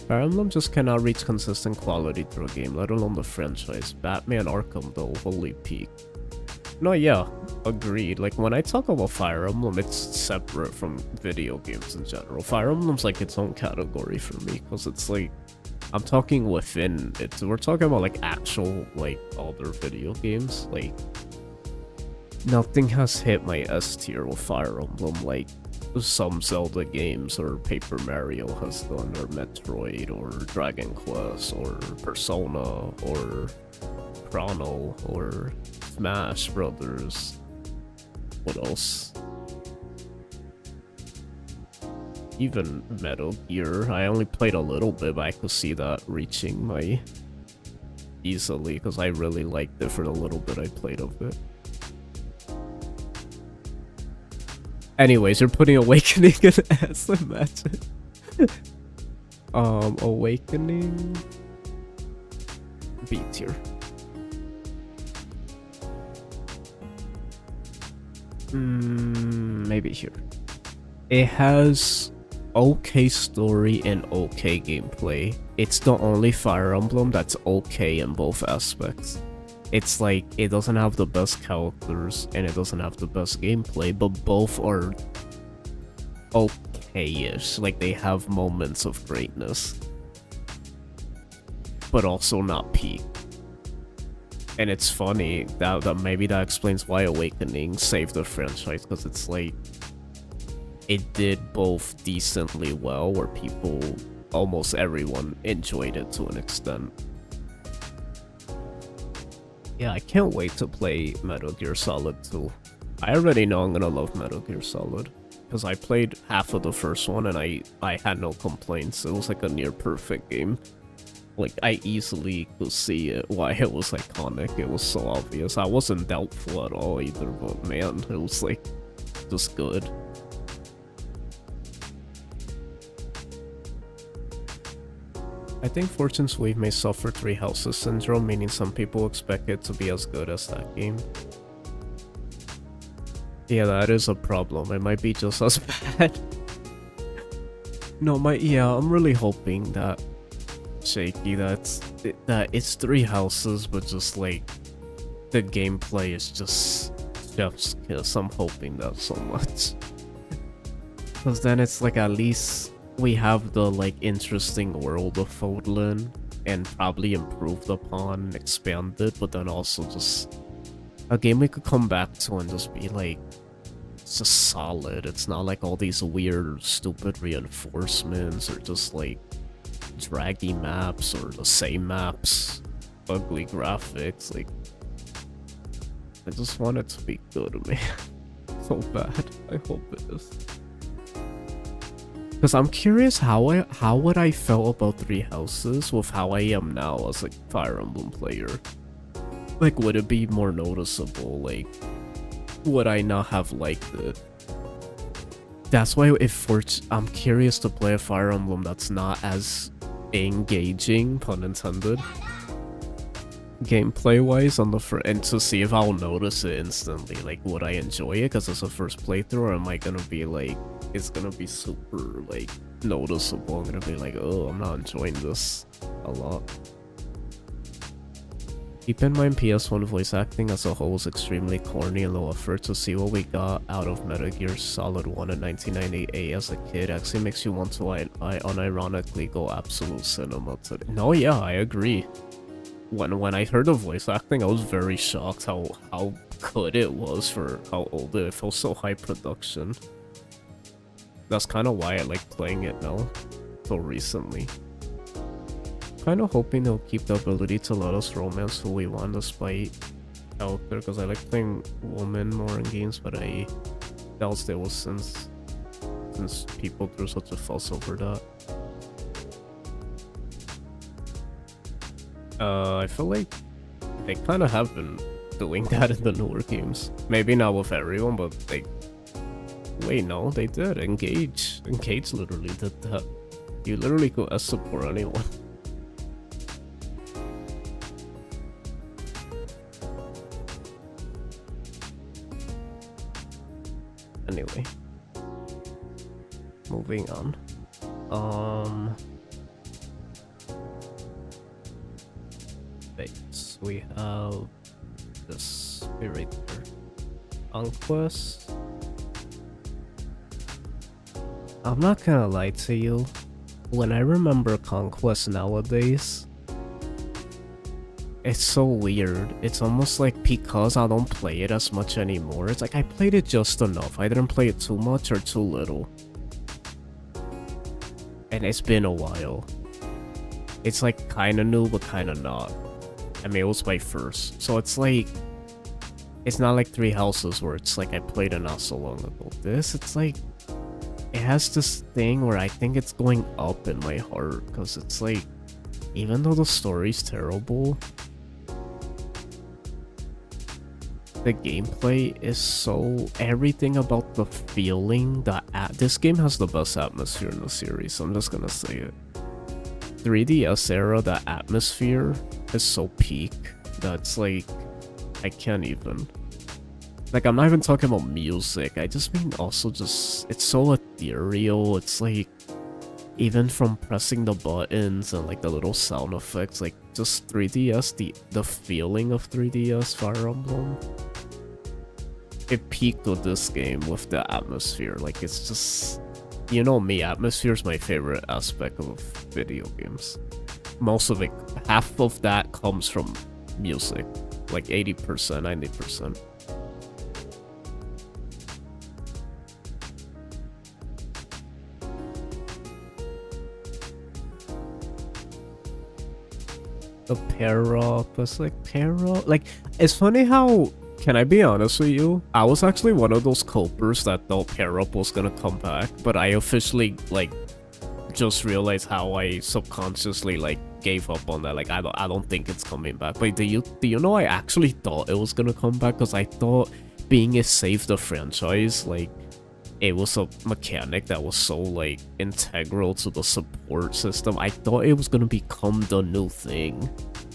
Fire Emblem just cannot reach consistent quality through a game, let alone the franchise. Batman Arkham though, holy peak. No, yeah, agreed. Like, when I talk about Fire Emblem, it's separate from video games in general. Fire Emblem's like its own category for me, because it's like, I'm talking within it. We're talking about like actual, like, other video games. Like, nothing has hit my S tier with Fire Emblem like some Zelda games or Paper Mario has done, or Metroid, or Dragon Quest, or Persona, or Chrono, or Smash Brothers. What else? Even Metal Gear. I only played a little bit, but I could see that reaching my easily, because I really liked it for the little bit I played of it. Anyways, you're putting Awakening in S, imagine. Awakening... B tier. Maybe here. It has okay story and okay gameplay. It's the only Fire Emblem that's okay in both aspects. It's like, it doesn't have the best characters and it doesn't have the best gameplay, but both are okay-ish. Like, they have moments of greatness, but also not peak. And it's funny that maybe that explains why Awakening saved the franchise, because it's like, it did both decently well, where people, almost everyone, enjoyed it to an extent. Yeah, I can't wait to play Metal Gear Solid 2. I already know I'm gonna love Metal Gear Solid, because I played half of the first one and I had no complaints. It was like a near perfect game. Like, I easily could see it, why it was iconic. It was so obvious. I wasn't doubtful at all either, but man, it was like, just good. I think Fortune's Wave may suffer Three Houses syndrome, meaning some people expect it to be as good as that game. Yeah, that is a problem. It might be just as bad. No, I'm really hoping that Shaky, that it's Three Houses, but just like the gameplay is just chef's kiss. I'm hoping that so much, because then it's like, at least we have the like interesting world of Fodlan and probably improved upon, expanded, but then also just a game we could come back to and just be like, it's just solid. It's not like all these weird, stupid reinforcements or just like draggy maps or the same maps, ugly graphics. Like, I just want it to be good, man. So bad. I hope it is. Because I'm curious how would I felt about Three Houses with how I am now as a Fire Emblem player. Like, would it be more noticeable? Like, would I not have liked it? That's why I'm curious to play a Fire Emblem that's not as engaging, pun intended, gameplay-wise on the and to see if I'll notice it instantly. Like, would I enjoy it because it's a first playthrough, or am I gonna be like, it's gonna be super, like, noticeable? I'm gonna be like, oh, I'm not enjoying this a lot. Keep in mind, PS1 voice acting as a whole was extremely corny and low effort. To see what we got out of Metal Gear Solid 1 in 1998 as a kid actually makes you want to unironically go absolute cinema today. No, yeah, I agree. When I heard the voice acting, I was very shocked how good it was for how old it felt. So high production. That's kind of why I like playing it now, so recently. Kind of hoping they'll keep the ability to let us romance who we want despite character, because I like playing women more in games, but I doubt they will since people threw such a fuss over that. I feel like they kind of have been doing that in the newer games. Maybe not with everyone, but they... Wait, no, they did. Engage literally did that. You literally could S-support anyone. Anyway, moving on. Fates. We have this right here. Conquest. I'm not gonna lie to you. When I remember Conquest nowadays, it's so weird. It's almost like because I don't play it as much anymore. It's like I played it just enough. I didn't play it too much or too little. And it's been a while. It's like kinda new but kinda not. I mean, it was my first. So it's like, it's not like Three Houses where it's like I played it not so long ago. This, it's like, it has this thing where I think it's going up in my heart. Because it's like, even though the story's terrible, the gameplay is so, everything about the feeling that this game has the best atmosphere in the series, so I'm just gonna say it. 3DS era, the atmosphere is so peak that's like, I can't even. Like, I'm not even talking about music, I just mean also just, it's so ethereal. It's like, even from pressing the buttons and like the little sound effects, like just 3DS, the feeling of 3DS Fire Emblem, it peaked with this game with the atmosphere. Like, it's just, you know me, atmosphere is my favorite aspect of video games. Most of it, half of that comes from music, like 80%, 90%. The pair up was like pair up. Like, it's funny how, can I be honest with you? I was actually one of those copers that thought pair up was gonna come back, but I officially like just realized how I subconsciously like gave up on that. Like, I don't think it's coming back. But do you know I actually thought it was gonna come back because I thought being a save the franchise, like, it was a mechanic that was so like integral to the support system. I thought it was gonna become the new thing,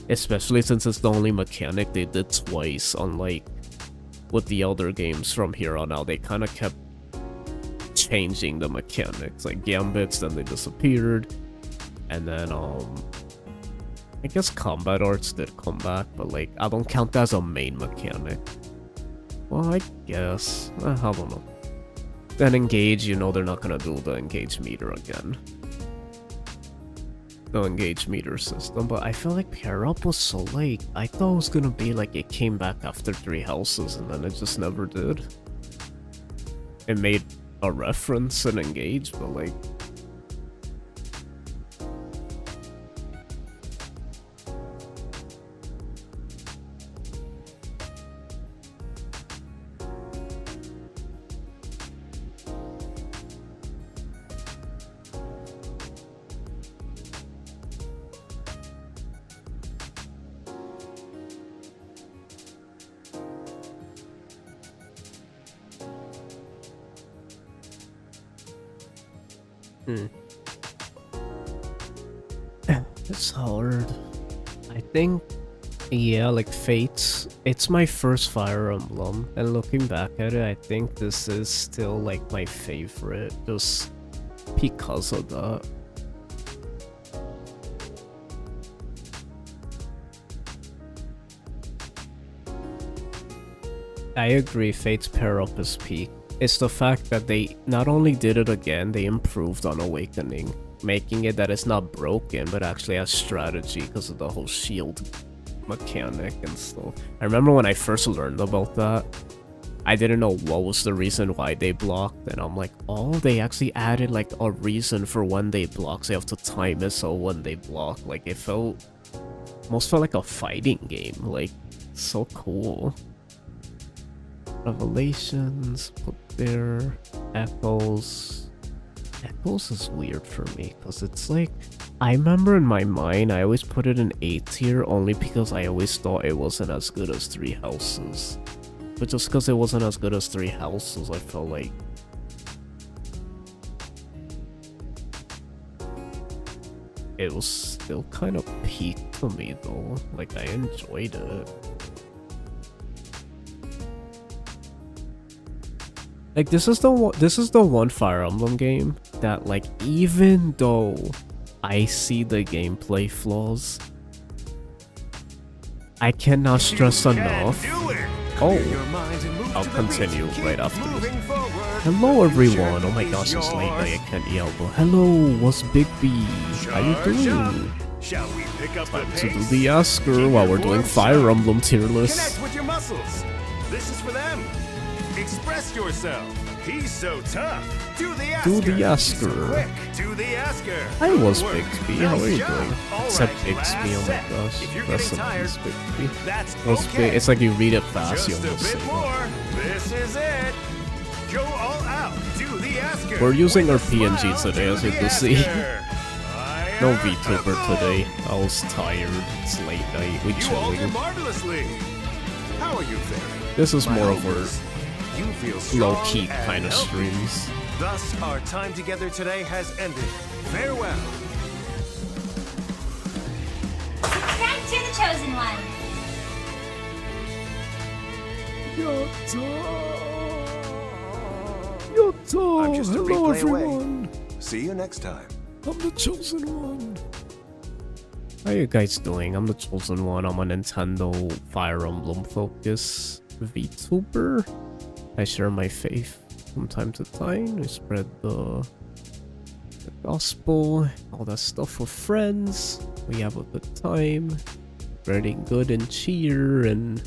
especially since it's the only mechanic they did twice, unlike with the other games from here on out. They kind of kept changing the mechanics, like gambits, then they disappeared, and then I guess combat arts did come back, but like I don't count that as a main mechanic. Well, I guess I don't know. Then engage, you know they're not gonna do the engage meter again. The engage meter system, but I feel like pair up was so like, I thought it was gonna be like it came back after Three Houses and then it just never did. It made a reference and engage, but like, it's hard. I think, yeah, like Fates, it's my first Fire Emblem, and looking back at it, I think this is still like my favorite, just because of that. I agree, Fate's pair up is peak. It's the fact that they not only did it again, they improved on Awakening, making it that it's not broken, but actually has strategy because of the whole shield mechanic and stuff. I remember when I first learned about that, I didn't know what was the reason why they blocked, and I'm like, oh, they actually added like a reason for when they block, so you have to time it so when they block. Like, it almost felt like a fighting game, like, so cool. Revelations, put there. Echoes. Echoes is weird for me, because it's like, I remember in my mind, I always put it in A tier only because I always thought it wasn't as good as Three Houses. But just because it wasn't as good as Three Houses, I felt like it was still kind of peak to me though. Like, I enjoyed it. Like, this is the one Fire Emblem game that, like, even though I see the gameplay flaws, I cannot stress enough. Do it. Oh, Your mind and move I'll to the continue beat. Keep right after this. moving forward. Hello everyone. Future Oh my is gosh, it's late yours. night. I can't yell, but hello, what's Big B? How you Charge up. doing? Shall we pick up the Time to pace? do the Oscar Keep while your we're doing form Fire sharp. Emblem tier list. Connect with your muscles. This is for them. Express yourself. He's so tough. Do the Oscar. Do the He's Oscar. so quick. Do the Oscar. Hi, Good what's work. Bixby? How are you Nice job. doing? All Except right, Bixby, last oh my set. gosh. If you're Rest getting in tired, peace, Bixby. that's What's okay. It's like you read it fast, you Just a almost bit say more. This is it. Go all out. Do the Oscar. We're using With our a PNG smile, today, do as you the can see. Oscar. No Fire VTuber Emblem. today. I was tired. It's late night. We You all did chilling. marvelously. How are you faring? This is My more of homies, you feel our low-key strong and kind of healthy. streams. Thus, our time together today has ended. Farewell. Subscribe to the Chosen One. Yatta! I'm just a Hello replay away. everyone! See you next time. I'm the chosen one! How you guys doing? I'm the chosen one. I'm a Nintendo Fire Emblem focus VTuber. I share my faith from time to time. I spread the gospel, all that stuff with friends. We have a good time, spreading good and cheer, and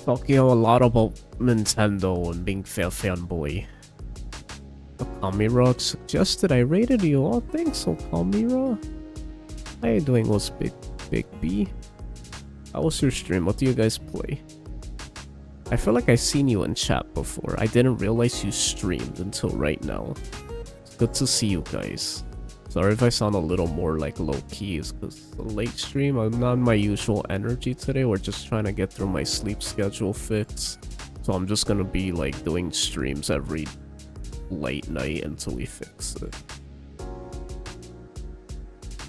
talking a lot about Nintendo and being fair fanboy. Kamira suggested I rated you. Oh, thanks, so Kamira. How you doing, what's Big B? How was your stream? What do you guys play? I feel like I've seen you in chat before. I didn't realize you streamed until right now. It's good to see you guys. Sorry if I sound a little more like low-key, it's because the late stream, I'm not in my usual energy today. We're just trying to get through my sleep schedule fix. So I'm just gonna be like doing streams every late night until we fix it.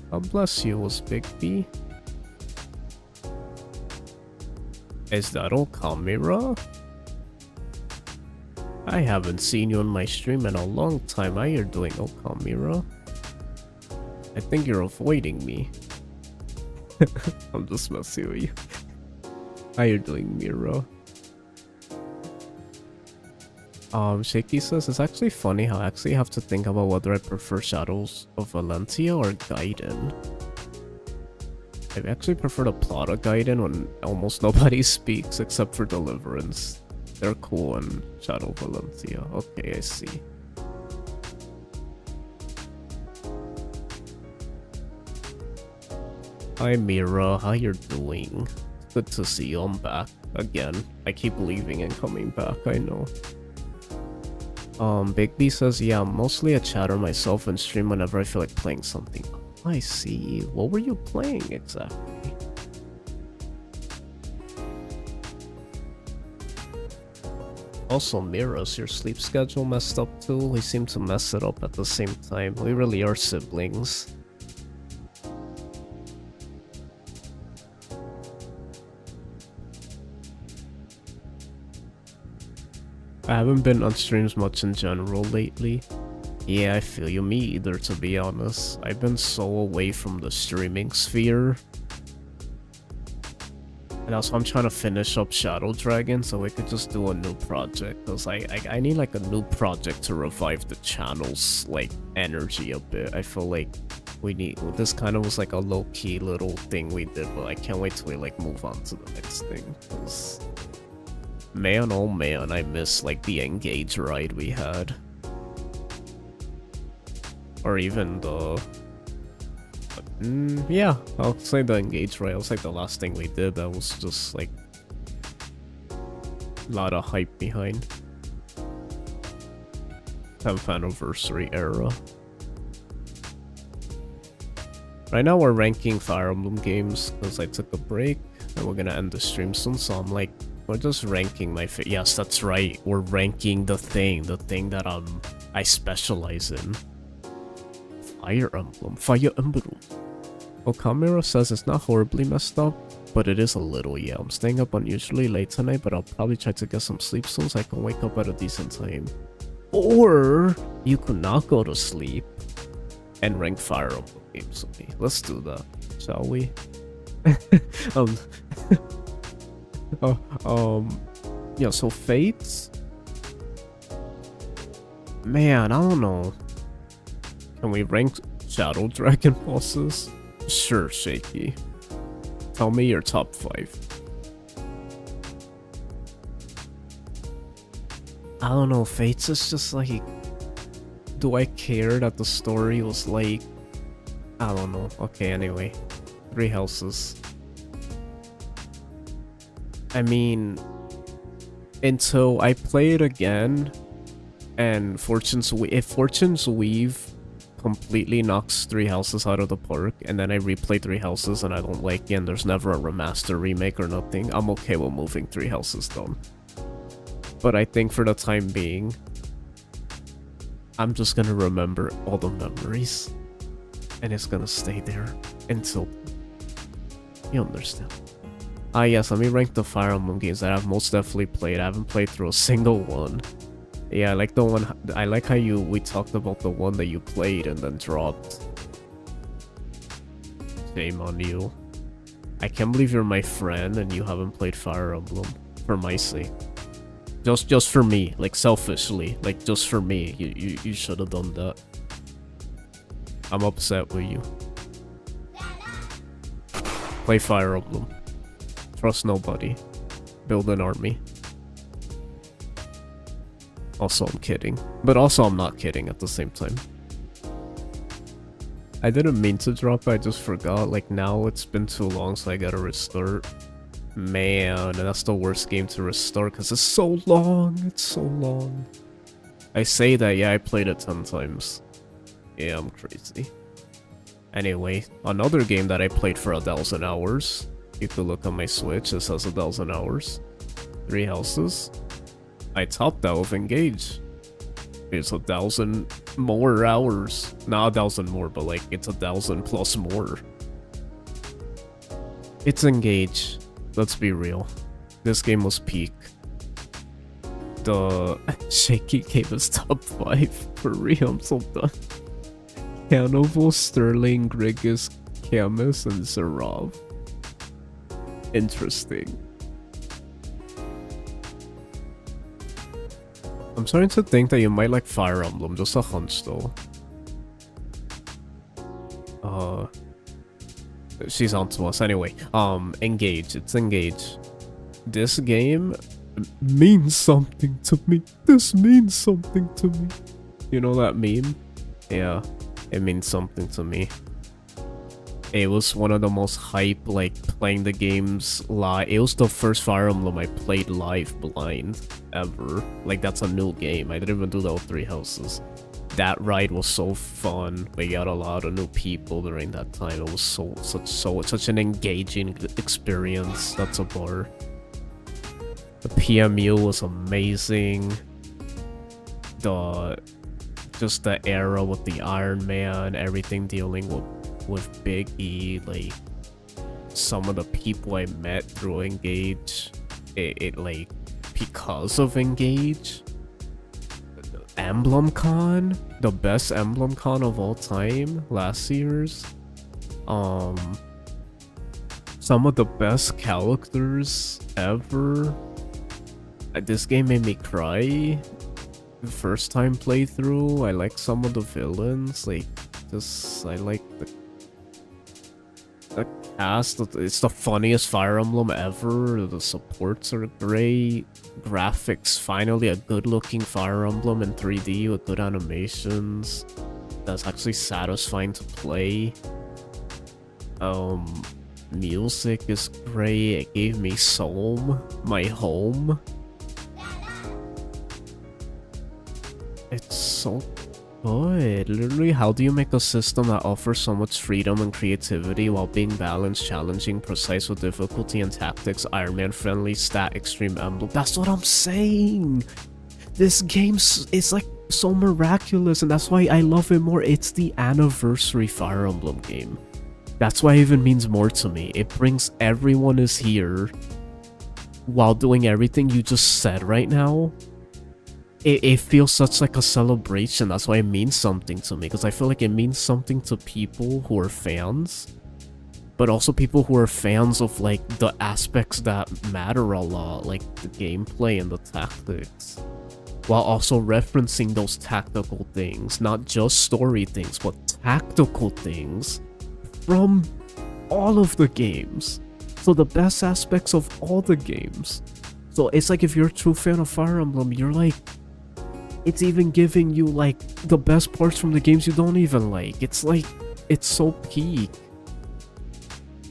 God bless you, was Big B. Is that all, Kamira? I haven't seen you on my stream in a long time. How you're doing, oh Kamira? I think you're avoiding me. I'm just messing with you. How you doing, Mira? Shaky says, it's actually funny how I actually have to think about whether I prefer Shadows of Valentia or Gaiden. I actually prefer the plot of Gaiden when almost nobody speaks except for Deliverance. They're cool in Shadow of Valentia. Okay, I see. Hi Mira, how you're doing? Good to see you, I'm back. Again, I keep leaving and coming back, I know. Big B says, yeah, I'm mostly a chatter myself and stream whenever I feel like playing something. Oh, I see. What were you playing exactly? Also, Mira's your sleep schedule messed up too? We seem to mess it up at the same time. We really are siblings. I haven't been on streams much in general lately. Yeah, I feel you, me either, to be honest. I've been so away from the streaming sphere. And also I'm trying to finish up Shadow Dragon so we could just do a new project. Cause I need like a new project to revive the channel's like energy a bit. I feel like this kind of was like a low-key little thing we did, but I can't wait till we like move on to the next thing. Cause man, oh man, I miss like the Engage ride we had. Or even the... yeah, I'll say the Engage ride. It was like the last thing we did that was just like... a lot of hype behind. 10th anniversary era. Right now we're ranking Fire Emblem games because I took a break and we're gonna end the stream soon, so I'm like, we're just ranking my yes, that's right. We're ranking the thing that I specialize in. Fire Emblem. Fire Emblem. Okamura says it's not horribly messed up, but it is a little, yeah. I'm staying up unusually late tonight, but I'll probably try to get some sleep soon so I can wake up at a decent time. Or you could not go to sleep and rank Fire Emblem games with me. Let's do that, shall we? Yeah, so Fates? Man, I don't know. Can we rank Shadow Dragon bosses? Sure, Shaky. Tell me your top 5. I don't know, Fates is just like... Do I care that the story was like... I don't know. Okay, anyway. 3 houses. I mean... Until I play it again... And if Fortune's Weave completely knocks 3 houses out of the park, and then I replay 3 houses and I don't like it, and there's never a remaster, remake, or nothing, I'm okay with moving 3 houses down. But I think for the time being, I'm just gonna remember all the memories, and it's gonna stay there until you understand. Ah yes, let me rank the Fire Emblem games that I've most definitely played. I haven't played through a single one. Yeah, I like the one. I like how we talked about the one that you played and then dropped. Shame on you. I can't believe you're my friend and you haven't played Fire Emblem. For my sake. Just for me, like selfishly, like just for me, you should have done that. I'm upset with you. Play Fire Emblem. Trust nobody. Build an army. Also, I'm kidding. But also, I'm not kidding at the same time. I didn't mean to drop it, I just forgot. Like, now it's been too long, so I gotta restart. Man, that's the worst game to restart, because it's so long. It's so long. I say that, yeah, I played it 10 times. Yeah, I'm crazy. Anyway, another game that I played for 1,000 hours. You could look on my Switch, it says 1,000 hours. 3 houses. I topped that with Engage. It's 1,000 more hours. Not 1,000 more, but like it's 1,000 plus more. It's Engage. Let's be real. This game was peak. The Shaky gave us top 5 for real. I'm so done. Cannibal, Sterling, Grigus, Camus, and Zerov. Interesting. I'm starting to think that you might like Fire Emblem, just a hunch though. She's on to us. Anyway, Engage. It's Engage. This game means something to me. This means something to me. You know that meme? Yeah, it means something to me. It was one of the most hype, like, playing the games live. It was the first Fire Emblem I played live blind ever. Like, that's a new game. I didn't even do that with 3 houses. That ride was so fun. We got a lot of new people during that time. It was such an engaging experience. That's a bar. The PMU was amazing. Just the era with the Iron Man, everything dealing with Big E, like some of the people I met through Engage, it like because of Engage. EmblemCon, the best EmblemCon of all time, last year's. Some of the best characters ever. This game made me cry. The first time playthrough, I like some of the villains, like I like the cast. It's the funniest Fire Emblem ever. The supports are great. Graphics, finally a good looking Fire Emblem in 3D with good animations. That's actually satisfying to play. Music is great. It gave me Soul, my home. It's so good. Literally, how do you make a system that offers so much freedom and creativity while being balanced, challenging, precise with difficulty and tactics, Iron Man friendly, stat, extreme emblem? That's what I'm saying! This game is like so miraculous, and that's why I love it more. It's the anniversary Fire Emblem game. That's why it even means more to me. It brings everyone is here while doing everything you just said right now. It feels such like a celebration. That's why it means something to me, because I feel like it means something to people who are fans. but also people who are fans of like the aspects that matter a lot, like the gameplay and the tactics, while also referencing those tactical things, not just story things, but tactical things from all of the games. So the best aspects of all the games. So it's like if you're a true fan of Fire Emblem, you're like, it's even giving you like the best parts from the games you don't even like. It's like, it's so peak.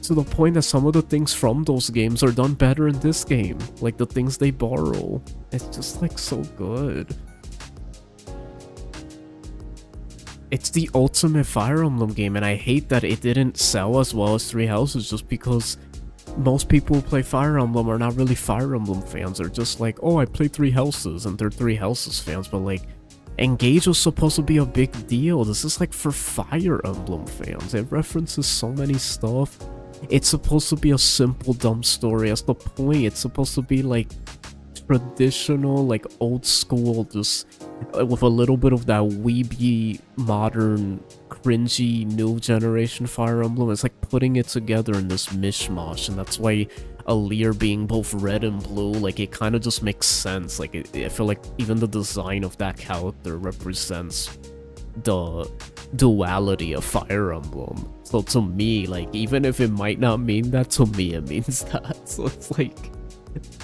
To the point that some of the things from those games are done better in this game. Like the things they borrow. It's just like so good. It's the ultimate Fire Emblem game, and I hate that it didn't sell as well as Three Houses just because most people who play Fire Emblem are not really Fire Emblem fans. They're just like, oh, I played Three Houses, and they're Three Houses fans, but like, Engage was supposed to be a big deal. This is like for Fire Emblem fans. It references so many stuff. It's supposed to be a simple, dumb story. That's the point. It's supposed to be like traditional, like old school, just with a little bit of that weeby, modern, cringy, new generation Fire Emblem. It's like putting it together in this mishmash, and that's why Alear being both red and blue, like it kind of just makes sense. Like I feel like even the design of that character represents the duality of Fire Emblem. So to me, like, even if it might not mean that, to me it means that. So it's like,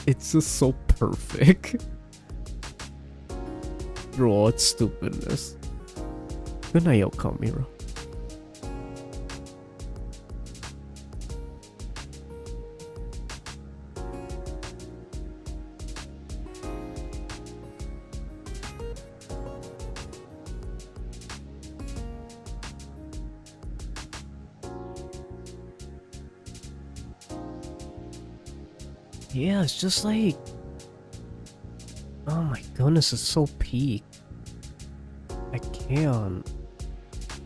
it's just so perfect. Through all its stupidness. Good night, Kamira. Yeah, it's just like, oh my goodness, it's so peak. I can't.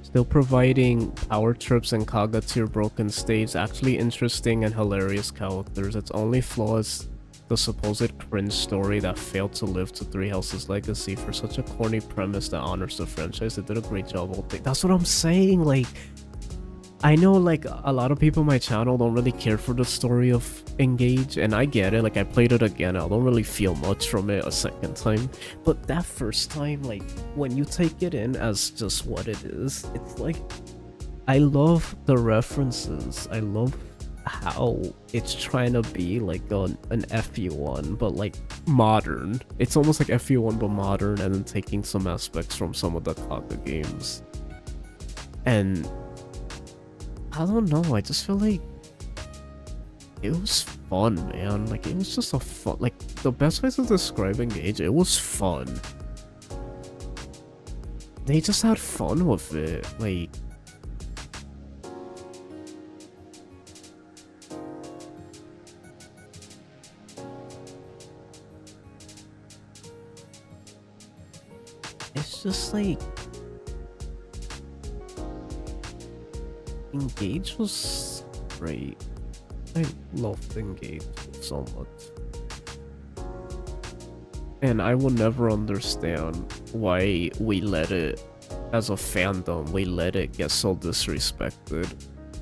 Still providing power trips and Kaga tier broken stage, actually interesting and hilarious characters. Its only flaw is the supposed cringe story that failed to live to Three Houses' legacy. For such a corny premise that honors the franchise, they did a great job. That's what I'm saying, like, I know like a lot of people on my channel don't really care for the story of Engage, and I get it. Like, I played it again, I don't really feel much from it a second time, but that first time, like, when you take it in as just what it is, it's like, I love the references. I love how it's trying to be like an FE1 but like modern. It's almost like FE1 but modern, and then taking some aspects from some of the Kaga games. And I don't know, I just feel like it was fun, man. Like, it was just a fun, like, the best way to describe Engage, it was fun. They just had fun with it, like, it's just like, Engage was great. I loved Engage so much. And I will never understand why we let it, as a fandom, we let it get so disrespected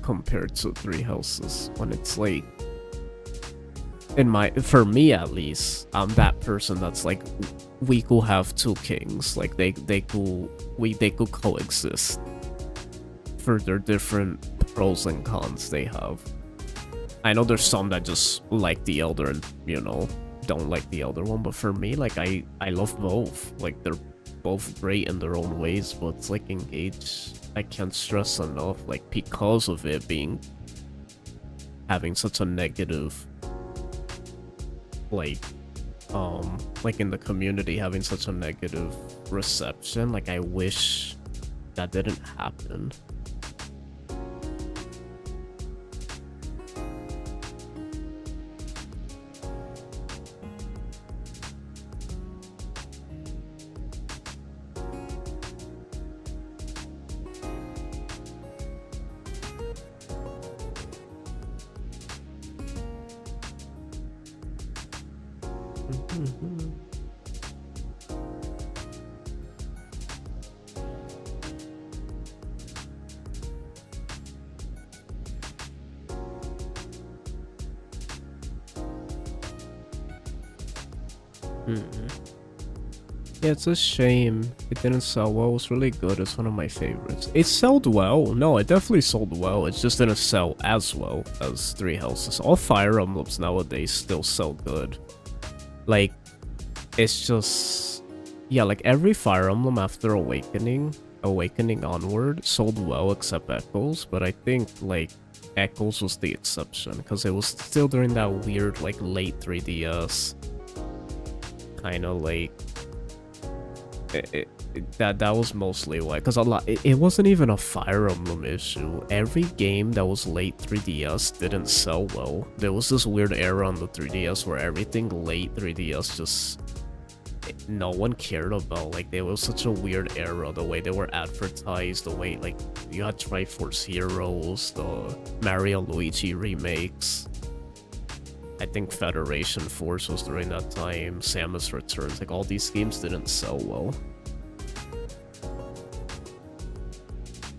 compared to Three Houses, when it's like, for me at least, I'm that person that's like, we could have two kings, like they could coexist for their different pros and cons they have. I know there's some that just like the elder and, you know, don't like the elder one, but for me, like, I love both. Like, they're both great in their own ways, but it's like Engage, I can't stress enough, like, because of it having such a negative, like in the community, having such a negative reception, like, I wish that didn't happen. Yeah, it's a shame it didn't sell well. It was really good. It's one of my favorites. It sold well. No, it definitely sold well. It just didn't sell as well as Three Houses. All Fire Emblems nowadays still sell good. Like, it's just... Yeah, like every Fire Emblem after Awakening onward, sold well except Echoes. But I think, like, Echoes was the exception. Because it was still during that weird, like, late 3DS. Kind of like... That was mostly why, because it wasn't even a Fire Emblem issue. Every game that was late 3DS didn't sell well. There was this weird era on the 3DS where everything late 3DS just no one cared about. Like, there was such a weird era, the way they were advertised, the way, like, you had Triforce Heroes, the Mario Luigi remakes. I think Federation Force was during that time, Samus Returns, like all these games didn't sell well.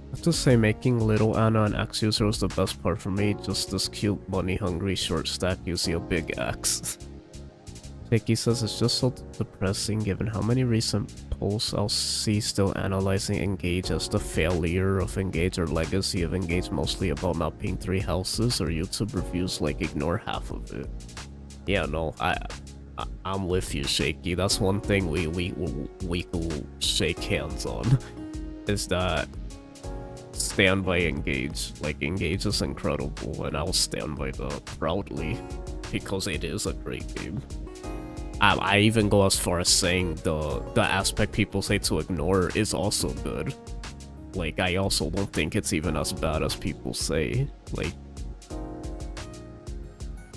I have to say, making Little Anna an axe user was the best part for me, just this cute money-hungry short stack using a big axe. Jakey says it's just so depressing given how many recent posts I'll see still analyzing Engage as the failure of Engage or legacy of Engage, mostly about not being Three Houses, or YouTube reviews like ignore half of it. Yeah, no, I'm with you, Shaky. That's one thing we could shake hands on, is that stand by Engage. Like, Engage is incredible, and I'll stand by that proudly because it is a great game. I even go as far as saying the aspect people say to ignore is also good. Like, I also don't think it's even as bad as people say. Like,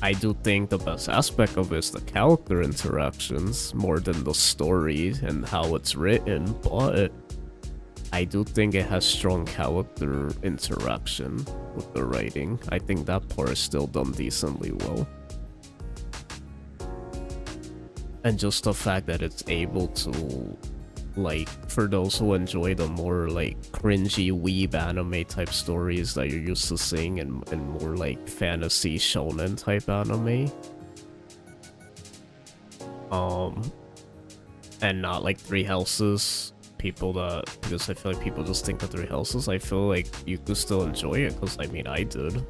I do think the best aspect of it is the character interactions more than the story and how it's written, but I do think it has strong character interaction with the writing. I think that part is still done decently well. And just the fact that it's able to, like, for those who enjoy the more, like, cringy weeb anime type stories that you're used to seeing and more, like, fantasy shonen type anime. And not, like, Three Houses, because I feel like people just think of Three Houses, I feel like you could still enjoy it, because, I mean, I did.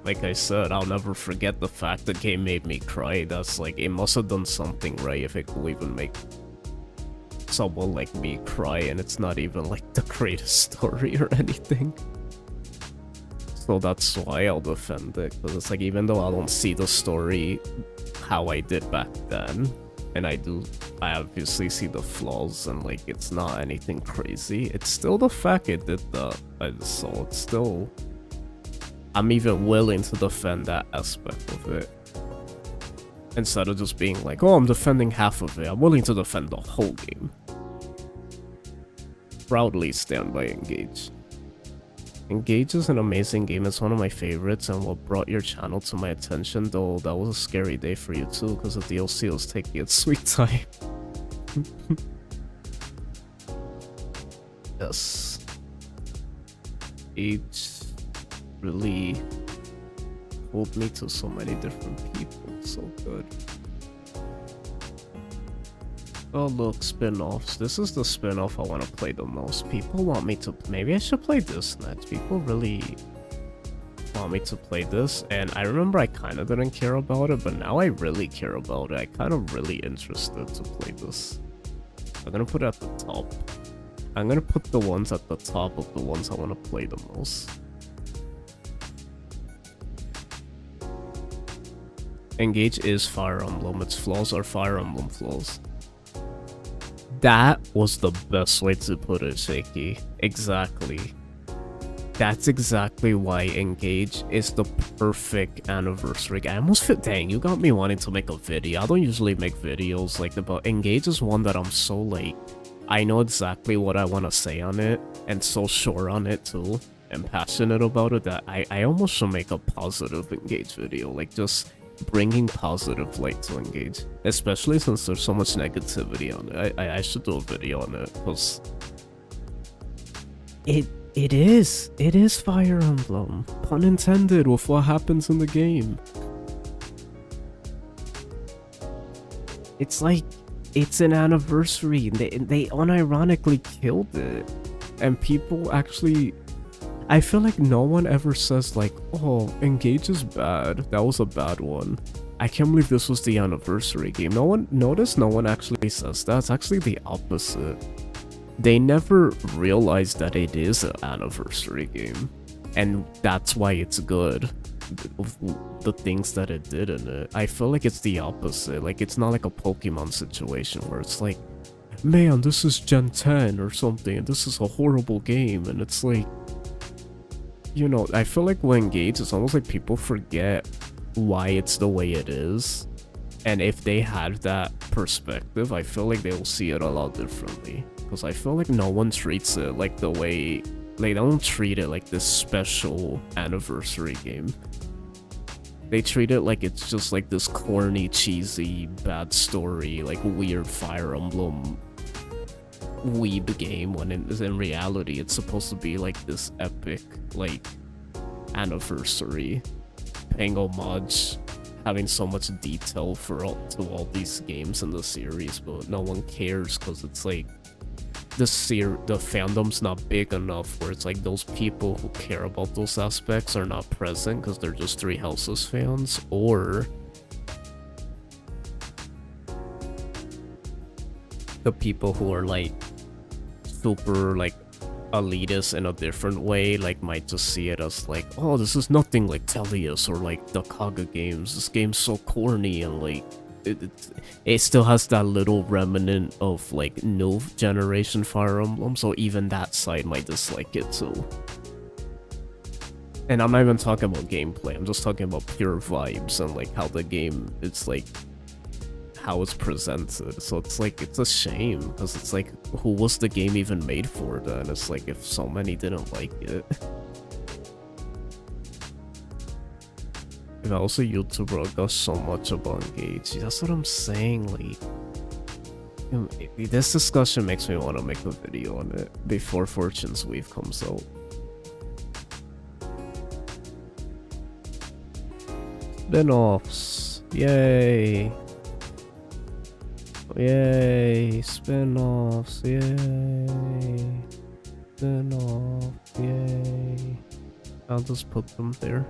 Like I said, I'll never forget the fact the game made me cry. That's like, it must have done something right if it could even make someone like me cry, and it's not even like the greatest story or anything. So that's why I'll defend it, because it's like, even though I don't see the story how I did back then, and I obviously see the flaws, and like, it's not anything crazy, it's still the fact it did that. So it's still... I'm even willing to defend that aspect of it. Instead of just being like, oh, I'm defending half of it. I'm willing to defend the whole game. Proudly stand by Engage. Engage is an amazing game. It's one of my favorites and what brought your channel to my attention, though that was a scary day for you too, because the DLC was taking its sweet time. Yes. Engage really pulled me to so many different people. So good. Oh look, spin-offs. This is the spin-off I want to play the most. People want me to... Maybe I should play this next. People really want me to play this, and I remember I kind of didn't care about it, but now I really care about it. I kind of really interested to play this. I'm gonna put it at the top. I'm gonna put the ones at the top of the ones I want to play the most. Engage is Fire Emblem. Its flaws are Fire Emblem flaws. That was the best way to put it, Shaky. Exactly. That's exactly why Engage is the perfect anniversary. I almost feel, dang, you got me wanting to make a video. I don't usually make videos like that, but Engage is one that I'm so like, I know exactly what I want to say on it, and so sure on it too, and passionate about it, that I almost should make a positive Engage video, like just bringing positive light to Engage, especially since there's so much negativity on it. I should do a video on it, because it is Fire Emblem, pun intended, with what happens in the game. It's like, it's an anniversary. They unironically killed it. And people actually... I feel like no one ever says like, oh, Engage is bad. That was a bad one. I can't believe this was the anniversary game. No one actually says that. It's actually the opposite. They never realized that it is an anniversary game. And that's why it's good. The things that it did in it. I feel like it's the opposite. Like, it's not like a Pokemon situation where it's like, man, this is Gen 10 or something, and this is a horrible game, and it's like, you know, I feel like when Engage, it's almost like people forget why it's the way it is. And if they had that perspective, I feel like they will see it a lot differently. Because I feel like no one treats it like the way... They don't treat it like this special anniversary game. They treat it like it's just like this corny, cheesy, bad story, like weird Fire Emblem weeb game, when in reality it's supposed to be like this epic, like, anniversary, paying homage, having so much detail to all these games in the series, but no one cares because it's like the fandom's not big enough where it's like those people who care about those aspects are not present because they're just Three Houses fans, or the people who are like super like elitist in a different way, like might just see it as like, oh, this is nothing like Tellius or like the Kaga games. This game's so corny, and like it still has that little remnant of like new generation Fire Emblem, so even that side might dislike it too. And I'm not even talking about gameplay, I'm just talking about pure vibes and like how the game, it's like how it's presented. So it's like, it's a shame because it's like, who was the game even made for then? It's like, if so many didn't like it. And also YouTuber got so much about Engage. That's what I'm saying, like, this discussion makes me want to make a video on it before Fortune's Weave comes out. Spin-offs, yay! Yay! Spin-offs, yay! Spin-offs, yay! I'll just put them there.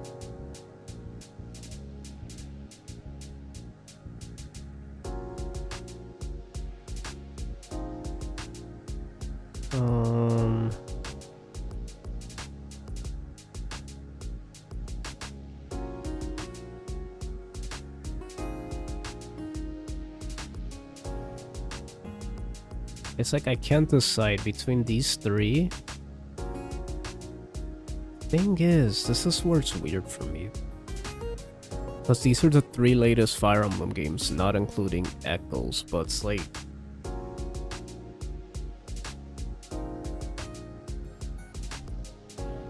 It's like I can't decide between these three. Thing is, this is where it's weird for me. Because these are the three latest Fire Emblem games, not including Echoes, but it's like...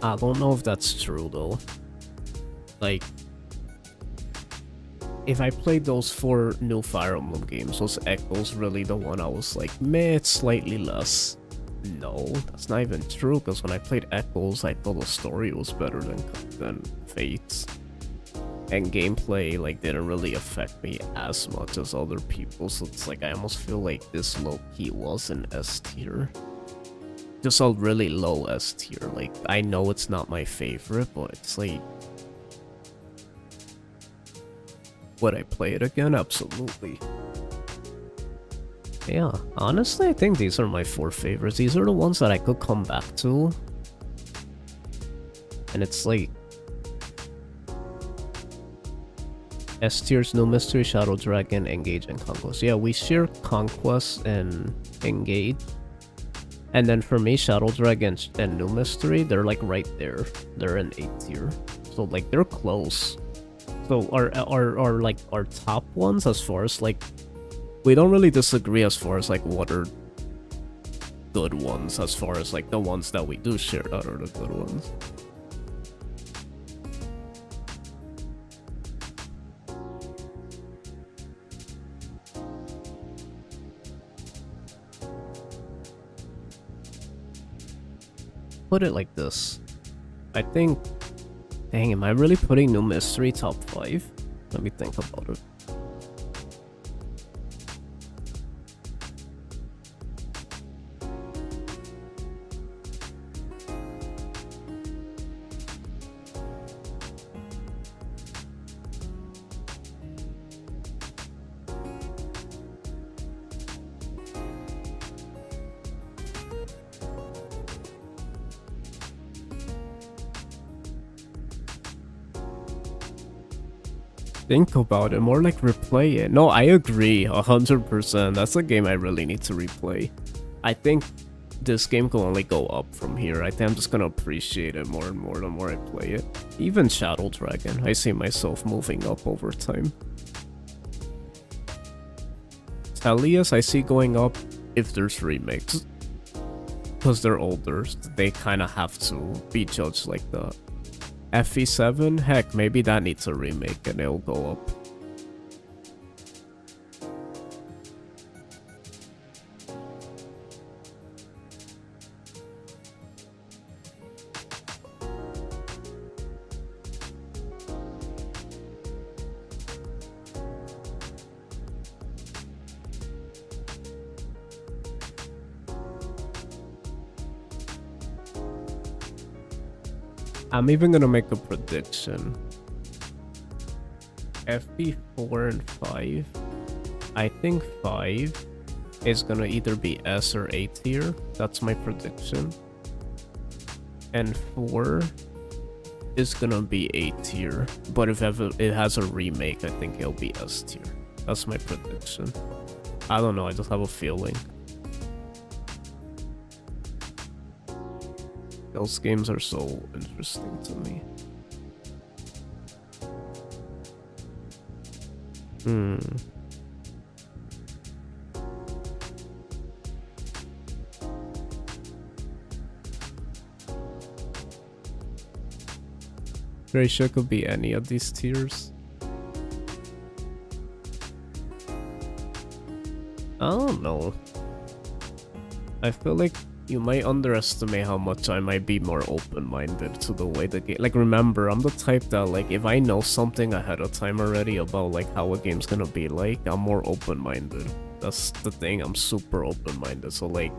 I don't know if that's true though. Like, if I played those 4 new Fire Emblem games, was Echoes really the one I was like, meh, it's slightly less? No, that's not even true, because when I played Echoes, I thought the story was better than Fates. And gameplay, like, didn't really affect me as much as other people, so it's like, I almost feel like this low-key was an S tier. Just a really low S tier. Like, I know it's not my favorite, but it's like... Would I play it again? Absolutely. Yeah, honestly, I think these are my 4 favorites. These are the ones that I could come back to. And it's like... S tier's New Mystery, Shadow Dragon, Engage, and Conquest. Yeah, we share Conquest and Engage. And then for me, Shadow Dragon and New Mystery, they're like right there. They're in A tier. So like, they're close. So our like our top ones, as far as like, we don't really disagree as far as like what are good ones, as far as like the ones that we do share that are the good ones. Put it like this. I think... Dang, am I really putting New Mystery top 5? Let me think about it. think about it, more like replay it. No, I agree, 100%. That's a game I really need to replay. I think this game can only go up from here. I think I'm just gonna appreciate it more and more the more I play it. Even Shadow Dragon, I see myself moving up over time. Telius, I see going up if there's remakes. Because they're older, they kind of have to be judged like that. FE7, heck, maybe that needs a remake and it'll go up. I'm even gonna make a prediction. FE4 and 5. I think 5 is gonna either be S or A tier. That's my prediction. And 4 is gonna be A tier. But if ever it has a remake, I think it'll be S tier. That's my prediction. I don't know, I just have a feeling. Those games are so interesting to me. Very sure could be any of these tiers. I don't know. I feel like you might underestimate how much I might be more open-minded to the way the game... Like, remember, I'm the type that, like, if I know something ahead of time already about, like, how a game's gonna be like, I'm more open-minded. That's the thing, I'm super open-minded. So, like,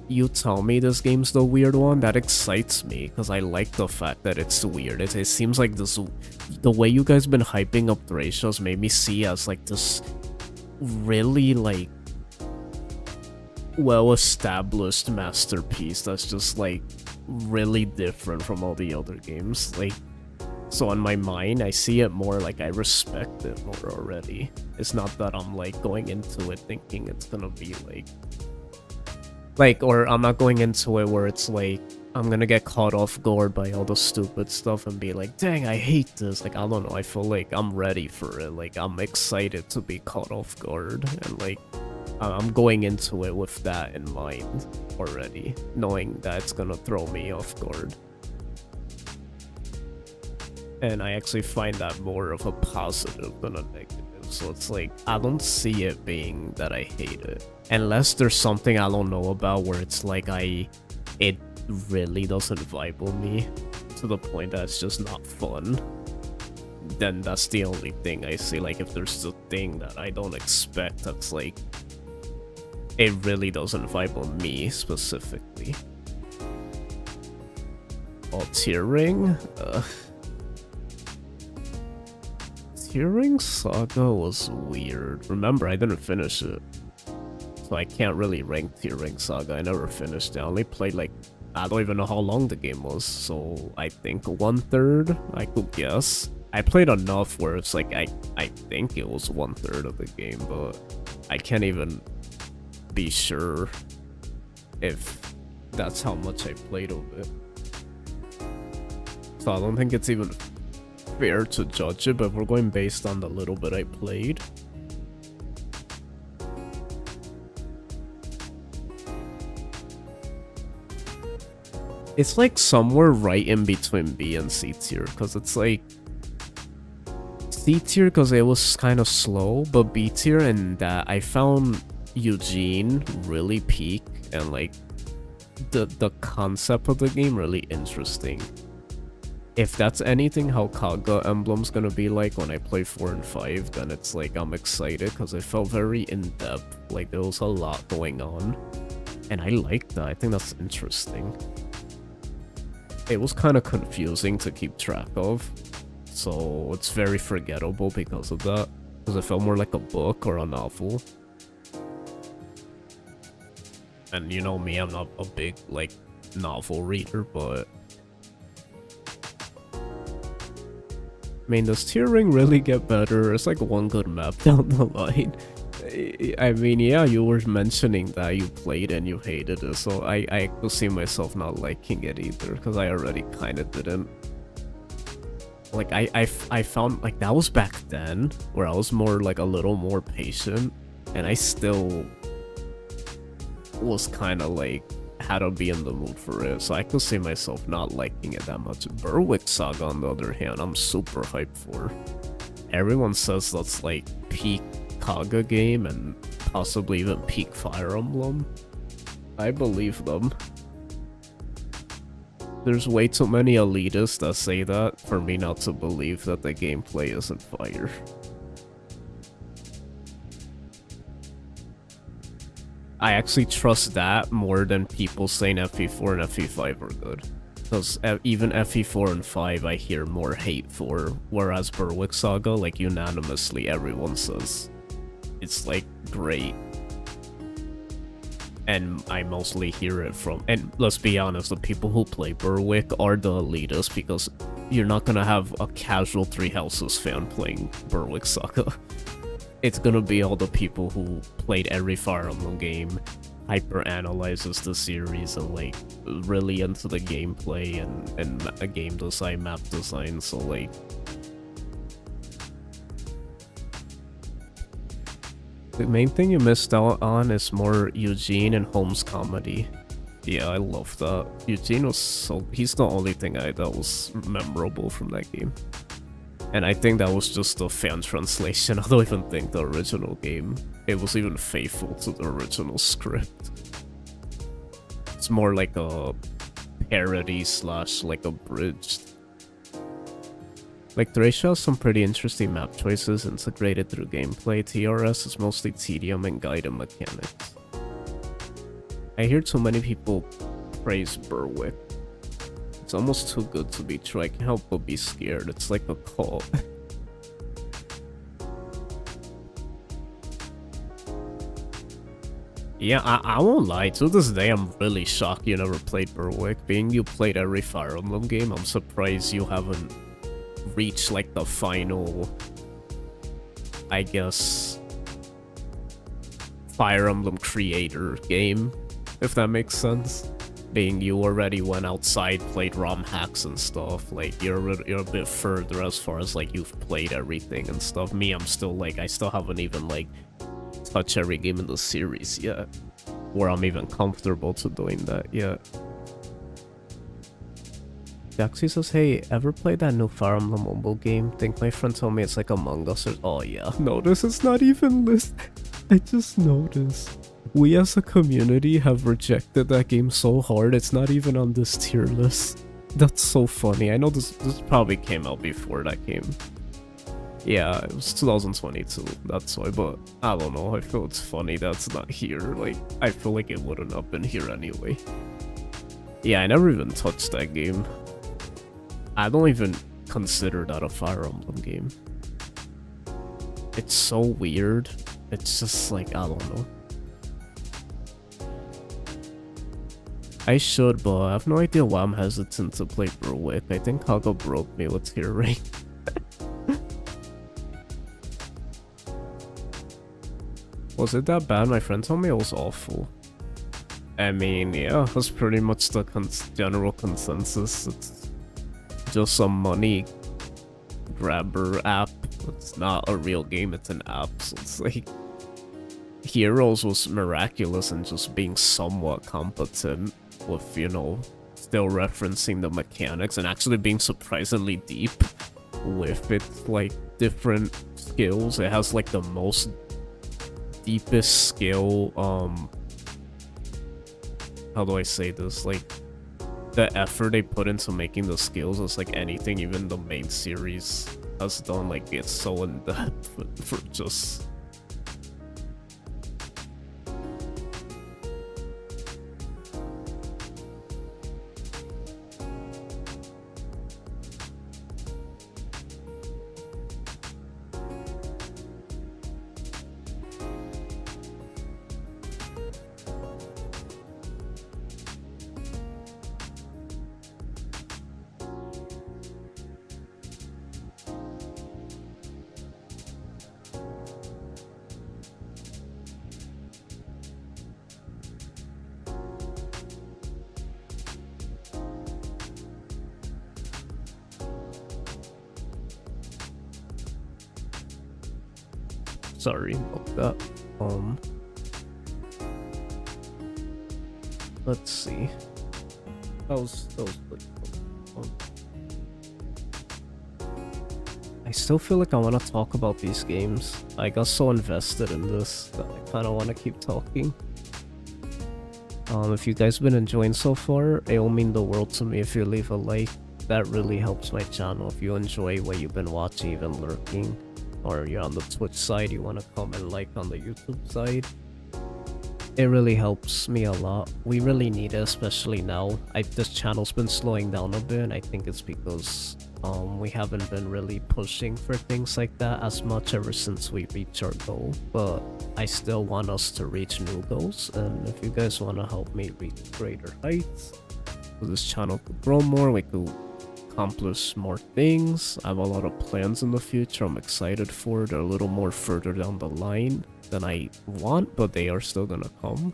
you tell me this game's the weird one, that excites me, because I like the fact that it's weird. It seems like this... The way you guys been hyping up Thrasia's made me see as, like, this really, like, well-established masterpiece that's just like really different from all the other games. Like, so in my mind I see it more like I respect it more already. It's not that I'm like going into it thinking it's gonna be like or I'm not going into it where it's like I'm gonna get caught off guard by all the stupid stuff and be like, dang, I hate this. Like, I don't know, I feel like I'm ready for it. Like, I'm excited to be caught off guard, and like I'm going into it with that in mind already, knowing that it's gonna throw me off guard. And I actually find that more of a positive than a negative. So it's like, I don't see it being that I hate it. Unless there's something I don't know about where it's like it really doesn't vibe with me to the point that it's just not fun. Then that's the only thing I see. Like, if there's a thing that I don't expect that's like, it really doesn't vibe on me specifically. Oh, Tearing? Tearing Saga was weird. Remember, I didn't finish it. So I can't really rank Tearing Saga. I never finished it. I only played like, I don't even know how long the game was. So I think 1/3, I could guess. I played enough where it's like, I think it was 1/3 of the game, but I can't even be sure if that's how much I played of it. So I don't think it's even fair to judge it, but if we're going based on the little bit I played, it's like somewhere right in between B and C tier, because it's like C tier because it was kind of slow, but B tier in that I found Eugene really peak, and like the concept of the game really interesting. If that's anything how Kaga Emblem's gonna be like when I play 4 and 5, then it's like I'm excited because it felt very in-depth, like there was a lot going on, and I like that. I think that's interesting. It was kind of confusing to keep track of, so it's very forgettable because of that, because it felt more like a book or a novel. And you know me, I'm not a big, like, novel reader, but I mean, does tiering really get better? It's like one good map down the line. I mean, yeah, you were mentioning that you played and you hated it, so I could see myself not liking it either, because I already kind of didn't. Like, I found, like, that was back then, where I was more, like, a little more patient, and I still was kind of, like, had to be in the mood for it, so I could see myself not liking it that much. Berwick Saga, on the other hand, I'm super hyped for. Everyone says that's, like, peak Kaga game, and possibly even peak Fire Emblem. I believe them. There's way too many elitists that say that for me not to believe that the gameplay isn't fire. I actually trust that more than people saying FE4 and FE5 are good. Because even FE4 and 5 I hear more hate for, whereas Berwick Saga, like, unanimously everyone says it's, like, great. And I mostly hear it from, and let's be honest, the people who play Berwick are the elitists, because you're not gonna have a casual Three Houses fan playing Berwick Saga. It's gonna be all the people who played every Fire Emblem game, hyper-analyzes the series, and, like, really into the gameplay and game design, map design, so, like, the main thing you missed out on is more Eugene and Holmes comedy. Yeah, I love that. Eugene was so... he's the only thing that was memorable from that game. And I think that was just a fan translation. I don't even think the original game, it was even faithful to the original script. It's more like a parody / like abridged. Like, Thracia has some pretty interesting map choices integrated through gameplay. TRS is mostly tedium and guided mechanics. I hear too many people praise Berwick. It's almost too good to be true. I can't help but be scared. It's like a cult. Yeah, I won't lie. To this day, I'm really shocked you never played Berwick. Being you played every Fire Emblem game, I'm surprised you haven't reach, like, the final, I guess, Fire Emblem creator game, if that makes sense. Being you already went outside, played ROM hacks and stuff, like, you're a bit further as far as, like, you've played everything and stuff. Me, I'm still, like, I still haven't even, like, touched every game in the series yet, where I'm even comfortable to doing that yet. Jaxie says, hey, ever played that new Fire Emblem mobile game? Think my friend told me it's like Among Us or... Oh yeah. Notice it's not even listed. I just noticed. We as a community have rejected that game so hard, it's not even on this tier list. That's so funny. I know this probably came out before that game. Yeah, it was 2022, that's why, but I don't know, I feel it's funny that's not here. Like, I feel like it wouldn't have been here anyway. Yeah, I never even touched that game. I don't even consider that a Fire Emblem game. It's so weird. It's just like, I don't know. I should, but I have no idea why I'm hesitant to play Berwick. I think Kaga broke me with tier rank. Was it that bad? My friend told me it was awful. I mean, yeah, that's pretty much the general consensus. It's just a money grabber app. It's not a real game, it's an app, so it's like... Heroes was miraculous in just being somewhat competent with, you know, still referencing the mechanics and actually being surprisingly deep with its, like, different skills. It has, like, the most deepest skill, how do I say this, like, the effort they put into making the skills is like anything even the main series has done. Like, it's so in-depth for just... Sorry about that. Let's see. That was pretty cool. I still feel like I want to talk about these games. I got so invested in this that I kind of want to keep talking. If you guys been enjoying so far, it'll mean the world to me if you leave a like. That really helps my channel. If you enjoy what you've been watching, even lurking, or you're on the Twitch side, you want to comment like on the YouTube side, it really helps me a lot. We really need it, especially now. This channel's been slowing down a bit, and I think it's because we haven't been really pushing for things like that as much ever since we reached our goal. But I still want us to reach new goals, and if you guys want to help me reach greater heights, so this channel could grow more, we could accomplish more things. I have a lot of plans in the future I'm excited for. They're a little more further down the line than I want, but they are still gonna come.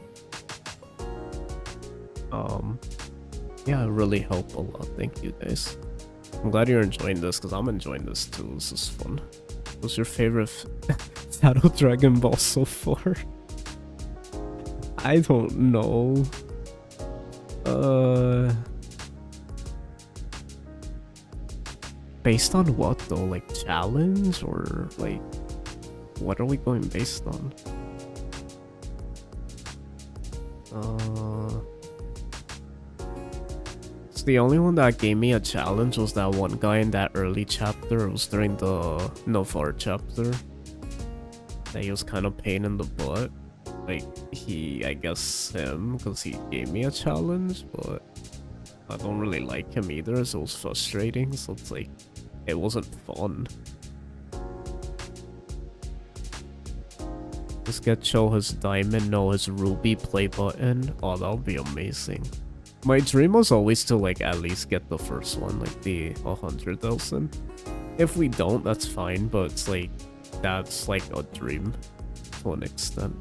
Yeah, it really helped a lot. Thank you guys. I'm glad you're enjoying this, because I'm enjoying this too. This is fun. What's your favorite Shadow Dragon Ball so far? I don't know. Based on what though? Like challenge, or like what are we going based on? So the only one that gave me a challenge was that one guy in that early chapter. It was during the Novar chapter. That he was kind of pain in the butt. Like I guess him, because he gave me a challenge, but I don't really like him either, so it was frustrating. So it's like, it wasn't fun. Just get Cho his diamond, no, his ruby play button. Oh, that would be amazing. My dream was always to like at least get the first one, like the 100,000. If we don't, that's fine, but it's like, that's like a dream to an extent.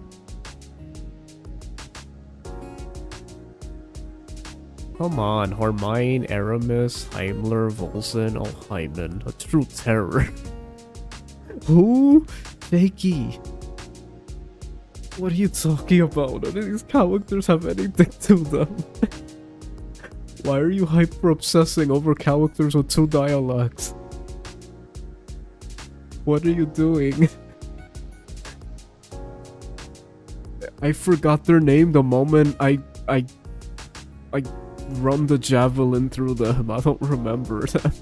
Come on, Hermione, Aramis, Heimler, Volzen, oh Hyman, a true terror. Who? Fakey. What are you talking about? None of these characters have anything to them. Why are you hyper obsessing over characters with 2 dialects? What are you doing? I forgot their name the moment I run the javelin through them. I don't remember them.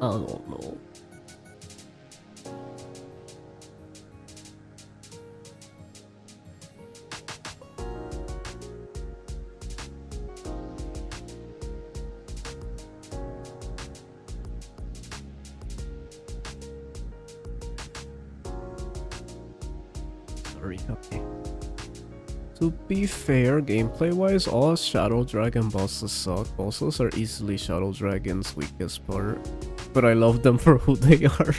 I don't know. Okay. To be fair, gameplay-wise, all Shadow Dragon bosses suck. Bosses are easily Shadow Dragon's weakest part, but I love them for who they are.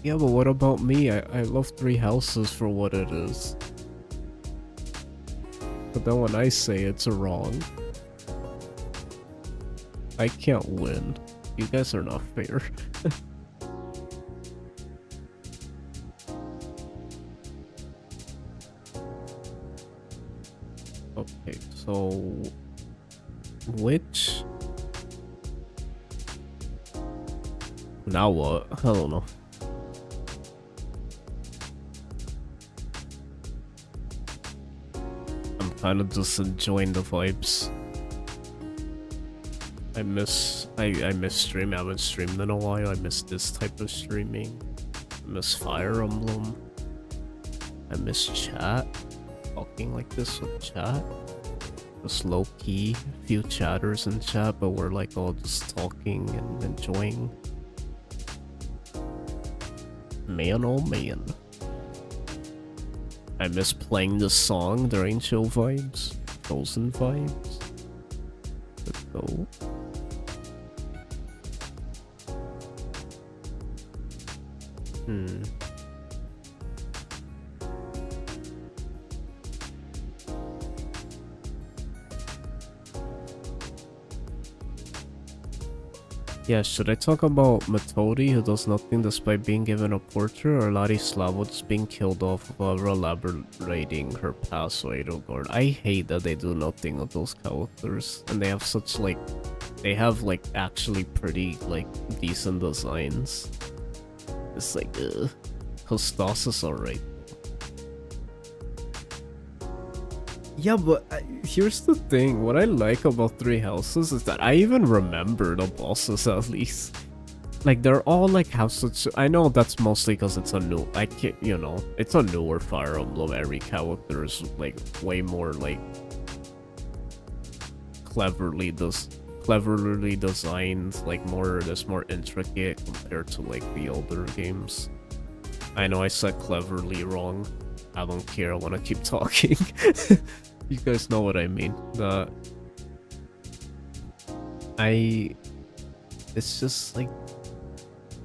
Yeah, but what about me? I love 3 houses for what it is. But then when I say it's wrong, I can't win. You guys are not fair. Okay, so which? Now what? I don't know. I'm kind of just enjoying the vibes. I miss streaming. I haven't streamed in a while. I miss this type of streaming. I miss Fire Emblem. I miss chat. Talking like this with chat. Just low key, few chatters in chat, but we're like all just talking and enjoying. Man, oh man. I miss playing this song during chill vibes, frozen vibes. Let's go. Yeah, should I talk about Metodi, who does nothing despite being given a portrait, or Ladislava just being killed off while elaborating her past to Edelgard? I hate that they do nothing with those characters, and they have such, like, they have, like, actually pretty, like, decent designs. It's like, Kostas is alright. Yeah, but here's the thing. What I like about Three Houses is that I even remember the bosses at least. Like, they're all like have such. I know that's mostly because it's a new. I can't, you know, it's a newer Fire Emblem. Every character is like way more like cleverly designed. Like that's more intricate compared to like the older games. I know I said cleverly wrong. I don't care. I want to keep talking. You guys know what I mean. It's just like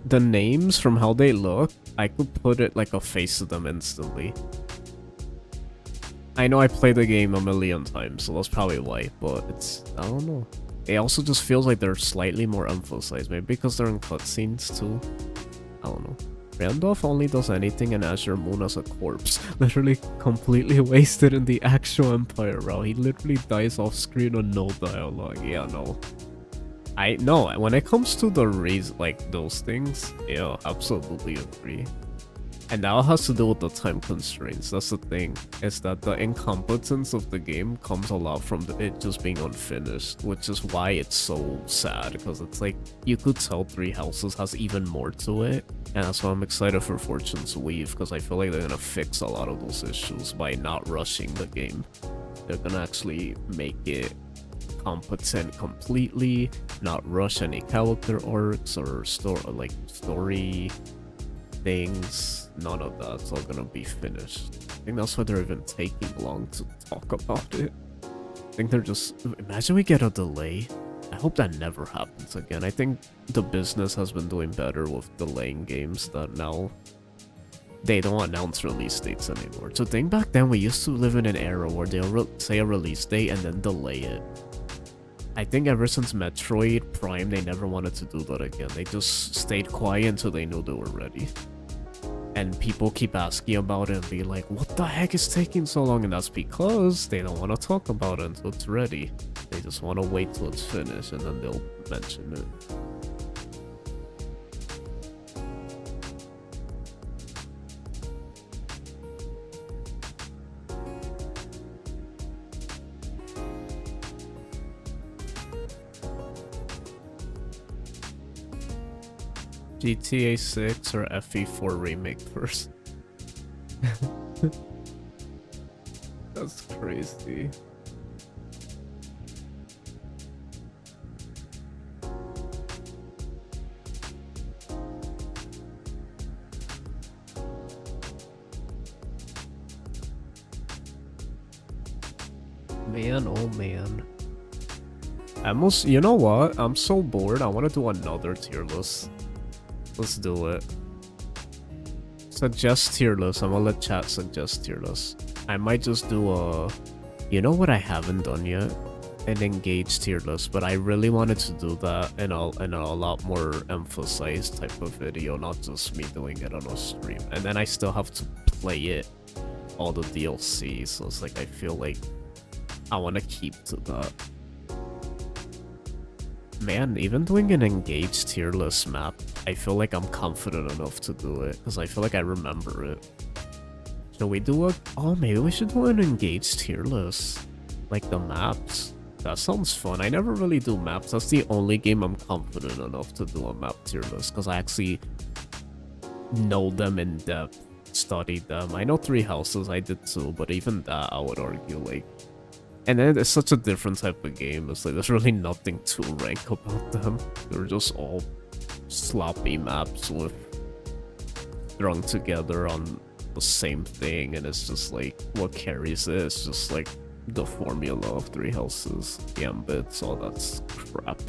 the names from how they look. I could put it like a face to them instantly. I know I played the game a million times, so that's probably why. But I don't know. It also just feels like they're slightly more emphasized. Maybe because they're in cutscenes too. I don't know. Randolph only does anything in Azure Moon as a corpse. Literally completely wasted in the actual Empire route. He literally dies off screen on no dialogue. Yeah, no. I know when it comes to the like those things, yeah, absolutely agree. And that has to do with the time constraints. That's the thing, is that the incompetence of the game comes a lot from it just being unfinished, which is why it's so sad, because it's like, you could tell Three Houses has even more to it, and that's why I'm excited for Fortune's Weave, because I feel like they're gonna fix a lot of those issues by not rushing the game. They're gonna actually make it competent completely, not rush any character arcs or story things. None of that's all gonna be finished. I think that's why they're even taking long to talk about it. I think they're just... Imagine we get a delay. I hope that never happens again. I think the business has been doing better with delaying games that now they don't announce release dates anymore. So think back then, we used to live in an era where they'll say a release date and then delay it. I think ever since Metroid Prime, they never wanted to do that again. They just stayed quiet until they knew they were ready. And people keep asking about it and be like, what the heck is taking so long? And that's because they don't want to talk about it until it's ready. They just want to wait till it's finished and then they'll mention it. GTA 6 or FE4 Remake first? That's crazy. Man, oh man. You know what? I'm so bored. I want to do another tier list. Let's do it. Suggest tier list. I'm gonna let chat suggest tier list. I might just do a... You know what I haven't done yet? An engaged tier list, but I really wanted to do that in a lot more emphasized type of video, not just me doing it on a stream. And then I still have to play it, all the DLC, so it's like I feel like I want to keep to that. Man, even doing an engaged tier list map, I feel like I'm confident enough to do it, because I feel like I remember it. Should we do a... Oh, maybe we should do an engaged tier list. Like the maps. That sounds fun. I never really do maps. That's the only game I'm confident enough to do a map tier list, because I actually know them in depth, studied them. I know Three Houses, I did too, but even that, I would argue, like... And then it's such a different type of game. It's like there's really nothing to rank about them. They're just all sloppy maps with strung together on the same thing, and it's just like what carries it is just like the formula of Three Houses, Gambits, all that crap.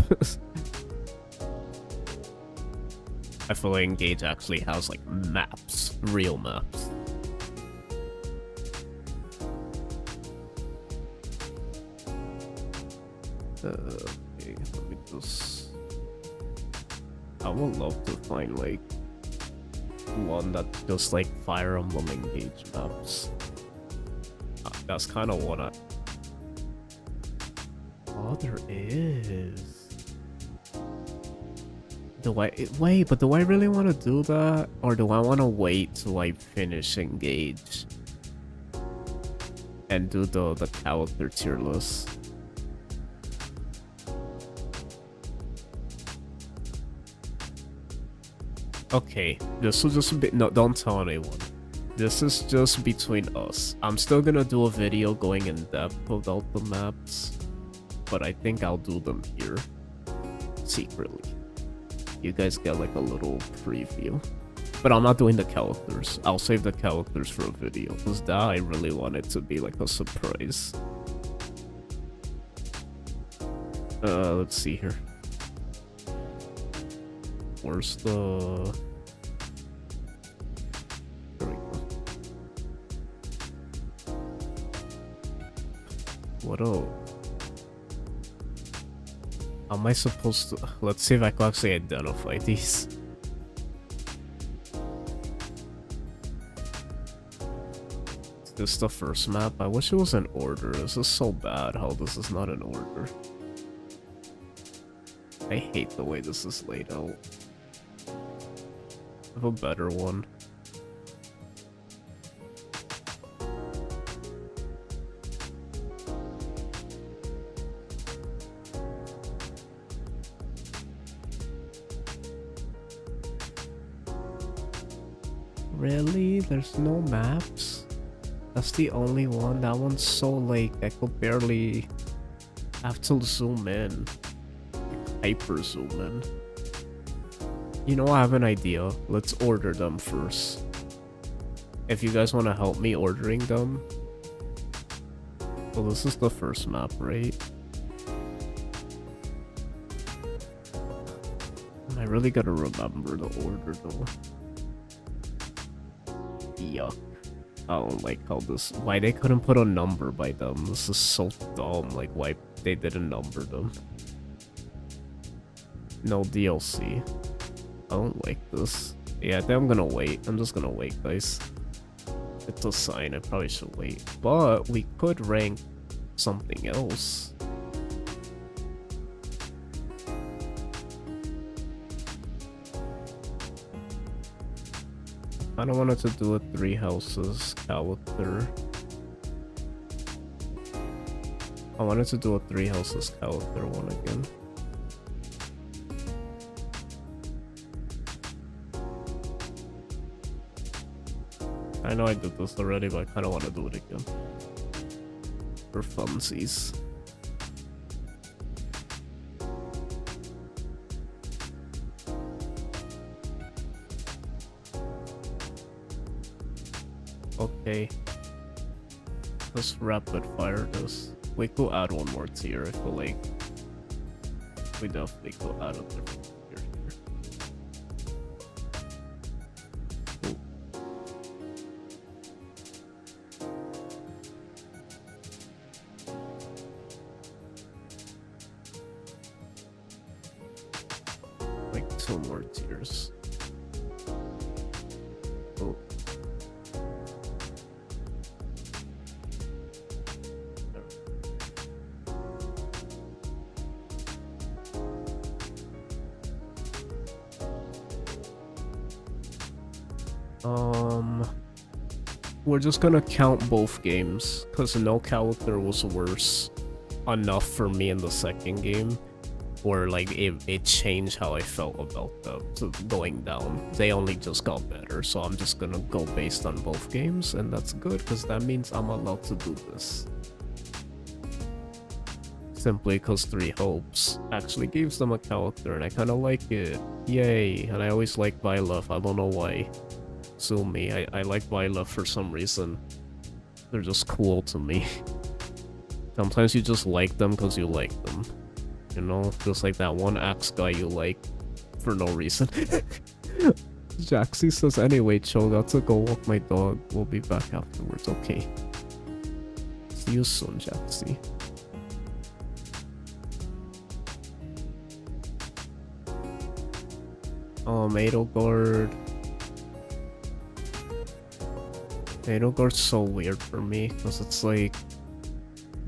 I feel like Engage actually has like maps, real maps. Okay, let me just... I would love to find like one that's just like Fire Emblem engage maps. That's kind of what I... Oh, there is. Do I... Wait, but do I really want to do that? Or do I want to wait till I finish engage? And do the character tier list? Okay, this will just be... No, don't tell anyone. This is just between us. I'm still gonna do a video going in depth about the maps, but I think I'll do them here secretly. You guys get like a little preview. But I'm not doing the characters. I'll save the characters for a video, because that I really want it to be like a surprise. Let's see here. Where's the... There we go. What else? How am I supposed to... Let's see if I can actually identify these. Is this the first map? I wish it was in order. This is so bad how this is not in order. I hate the way this is laid out. I have a better one. Really? There's no maps? That's the only one? That one's so like I could barely have to zoom in. Hyper zoom in. You know, I have an idea. Let's order them first. If you guys want to help me ordering them. Well, this is the first map, right? I really gotta remember the order though. Yuck. I don't like how this... Why they couldn't put a number by them. This is so dumb. Like, why they didn't number them. No DLC. I don't like this. Yeah, I think I'm gonna wait. I'm just gonna wait, guys. It's a sign. I probably should wait. But we could rank something else. I don't want it to do a 3 houses character. I wanted to do a 3 houses character one again. I know I did this already, but I kind of want to do it again. For funsies. Okay. Let's rapid fire this. We could add one more tier, I feel like. We definitely could add a different tier here. Ooh. Like 2 more tiers. Oh. We're just gonna count both games, because no character was worse enough for me in the second game, or like it changed how I felt about them so going down. They only just got better, so I'm just gonna go based on both games, and that's good, because that means I'm allowed to do this. Simply because 3 Hopes actually gives them a character, and I kinda like it. Yay, and I always like Byleth, I don't know why. Sue me, I like Violet for some reason. They're just cool to me. Sometimes you just like them because you like them. You know, just like that one axe guy you like for no reason. Jaxie says, anyway, Cho, got to go walk my dog. We'll be back afterwards. Okay. See you soon, Jaxie. Edelgard. Edelgard's so weird for me, because it's like...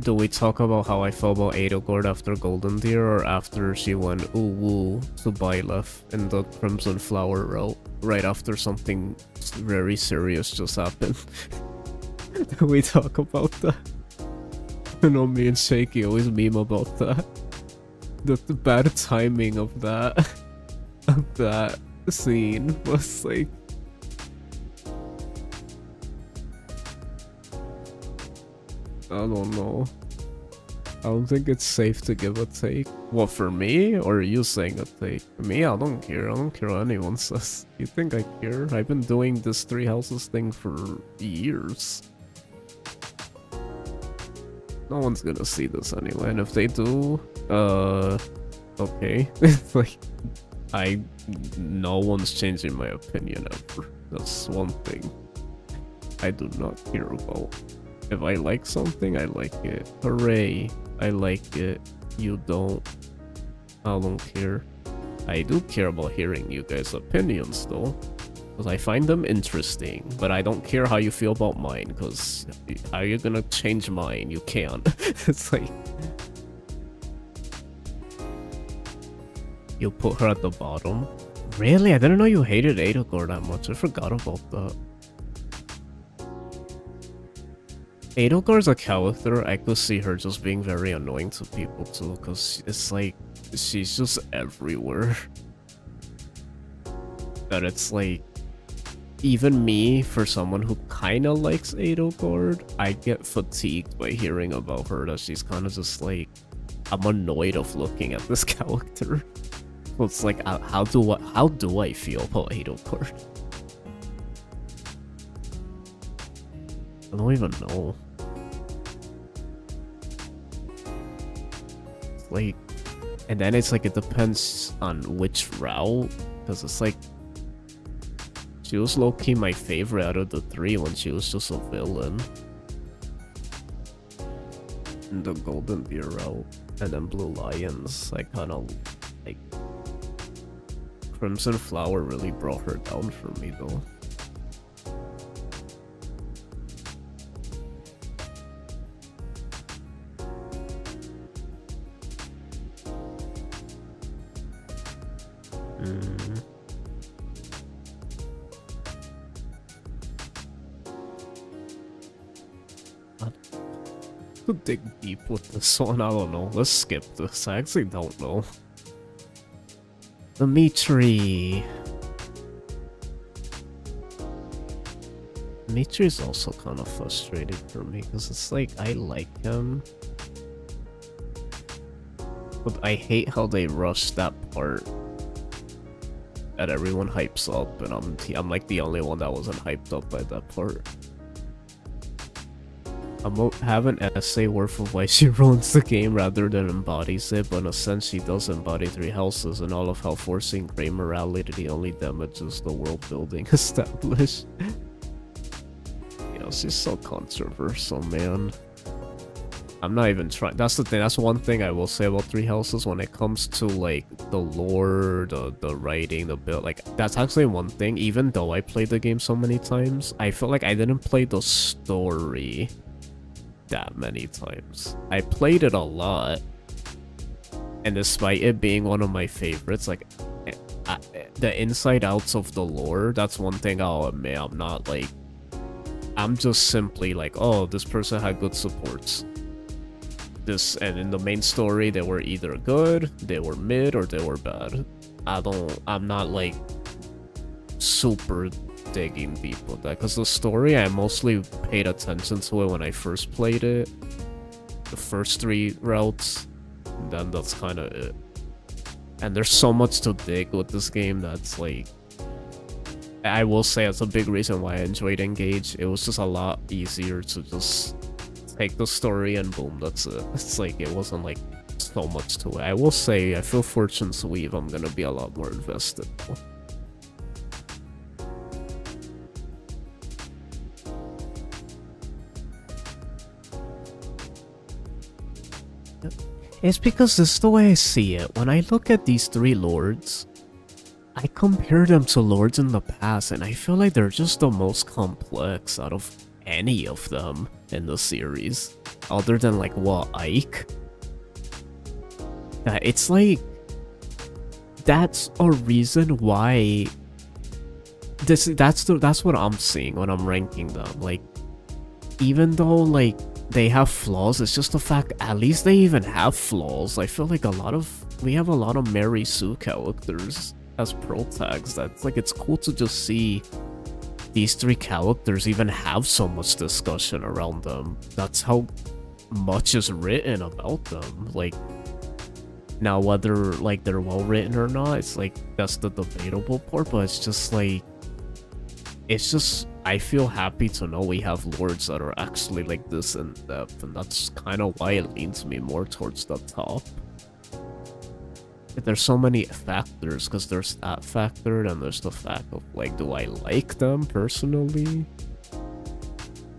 Do we talk about how I felt about Edelgard after Golden Deer, or after she went ooh woo to Byleth in the Crimson Flower route, right after something very serious just happened? Do we talk about that? You know, me and Shaky always meme about that. The bad timing of that scene was like... I don't know. I don't think it's safe to give a take. What, for me? Or are you saying a take? Me, I don't care. I don't care what anyone says. You think I care? I've been doing this Three Houses thing for years. No one's gonna see this anyway, and if they do, okay. It's like, no one's changing my opinion ever. That's one thing I do not care about. If I like something, I like it. Hooray, I like it. You don't. I don't care. I do care about hearing you guys' opinions though, because I find them interesting, but I don't care how you feel about mine, because how are you gonna change mine? You can't. It's like... You put her at the bottom? Really? I didn't know you hated Edelgard that much. I forgot about that. Edelgard's a character, I could see her just being very annoying to people too, because it's like, she's just everywhere. That it's like, even me, for someone who kinda likes Edelgard, I get fatigued by hearing about her, that she's kinda just like, I'm annoyed of looking at this character. So it's like, how do I feel about Edelgard? I don't even know. Like, and then it's like, it depends on which route, because it's like, she was low-key my favorite out of the three when she was just a villain in the Golden Deer route, and then Blue Lions, I kind of like... Crimson Flower really brought her down for me though. To dig deep with this one, I don't know. Let's skip this. I actually don't know. Dimitri. Dimitri's also kind of frustrating for me, because it's like, I like him, but I hate how they rush that part that everyone hypes up, and I'm like the only one that wasn't hyped up by that part. Have an essay worth of why she ruins the game rather than embodies it, but in a sense she does embody Three Houses and all of how forcing gray morality only damages the world building established. You know, she's so controversial, man. I'm not even trying. That's the thing. That's one thing I will say about Three Houses when it comes to like the lore, the writing, the build. Like, that's actually one thing. Even though I played the game so many times, I feel like I didn't play the story that many times. I played it a lot, and despite it being one of my favorites, like the inside outs of the lore, that's one thing I'll admit. I'm not like, I'm just simply like, oh, this person had good supports. This, and in the main story, they were either good, they were mid, or they were bad. I'm not like super digging deep with that, because the story, I mostly paid attention to it when I first played it, the first three routes, and then that's kind of it. And there's so much to dig with this game that's like, I will say that's a big reason why I enjoyed Engage. It was just a lot easier to just take the story and boom, that's it. It's like, it wasn't like so much to it. I will say, I feel Fortune's Weave, I'm gonna be a lot more invested though. It's because this is the way I see it. When I look at these three lords, I compare them to lords in the past, and I feel like they're just the most complex out of any of them in the series. Other than like what, Ike? It's like that's a reason why that's what I'm seeing when I'm ranking them. Like, even though like they have flaws, it's just the fact at least they even have flaws. I feel like we have a lot of Mary Sue characters as pro tags. That's like, it's cool to just see these three characters even have so much discussion around them. That's how much is written about them. Like, now whether like they're well written or not, it's like that's the debatable part, but it's just like, it's just, I feel happy to know we have lords that are actually like this in depth, and that's kind of why it leans me more towards the top. There's so many factors, because there's that factor, and there's the fact of like, do I like them personally?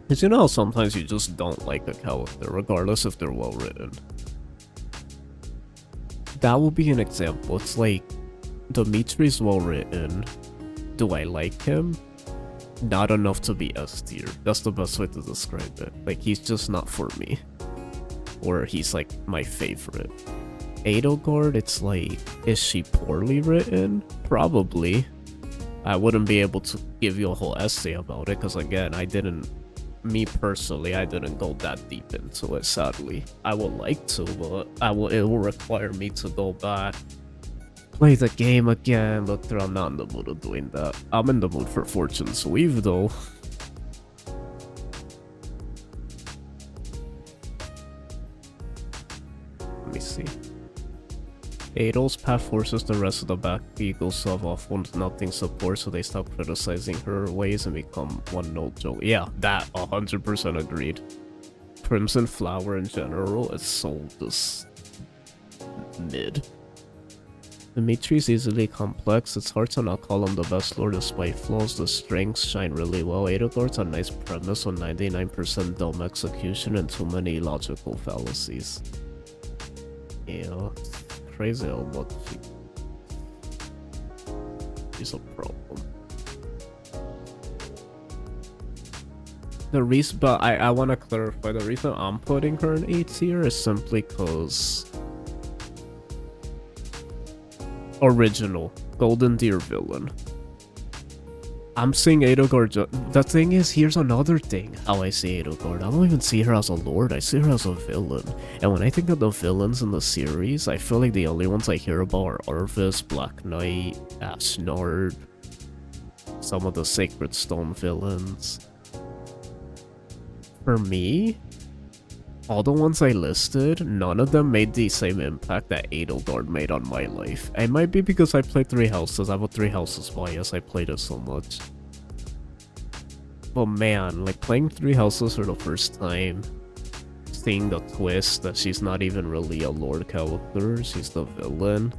Because you know, sometimes you just don't like a character, regardless if they're well written. That will be an example. It's like, Dimitri's well written. Do I like him? Not enough to be S tier. That's the best way to describe it. Like, he's just not for me. Or he's like my favorite. Edelgard, it's like, is she poorly written? Probably. I wouldn't be able to give you a whole essay about it, because again, me personally, I didn't go that deep into it, sadly. I would like to, but it will require me to go back, play the game again. Look through, I'm not in the mood of doing that. I'm in the mood for Fortune's Weave though. Let me see. Adel's path forces the rest of the back eagles to have off with nothing support, so they stop criticizing her ways and become one note joke. Yeah, that 100% agreed. Crimson Flower in general is so just mid. Dimitri's easily complex. It's hard to not call him the best lord despite flaws. The strengths shine really well. Edelgard's a nice premise with 99% dumb execution and too many logical fallacies. Yeah. Crazy how much is a problem. The reason, but I want to clarify, the reason I'm putting her in A tier is simply because original Golden Deer villain. I'm seeing Edelgard. The thing is, here's another thing how I see Edelgard. I don't even see her as a lord, I see her as a villain. And when I think of the villains in the series, I feel like the only ones I hear about are Arvis, Black Knight, Ashnard, some of the Sacred Stone villains. For me, all the ones I listed, none of them made the same impact that Edelgard made on my life. It might be because I played 3 houses. I have a 3 houses bias. I played it so much. But man, like playing 3 houses for the first time, seeing the twist that she's not even really a lord character, she's the villain,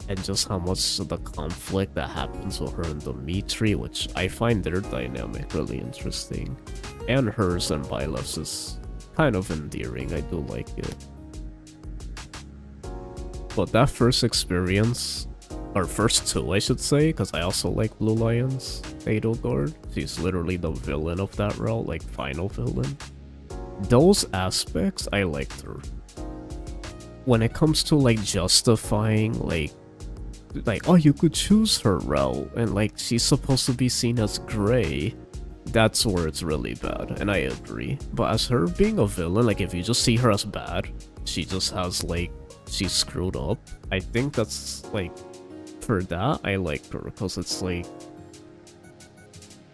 and just how much of the conflict that happens with her and Dimitri, which I find their dynamic really interesting. And hers and Byleth's is kind of endearing, I do like it. But that first experience, or first 2 I should say, because I also like Blue Lion's Edelgard. She's literally the villain of that route, like final villain. Those aspects, I liked her. When it comes to like justifying like oh, you could choose her route, and like she's supposed to be seen as gray, that's where it's really bad, and I agree. But as her being a villain, like if you just see her as bad, she just has like, she's screwed up, I think that's like, for that, I like her, because it's like,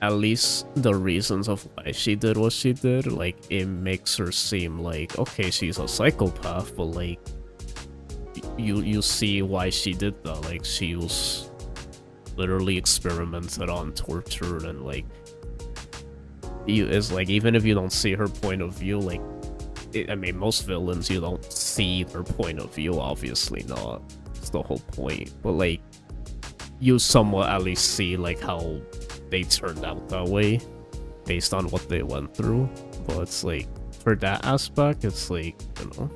at least the reasons of why she did what she did, like, it makes her seem like, okay, she's a psychopath, but like, you see why she did that. Like, she was literally experimented on, tortured, and like, is like, even if you don't see her point of view, like, I mean, most villains, you don't see their point of view, obviously not, it's the whole point, but like, you somewhat at least see like how they turned out that way based on what they went through. But it's like, for that aspect, it's like, you know,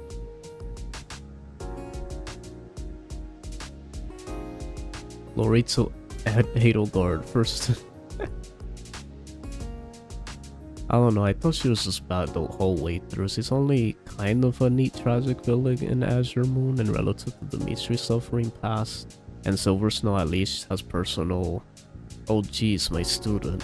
Glory to Hadelgard first. I don't know, I thought she was just bad the whole way through. She's only kind of a neat tragic villain in Azure Moon and relative to Dimitri's suffering past. And Silver Snow at least has personal... Oh geez, my student.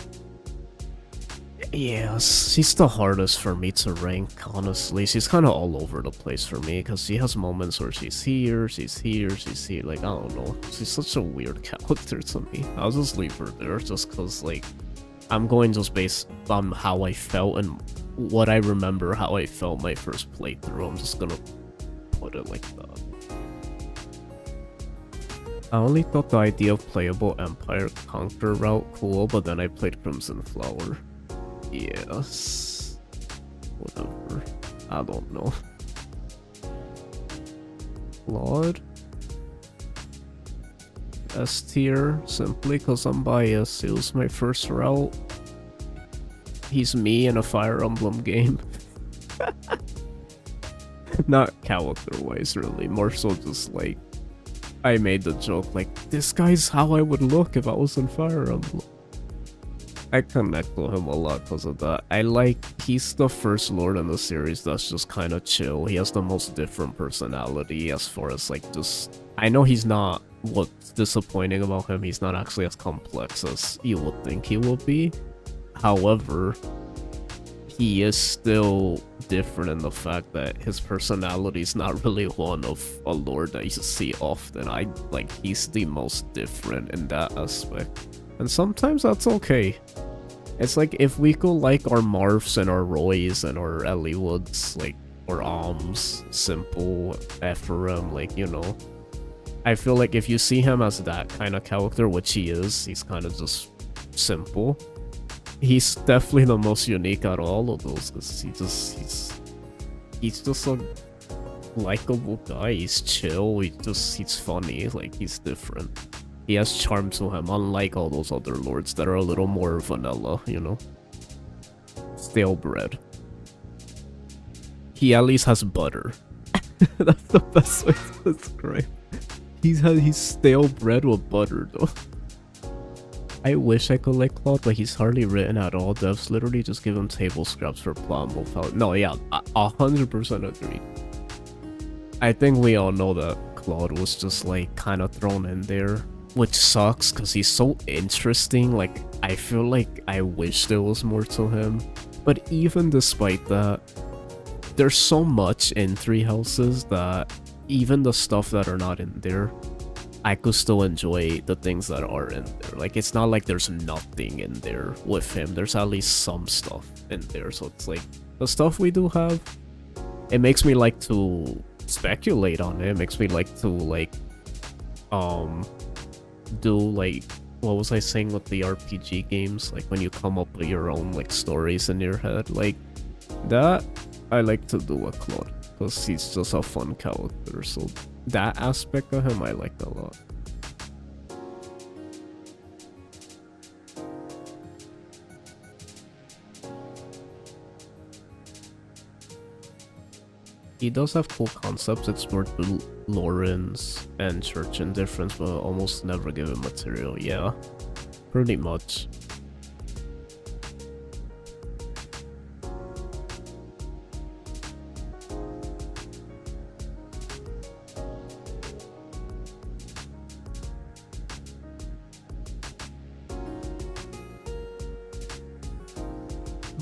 Yeah, she's the hardest for me to rank, honestly. She's kind of all over the place for me, because she has moments where she's here, like, I don't know. She's such a weird character to me. I'll just leave her there, just because, like, I'm going just based on how I felt and what I remember how I felt my first playthrough. I'm just gonna put it like that. I only thought the idea of playable Empire Conquer route cool, but then I played Crimson Flower. Yes. Whatever. I don't know. Claude? S tier, simply because I'm biased. It was my first route. He's me in a Fire Emblem game. Not character-wise, really. More so just like, I made the joke, like, this guy's how I would look if I was in Fire Emblem. I connect with him a lot because of that. He's the first lord in the series that's just kind of chill. He has the most different personality as far as like just... I know he's not... What's disappointing about him, he's not actually as complex as you would think he would be. However, he is still different in the fact that his personality is not really one of a lord that you see often. He's the most different in that aspect. And sometimes that's okay. It's like if we could like our Marths and our Roys and our Ellywoods, like, or Alms, Simple, Ephraim, like, you know. I feel like if you see him as that kind of character, which he is, he's kind of just simple. He's definitely the most unique out of all of those, because he's just a likable guy. He's chill, he's funny, like, he's different. He has charm to him, unlike all those other lords that are a little more vanilla, you know? Stale bread. He at least has butter. That's the best way to describe. He's stale bread with butter, though. I wish I could like Claude, but he's hardly written at all. Devs literally just give him table scraps for plombable felt. No, yeah, 100% agree. I think we all know that Claude was just like kind of thrown in there, which sucks because he's so interesting. Like, I feel like I wish there was more to him. But even despite that, there's so much in Three Houses that even the stuff that are not in there, I could still enjoy the things that are in there. Like, it's not like there's nothing in there with him. There's at least some stuff in there. So it's like, the stuff we do have, it makes me like to speculate on it. It makes me like to like, do like, what was I saying with the RPG games? Like when you come up with your own like stories in your head. Like, that I like to do with Claude, because he's just a fun character. So that aspect of him I like a lot. He does have cool concepts explored through Lawrence and Church Indifference, but almost never given material. Yeah, pretty much.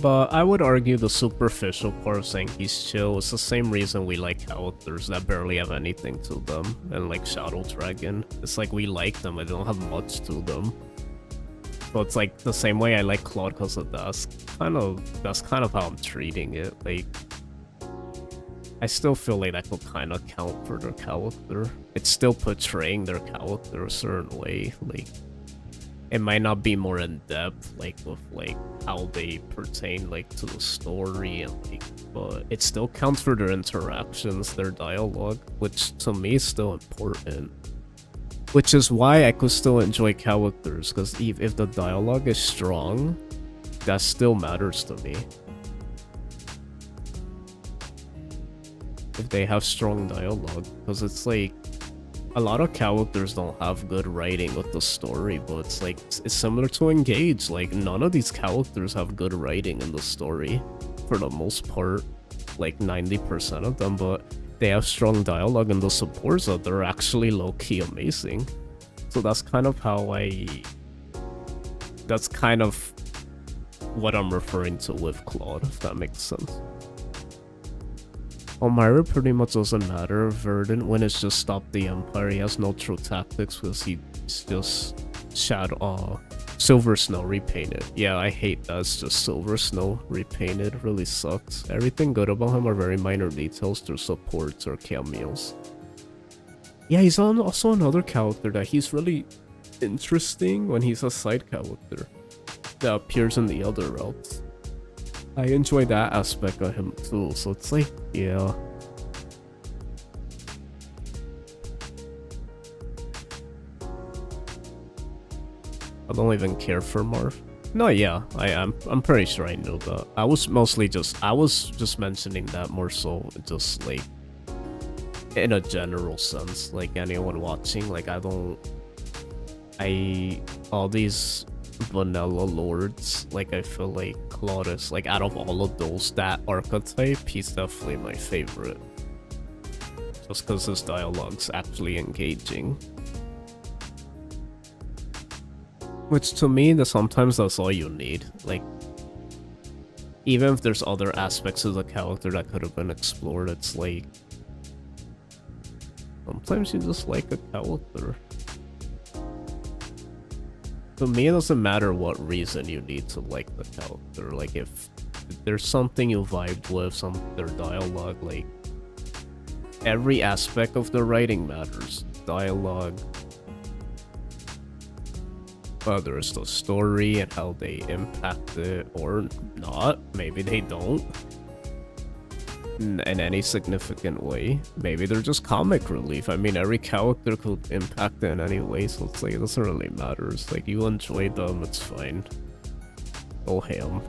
But I would argue the superficial part of saying he's chill is the same reason we like characters that barely have anything to them. And like Shadow Dragon, it's like we like them, but they don't have much to them. So it's like the same way I like Claude because of that. That's kind of how I'm treating it. Like, I still feel like that could kind of count for their character. It's still portraying their character a certain way. Like, it might not be more in depth, like with like how they pertain like to the story, and like, but it still counts for their interactions, their dialogue, which to me is still important. Which is why I could still enjoy characters, because if the dialogue is strong, that still matters to me. If they have strong dialogue, because it's like, a lot of characters don't have good writing with the story, but it's like, it's similar to Engage. Like, none of these characters have good writing in the story, for the most part, like 90% of them, but they have strong dialogue and the supports that they're actually low-key amazing. So that's kind of that's kind of what I'm referring to with Claude, if that makes sense. Elmira pretty much doesn't matter. Verdant, when it's just stop the Empire, he has no true tactics because he's just Silver Snow repainted. Yeah, I hate that. It's just Silver Snow repainted. It really sucks. Everything good about him are very minor details through supports or cameos. Yeah, he's also another character that he's really interesting when he's a side character that appears in the other routes. I enjoy that aspect of him too, so it's like, yeah. I don't even care for Marth. No, yeah, I'm pretty sure I knew that. I was just mentioning that more so just like in a general sense, like anyone watching, like all these vanilla lords, like I feel like Claudius, like out of all of those, that archetype, he's definitely my favorite. Just because his dialogue's actually engaging. Which to me, sometimes that's all you need. Like, even if there's other aspects of the character that could have been explored, it's like, sometimes you just like a character. To me, it doesn't matter what reason you need to like the character. Like, if there's something you vibed with, their dialogue, like, every aspect of the writing matters. Dialogue, whether it's the story and how they impact it or not, maybe they don't in any significant way. Maybe they're just comic relief. I mean, every character could impact it in any way, so it's like, it doesn't really matter. It's like, you enjoy them, it's fine. Go ham.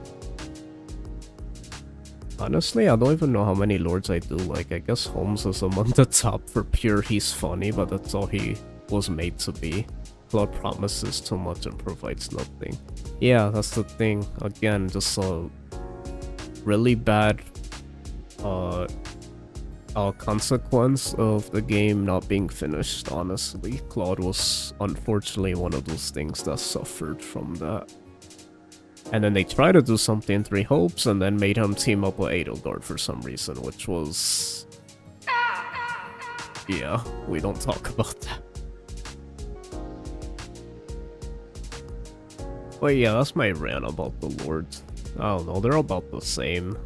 Honestly, I don't even know how many lords I do like. I guess Holmes is among the top for pure he's funny, but that's all he was made to be. Claude promises too much and provides nothing. Yeah, that's the thing. Again, just a really bad consequence of the game not being finished, honestly. Claude was unfortunately one of those things that suffered from that. And then they tried to do something in Three Hopes and then made him team up with Edelgard for some reason, which was... yeah, we don't talk about that. But yeah, that's my rant about the lords. I don't know, they're about the same.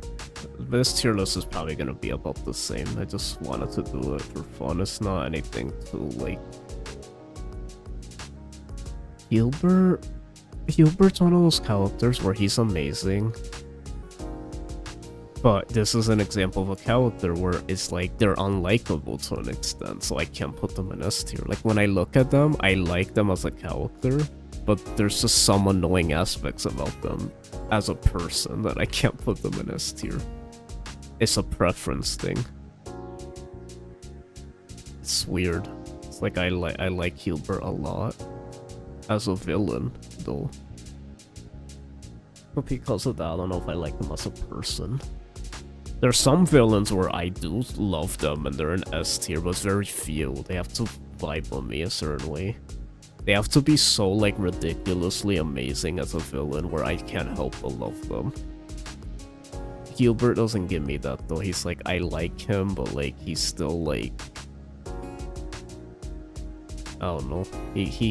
This tier list is probably gonna be about the same. I just wanted to do it for fun. It's not anything to like... Hilbert's one of those characters where he's amazing. But this is an example of a character where it's like they're unlikable to an extent, so I can't put them in S tier. Like when I look at them, I like them as a character, but there's just some annoying aspects about them as a person that I can't put them in S tier. It's a preference thing. It's weird. It's like I like Hilbert a lot as a villain, though. But because of that, I don't know if I like him as a person. There's some villains where I do love them and they're in S tier, but it's very few. They have to vibe on me a certain way. They have to be so, like, ridiculously amazing as a villain where I can't help but love them. Gilbert doesn't give me that, though. He's like, I like him, but, like, he's still, like... I don't know. He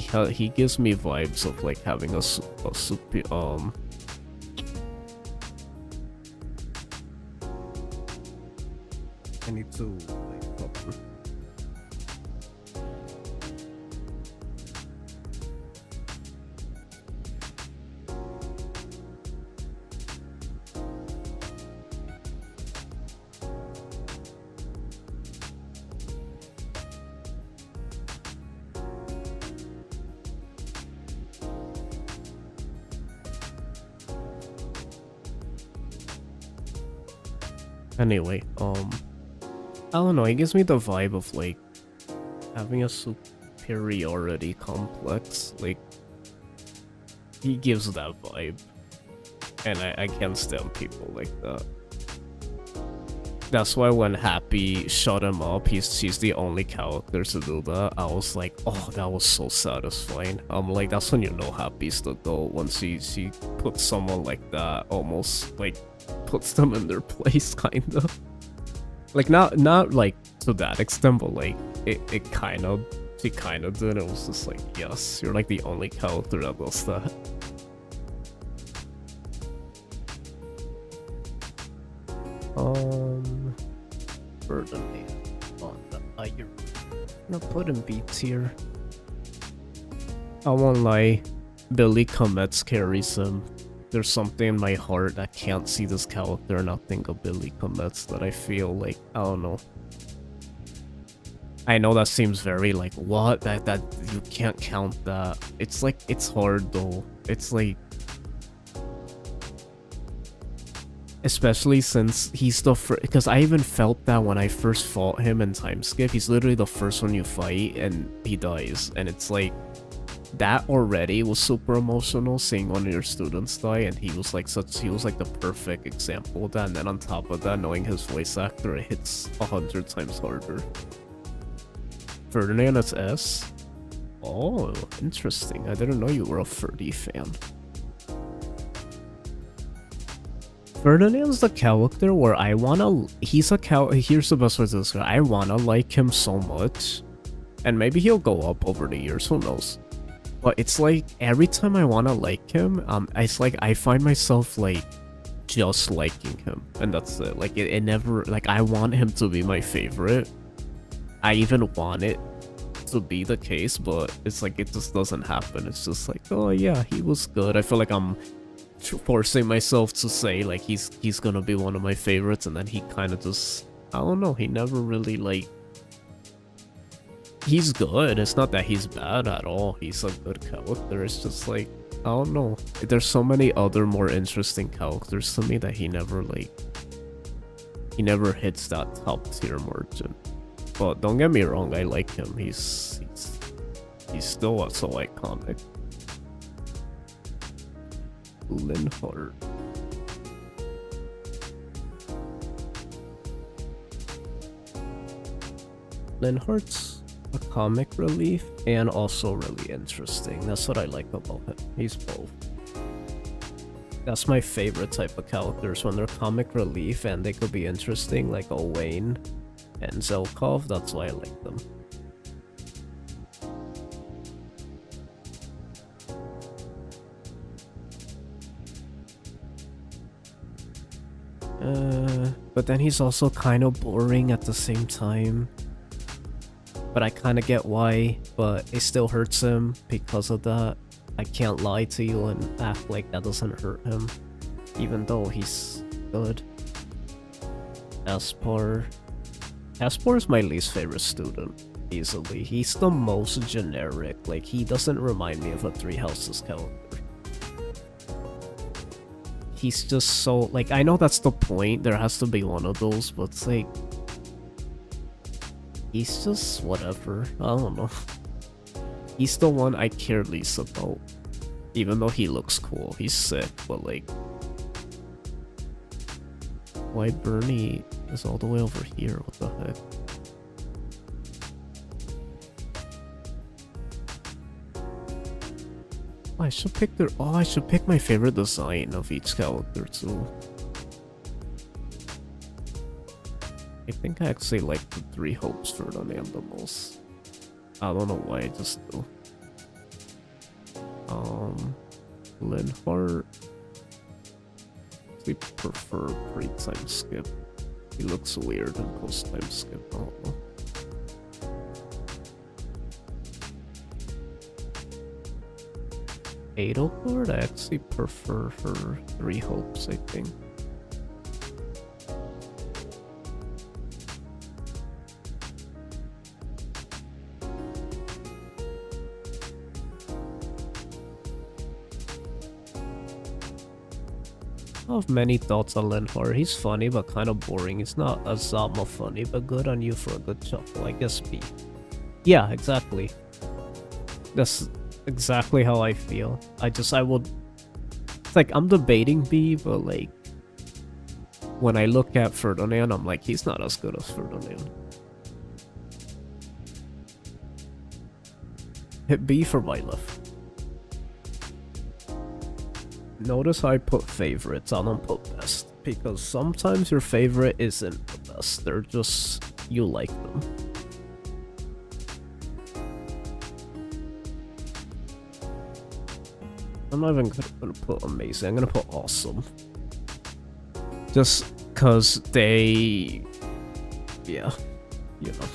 gives me vibes of, like, having a super, I need to, like, proper. Anyway, I don't know, it gives me the vibe of, like, having a superiority complex. Like, he gives that vibe. And I can't stand people like that. That's why when Happy shut him up, she's the only character to do that. I was like, oh, that was so satisfying. I'm like, that's when you know Happy's the goal. Once she puts someone like that, almost like puts them in their place, kind of. Like not like to that extent, but like it kind of, she kind of did. It was just like, yes, you're like the only character that does that. Ferdinand on the iron. I'm gonna put in B tier. I won't lie, Billy Cometz carries him. There's something in my heart that can't see this character and not think of Billy Cometz that I feel like, I don't know. I know that seems very like, what? That you can't count that. It's like, it's hard though. It's like, especially since he's the first, because I even felt that when I first fought him in Time Skip. He's literally the first one you fight and he dies, and it's like, that already was super emotional, seeing one of your students die, and he was like the perfect example of that. And then on top of that, knowing his voice actor, it hits 100 times harder. Ferdinand is S? Oh, interesting. I didn't know you were a Ferdy fan. Ferdinand's the character where I wanna... Here's the best way to describe it. I wanna like him so much. And maybe he'll go up over the years, who knows. But it's like, every time I wanna like him, it's like I find myself like, just liking him. And that's it. Like, it never... Like, I want him to be my favorite. I even want it to be the case, but it's like, it just doesn't happen. It's just like, oh yeah, he was good. I feel like I'm forcing myself to say like he's gonna be one of my favorites, and then he kind of just, I don't know, he never really like, he's good. It's not that he's bad at all. He's a good character. It's just like, I don't know, there's so many other more interesting characters to me that he never hits that top tier margin. But don't get me wrong, I like him. He's still so iconic. Linhardt. Linhardt's a comic relief and also really interesting. That's what I like about him. He's both. That's my favorite type of characters, when they're comic relief and they could be interesting, like Owain and Zelkov. That's why I like them. But then he's also kind of boring at the same time. But I kind of get why, but it still hurts him because of that. I can't lie to you and act like that doesn't hurt him, even though he's good. Aspar is my least favorite student, easily. He's the most generic. Like, he doesn't remind me of a Three Houses character. He's just so, like, I know that's the point, there has to be one of those, but it's like, he's just whatever. I don't know. He's the one I care least about, even though he looks cool. He's sick, but like, why Bernie is all the way over here? What the heck? I should pick I should pick my favorite design of each character too. I think I actually like the Three Hopes Ferdinand the most. I don't know why, I just do. Linhardt. We prefer pre-time skip. He looks weird in post-time skip, I don't know. Adelgard, I actually prefer her Three Hopes, I think. I have many thoughts on Linhardt. He's funny but kind of boring. He's not Azama funny, but good on you for a good chuckle. I guess B. Yeah, exactly. That's exactly how I feel. I would... It's like, I'm debating B, but like... When I look at Ferdinand, I'm like, he's not as good as Ferdinand. Hit B for Byleth. Notice how I put favorites, I don't put best. Because sometimes your favorite isn't the best, they're just... you like them. I'm not even gonna put amazing, I'm gonna put awesome. Just cause they... yeah, you know.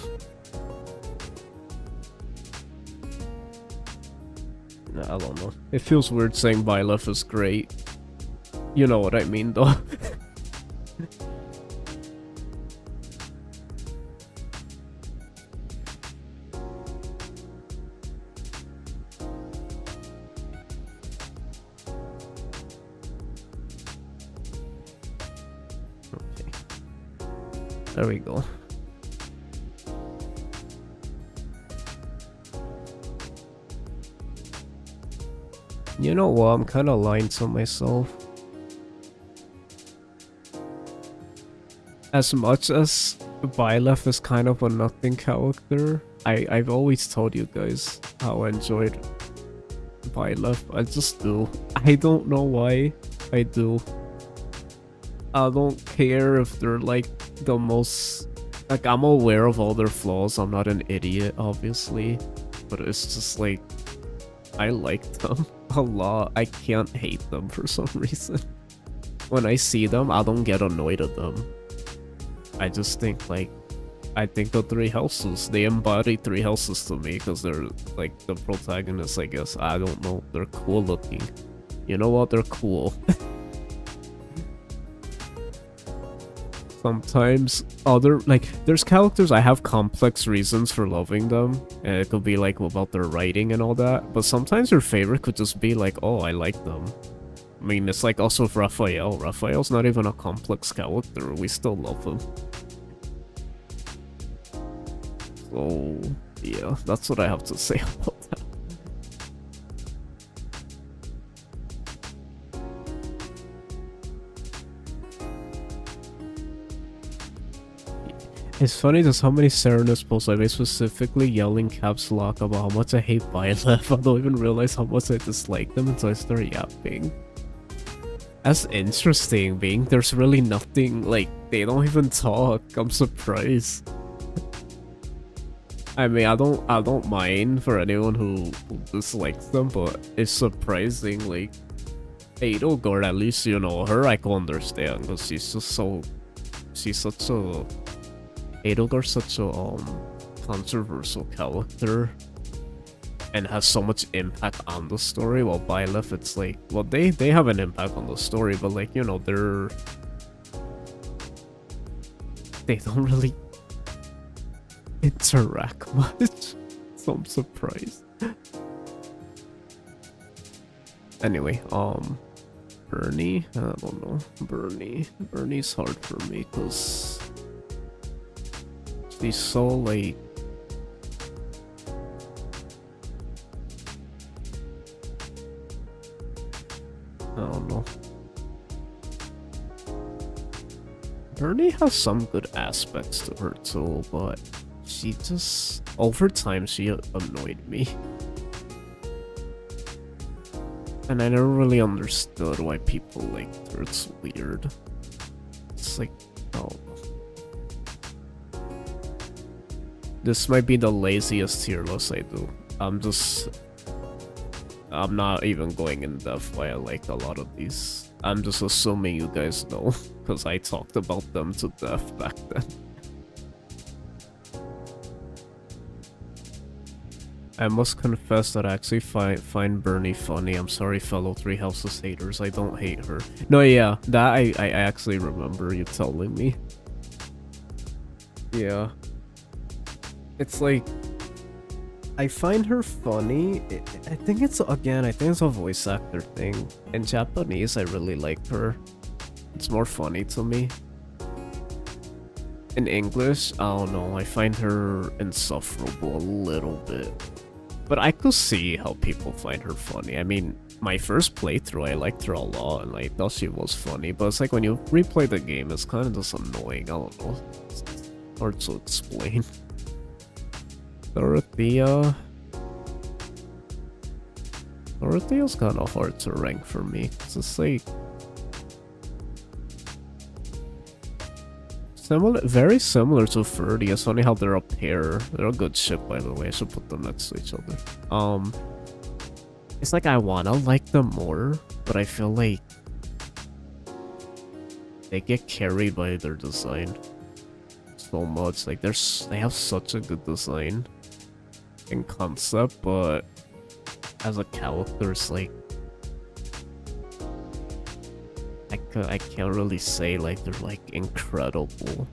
I don't know. It feels weird saying Byleth is great. You know what I mean though. Okay. There we go. You know what, I'm kinda lying to myself. As much as Byleth is kind of a nothing character, I've always told you guys how I enjoyed Byleth. I just do. I don't know why, I do. I don't care if they're like the most... like, I'm aware of all their flaws, I'm not an idiot, obviously. But it's just like... I like them a lot. I can't hate them for some reason. When I see them, I don't get annoyed at them. I just think like... I think the three houses, they embody three houses to me because they're like the protagonists, I guess. I don't know, they're cool looking. You know what, they're cool. Sometimes other, like, there's characters I have complex reasons for loving them, and it could be like about their writing and all that, but sometimes your favorite could just be like, oh, I like them. I mean, it's like also with Raphael. Raphael's not even a complex character, we still love him. So, yeah, that's what I have to say about that. It's funny just how many Serenus posts I made specifically yelling caps lock about how much I hate Byleth. I don't even realize how much I dislike them until I start yapping. That's interesting, being there's really nothing, like, they don't even talk. I'm surprised. I mean, I don't mind for anyone who dislikes them, but it's surprising, like, Edelgard, at least, you know, her I can understand, because she's just so... she's such a... Edelgard's such a, controversial character, and has so much impact on the story, while Byleth, it's like, well, they have an impact on the story, but, like, you know, they don't really interact much, so I'm surprised. Anyway, Bernie, I don't know, Bernie's hard for me, cause she's so, like, I don't know. Bernie has some good aspects to her too, but she just... over time, she annoyed me. And I never really understood why people liked her. It's weird. It's like, oh. This might be the laziest tier list I do. I'm not even going in depth why I like a lot of these. I'm just assuming you guys know, because I talked about them to death back then. I must confess that I actually find Bernie funny. I'm sorry, fellow Three Houses haters. I don't hate her. No, yeah, that I actually remember you telling me. Yeah. It's like, I find her funny. I think it's a voice actor thing. In Japanese, I really like her. It's more funny to me. In English, I don't know, I find her insufferable a little bit. But I could see how people find her funny. I mean, my first playthrough, I liked her a lot, and I thought she was funny, but it's like when you replay the game, it's kind of just annoying, I don't know. It's hard to explain. Dorothea... Dorothea's kind of hard to rank for me, 'cause it's like... very similar to 30. It's funny how they're a pair. They're a good ship, by the way. I should put them next to each other. It's like I wanna like them more, but I feel like they get carried by their design so much. Like they have such a good design in concept, but as a character, it's like I can't really say like they're like incredible.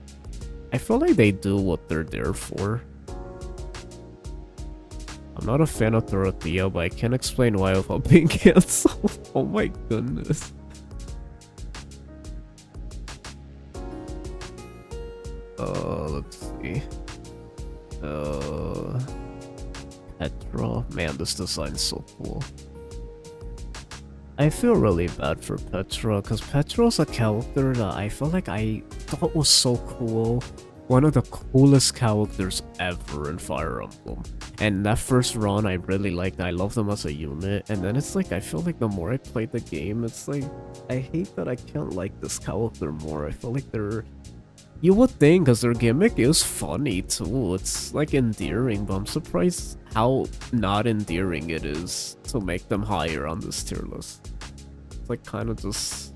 I feel like they do what they're there for. I'm not a fan of Dorothea, but I can't explain why without being cancelled. Oh my goodness. Let's see. Petra. Man, this design's so cool. I feel really bad for Petra, because Petra's a character that I feel like I thought was so cool. One of the coolest characters ever in Fire Emblem. And that first run I really liked. I love them as a unit. And then it's like, I feel like the more I played the game, it's like, I hate that I can't like this character more. I feel like they're... You would think, because their gimmick is funny too. It's like endearing, but I'm surprised how not endearing it is to make them higher on this tier list. It's like kind of just...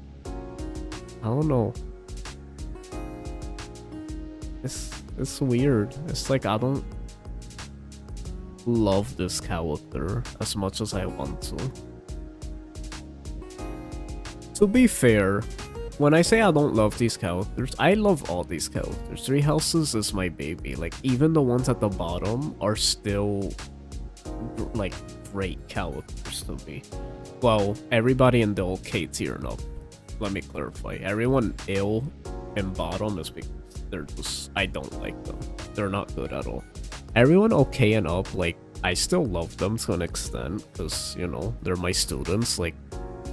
I don't know. It's weird. It's like I don't love this character as much as I want to. To be fair, when I say I don't love these characters, I love all these characters. Three Houses is my baby. Like, even the ones at the bottom are still, like, great characters to me. Well, everybody in the okay tier, no. Let me clarify. Everyone ill and bottom is because they're just... I don't like them. They're not good at all. Everyone okay and up, like, I still love them to an extent, because, you know, they're my students. Like,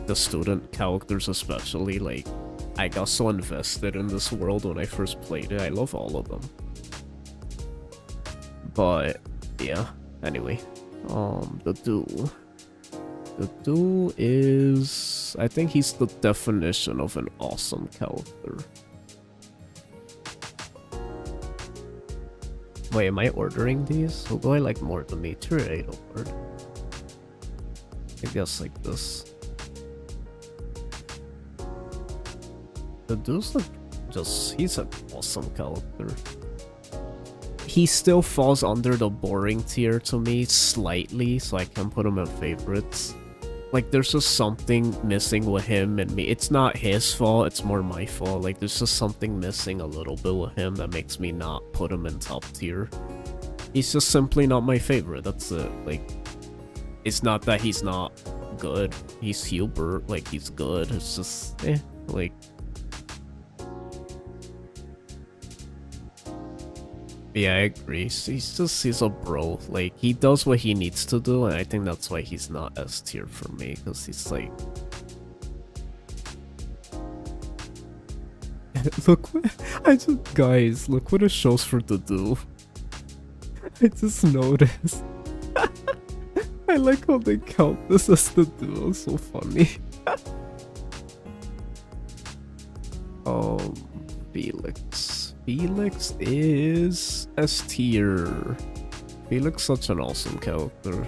the student characters especially, like, I got so invested in this world when I first played it. I love all of them. But, yeah. Anyway. The dude. The dude is... I think he's the definition of an awesome character. Wait, am I ordering these? Who do I like more? Dimitri or Edelbert? I guess like this. The dude's like he's an awesome character. He still falls under the boring tier to me slightly, so I can put him in favorites. Like, there's just something missing with him and me. It's not his fault, it's more my fault. Like, there's just something missing a little bit with him that makes me not put him in top tier. He's just simply not my favorite, that's it. Like, it's not that he's not good. He's Hubert, like, he's good. It's just, like... Yeah, I agree. He's a bro. Like, he does what he needs to do, and I think that's why he's not S tier for me, because he's like... Look what... Guys, look what it shows for the do. I just noticed. I like how they count this as the do. It's so funny. Felix. Felix is S tier. Felix such an awesome character.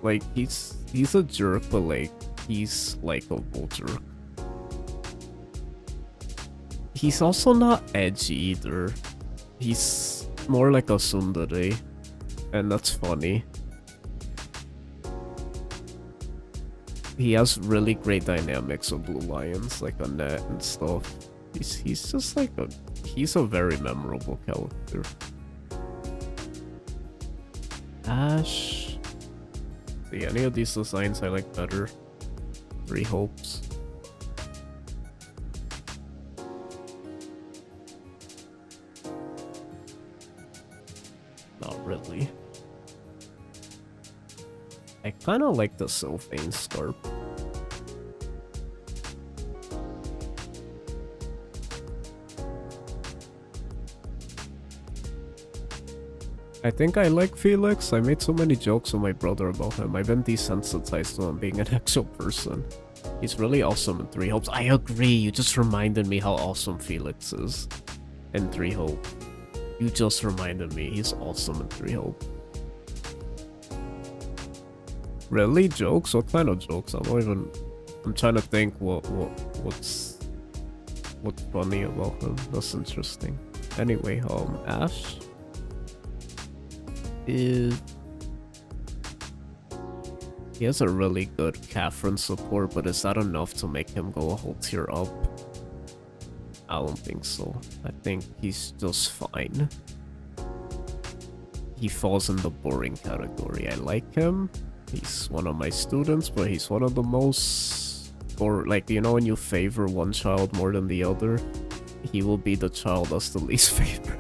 Like, he's a jerk, but like, he's likable jerk. He's also not edgy either. He's more like a tsundere, and that's funny. He has really great dynamics with Blue Lions, like Annette and stuff. He's just like he's a very memorable character. Ash. See, any of these designs I like better. Three Hopes. really. I kind of like the Sylvain scarf. I think I like Felix. I made so many jokes with my brother about him. I've been desensitized to him being an actual person. He's really awesome in 3 Hopes. I agree, you just reminded me how awesome Felix is in 3 Hope. You just reminded me, he's awesome in 3 Hope. Really? Jokes? What kind of jokes? I'm trying to think what's funny about him. That's interesting. Anyway, Ash is... He has a really good Catherine support, but is that enough to make him go a whole tier up? I don't think so. I think he's just fine. He falls in the boring category. I like him. He's one of my students, but he's one of the most... Or, like, you know when you favor one child more than the other? He will be the child that's the least favored.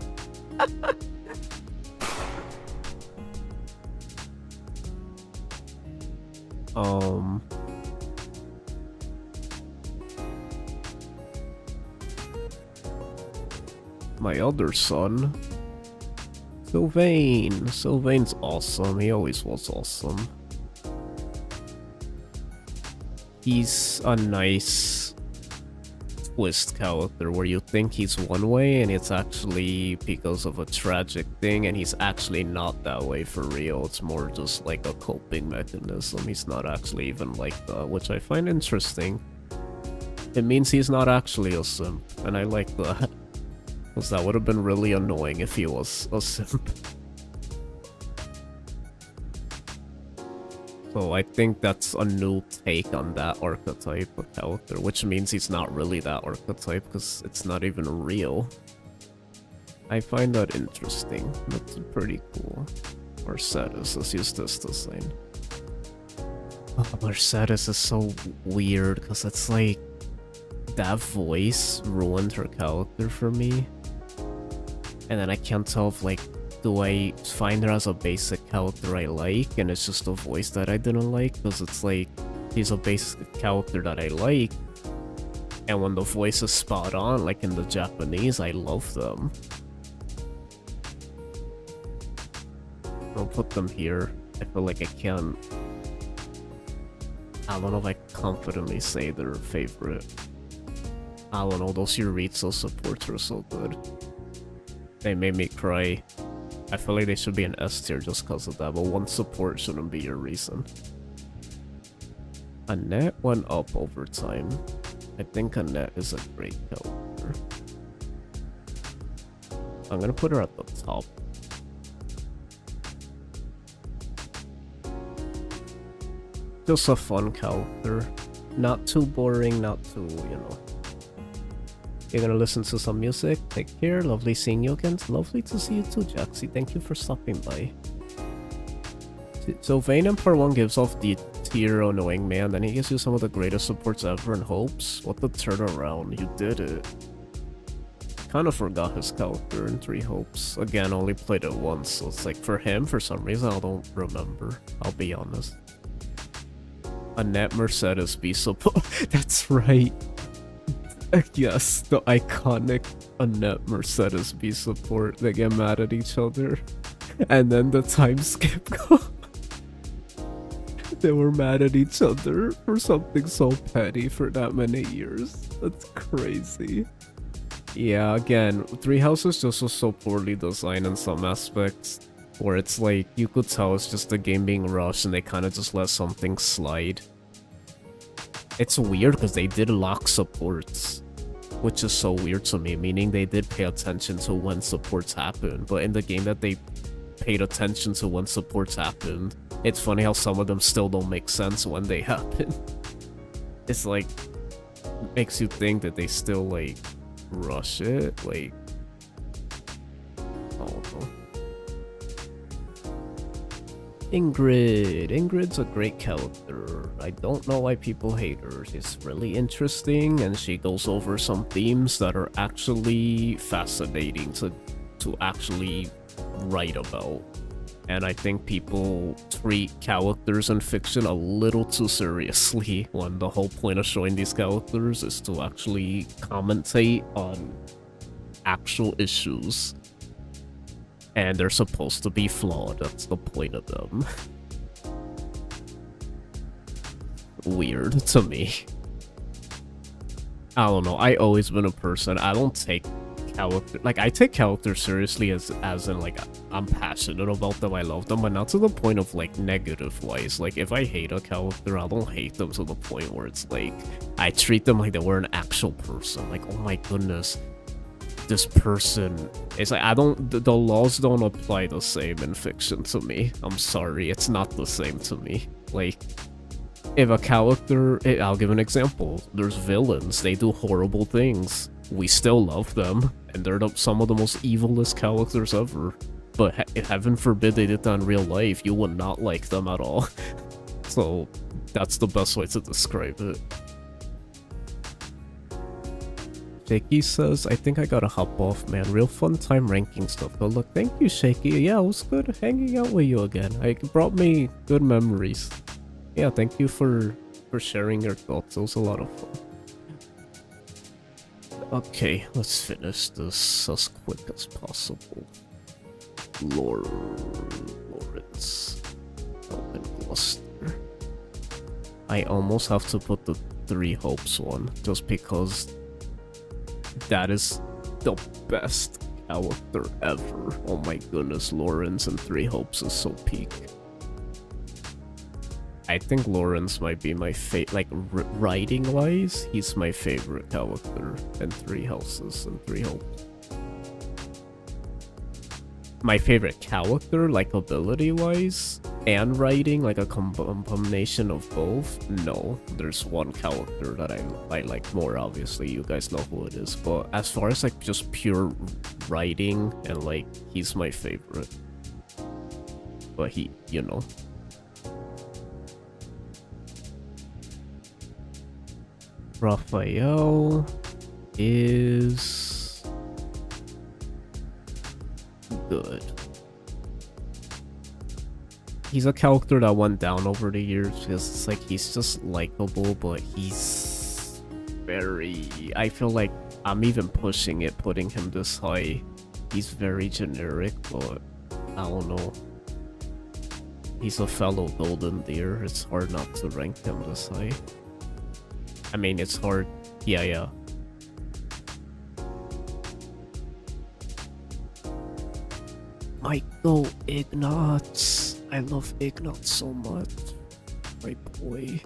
My other son, Sylvain. Sylvain's awesome. He always was awesome. He's a nice twist character where you think he's one way and it's actually because of a tragic thing, and he's actually not that way for real. It's more just like a coping mechanism. He's not actually even like that, which I find interesting. It means he's not actually a simp, and I like that. Because that would have been really annoying if he was a simp. So I think that's a new take on that archetype of character, which means he's not really that archetype because it's not even real. I find that interesting. That's pretty cool. Mercedes, let's use this design. Oh, Mercedes is so weird because it's like that voice ruined her character for me. And then I can't tell if like, do I find her as a basic character I like, and it's just a voice that I didn't like, because it's like, she's a basic character that I like, and when the voice is spot on, like in the Japanese, I love them. I'll put them here. I feel like I can't... I don't know if I confidently say they're favorite. I don't know, those Yuritsu supports are so good. They made me cry. I feel like they should be an S tier just because of that, but one support shouldn't be your reason. Annette went up over time. I think Annette is a great character. I'm gonna put her at the top. Just a fun character. Not too boring, not too, you know. You're gonna listen to some music. Take care. Lovely seeing you again. It's lovely to see you too, Jaxie. Thank you for stopping by. So Vayne in part 1 gives off the tier annoying man, then he gives you some of the greatest supports ever in Hopes. What the turnaround. You did it. Kinda forgot his character in 3 Hopes. Again, only played it once, so it's like for him, for some reason, I don't remember. I'll be honest. Annette Mercedes B support. That's right. Yes, the iconic Annette Mercedes B support. They get mad at each other. And then the time skip go. They were mad at each other for something so petty for that many years. That's crazy. Yeah, again, 3 Houses just was so poorly designed in some aspects. Where it's like, you could tell it's just the game being rushed and they kind of just let something slide. It's weird because they did lock supports, which is so weird to me, meaning they did pay attention to when supports happened, but in the game that they paid attention to when supports happened, it's funny how some of them still don't make sense when they happen. It's like, makes you think that they still like rush it, like, I don't know. Ingrid's a great character. I don't know why people hate her. She's really interesting and she goes over some themes that are actually fascinating to actually write about. And I think people treat characters in fiction a little too seriously when the whole point of showing these characters is to actually commentate on actual issues. And they're supposed to be flawed, that's the point of them. Weird to me. I don't know, I always been a person, I don't take character, like I take characters seriously as in like I'm passionate about them, I love them, but not to the point of like negative wise. Like if I hate a character, I don't hate them to the point where it's like I treat them like they were an actual person. Like, oh my goodness, this person, it's like I don't, the laws don't apply the same in fiction to me. I'm sorry, it's not the same to me. Like if a character, I'll give an example, there's villains, they do horrible things, we still love them, and they're some of the most evilest characters ever. But heaven forbid they did that in real life, you would not like them at all. So that's the best way to describe it. Shaky says, I think I gotta hop off, man. Real fun time ranking stuff. But look, thank you, Shaky. Yeah, it was good hanging out with you again. It brought me good memories. Yeah, thank you for sharing your thoughts. It was a lot of fun. Okay, let's finish this as quick as possible. Lawrence. Open Gloucester. I almost have to put the 3 Hopes one, just because that is the best character ever. Oh my goodness, Lawrence and 3 Hopes is so peak. I think Lawrence might be my favorite, like writing-wise, he's my favorite character in 3 Houses and 3 Hopes. My favorite character, like ability-wise, and writing, like a combination of both, no. There's one character that I like more, obviously, you guys know who it is. But as far as like just pure writing, and like, he's my favorite. But he, you know. Raphael is good. He's a character that went down over the years because it's like he's just likable, but he's very, I feel like I'm even pushing it, putting him this high. He's very generic, but I don't know. He's a fellow golden deer. It's hard not to rank him this high. I mean, it's hard. Yeah. Michael Ignatz. I love Ignatz so much. My boy.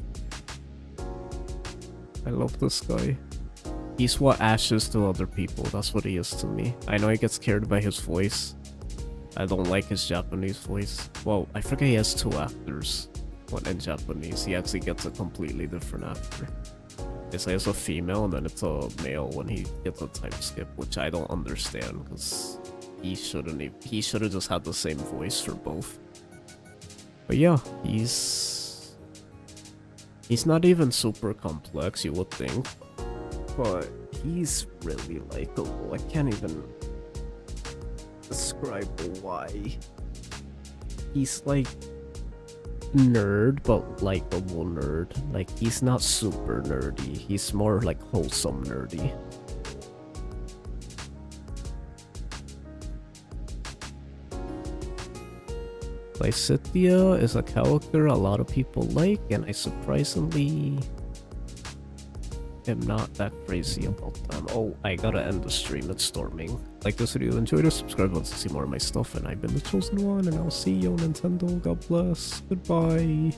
I love this guy. He's what Ash is to other people. That's what he is to me. I know he gets scared by his voice. I don't like his Japanese voice. Well, I forget he has 2 actors. One in Japanese. He actually gets a completely different actor. It's like it's a female and then it's a male when he gets a time skip, which I don't understand because he should have just had the same voice for both. But yeah, he's not even super complex, you would think, but he's really likable. I can't even describe why. He's like nerd, but likable nerd. Like, he's not super nerdy, he's more like wholesome nerdy. Lysithia is a character a lot of people like, and I surprisingly am not that crazy about them. Oh, I gotta end the stream, it's storming. Like this video, enjoy it, subscribe to see more of my stuff, and I've been the Chosen One, and I'll see you on Nintendo. God bless. Goodbye.